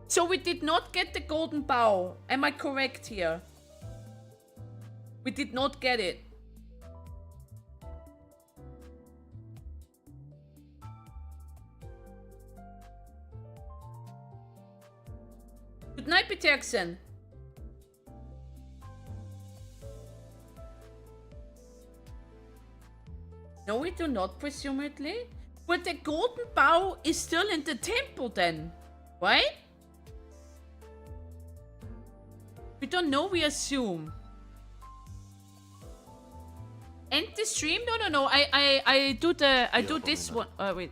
So we did not get the golden bow. Am I correct here? We did not get it. Good night, Peterson. No, we do not, presumably. But the golden bow is still in the temple then, right? We don't know, we assume. End the stream? No. I do this one. Wait.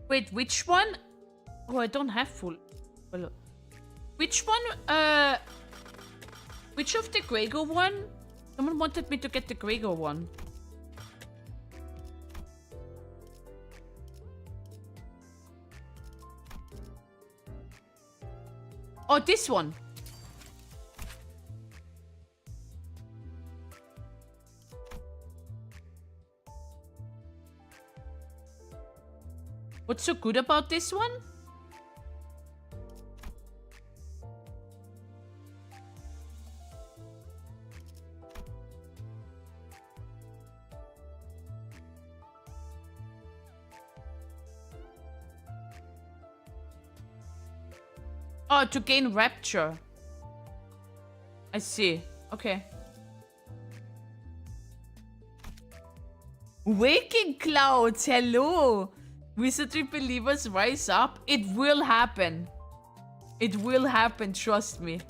Wait, which one? Oh, I don't have full. Well, which one? Which of the Gregor one? Someone wanted me to get the Gregor one. Oh, this one. What's so good about this one? Oh, to gain rapture. I see. Okay. Waking clouds, hello. Wizardry believers rise up. It will happen. It will happen, trust me.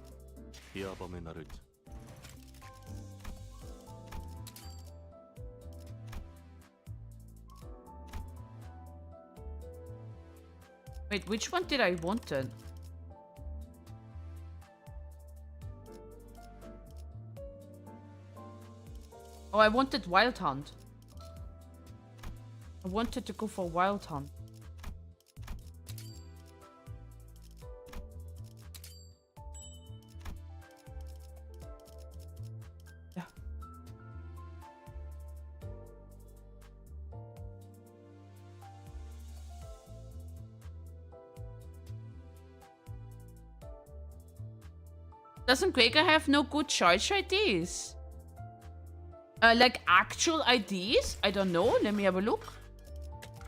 Wait, which one did I want then? Oh, I wanted Wild Hunt. I wanted to go for Wild Hunt. Yeah. Doesn't Gregor have no good charge IDs? Like actual IDs? I don't know. Let me have a look.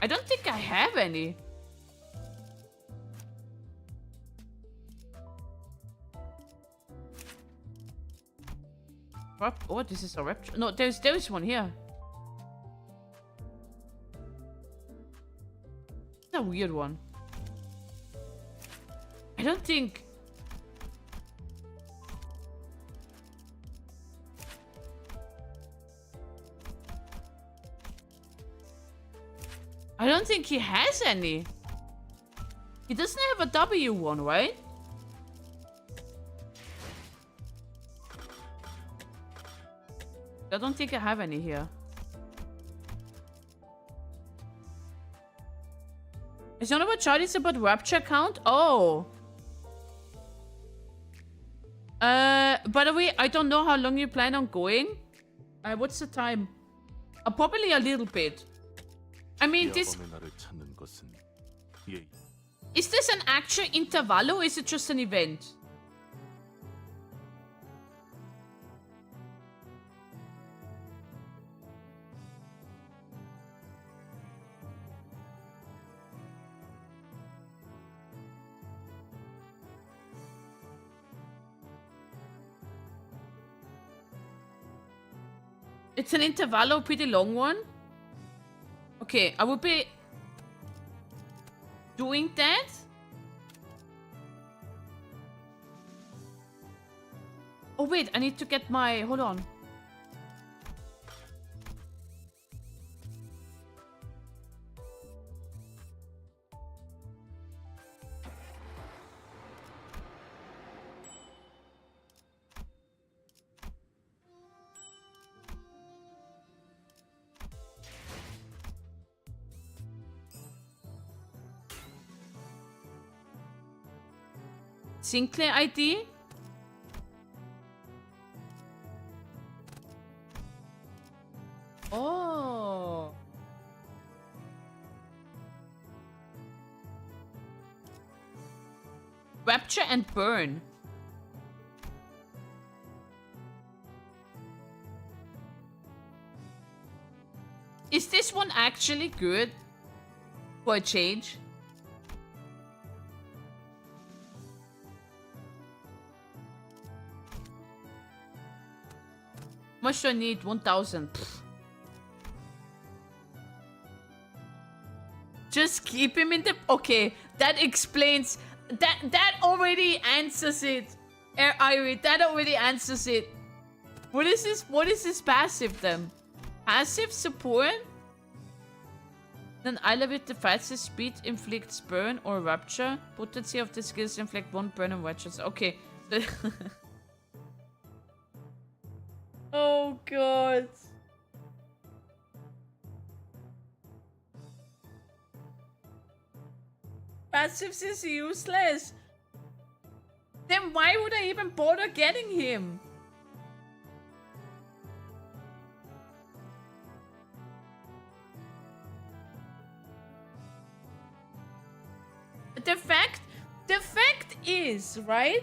I don't think I have any. Oh, this is a rapture. No, there's one here. It's a weird one. I don't think. I don't think he has any. He doesn't have a W one, right? I don't think I have any here. It's not about Charlie, it's about Rapture count? Oh. By the way, I don't know how long you plan on going. What's the time? Probably a little bit. I mean, this... Is this an actual intervallo or is it just an event? It's an intervallo, pretty long one. Okay, I will be doing that. Oh wait, I need to get my... Hold on. Sinclair ID? Oh. Rapture and burn. Is this one actually good? For a change? How much do I need? 1,000. Just keep him in the... Okay, that explains... That already answers it. Irie, that already answers it. What is this passive then? Passive support? Then I love it. The fastest speed inflicts burn or rupture. Potency of the skills inflict 1 burn and ruptures. Okay. Oh god. Passives is useless. Then why would I even bother getting him? The fact is, right?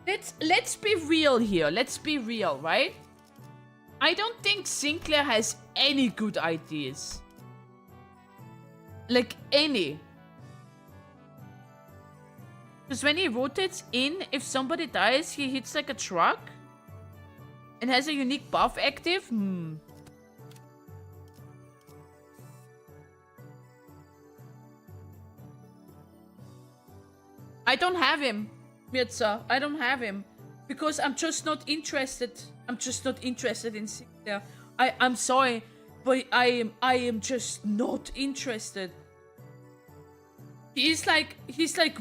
Let's be real here. Let's be real, right? I don't think Sinclair has any good ideas. Like any. Because when he rotates in, if somebody dies, he hits like a truck. And has a unique buff active? I don't have him, Mirza. I don't have him. Because I'm just not interested. I'm just not interested in Sinclair. I'm sorry, but I am just not interested. He's like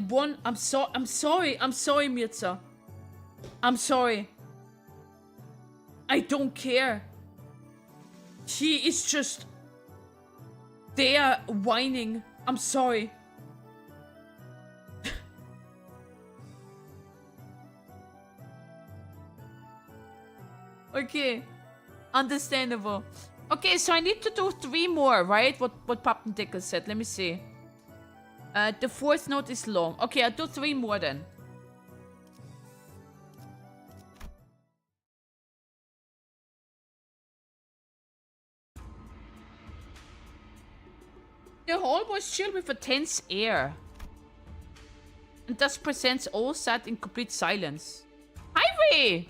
one. I'm sorry, Mirza. I'm sorry. I don't care. He is just there whining. I'm sorry. Okay. Understandable. Okay, so I need to do 3 more, right? What Captain Dickle said. Let me see. The 4th note is long. Okay, I'll do 3 more then. The hall was chill with a tense air. And thus presents all sat in complete silence. Highway!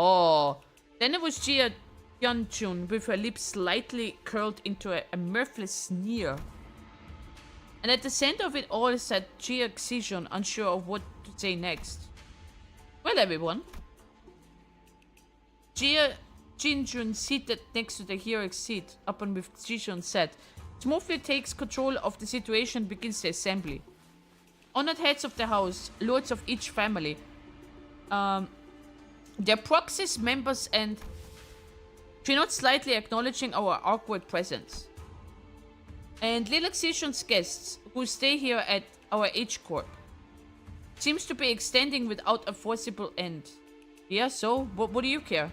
Oh, then it was Jia Hyunjun with her lips slightly curled into a mirthless sneer. And at the center of it all sat Jia Xijun, unsure of what to say next. Well, everyone. Jia Jinjun, seated next to the heroic seat, upon which Xijun sat, smoothly takes control of the situation and begins the assembly. Honored heads of the house, lords of each family, their proxies, members, and she nods slightly acknowledging our awkward presence. And Lil Xijun's guests, who stay here at our H Corp, seems to be extending without a forcible end. Yeah, so? What do you care?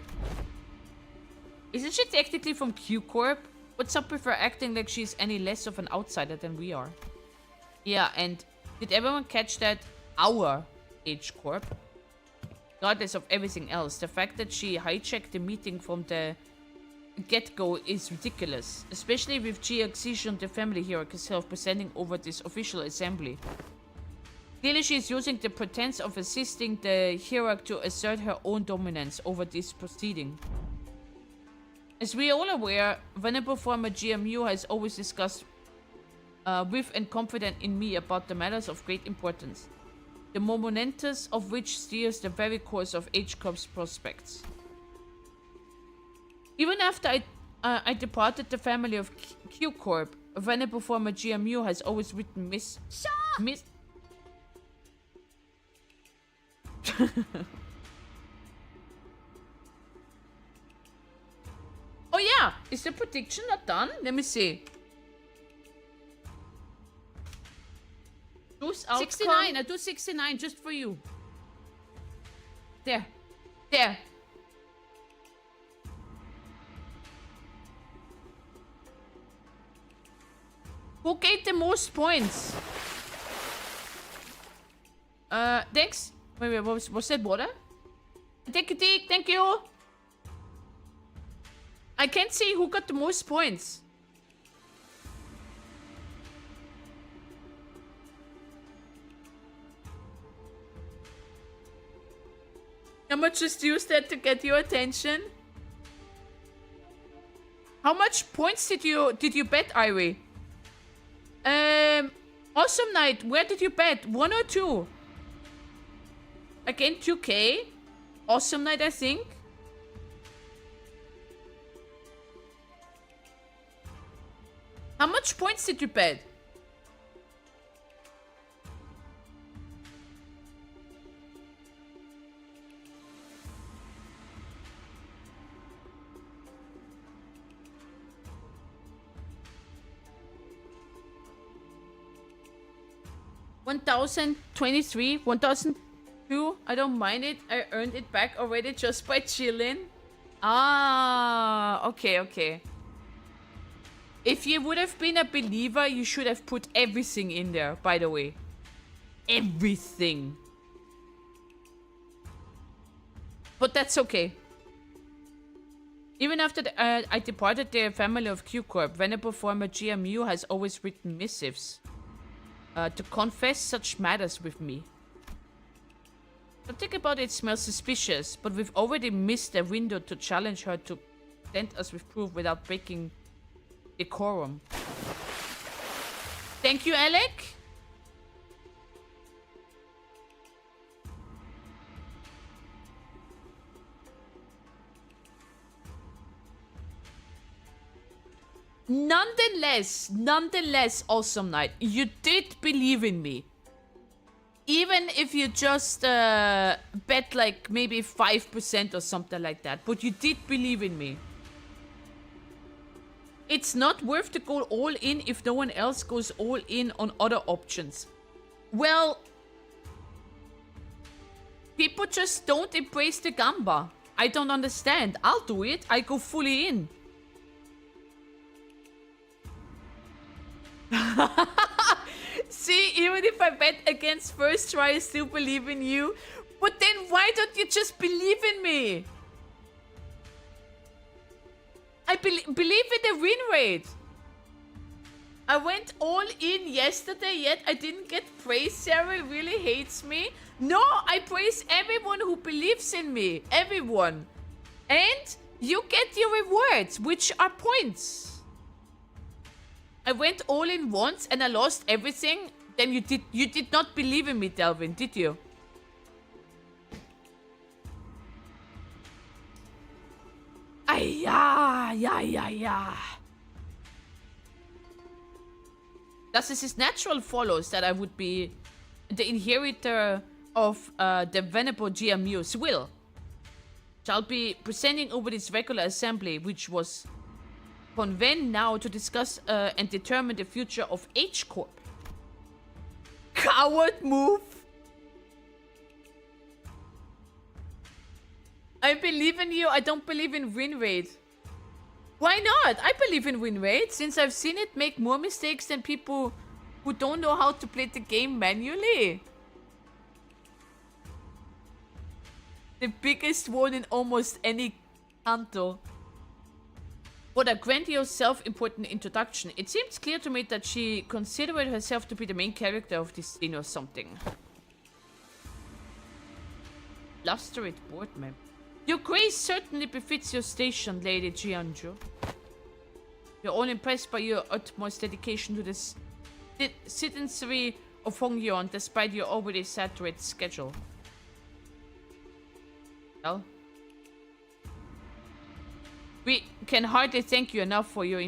Isn't she technically from Q Corp? What's up with her acting like she's any less of an outsider than we are? Yeah, and did everyone catch that? Our H Corp? Regardless of everything else, the fact that she hijacked the meeting from the get-go is ridiculous. Especially with Jia Xijun, the family hero herself, presiding over this official assembly. Clearly she is using the pretense of assisting the hierarch to assert her own dominance over this proceeding. As we are all aware, venerable former GMU has always discussed with and confident in me about the matters of great importance, the momentous of which steers the very course of H Corp's prospects. Even after I departed the family of Q Corp, venerable former GMU has always written Miss... Oh yeah, is the prediction not done? Let me see. Choose outcome. 69, I do 69 just for you. There. There. Who gave the most points? Thanks. Wait, was that water? Thank you, Dick. Thank you. I can't see who got the most points. How much just used that to get your attention? How much points did you bet, Irie? Awesome Night, where did you bet? 1 or 2? Again, 2K. Awesome Night, I think. How much points did you bet? $1,023, 1,002. I don't mind it. I earned it back already just by chilling. Ah, okay, okay. If you would have been a believer, you should have put everything in there, by the way. Everything. But that's okay. Even after I departed the family of Q Corp, venerable former GMU has always written missives to confess such matters with me. Don't think about it, smells suspicious, but we've already missed a window to challenge her to present us with proof without breaking decorum. Thank you, Alec. Nonetheless, Awesome Night, you did believe in me. Even if you just bet like maybe 5% or something like that, but you did believe in me. It's not worth to go all in if no one else goes all in on other options. Well, people just don't embrace the gamba. I don't understand. I'll do it. I go fully in. See, even if I bet against first try, I still believe in you. But then why don't you just believe in me? I believe in the win rate. I went all in yesterday, yet I didn't get praise. Sarah really hates me. No, I praise everyone who believes in me. Everyone. And you get your rewards, which are points. I went all in once and I lost everything. Then you did not believe in me, Delvin, did you? Yeah. Thus, it is natural follows that I would be the inheritor of the venerable GMU's will. Shall be presenting over this regular assembly, which was convened now to discuss and determine the future of H Corp. Coward move. I believe in you. I don't believe in win rate. Why not? I believe in win rate since I've seen it make more mistakes than people who don't know how to play the game manually. The biggest one in almost any CANTO. What a grandiose, self-important introduction. It seems clear to me that she considered herself to be the main character of this scene or something. Blustered board member. Your grace certainly befits your station, Lady Jianzhu. We're all impressed by your utmost dedication to this citizenry of Hongyeon, despite your already saturated schedule. Well, we can hardly thank you enough for your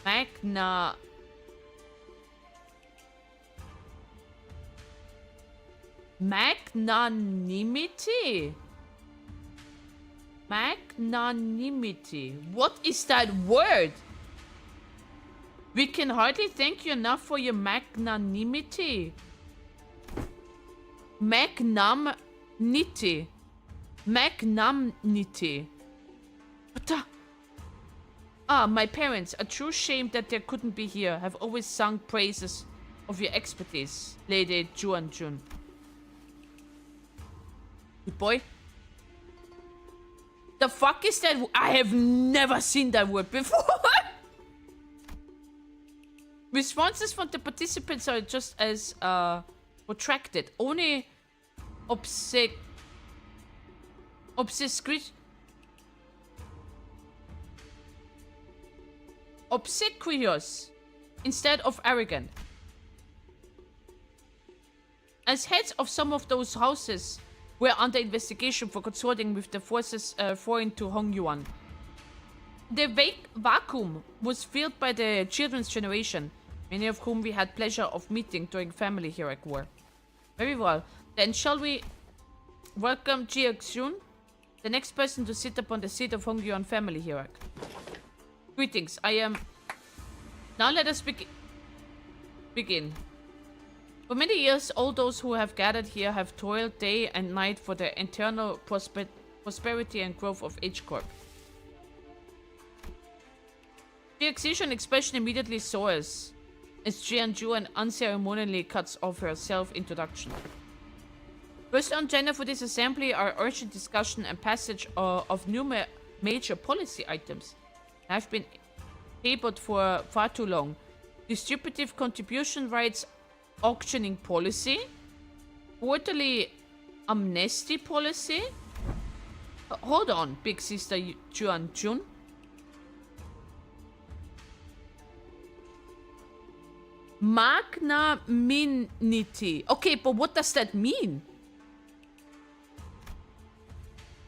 magnanimity. Magnanimity. What is that word? We can hardly thank you enough for your magnanimity. Magnanimity. Magnanimity. What the? Ah, my parents, a true shame that they couldn't be here, have always sung praises of your expertise, Lady Juanjun. Good boy. The fuck is that? I have never seen that word before. Responses from the participants are just as protracted. Only obsequious instead of arrogant. As heads of some of those houses were under investigation for consorting with the forces foreign to Hongyuan. The vacuum was filled by the children's generation, many of whom we had pleasure of meeting during family Hirak War. Very well. Then shall we welcome Jiaxun, the next person to sit upon the seat of Hongyuan family Hirak. Greetings, I am... Now let us begin. For many years, all those who have gathered here have toiled day and night for the internal prosperity and growth of H-Corp. The excision expression immediately soars as Jianju unceremoniously cuts off her self-introduction. First on agenda for this assembly are urgent discussion and passage of new major policy items. I've been tabled for far too long. Distributive contribution rights auctioning policy, quarterly amnesty policy. Hold on, big sister Juan-Jun. Magnanimity. Okay, but what does that mean?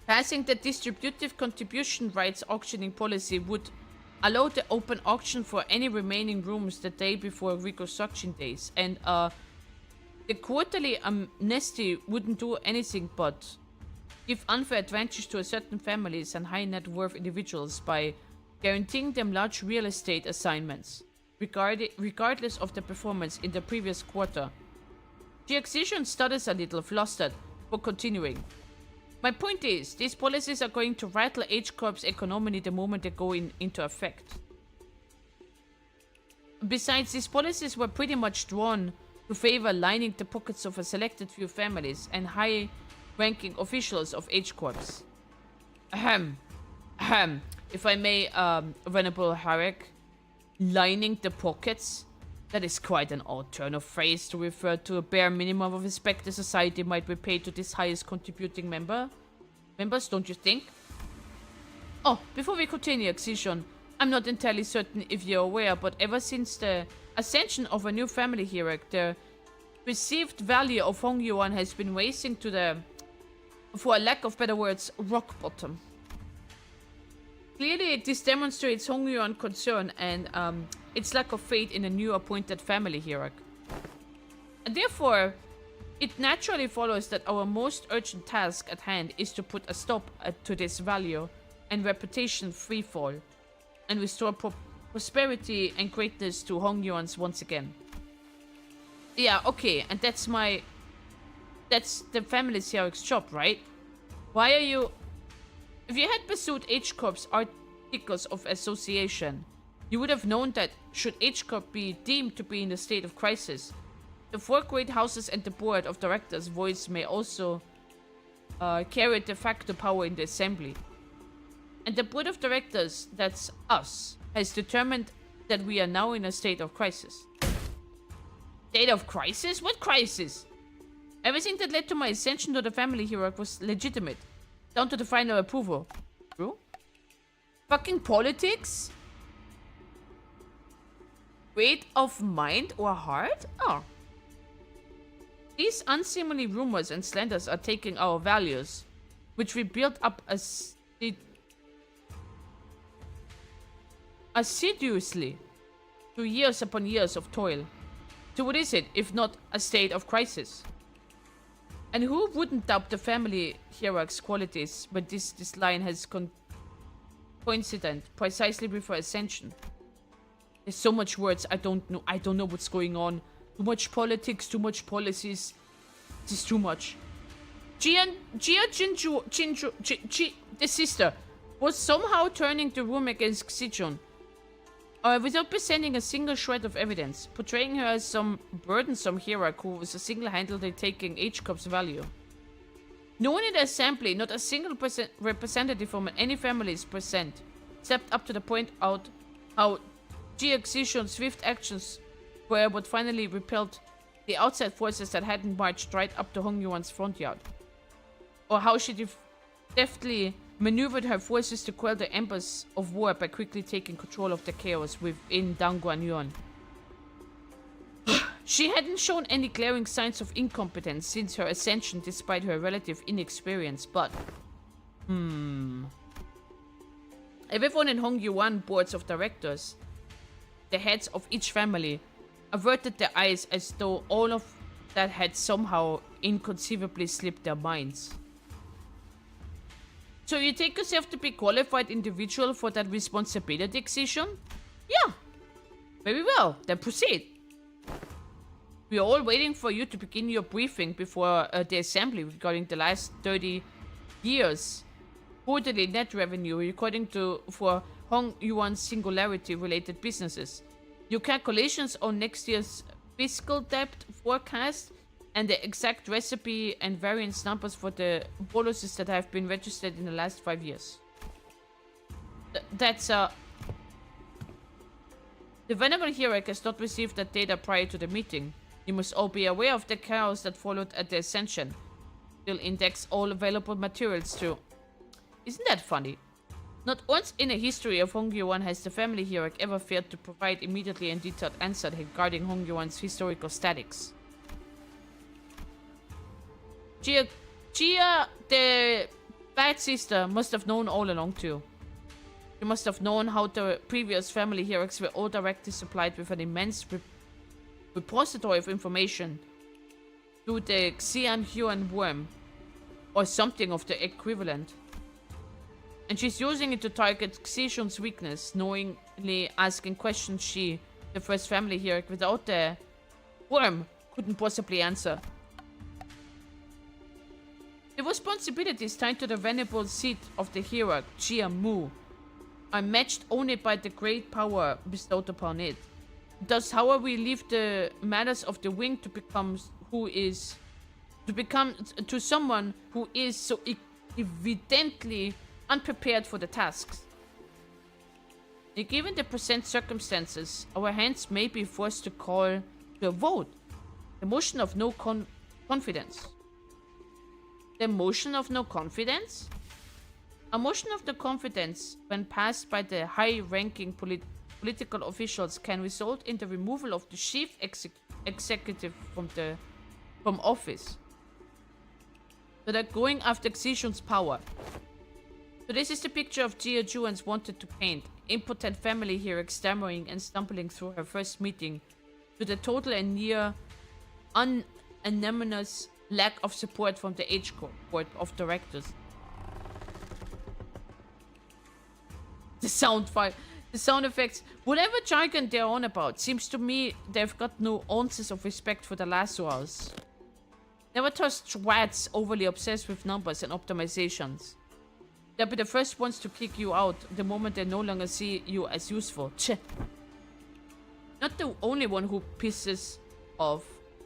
Passing the distributive contribution rights auctioning policy would allow the open auction for any remaining rooms the day before reconstruction days. And the quarterly amnesty wouldn't do anything but give unfair advantage to certain families and high net worth individuals by guaranteeing them large real estate assignments, regardless of the performance in the previous quarter. The excision stutters a little, flustered, but continuing. My point is, these policies are going to rattle H-Corp's economy the moment they go into effect. Besides, these policies were pretty much drawn to favor lining the pockets of a selected few families and high-ranking officials of H-Corps. If I may, Venerable Harek, lining the pockets? That is quite an odd turn of phrase to refer to a bare minimum of respect the society might repay to this highest contributing members, don't you think? Oh, before we continue, Excision, I'm not entirely certain if you're aware, but ever since the ascension of a new family Hirak, the perceived value of Hongyuan has been racing to the, for a lack of better words, rock bottom. Clearly, this demonstrates Hongyuan concern and its lack of faith in a new appointed family Hirak. And therefore, it naturally follows that our most urgent task at hand is to put a stop to this value and reputation freefall and restore prosperity and greatness to Hongyuans once again. Yeah, okay, and that's the family Hirak's job, right? Why are you... If you had pursued H-Corp's articles of association, you would have known that should H-Corp be deemed to be in a state of crisis, the four great houses and the board of directors' voice may also carry de facto power in the assembly. And the board of directors, that's us, has determined that we are now in a state of crisis. State of crisis? What crisis? Everything that led to my ascension to the family Hirak was legitimate, down to the final approval. True? Fucking politics? Weight of mind or heart? Oh. These unseemly rumors and slanders are taking our values, which we built up assiduously through years upon years of toil. So what is it, if not a state of crisis? And who wouldn't doubt the family Hirak's qualities when this line has coincident precisely before ascension? There's so much words, I don't know what's going on. Too much politics, too much policies. This is too much. Jia Jinju, the sister, was somehow turning the room against Xichun, without presenting a single shred of evidence, portraying her as some burdensome Hirak who was single-handedly taking H-Corp's value. No one in the assembly, not a single representative from any family is present, except up to the point out how Xishun's swift actions were what finally repelled the outside forces that hadn't marched right up to Hong Yuan's front yard. Or how she deftly maneuvered her forces to quell the embers of war by quickly taking control of the chaos within Dangguan. She hadn't shown any glaring signs of incompetence since her ascension despite her relative inexperience, but... Everyone in Hong Yuan boards of directors, the heads of each family, averted their eyes as though all of that had somehow inconceivably slipped their minds. So you take yourself to be qualified individual for that responsibility, Xishun? Yeah. Very well, then proceed. We are all waiting for you to begin your briefing before the assembly regarding the last 30 years quarterly net revenue according to for Hong Yuan's singularity related businesses. Your calculations on next year's fiscal debt forecast and the exact recipe and variance numbers for the boluses that have been registered in the last 5 years. The Venerable Hierarch has not received that data prior to the meeting. You must all be aware of the chaos that followed at the ascension. We'll index all available materials too. Isn't that funny? Not once in the history of Hong Yuan has the family hierarch ever failed to provide immediately and detailed answer regarding Hong Yuan's historical statics. Jia, the bad sister, must have known all along too. She must have known how the previous family hierarchs were all directly supplied with an immense repository of information through the Xian Huan worm, or something of the equivalent. And she's using it to target Xishun's weakness, knowingly asking questions she, the first family hierarch without the worm, couldn't possibly answer. The responsibilities tied to the venerable seat of the hierarch, Jia Mu, are matched only by the great power bestowed upon it. Thus, how we leave the matters of the wing to become to someone who is so evidently unprepared for the tasks. Given the present circumstances, our hands may be forced to call to a vote. The motion of no confidence. The motion of no confidence? A motion of no confidence, when passed by the high-ranking political officials, can result in the removal of the chief executive from office. So they're going after Xishun's power. So this is the picture of Jia Juan's wanted to paint. Impotent family hierarch stammering and stumbling through her first meeting to the total and near unanimous lack of support from the H board of directors. The sound effects, whatever jargon they're on about, seems to me they've got no ounces of respect for the Lassoas. Never trust twats overly obsessed with numbers and optimizations. They'll be the first ones to kick you out the moment they no longer see you as useful. Tch. Not the only one who pisses off.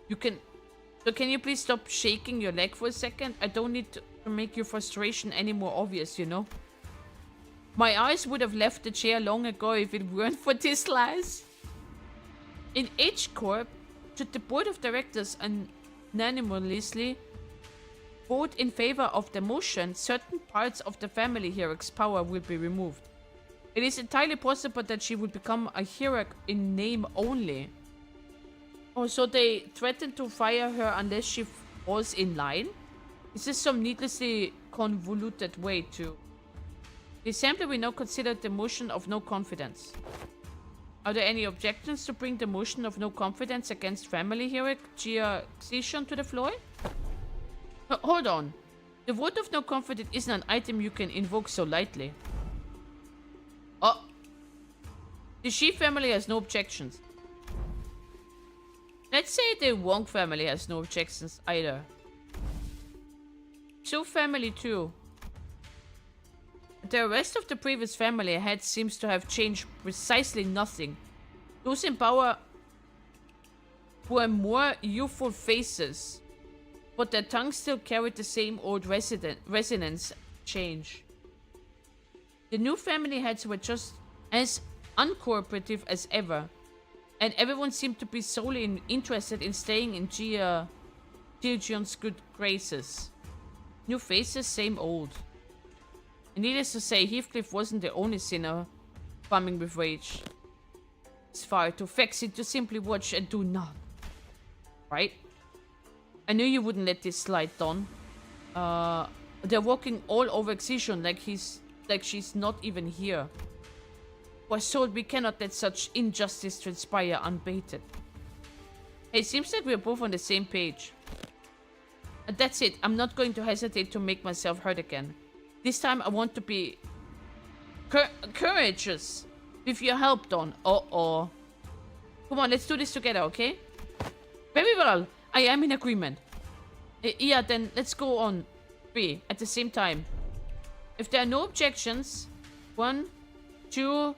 So can you please stop shaking your leg for a second? I don't need to make your frustration any more obvious, you know? My eyes would have left the chair long ago if it weren't for this lies. In H Corp, should the board of directors unanimously vote in favor of the motion, certain parts of the family hierarch's power will be removed. It is entirely possible that she will become a hierarch in name only. Oh, so they threaten to fire her unless she falls in line? Is this some needlessly convoluted way to... The assembly will now consider the motion of no confidence. Are there any objections to bring the motion of no confidence against family hierarch Jia Xishun to the floor? Hold on. The vote of no confidence isn't an item you can invoke so lightly. Oh. The Shi family has no objections. Let's say the Wong family has no objections either. Zhou family too. The rest of the previous family head seems to have changed precisely nothing. Those in power were more youthful faces but their tongues still carried the same old resonance change. The new family heads were just as uncooperative as ever, and everyone seemed to be solely interested in staying in Gilgeon's good graces. New faces, same old. And needless to say, Heathcliff wasn't the only sinner bumming with rage. It's far too vexing to simply watch and do nothing. Right? I knew you wouldn't let this slide, Don. They're walking all over Xishon like she's not even here. We're told we cannot let such injustice transpire unbaited. Hey, seems like we're both on the same page. And that's it. I'm not going to hesitate to make myself heard again. This time I want to be courageous. With your help, Don. Uh-oh. Come on, let's do this together, okay? Very well. I am in agreement. Yeah, then let's go on 3 at the same time. If there are no objections, 1, 2...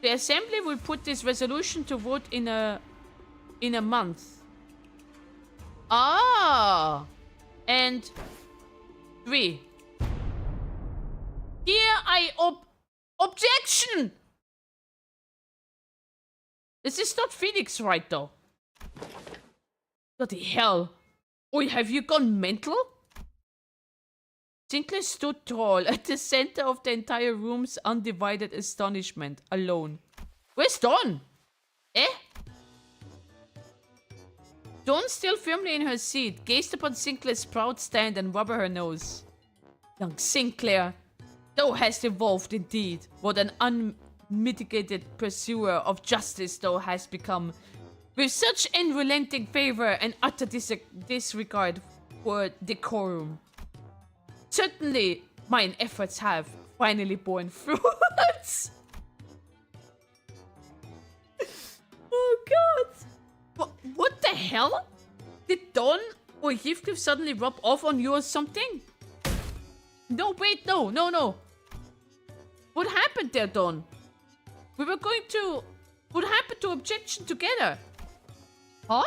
The assembly will put this resolution to vote in a month. Ah! And 3. Here I objection! This is not Phoenix, right, though? Bloody hell. Oi, have you gone mental? Sinclair stood tall at the center of the entire room's undivided astonishment, alone. Where's Dawn? Eh? Dawn, still firmly in her seat, gazed upon Sinclair's proud stand and rubbed her nose. Young Sinclair, thou hast evolved indeed. What an unmitigated pursuer of justice thou hast become. With such unrelenting favor and utter disregard for decorum. Certainly, mine efforts have finally borne fruit. Oh god. What the hell? Did Dawn or Heathcliff suddenly rub off on you or something? No, wait, no. What happened there, Dawn? We were going to... What happened to objection together? Huh?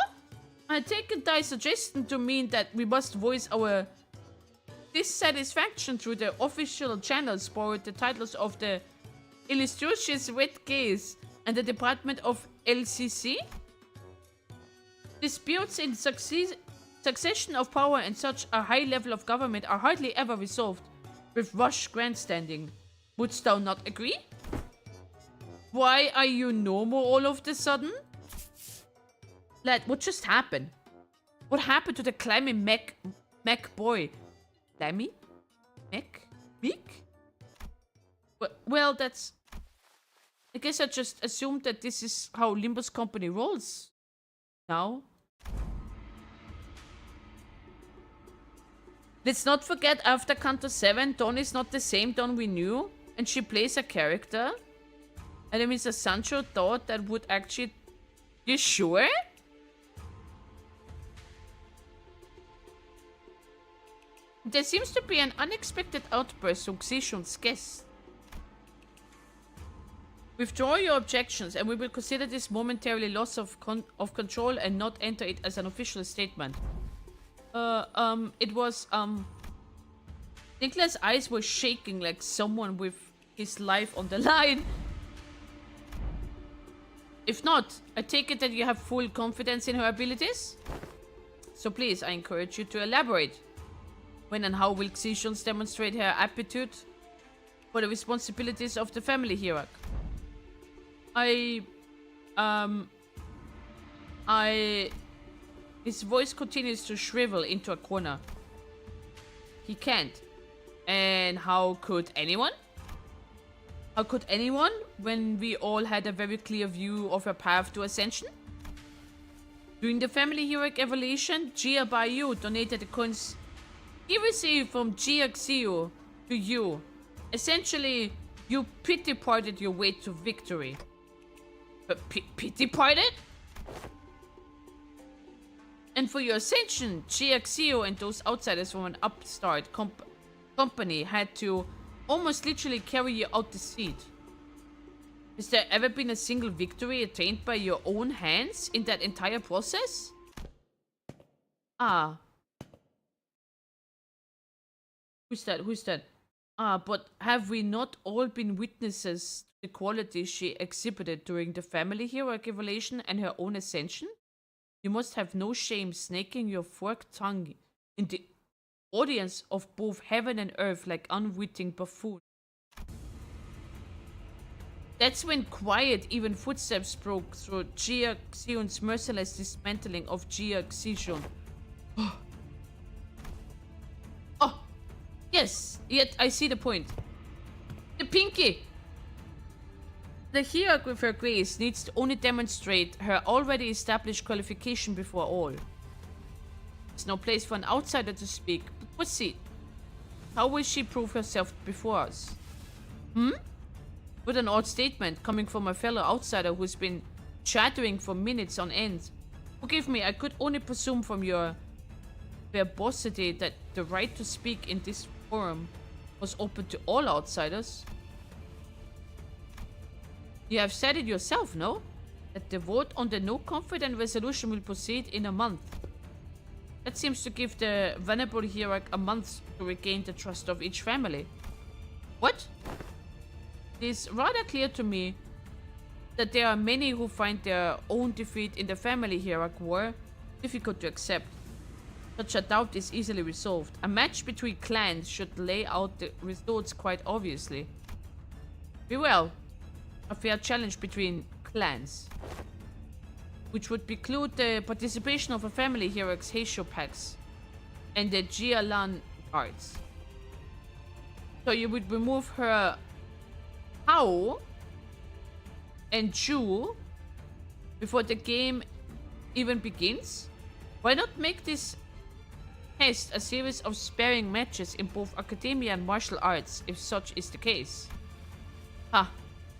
I take thy suggestion to mean that we must voice our dissatisfaction through the official channels for the titles of the Illustrious Red Gaze and the Department of LCC? Disputes in succession of power and such a high level of government are hardly ever resolved with rush grandstanding. Wouldst thou not agree? Why are you normal all of a sudden? Lad, what just happened? What happened to the climbing mech boy? Clammy? Mech? Meek? Well, that's... I guess I just assumed that this is how Limbuscompany rolls. Now. Let's not forget, after CANTO 7, Dawn is not the same Dawn we knew. And she plays a character. And then Mr. Sancho thought that would actually... You sure? There seems to be an unexpected outburst from Xishon's guests. Withdraw your objections and we will consider this momentarily loss of control and not enter it as an official statement. It was, Nicholas' eyes were shaking like someone with his life on the line. If not, I take it that you have full confidence in her abilities? So please, I encourage you to elaborate. When and how will Xishons demonstrate her aptitude for the responsibilities of the family hierarch? His voice continues to shrivel into a corner. He can't. And how could anyone? How could anyone when we all had a very clear view of her path to ascension? During the family heroic evolution, Gia Bayou donated the coins he received from Giaxio to you. Essentially, you pity-parted your way to victory. Pity-parted? And for your ascension, Giaxio and those outsiders from an upstart company had to almost literally carry you out the seat. Has there ever been a single victory attained by your own hands in that entire process? Ah, Who's that? Who's that? Ah, but have we not all been witnesses to the qualities she exhibited during the family hierarchy evolution and her own ascension? You must have no shame snaking your forked tongue in the audience of both heaven and earth like unwitting buffoon. That's when quiet, even footsteps broke through Jia Xion's merciless dismantling of Jia Xixion. Oh, yes, yet I see the point. The pinky! The hierarchy with her grace needs to only demonstrate her already established qualification before all. There's no place for an outsider to speak, but proceed. How will she prove herself before us? What an odd statement coming from a fellow outsider who's been chattering for minutes on end. Forgive me, I could only presume from your verbosity that the right to speak in this forum was open to all outsiders. You have said it yourself, no? That the vote on the no confident resolution will proceed in a month. That seems to give the venerable hierarch a month to regain the trust of each family. What? It is rather clear to me that there are many who find their own defeat in the family hierarch war difficult to accept. Such a doubt is easily resolved. A match between clans should lay out the results quite obviously. Very well. A fair challenge between clans, which would preclude the participation of a family hierarch's Heisho packs and the Jialan guards. So you would remove her Hao and Chu before the game even begins? Why not make this test a series of sparring matches in both academia and martial arts, if such is the case? Ha!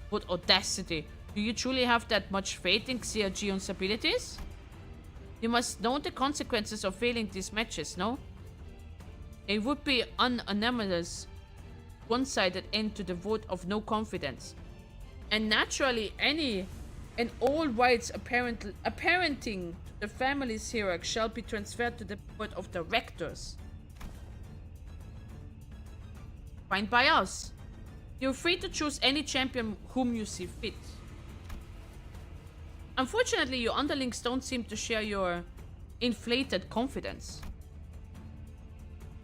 What audacity! Do you truly have that much faith in Xia Jion's abilities? You must know the consequences of failing these matches, no? It would be unanimous, one-sided end to the vote of no confidence. And naturally, any and all rights apparenting to the family's hierarch shall be transferred to the board of directors. Fine by us. You're free to choose any champion whom you see fit. Unfortunately, your underlings don't seem to share your inflated confidence.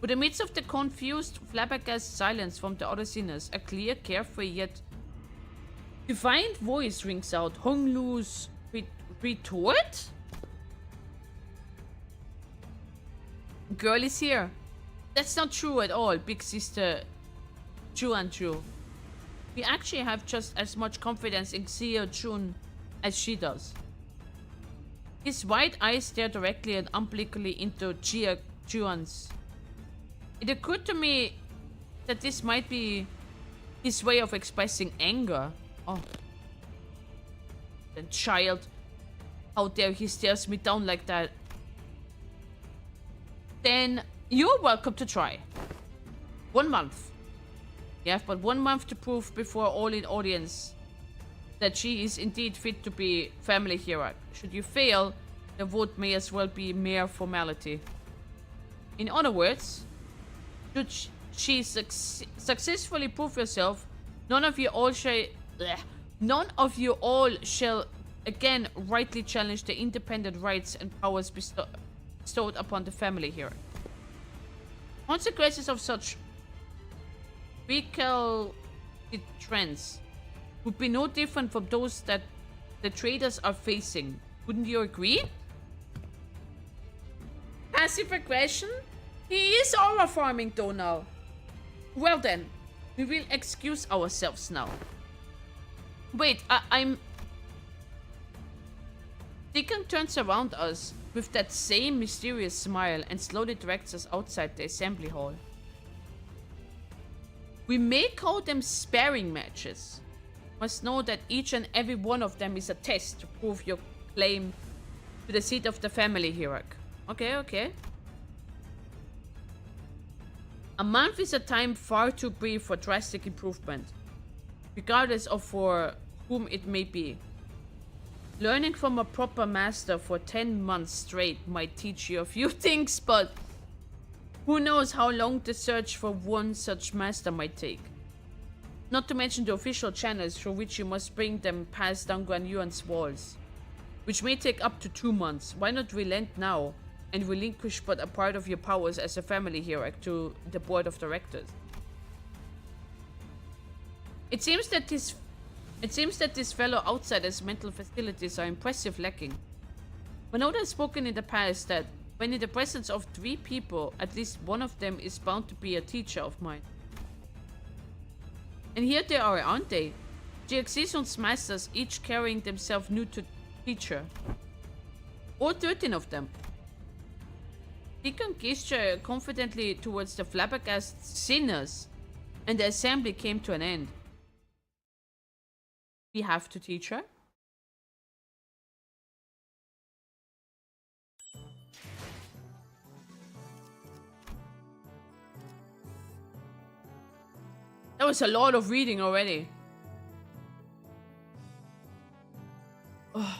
In the midst of the confused, flabbergasted silence from the other sinners, a clear, carefree, yet defiant voice rings out. Honglu's retort? Girl is here. That's not true at all, big sister Juan. We actually have just as much confidence in Xia Jun as she does. His wide eyes stare directly and obliquely into Jia Juan's. It occurred to me that this might be his way of expressing anger. Oh. The child. How dare he stares me down like that? Then you're welcome to try. 1 month. You have but 1 month to prove before all in audience that she is indeed fit to be family hierarch. Should you fail, the vote may as well be mere formality. In other words, should she successfully prove herself, none of you all shall again rightly challenge the independent rights and powers bestowed upon the family hierarch. Consequences of such recalcitrant trends would be no different from those that the traders are facing. Wouldn't you agree? Passive aggression? He is aura farming though now. Well then, we will excuse ourselves now. Wait, I'm... Deacon turns around us with that same mysterious smile and slowly directs us outside the assembly hall. We may call them sparring matches. Must know that each and every one of them is a test to prove your claim to the seat of the family hierarch. Okay. A month is a time far too brief for drastic improvement, regardless of for whom it may be. Learning from a proper master for 10 months straight might teach you a few things, but Who knows how long the search for one such master might take? Not to mention the official channels through which you must bring them past Danguan Yuan's walls, which may take up to 2 months. Why not relent now and relinquish but a part of your powers as a family hero to the board of directors? It seems that this fellow outsider's mental facilities are impressive lacking. Manoda has spoken in the past that when in the presence of 3 people, at least one of them is bound to be a teacher of mine. And here they are, aren't they? Jiaxison's masters, each carrying themselves new to teacher. All 13 of them. Deacon gestured confidently towards the flabbergasted sinners, and the assembly came to an end. We have to teach her. That was a lot of reading already. Ugh.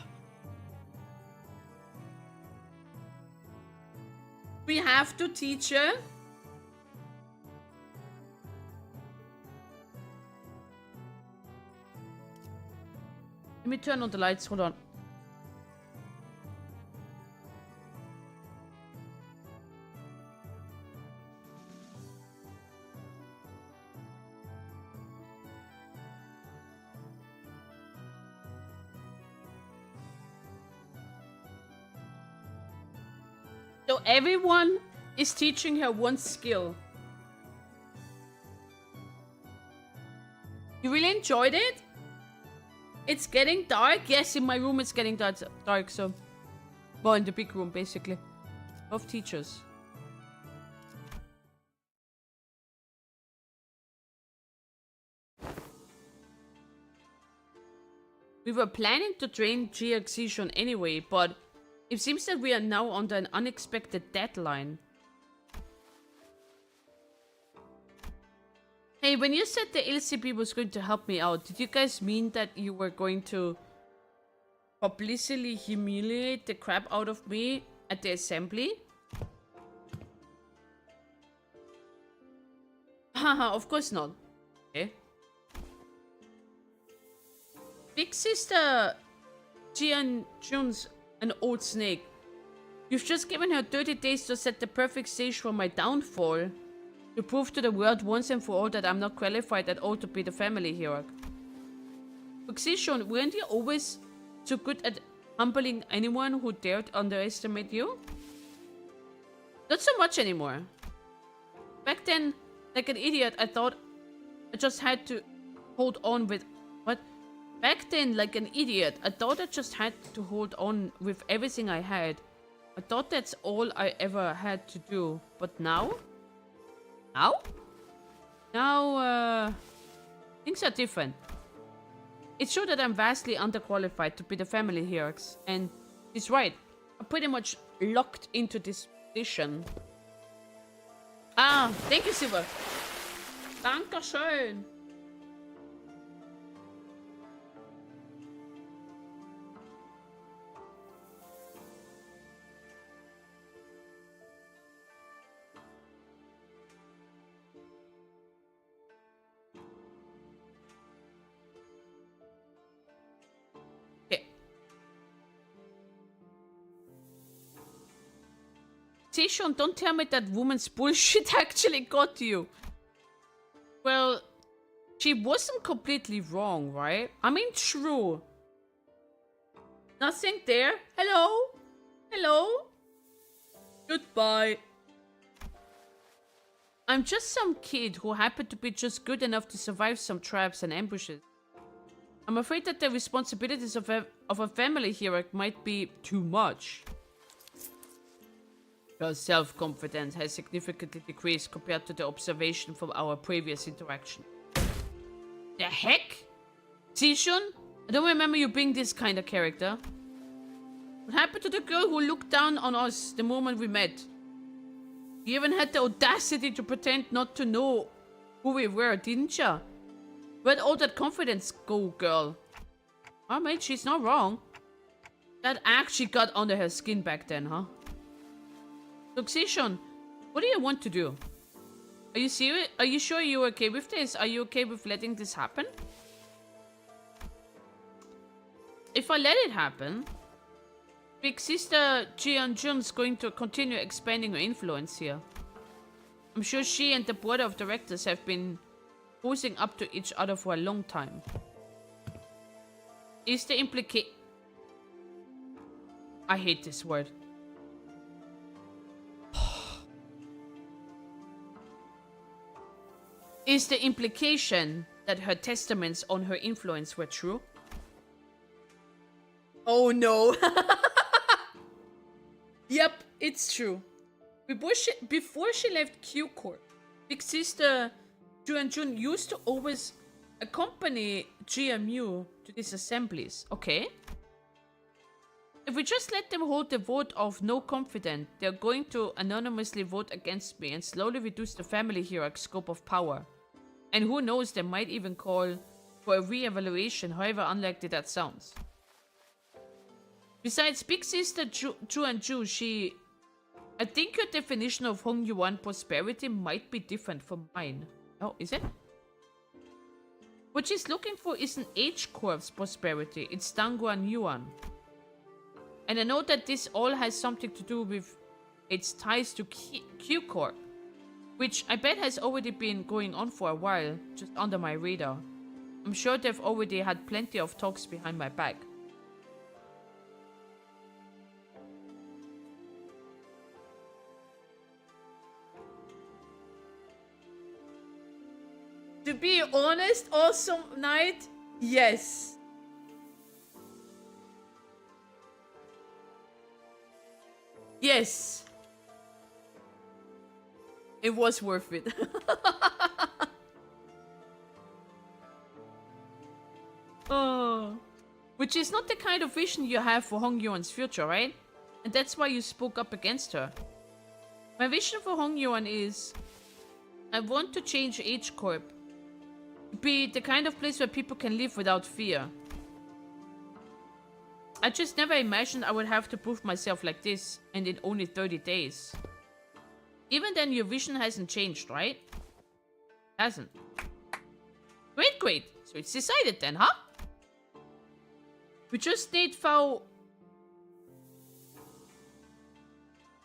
We have to teach her. Let me turn on the lights. Hold on. So everyone is teaching her one skill. You really enjoyed it? It's getting dark. Yes, in my room it's getting dark, so... Well, in the big room, basically. Of teachers. We were planning to train Jiaxishun anyway, but... It seems that we are now under an unexpected deadline. Hey, when you said the LCP was going to help me out, did you guys mean that you were going to publicly humiliate the crap out of me at the assembly? Haha, of course not. Okay. Big sister Jian Jun's an old snake. You've just given her 30 days to set the perfect stage for my downfall. To prove to the world once and for all that I'm not qualified at all to be the family hero. Fuxishon, weren't you always so good at humbling anyone who dared underestimate you? Not so much anymore. Back then, like an idiot, I thought I just had to hold on with... What? Back then, like an idiot, I thought I just had to hold on with everything I had. I thought that's all I ever had to do. But now? Now, things are different. It's true that I'm vastly underqualified to be the family hero, and it's right. I'm pretty much locked into this position. Ah, thank you, Silver. Dankeschön. Tishon, don't tell me that woman's bullshit actually got you. Well, she wasn't completely wrong, right? I mean, true. Nothing there. Hello? Hello? Goodbye. I'm just some kid who happened to be just good enough to survive some traps and ambushes. I'm afraid that the responsibilities of a family hero might be too much. Her self-confidence has significantly decreased compared to the observation from our previous interaction. The heck? Zishun? I don't remember you being this kind of character. What happened to the girl who looked down on us the moment we met? You even had the audacity to pretend not to know who we were, didn't ya? Where'd all that confidence go, girl? Oh, mate, she's not wrong. That actually got under her skin back then, huh? Look, Zishun, What do you want to do? Are you serious? Are you sure you're okay with this? Are you okay with letting this happen? If I let it happen, Big Sister Jeonjun's going to continue expanding her influence here. I'm sure she and the board of directors have been posing up to each other for a long time. Is the I hate this word. Is the implication that her testaments on her influence were true? Oh no. Yep, it's true. Before she left Q Corp, Big Sister Jun used to always accompany GMU to these assemblies. Okay. If we just let them hold the vote of no confident, they're going to anonymously vote against me and slowly reduce the family hierarchy scope of power. And who knows, they might even call for a re-evaluation, however unlikely that sounds. Besides, Big Sister Ju, she... I think your definition of Hong Yuan prosperity might be different from mine. Oh, is it? What she's looking for isn't H-Corp's prosperity, it's Dangguan Yuan. And I know that this all has something to do with its ties to Q-Corp, which I bet has already been going on for a while, just under my radar. I'm sure they've already had plenty of talks behind my back. To be honest, awesome night? Yes. Yes. It was worth it. Oh. Which is not the kind of vision you have for Hong Yuan's future, right? And that's why you spoke up against her. My vision for Hong Yuan is... I want to change H-Corp. Be the kind of place where people can live without fear. I just never imagined I would have to prove myself like this, and in only 30 days. Even then, your vision hasn't changed, right? Hasn't. Great, great. So it's decided then, huh? We just need Fao...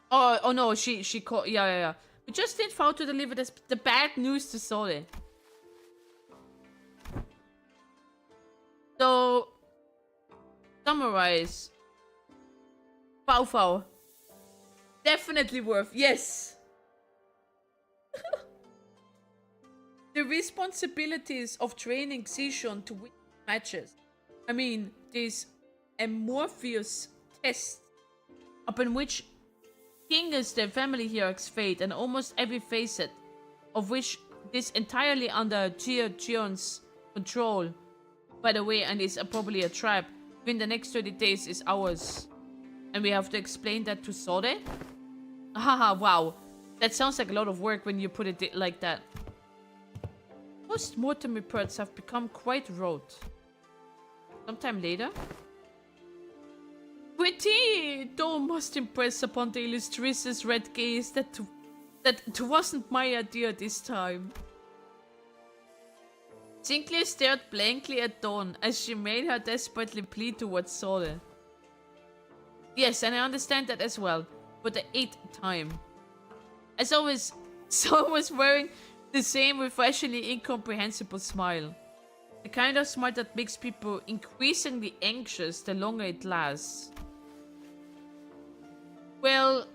Oh no, she called... Yeah. We just need Fao to deliver the bad news to Sole. So... Summarize. Fao. Definitely worth. Yes. The responsibilities of training Xishun to win matches. I mean, these amorphous tests upon which hingers their family hierarch's fate and almost every facet of which is entirely under Jion's control, by the way, and is probably a trap. Within the next 30 days is ours. And we have to explain that to Sode? Haha, wow. That sounds like a lot of work when you put it like that. Post-mortem reports have become quite rote. Sometime later? Pretty! Though most impressed upon the illustrious red gaze that wasn't my idea this time. Sinclair stared blankly at Dawn as she made her desperately plead towards Sole. Yes, and I understand that as well, for the 8th time. As always, Sole was wearing the same refreshingly incomprehensible smile. The kind of smile that makes people increasingly anxious the longer it lasts. Well,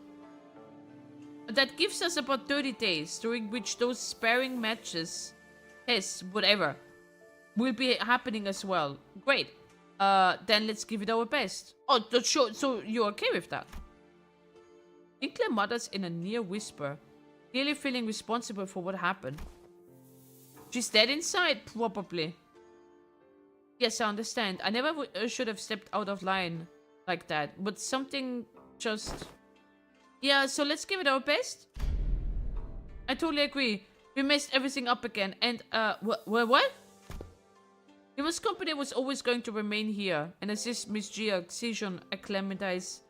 that gives us about 30 days, during which those sparring matches... tests, whatever, will be happening as well. Great. Then let's give it our best. Oh, sure. So you're okay with that? Sinclair mutters in a near whisper, clearly feeling responsible for what happened. She's dead inside, probably. Yes, I understand. I never should have stepped out of line like that, but something just... Yeah, so let's give it our best. I totally agree. We messed everything up again, and, what? Limbuscompany was always going to remain here, and assist Miss Gia Xishun acclimatize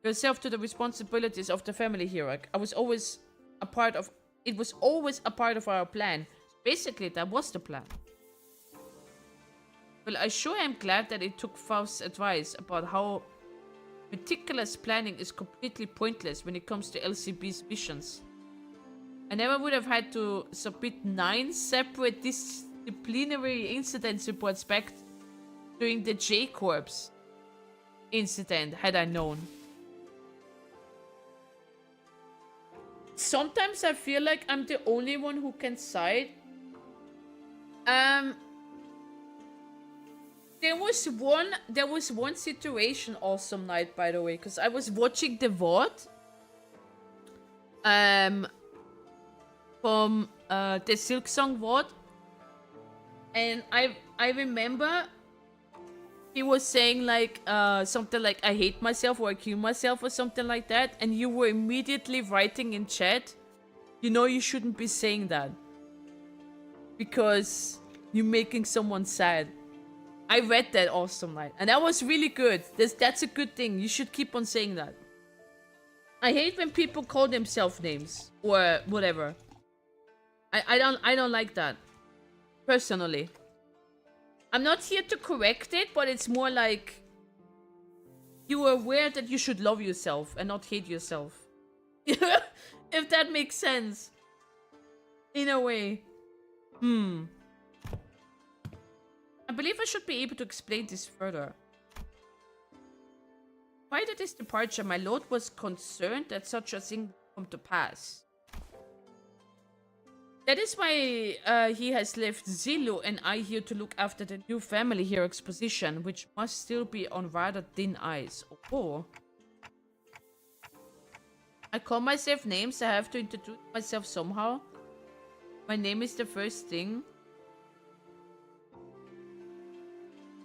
yourself to the responsibilities of the family hierarchy. I was always a part of. It was always a part of our plan. Basically, that was the plan. Well, I sure am glad that it took Faust's advice about how meticulous planning is completely pointless when it comes to LCB's missions. I never would have had to submit 9 separate disciplinary incident reports back during the J-Corps incident had I known. Sometimes I feel like I'm the only one who can side. There was one situation awesome night, by the way, because I was watching the VOD from the Silk Song VOD, and I remember he was saying like something like I hate myself or I kill myself or something like that, and you were immediately writing in chat, you know, you shouldn't be saying that because you're making someone sad. I read that awesome night, and that was really good. That's a good thing. You should keep on saying that. I hate when people call themselves names or whatever. I don't like that personally. I'm not here to correct it, but it's more like you are aware that you should love yourself and not hate yourself. If that makes sense. In a way. I believe I should be able to explain this further. Prior to this departure, my lord was concerned that such a thing would come to pass. That is why he has left Zillu and I here to look after the new family here exposition, which must still be on rather thin ice. Oh. I call myself names, I have to introduce myself somehow. My name is the first thing.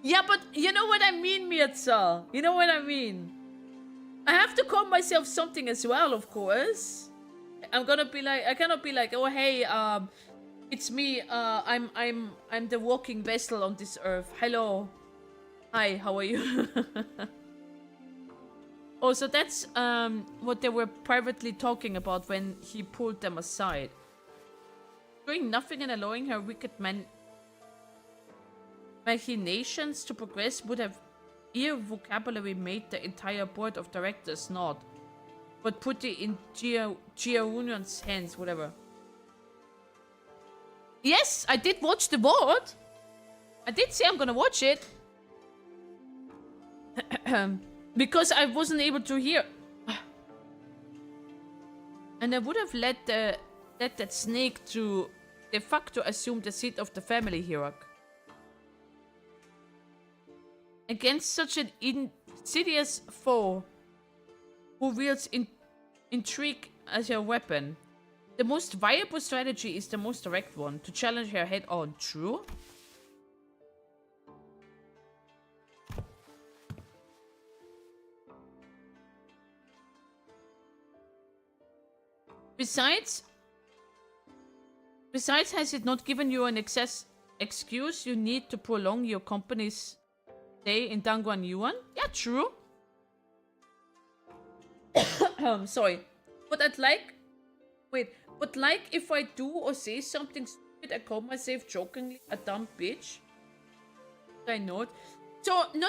Yeah, but you know what I mean, Mirza. You know what I mean. I have to call myself something as well, of course. I'm gonna be like, I cannot be like, oh hey, it's me. I'm the walking vessel on this earth. Hello, hi, how are you? Oh, so that's what they were privately talking about when he pulled them aside. Doing nothing and allowing her wicked machinations to progress would have irrevocably made the entire board of directors not, but put it in Giaunion's hands, whatever. Yes, I did watch the board. I did say I'm gonna watch it. Because I wasn't able to hear. And I would have let that snake to de facto assume the seat of the family hierarchy. Against such an insidious foe who wields intrigue as her weapon, the most viable strategy is the most direct one, to challenge her head on. True? Besides, has it not given you an excuse you need to prolong your company's stay in Dangguan Yuan? Yeah, true. Sorry. But I'd like... Wait, but like if I do or say something stupid, I call myself jokingly a dumb bitch? I know it. So, no.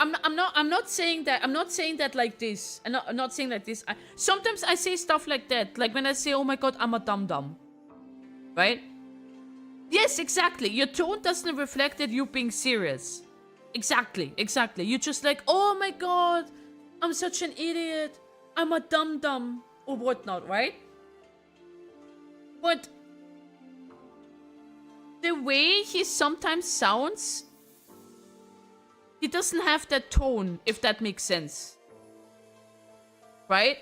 I'm not saying that. I'm not saying that like this. I'm not saying like this. Sometimes I say stuff like that. Like when I say, oh my god, I'm a dum-dum. Right? Yes, exactly. Your tone doesn't reflect that you're being serious. Exactly. You're just like, oh my god, I'm such an idiot. I'm a dum-dum. Or whatnot, right? But the way he sometimes sounds, he doesn't have that tone, if that makes sense. Right?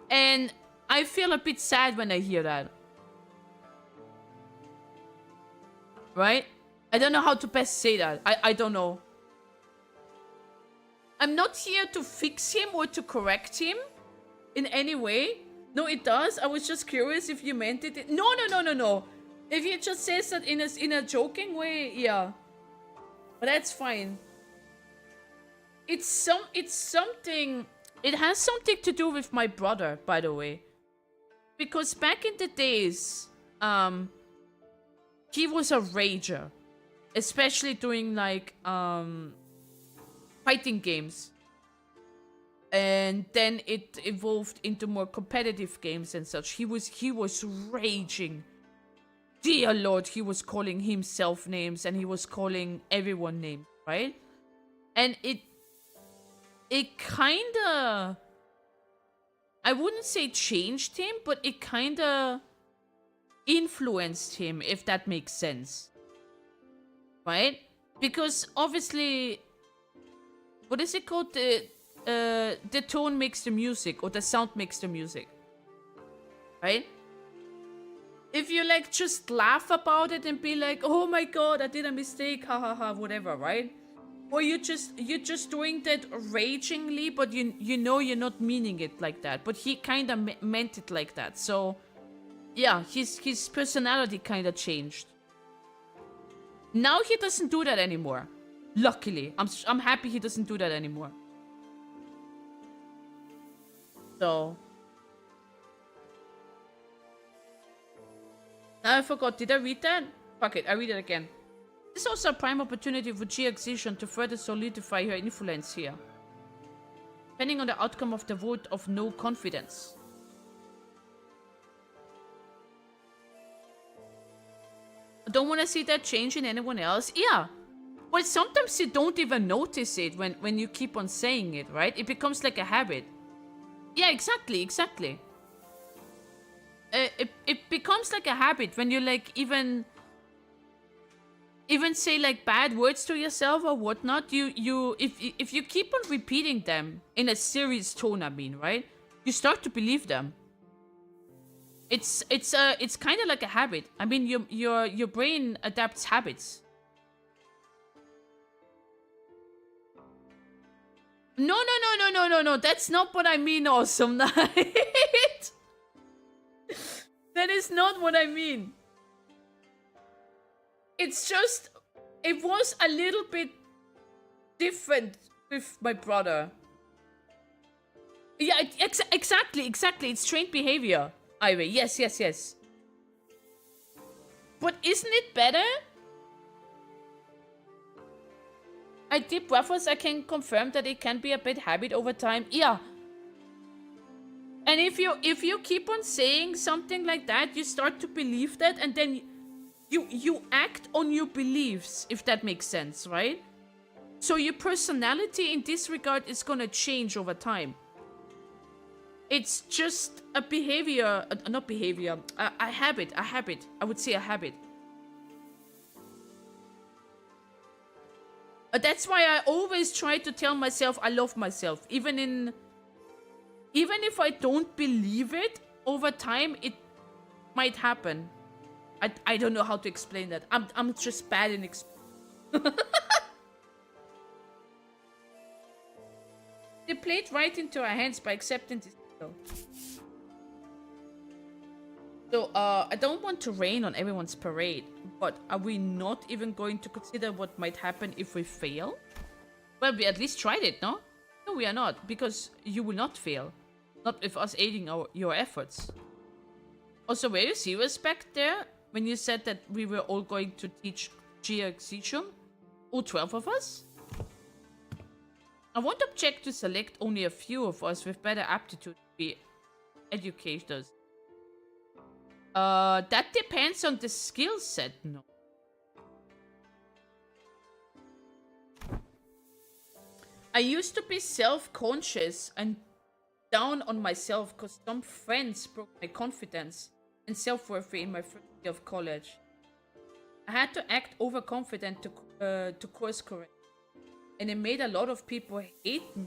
And I feel a bit sad when I hear that. Right? I don't know how to best say that. I don't know. I'm not here to fix him or to correct him in any way. No, it does. I was just curious if you meant it. No. If he just says that in a joking way, yeah. But that's fine. It's something. It has something to do with my brother, by the way. Because back in the days, he was a rager, especially doing like fighting games. And then it evolved into more competitive games and such. He was raging. Dear Lord, he was calling himself names and he was calling everyone names, right? And it kinda, I wouldn't say changed him, but it kinda influenced him, if that makes sense. Right? Because obviously, what is it called? The tone makes the music, or the sound makes the music. Right? If you like just laugh about it and be like, oh my god, I did a mistake, ha ha ha, whatever, right? Or you're just doing that ragingly, but you know you're not meaning it like that. But he kind of meant it like that. So yeah, his personality kind of changed. Now he doesn't do that anymore. Luckily, I'm happy he doesn't do that anymore. So I forgot. Did I read that? Fuck it, I read it again. This is also a prime opportunity for Excision to further solidify her influence here, depending on the outcome of the vote of no confidence. I don't want to see that change in anyone else. Yeah. Well, sometimes you don't even notice it when you keep on saying it, right? It becomes like a habit. Yeah, exactly. It becomes like a habit when you like even say like bad words to yourself or whatnot. If you keep on repeating them in a serious tone, I mean, right? You start to believe them. It's kind of like a habit. I mean, your brain adapts habits. No. That's not what I mean, Awesome Night. That is not what I mean. It's just, it was a little bit different with my brother. Yeah, exactly. It's trained behavior, Ivy. Yes. But isn't it better? I did buffers. I can confirm that it can be a bit habit over time. Yeah. And if you keep on saying something like that, you start to believe that, and then you act on your beliefs, if that makes sense, right? So your personality in this regard is gonna change over time. It's just a behavior, not behavior, a habit. I would say a habit. That's why I always try to tell myself I love myself, even if I don't believe it, over time it might happen. I don't know how to explain that. I'm just bad in They played right into our hands by accepting this deal. So I don't want to rain on everyone's parade, but are we not even going to consider what might happen if we fail? Well, we at least tried it, no? No, we are not, because you will not fail. Not with us aiding your efforts. Also, were you serious back there when you said that we were all going to teach Excision? All 12 of us? I won't object to select only a few of us with better aptitude to be educators. That depends on the skill set, no? I used to be self-conscious and down on myself because some friends broke my confidence and self-worth in my first year of college. I had to act overconfident to course correct, and it made a lot of people hate me.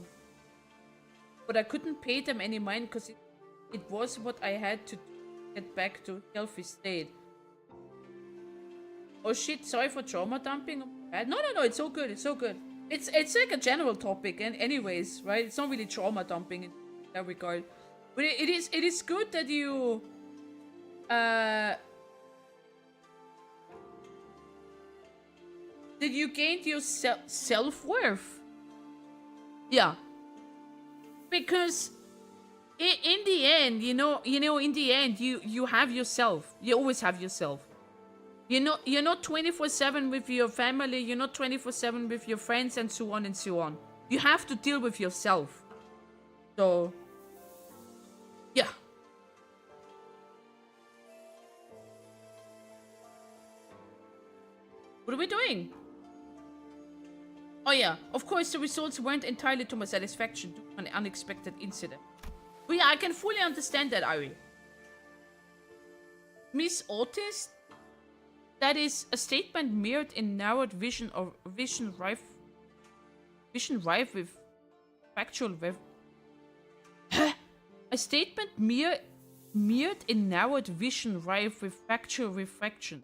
But I couldn't pay them any mind because it was what I had to do to get back to healthy state. Oh shit! Sorry for trauma dumping. No, it's all good. It's all good. It's like a general topic, and anyways, right? It's not really trauma dumping in that regard, but it is good that you that you gained your self-worth. Yeah, because in the end, in the end, you have yourself. You always have yourself. You're not 24/7 with your family. You're not 24/7 with your friends, and so on and so on. You have to deal with yourself. So, yeah. What are we doing? Oh yeah, of course the results weren't entirely to my satisfaction due to an unexpected incident. But yeah, I can fully understand that, Ari. Miss Autist? That is a statement mirrored in narrowed vision or vision rife with factual a statement mirrored in narrowed vision rife with factual refraction.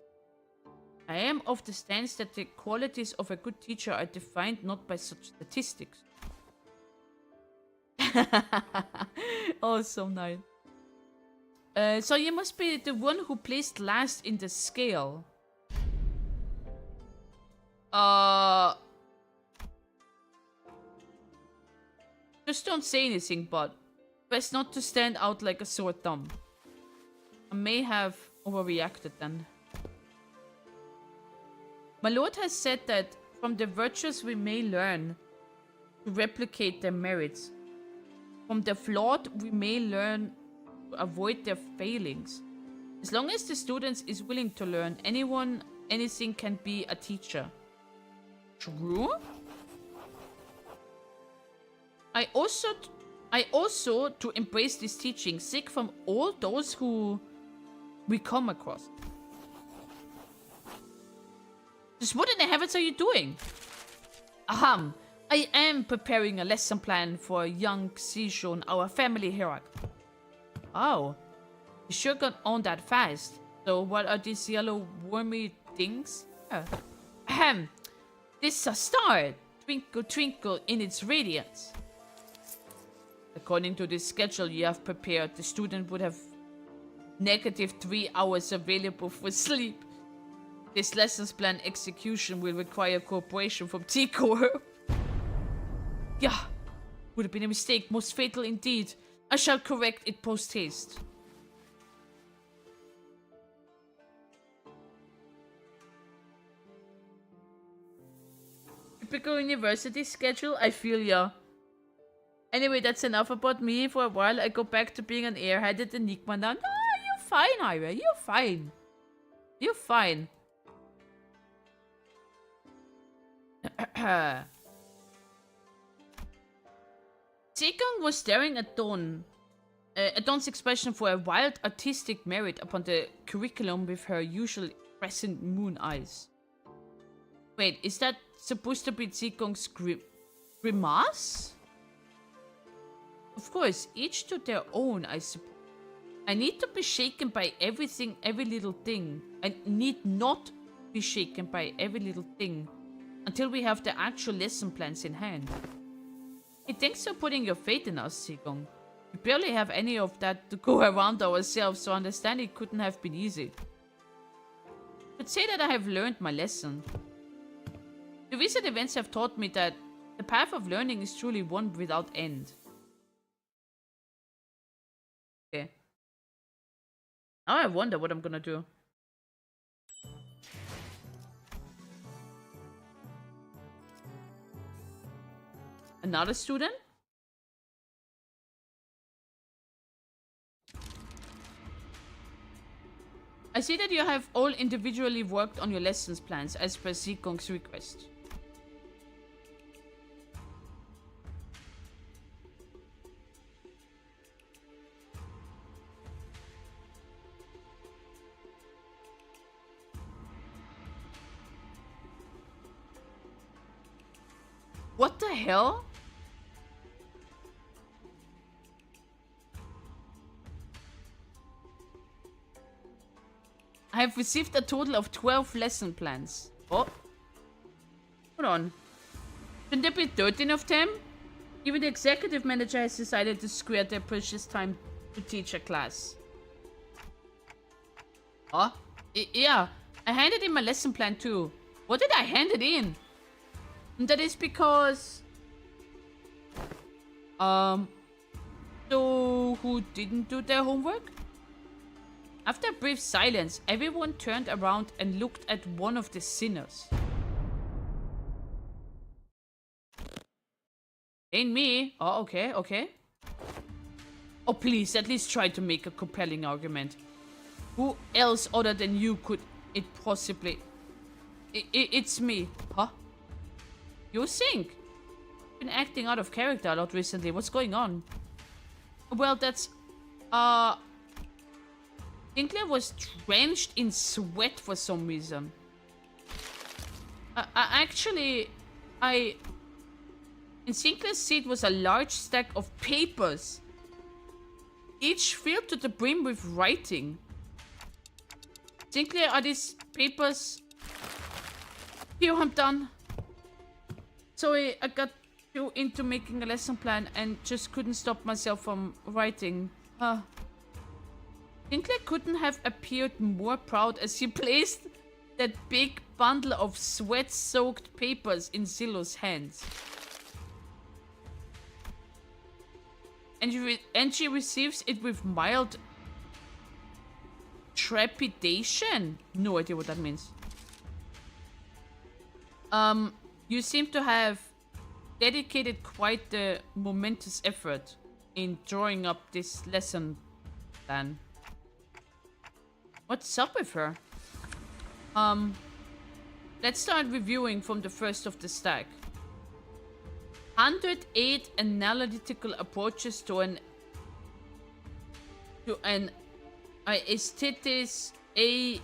I am of the stance that the qualities of a good teacher are defined not by such statistics. Oh, so nice. So you must be the one who placed last in the scale. Just don't say anything, but best not to stand out like a sore thumb. I may have overreacted then. My lord has said that from the virtues we may learn to replicate their merits. From the flawed we may learn to avoid their failings. As long as the student is willing to learn, anything can be a teacher. True? I also to embrace this teaching, seek from all those who we come across. Just what in the heavens are you doing? Aham, I am preparing a lesson plan for young Xishun, our family hierarch. Oh, you sure got on that fast. So what are these yellow wormy things? Ahem, this is a star. Twinkle, twinkle in its radiance. According to this schedule you have prepared, the student would have -3 hours available for sleep. This lessons plan execution will require cooperation from T-Corp. Yeah, would have been a mistake, most fatal indeed. I shall correct it post-haste. Typical university schedule, I feel ya. Anyway, that's enough about me. For a while, I go back to being an airheaded enigma now. No, you're fine, Ira. You're fine. You're fine. Seikong was staring at Dawn's expression for a wild artistic merit upon the curriculum with her usual crescent moon eyes. Wait, is that supposed to be Seikong's grimace? Of course, each to their own, I suppose. I need to be shaken by everything, every little thing. I need not be shaken by every little thing until we have the actual lesson plans in hand. Hey, thanks for putting your faith in us, Seikong. We barely have any of that to go around ourselves, so understanding couldn't have been easy. I'd say that I have learned my lesson. The recent events have taught me that the path of learning is truly one without end. Okay. Now I wonder what I'm gonna do. Another student? I see that you have all individually worked on your lessons plans as per Seikong's request. What the hell? I have received a total of 12 lesson plans. Oh. Hold on. Shouldn't there be 13 of them? Even the executive manager has decided to square their precious time to teach a class. Oh? Yeah. I handed in my lesson plan too. What did I hand it in? And that is because... So So, who didn't do their homework? After a brief silence, everyone turned around and looked at one of the sinners. Ain't me. Oh, okay, okay. Oh, please, at least try to make a compelling argument. Who else other than you could it possibly... It's me. Huh? You think? Been acting out of character a lot recently. What's going on? Well, that's... Sinclair was drenched in sweat for some reason. Actually, in Sinclair's seat was a large stack of papers, each filled to the brim with writing. Sinclair, are these papers? Here, I'm done. Sorry, I got too into making a lesson plan and just couldn't stop myself from writing. Sinclair couldn't have appeared more proud as he placed that big bundle of sweat-soaked papers in Zillow's hands. And she receives it with mild trepidation. No idea what that means. You seem to have dedicated quite the momentous effort in drawing up this lesson plan. What's up with her? Let's start reviewing from the first of the stack. 108 analytical approaches to an aesthetis a.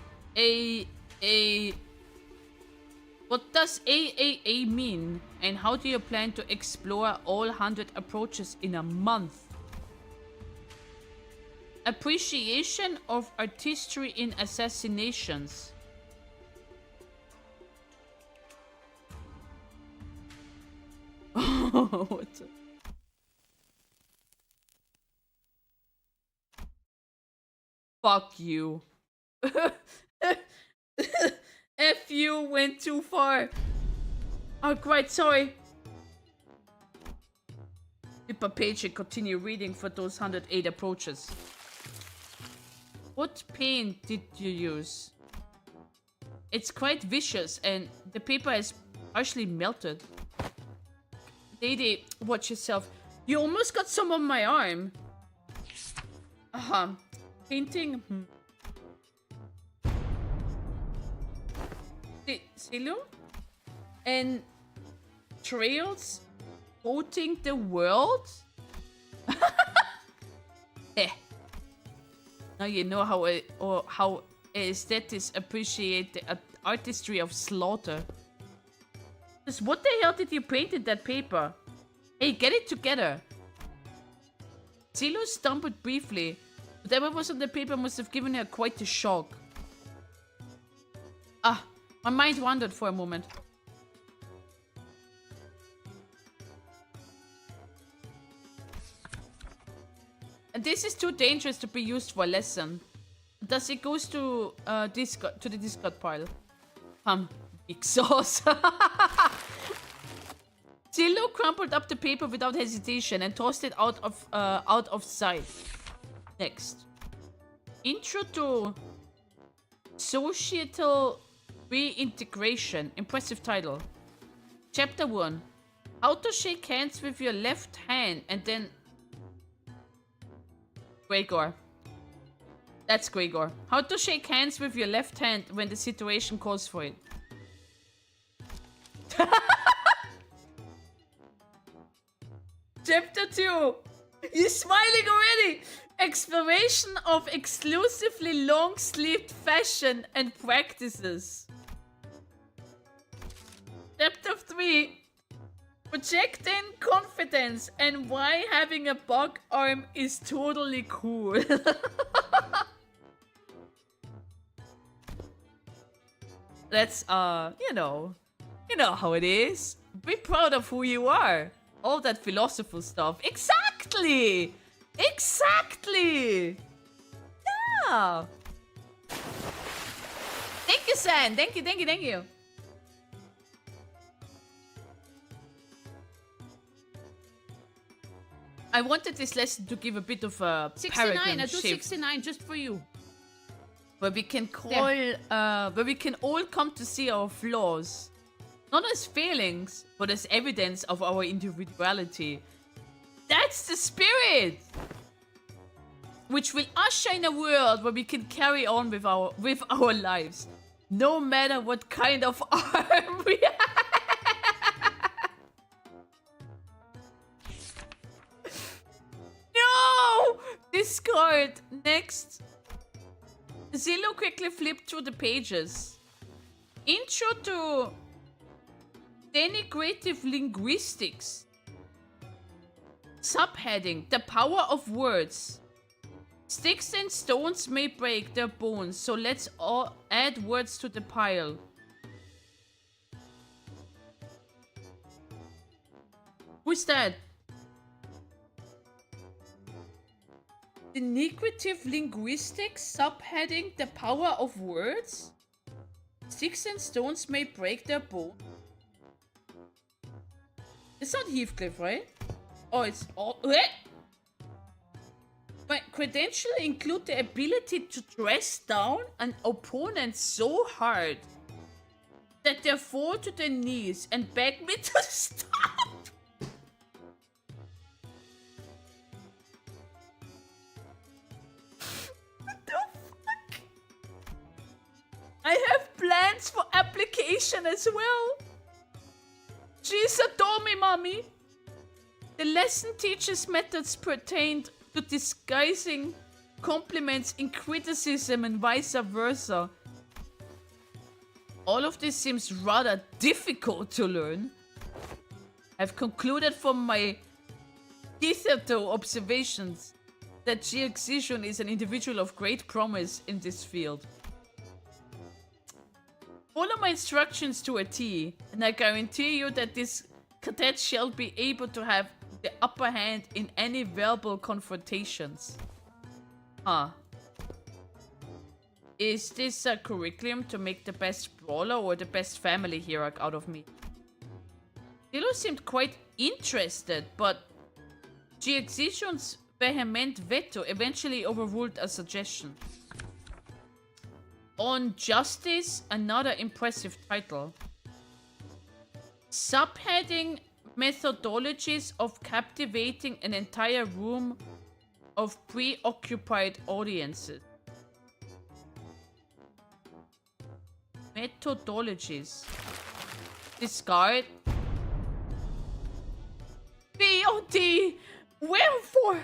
What does AAA mean? And how do you plan to explore all 100 approaches in a month? Appreciation of artistry in assassinations. What the... Fuck you. F you went too far. Oh, quite sorry. Flip a page and continue reading for those 108 approaches. What paint did you use? It's quite vicious and the paper is partially melted. Lady, watch yourself. You almost got some on my arm. Painting. Silo? And trails coating the world? Now you know how aesthetics appreciate the artistry of slaughter. Just what the hell did you paint in that paper? Hey, get it together. Zilo stumbled briefly. Whatever was on the paper must have given her quite a shock. My mind wandered for a moment. And this is too dangerous to be used for a lesson. Thus it goes to the discard pile. Big sauce. Zillow crumpled up the paper without hesitation and tossed it out of sight. Next. Intro to Societal Reintegration. Impressive title. Chapter 1. How to shake hands with your left hand and then... Gregor. That's Gregor. How to shake hands with your left hand when the situation calls for it. Chapter 2. You're smiling already! Exploration of exclusively long-sleeved fashion and practices. Chapter 3. Projecting confidence and why having a bug arm is totally cool. Let's, you know how it is. Be proud of who you are. All that philosophical stuff. Exactly! Exactly! Yeah! Thank you, San. Thank you. I wanted this lesson to give a bit of a 69, paradigm I do shift. 69 just for you. Where we can where we can all come to see our flaws. Not as failings, but as evidence of our individuality. That's the spirit! Which will usher in a world where we can carry on with our lives. No matter what kind of arm we have. No! Discard. Next. Zillow quickly flipped through the pages. Intro to Denigrative Linguistics. Subheading: The power of words. Sticks and stones may break their bones, so let's all add words to the pile. Who's that? Denigrative Linguistics, subheading: The power of words? Sticks and stones may break their bones. It's not Heathcliff, right? Oh, it's all... My credentials include the ability to dress down an opponent so hard that they fall to their knees and beg me to stop. What the fuck? I have plans for application as well. She's adore me, mommy. The lesson teaches methods pertained to disguising compliments in criticism and vice versa. All of this seems rather difficult to learn. I've concluded from my hitherto observations that Jia Xishun is an individual of great promise in this field. Follow my instructions to a T, and I guarantee you that this cadet shall be able to have the upper hand in any verbal confrontations. Huh. Is this a curriculum to make the best brawler or the best family hero out of me? Dilo seemed quite interested, but Jia Xishun's vehement veto eventually overruled a suggestion. On Justice, another impressive title. Subheading: Methodologies of captivating an entire room of preoccupied audiences. Methodologies. Discard. BOD! Wherefore?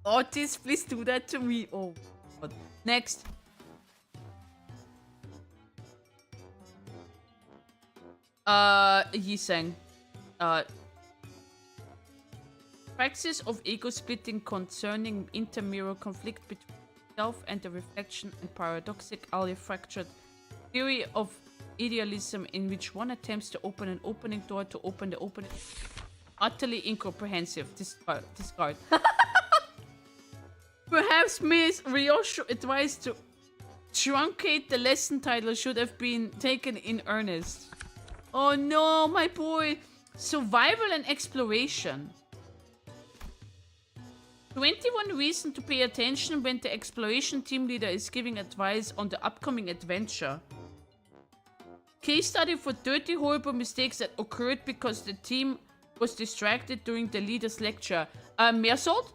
Otis, please do that to me. Oh, God. Next. Yiseng. Praxis of ego splitting concerning intermirror conflict between self and the reflection, and paradoxically fractured theory of idealism in which one attempts to open an opening door to open the opening. Utterly incomprehensive. Discard. Perhaps Miss Ryo's advice to truncate the lesson title should have been taken in earnest. Oh no, my boy. Survival and exploration. 21 reasons to pay attention when the exploration team leader is giving advice on the upcoming adventure. Case study for 30 horrible mistakes that occurred because the team was distracted during the leader's lecture. Meersalt?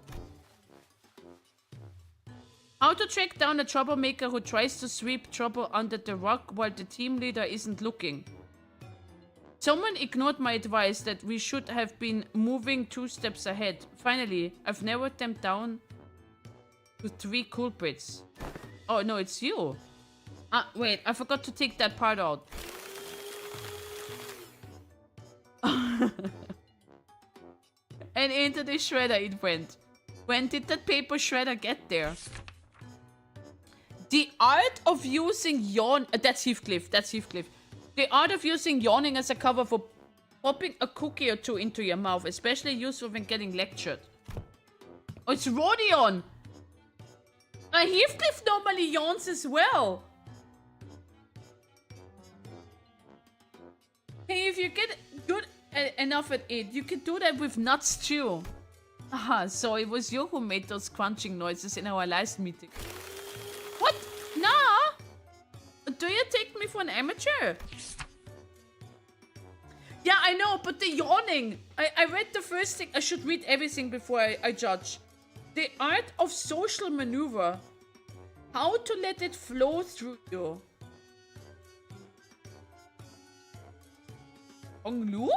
How to track down a troublemaker who tries to sweep trouble under the rug while the team leader isn't looking. Someone ignored my advice that we should have been moving 2 steps ahead. Finally, I've narrowed them down to 3 culprits. Oh no, it's you. Wait, I forgot to take that part out. And into the shredder it went. When did that paper shredder get there? The art of using yawn... that's Heathcliff, that's Heathcliff. The art of using yawning as a cover for popping a cookie or 2 into your mouth, especially useful when getting lectured. Oh, it's Rodion! Heathcliff normally yawns as well. Hey, if you get good enough at it. You can do that with nuts too. Aha, so it was you who made those crunching noises in our last meeting. What? Nah! Do you take me for an amateur? Yeah, I know, but the yawning. I read the first thing. I should read everything before I judge. The art of social maneuver. How to let it flow through you. Onglu?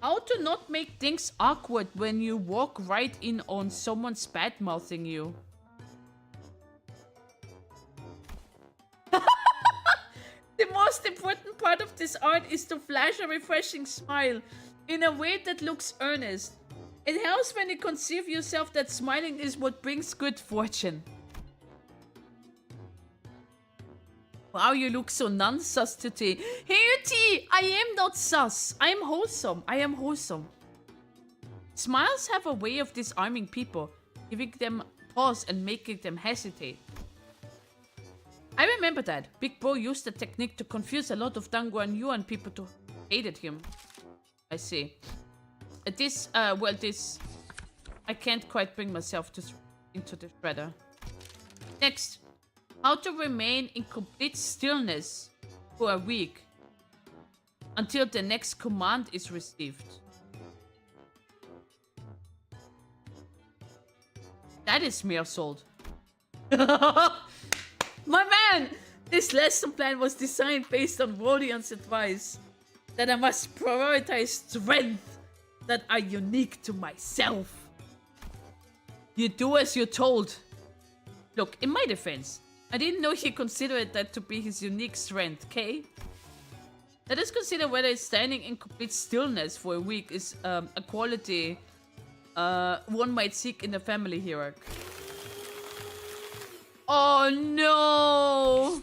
How to not make things awkward when you walk right in on someone's bad-mouthing you. The most important part of this art is to flash a refreshing smile in a way that looks earnest. It helps when you conceive yourself that smiling is what brings good fortune. Wow, you look so non-sus today. Hey, T, I am not sus. I am wholesome. I am wholesome. Smiles have a way of disarming people, giving them pause and making them hesitate. I remember that. Big Bro used the technique to confuse a lot of Dangguan Yuan people to hated him. I see. This, I can't quite bring myself to into the shredder. Next. How to remain in complete stillness for a week until the next command is received. That is mere salt. My man! This lesson plan was designed based on Rodian's advice that I must prioritize strength that are unique to myself. You do as you're told. Look, in my defense, I didn't know he considered that to be his unique strength, okay? Let us consider whether standing in complete stillness for a week is a quality one might seek in the family hierarchy. Oh no!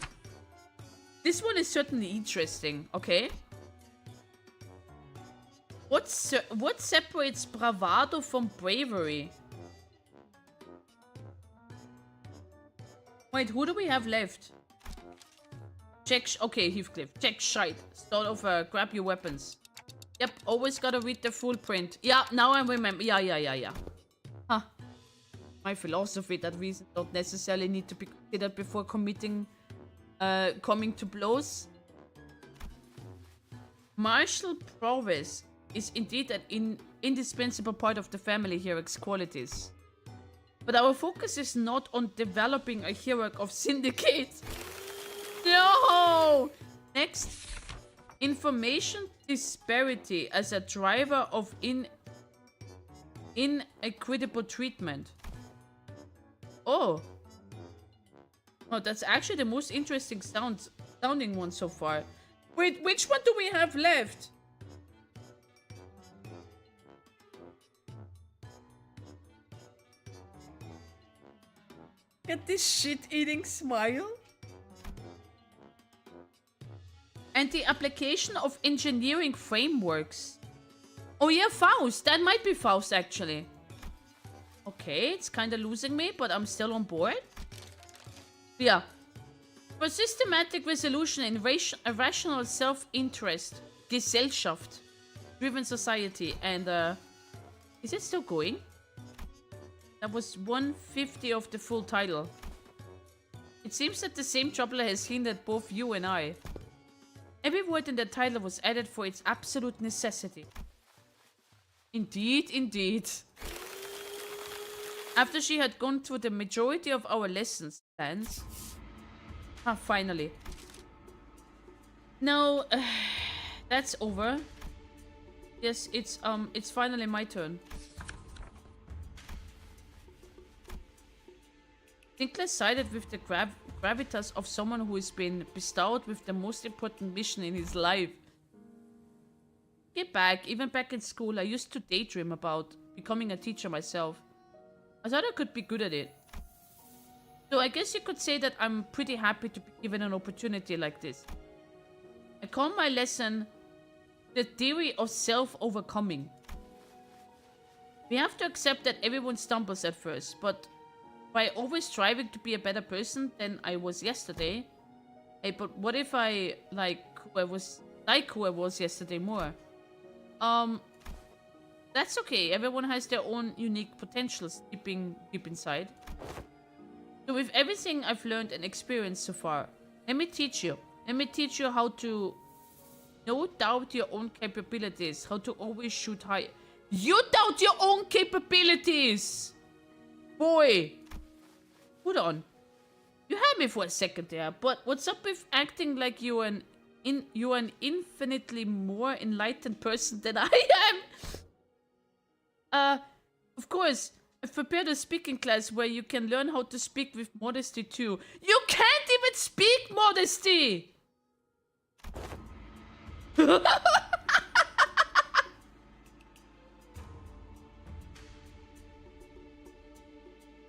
This one is certainly interesting, okay? What separates bravado from bravery? Wait, who do we have left? Check, okay, Heathcliff. Check shite. Start over, grab your weapons. Yep, always gotta read the full print. Yeah, now I remember. Yeah. Huh. My philosophy that reasons don't necessarily need to be considered before coming to blows. Martial prowess is indeed an indispensable part of the family hierarchy's qualities. But our focus is not on developing a hierarchy of syndicates. No! Next. Information disparity as a driver of inequitable treatment. Oh. Oh, that's actually the most interesting sounding one so far. Wait, which one do we have left? Get this shit-eating smile. And the application of engineering frameworks. Oh yeah, Faust. That might be Faust, actually. Okay, it's kind of losing me, but I'm still on board. Yeah. For systematic resolution in rational self-interest, Gesellschaft, driven society, and is it still going? That was 1/50 of the full title. It seems that the same troubler has hindered both you and I. Every word in the title was added for its absolute necessity. Indeed, indeed. After she had gone through the majority of our lessons plans. Ah, finally. Now, that's over. Yes, it's finally my turn. Sinclair sided with the gravitas of someone who has been bestowed with the most important mission in his life. Get back, even back in school, I used to daydream about becoming a teacher myself. I thought I could be good at it. So I guess you could say that I'm pretty happy to be given an opportunity like this. I call my lesson the theory of self-overcoming. We have to accept that everyone stumbles at first, but by always striving to be a better person than I was yesterday. Hey, but what if I was like who I was yesterday more. That's okay. Everyone has their own unique potentials deep inside. So with everything I've learned and experienced so far, let me teach you. Let me teach you how to no doubt your own capabilities. How to always shoot high. You doubt your own capabilities! Boy! Hold on. You had me for a second there, but what's up with acting like you're an infinitely more enlightened person than I am? Of course, I've prepared a speaking class where you can learn how to speak with modesty too. You can't even speak modesty!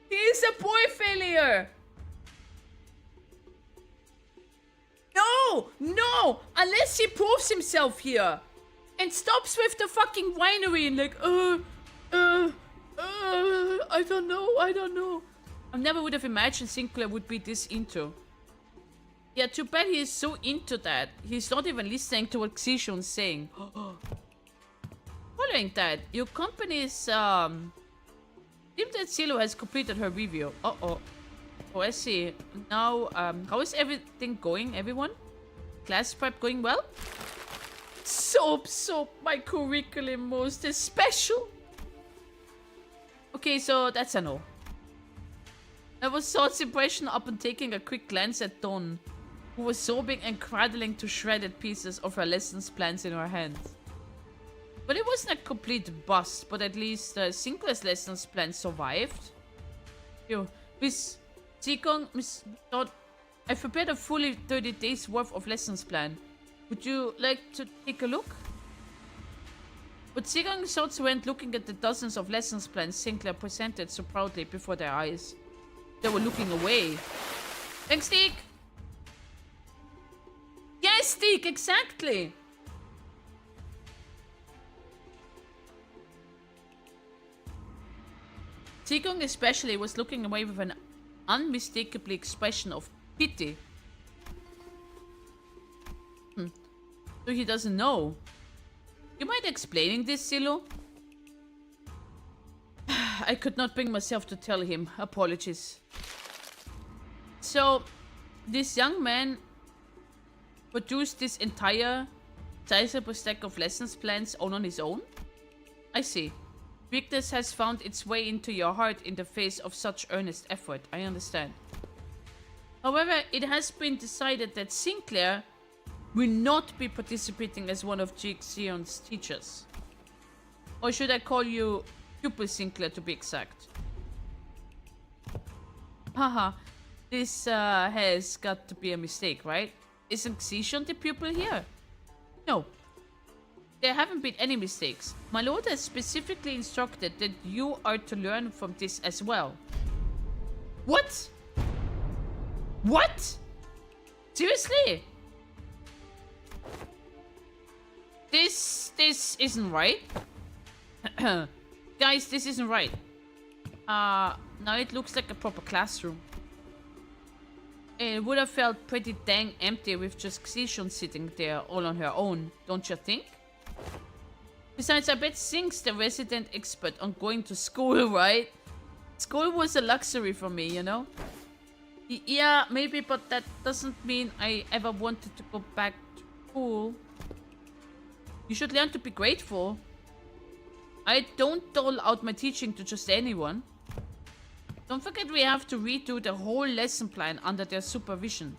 He's a boy failure! No! No! Unless he proves himself here! And stops with the fucking winery and like, I don't know. I never would have imagined Sinclair would be this into. Yeah, too bad he is so into that. He's not even listening to what Xishun's saying. Following that, your company's, seems that Silo has completed her review. Oh, I see. Now, how is everything going, everyone? Class prep going well? Soap, my curriculum most is special. Okay, so that's a no. That was Sword's impression upon taking a quick glance at Dawn, who was sobbing and cradling to shredded pieces of her lessons plans in her hands. But it wasn't a complete bust, but at least Sinclair's lessons plan survived. Yo, Miss Zikong, Miss Todd, I prepared a fully 30 days worth of lessons plan. Would you like to take a look? But Zikong's thoughts went looking at the dozens of lessons plans Sinclair presented so proudly before their eyes. They were looking away. Thanks, Steak! Yes, Steak, exactly! Zikong especially was looking away with an unmistakable expression of pity. So he doesn't know. You mind explaining this, Silo? I could not bring myself to tell him. Apologies. So, this young man produced this entire sizable stack of lessons plans all on his own? I see. Weakness has found its way into your heart in the face of such earnest effort. I understand. However, it has been decided that Sinclair will not be participating as one of Jake Sion's teachers. Or should I call you Pupil Sinclair to be exact? Haha, this has got to be a mistake, right? Isn't Xion the pupil here? No. There haven't been any mistakes. My lord has specifically instructed that you are to learn from this as well. What? What? Seriously? This isn't right. Guys, this isn't right. Now it looks like a proper classroom. It would have felt pretty dang empty with just Xishun sitting there all on her own, don't you think? Besides, I bet Sink's the resident expert on going to school, right? School was a luxury for me, you know? Yeah, maybe, but that doesn't mean I ever wanted to go back to school. You should learn to be grateful. I don't dole out my teaching to just anyone. Don't forget we have to redo the whole lesson plan under their supervision.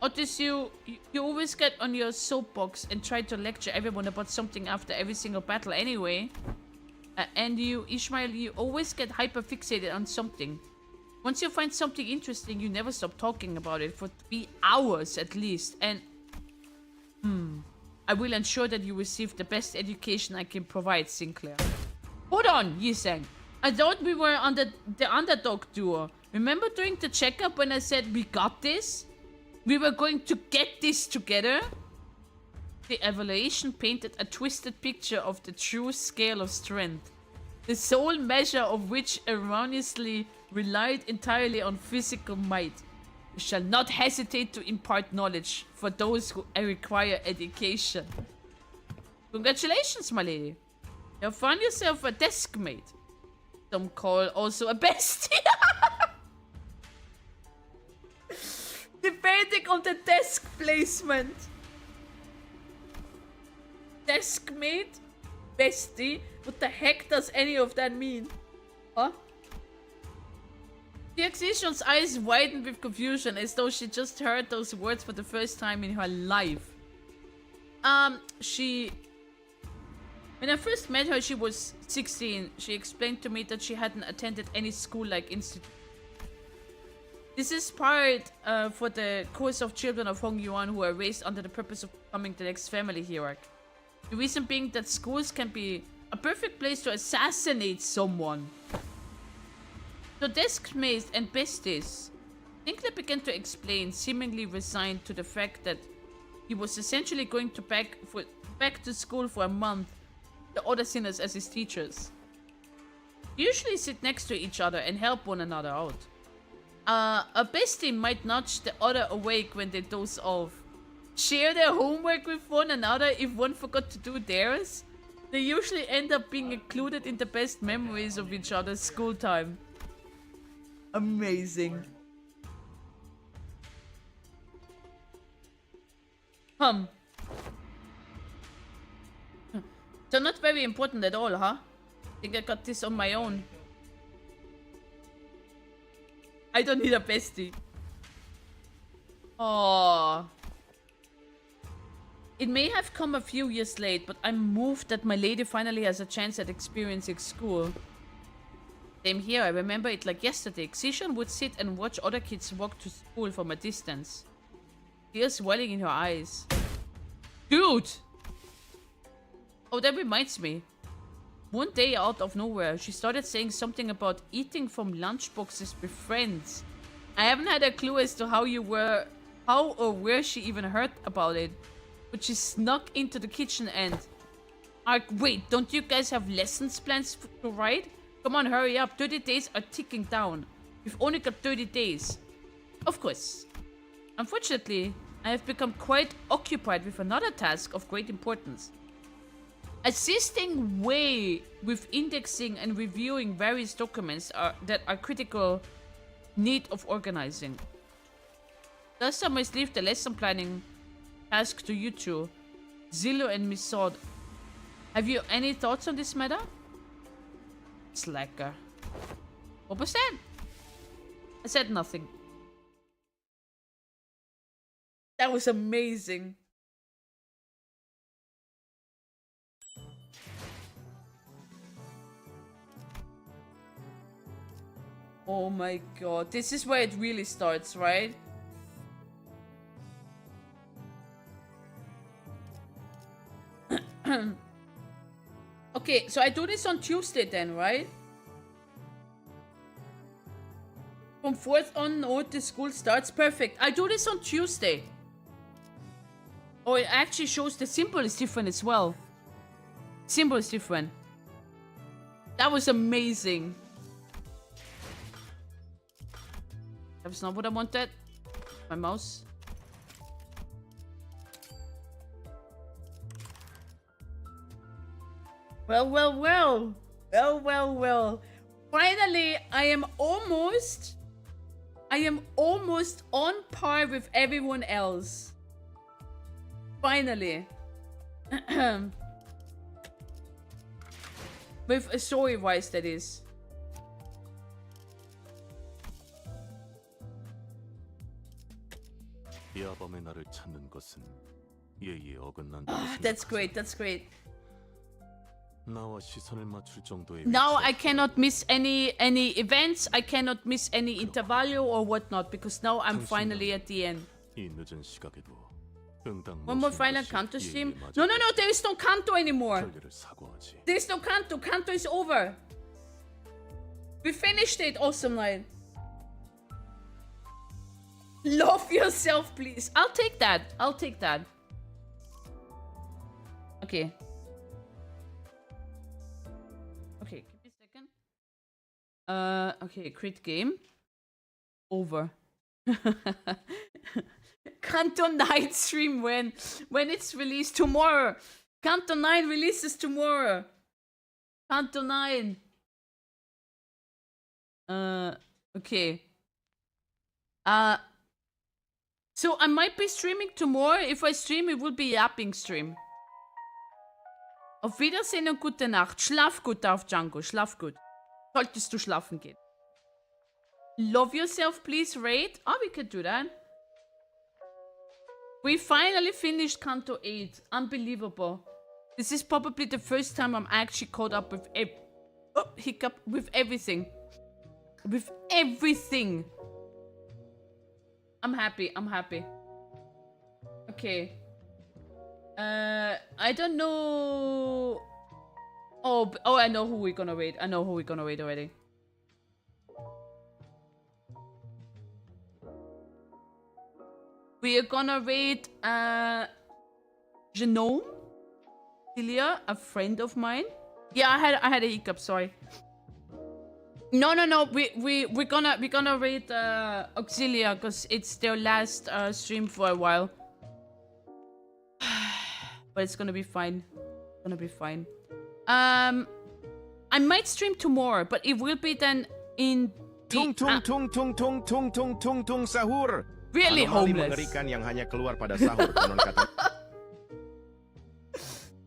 Otis, you always get on your soapbox and try to lecture everyone about something after every single battle anyway. And you, Ishmael, you always get hyper-fixated on something. Once you find something interesting, you never stop talking about it for 3 hours at least. And... I will ensure that you receive the best education I can provide, Sinclair. Hold on, Yiseng. I thought we were on the underdog duo. Remember during the checkup when I said we got this? We were going to get this together? The evaluation painted a twisted picture of the true scale of strength. The sole measure of which erroneously relied entirely on physical might. You shall not hesitate to impart knowledge for those who require education. Congratulations, my lady. You have found yourself a desk mate. Some call also a bestie. Depending on the desk placement. Desk mate? Bestie? What the heck does any of that mean? Huh? The Excision's eyes widened with confusion as though she just heard those words for the first time in her life. When I first met her, she was 16. She explained to me that she hadn't attended any school-like institute. This is part for the course of children of Hong Yuan who are raised under the purpose of becoming the next family hierarch. The reason being that schools can be a perfect place to assassinate someone. So deskmates and besties. Tinkler began to explain, seemingly resigned to the fact that he was essentially going to back to school for a month. The other sinners as his teachers. They usually sit next to each other and help one another out. A bestie might nudge the other awake when they doze off. Share their homework with one another if one forgot to do theirs. They usually end up being included in the best memories of each other's school time. Amazing. So not very important at all, huh? Think I got this on my own. I don't need a bestie. Oh. It may have come a few years late, but I'm moved that my lady finally has a chance at experiencing school. Same here, I remember it like yesterday. Xishan would sit and watch other kids walk to school from a distance. Tears welling in her eyes. Dude! Oh, that reminds me. One day out of nowhere, she started saying something about eating from lunchboxes with friends. I haven't had a clue as to how or where she even heard about it. But she snuck into the kitchen and... wait, don't you guys have lessons plans to write? Come on, hurry up. 30 days are ticking down. We've only got 30 days. Of course. Unfortunately, I have become quite occupied with another task of great importance. Assisting Wei with indexing and reviewing various documents that are critical need of organizing. Thus, I must leave the lesson planning task to you two, Zillo and Misod. Have you any thoughts on this matter? Slacker. What was that? I said nothing. That was amazing. Oh my god. This is where it really starts, right? Okay, so I do this on Tuesday then, right? From 4th on, the school starts. Perfect. I do this on Tuesday. Oh, it actually shows the symbol is different as well. Symbol is different. That was amazing. That's not what I wanted. My mouse. Well, well, well. Well, well, well. Finally, I am almost on par with everyone else. Finally. With a story-wise, that is. That's great, that's great. Now I cannot miss any events, I cannot miss any intervallo or whatnot, because now I'm finally at the end. One more final Canto stream? No, no, no, there is no Canto anymore. There is no Canto, Canto is over. We finished it, Awesome Night. Love yourself, please. I'll take that, I'll take that. Okay. Okay, give me a second. Okay, crit game. Over. Canto 9 stream when it's released tomorrow. Canto 9 releases tomorrow. Canto 9. Okay. So I might be streaming tomorrow. If I stream, it will be yapping stream. Auf Wiedersehen und gute Nacht. Schlaf gut auf Django. Schlaf gut. Solltest du schlafen gehen. Love yourself, please rate. Oh, we could do that. We finally finished Canto 8. Unbelievable. This is probably the first time I'm actually caught up with with everything. With everything. I'm happy. I'm happy. Okay. I don't know. Oh, I know who we're gonna raid. I know who we're gonna raid already. We are gonna raid Genome, Celia, a friend of mine. Yeah, I had a hiccup. Sorry. No. We're gonna raid Auxilia because it's their last stream for a while. But it's gonna be fine. It's gonna be fine. I might stream tomorrow, but it will be then in Tung sahur. Really homeless. Mengerikan yang hanya keluar pada sahur. Konon kata.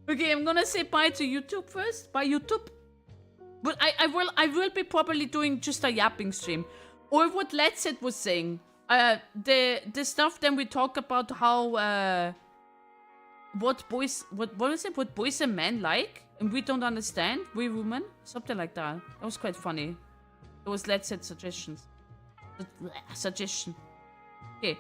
Okay, I'm gonna say bye to YouTube first. Bye YouTube. But I will be probably doing just a yapping stream. Or what Let's It was saying. The stuff then we talk about how what boys and men like and we don't understand, we women, something like that. That was quite funny. It was Let's It suggestion. Okay.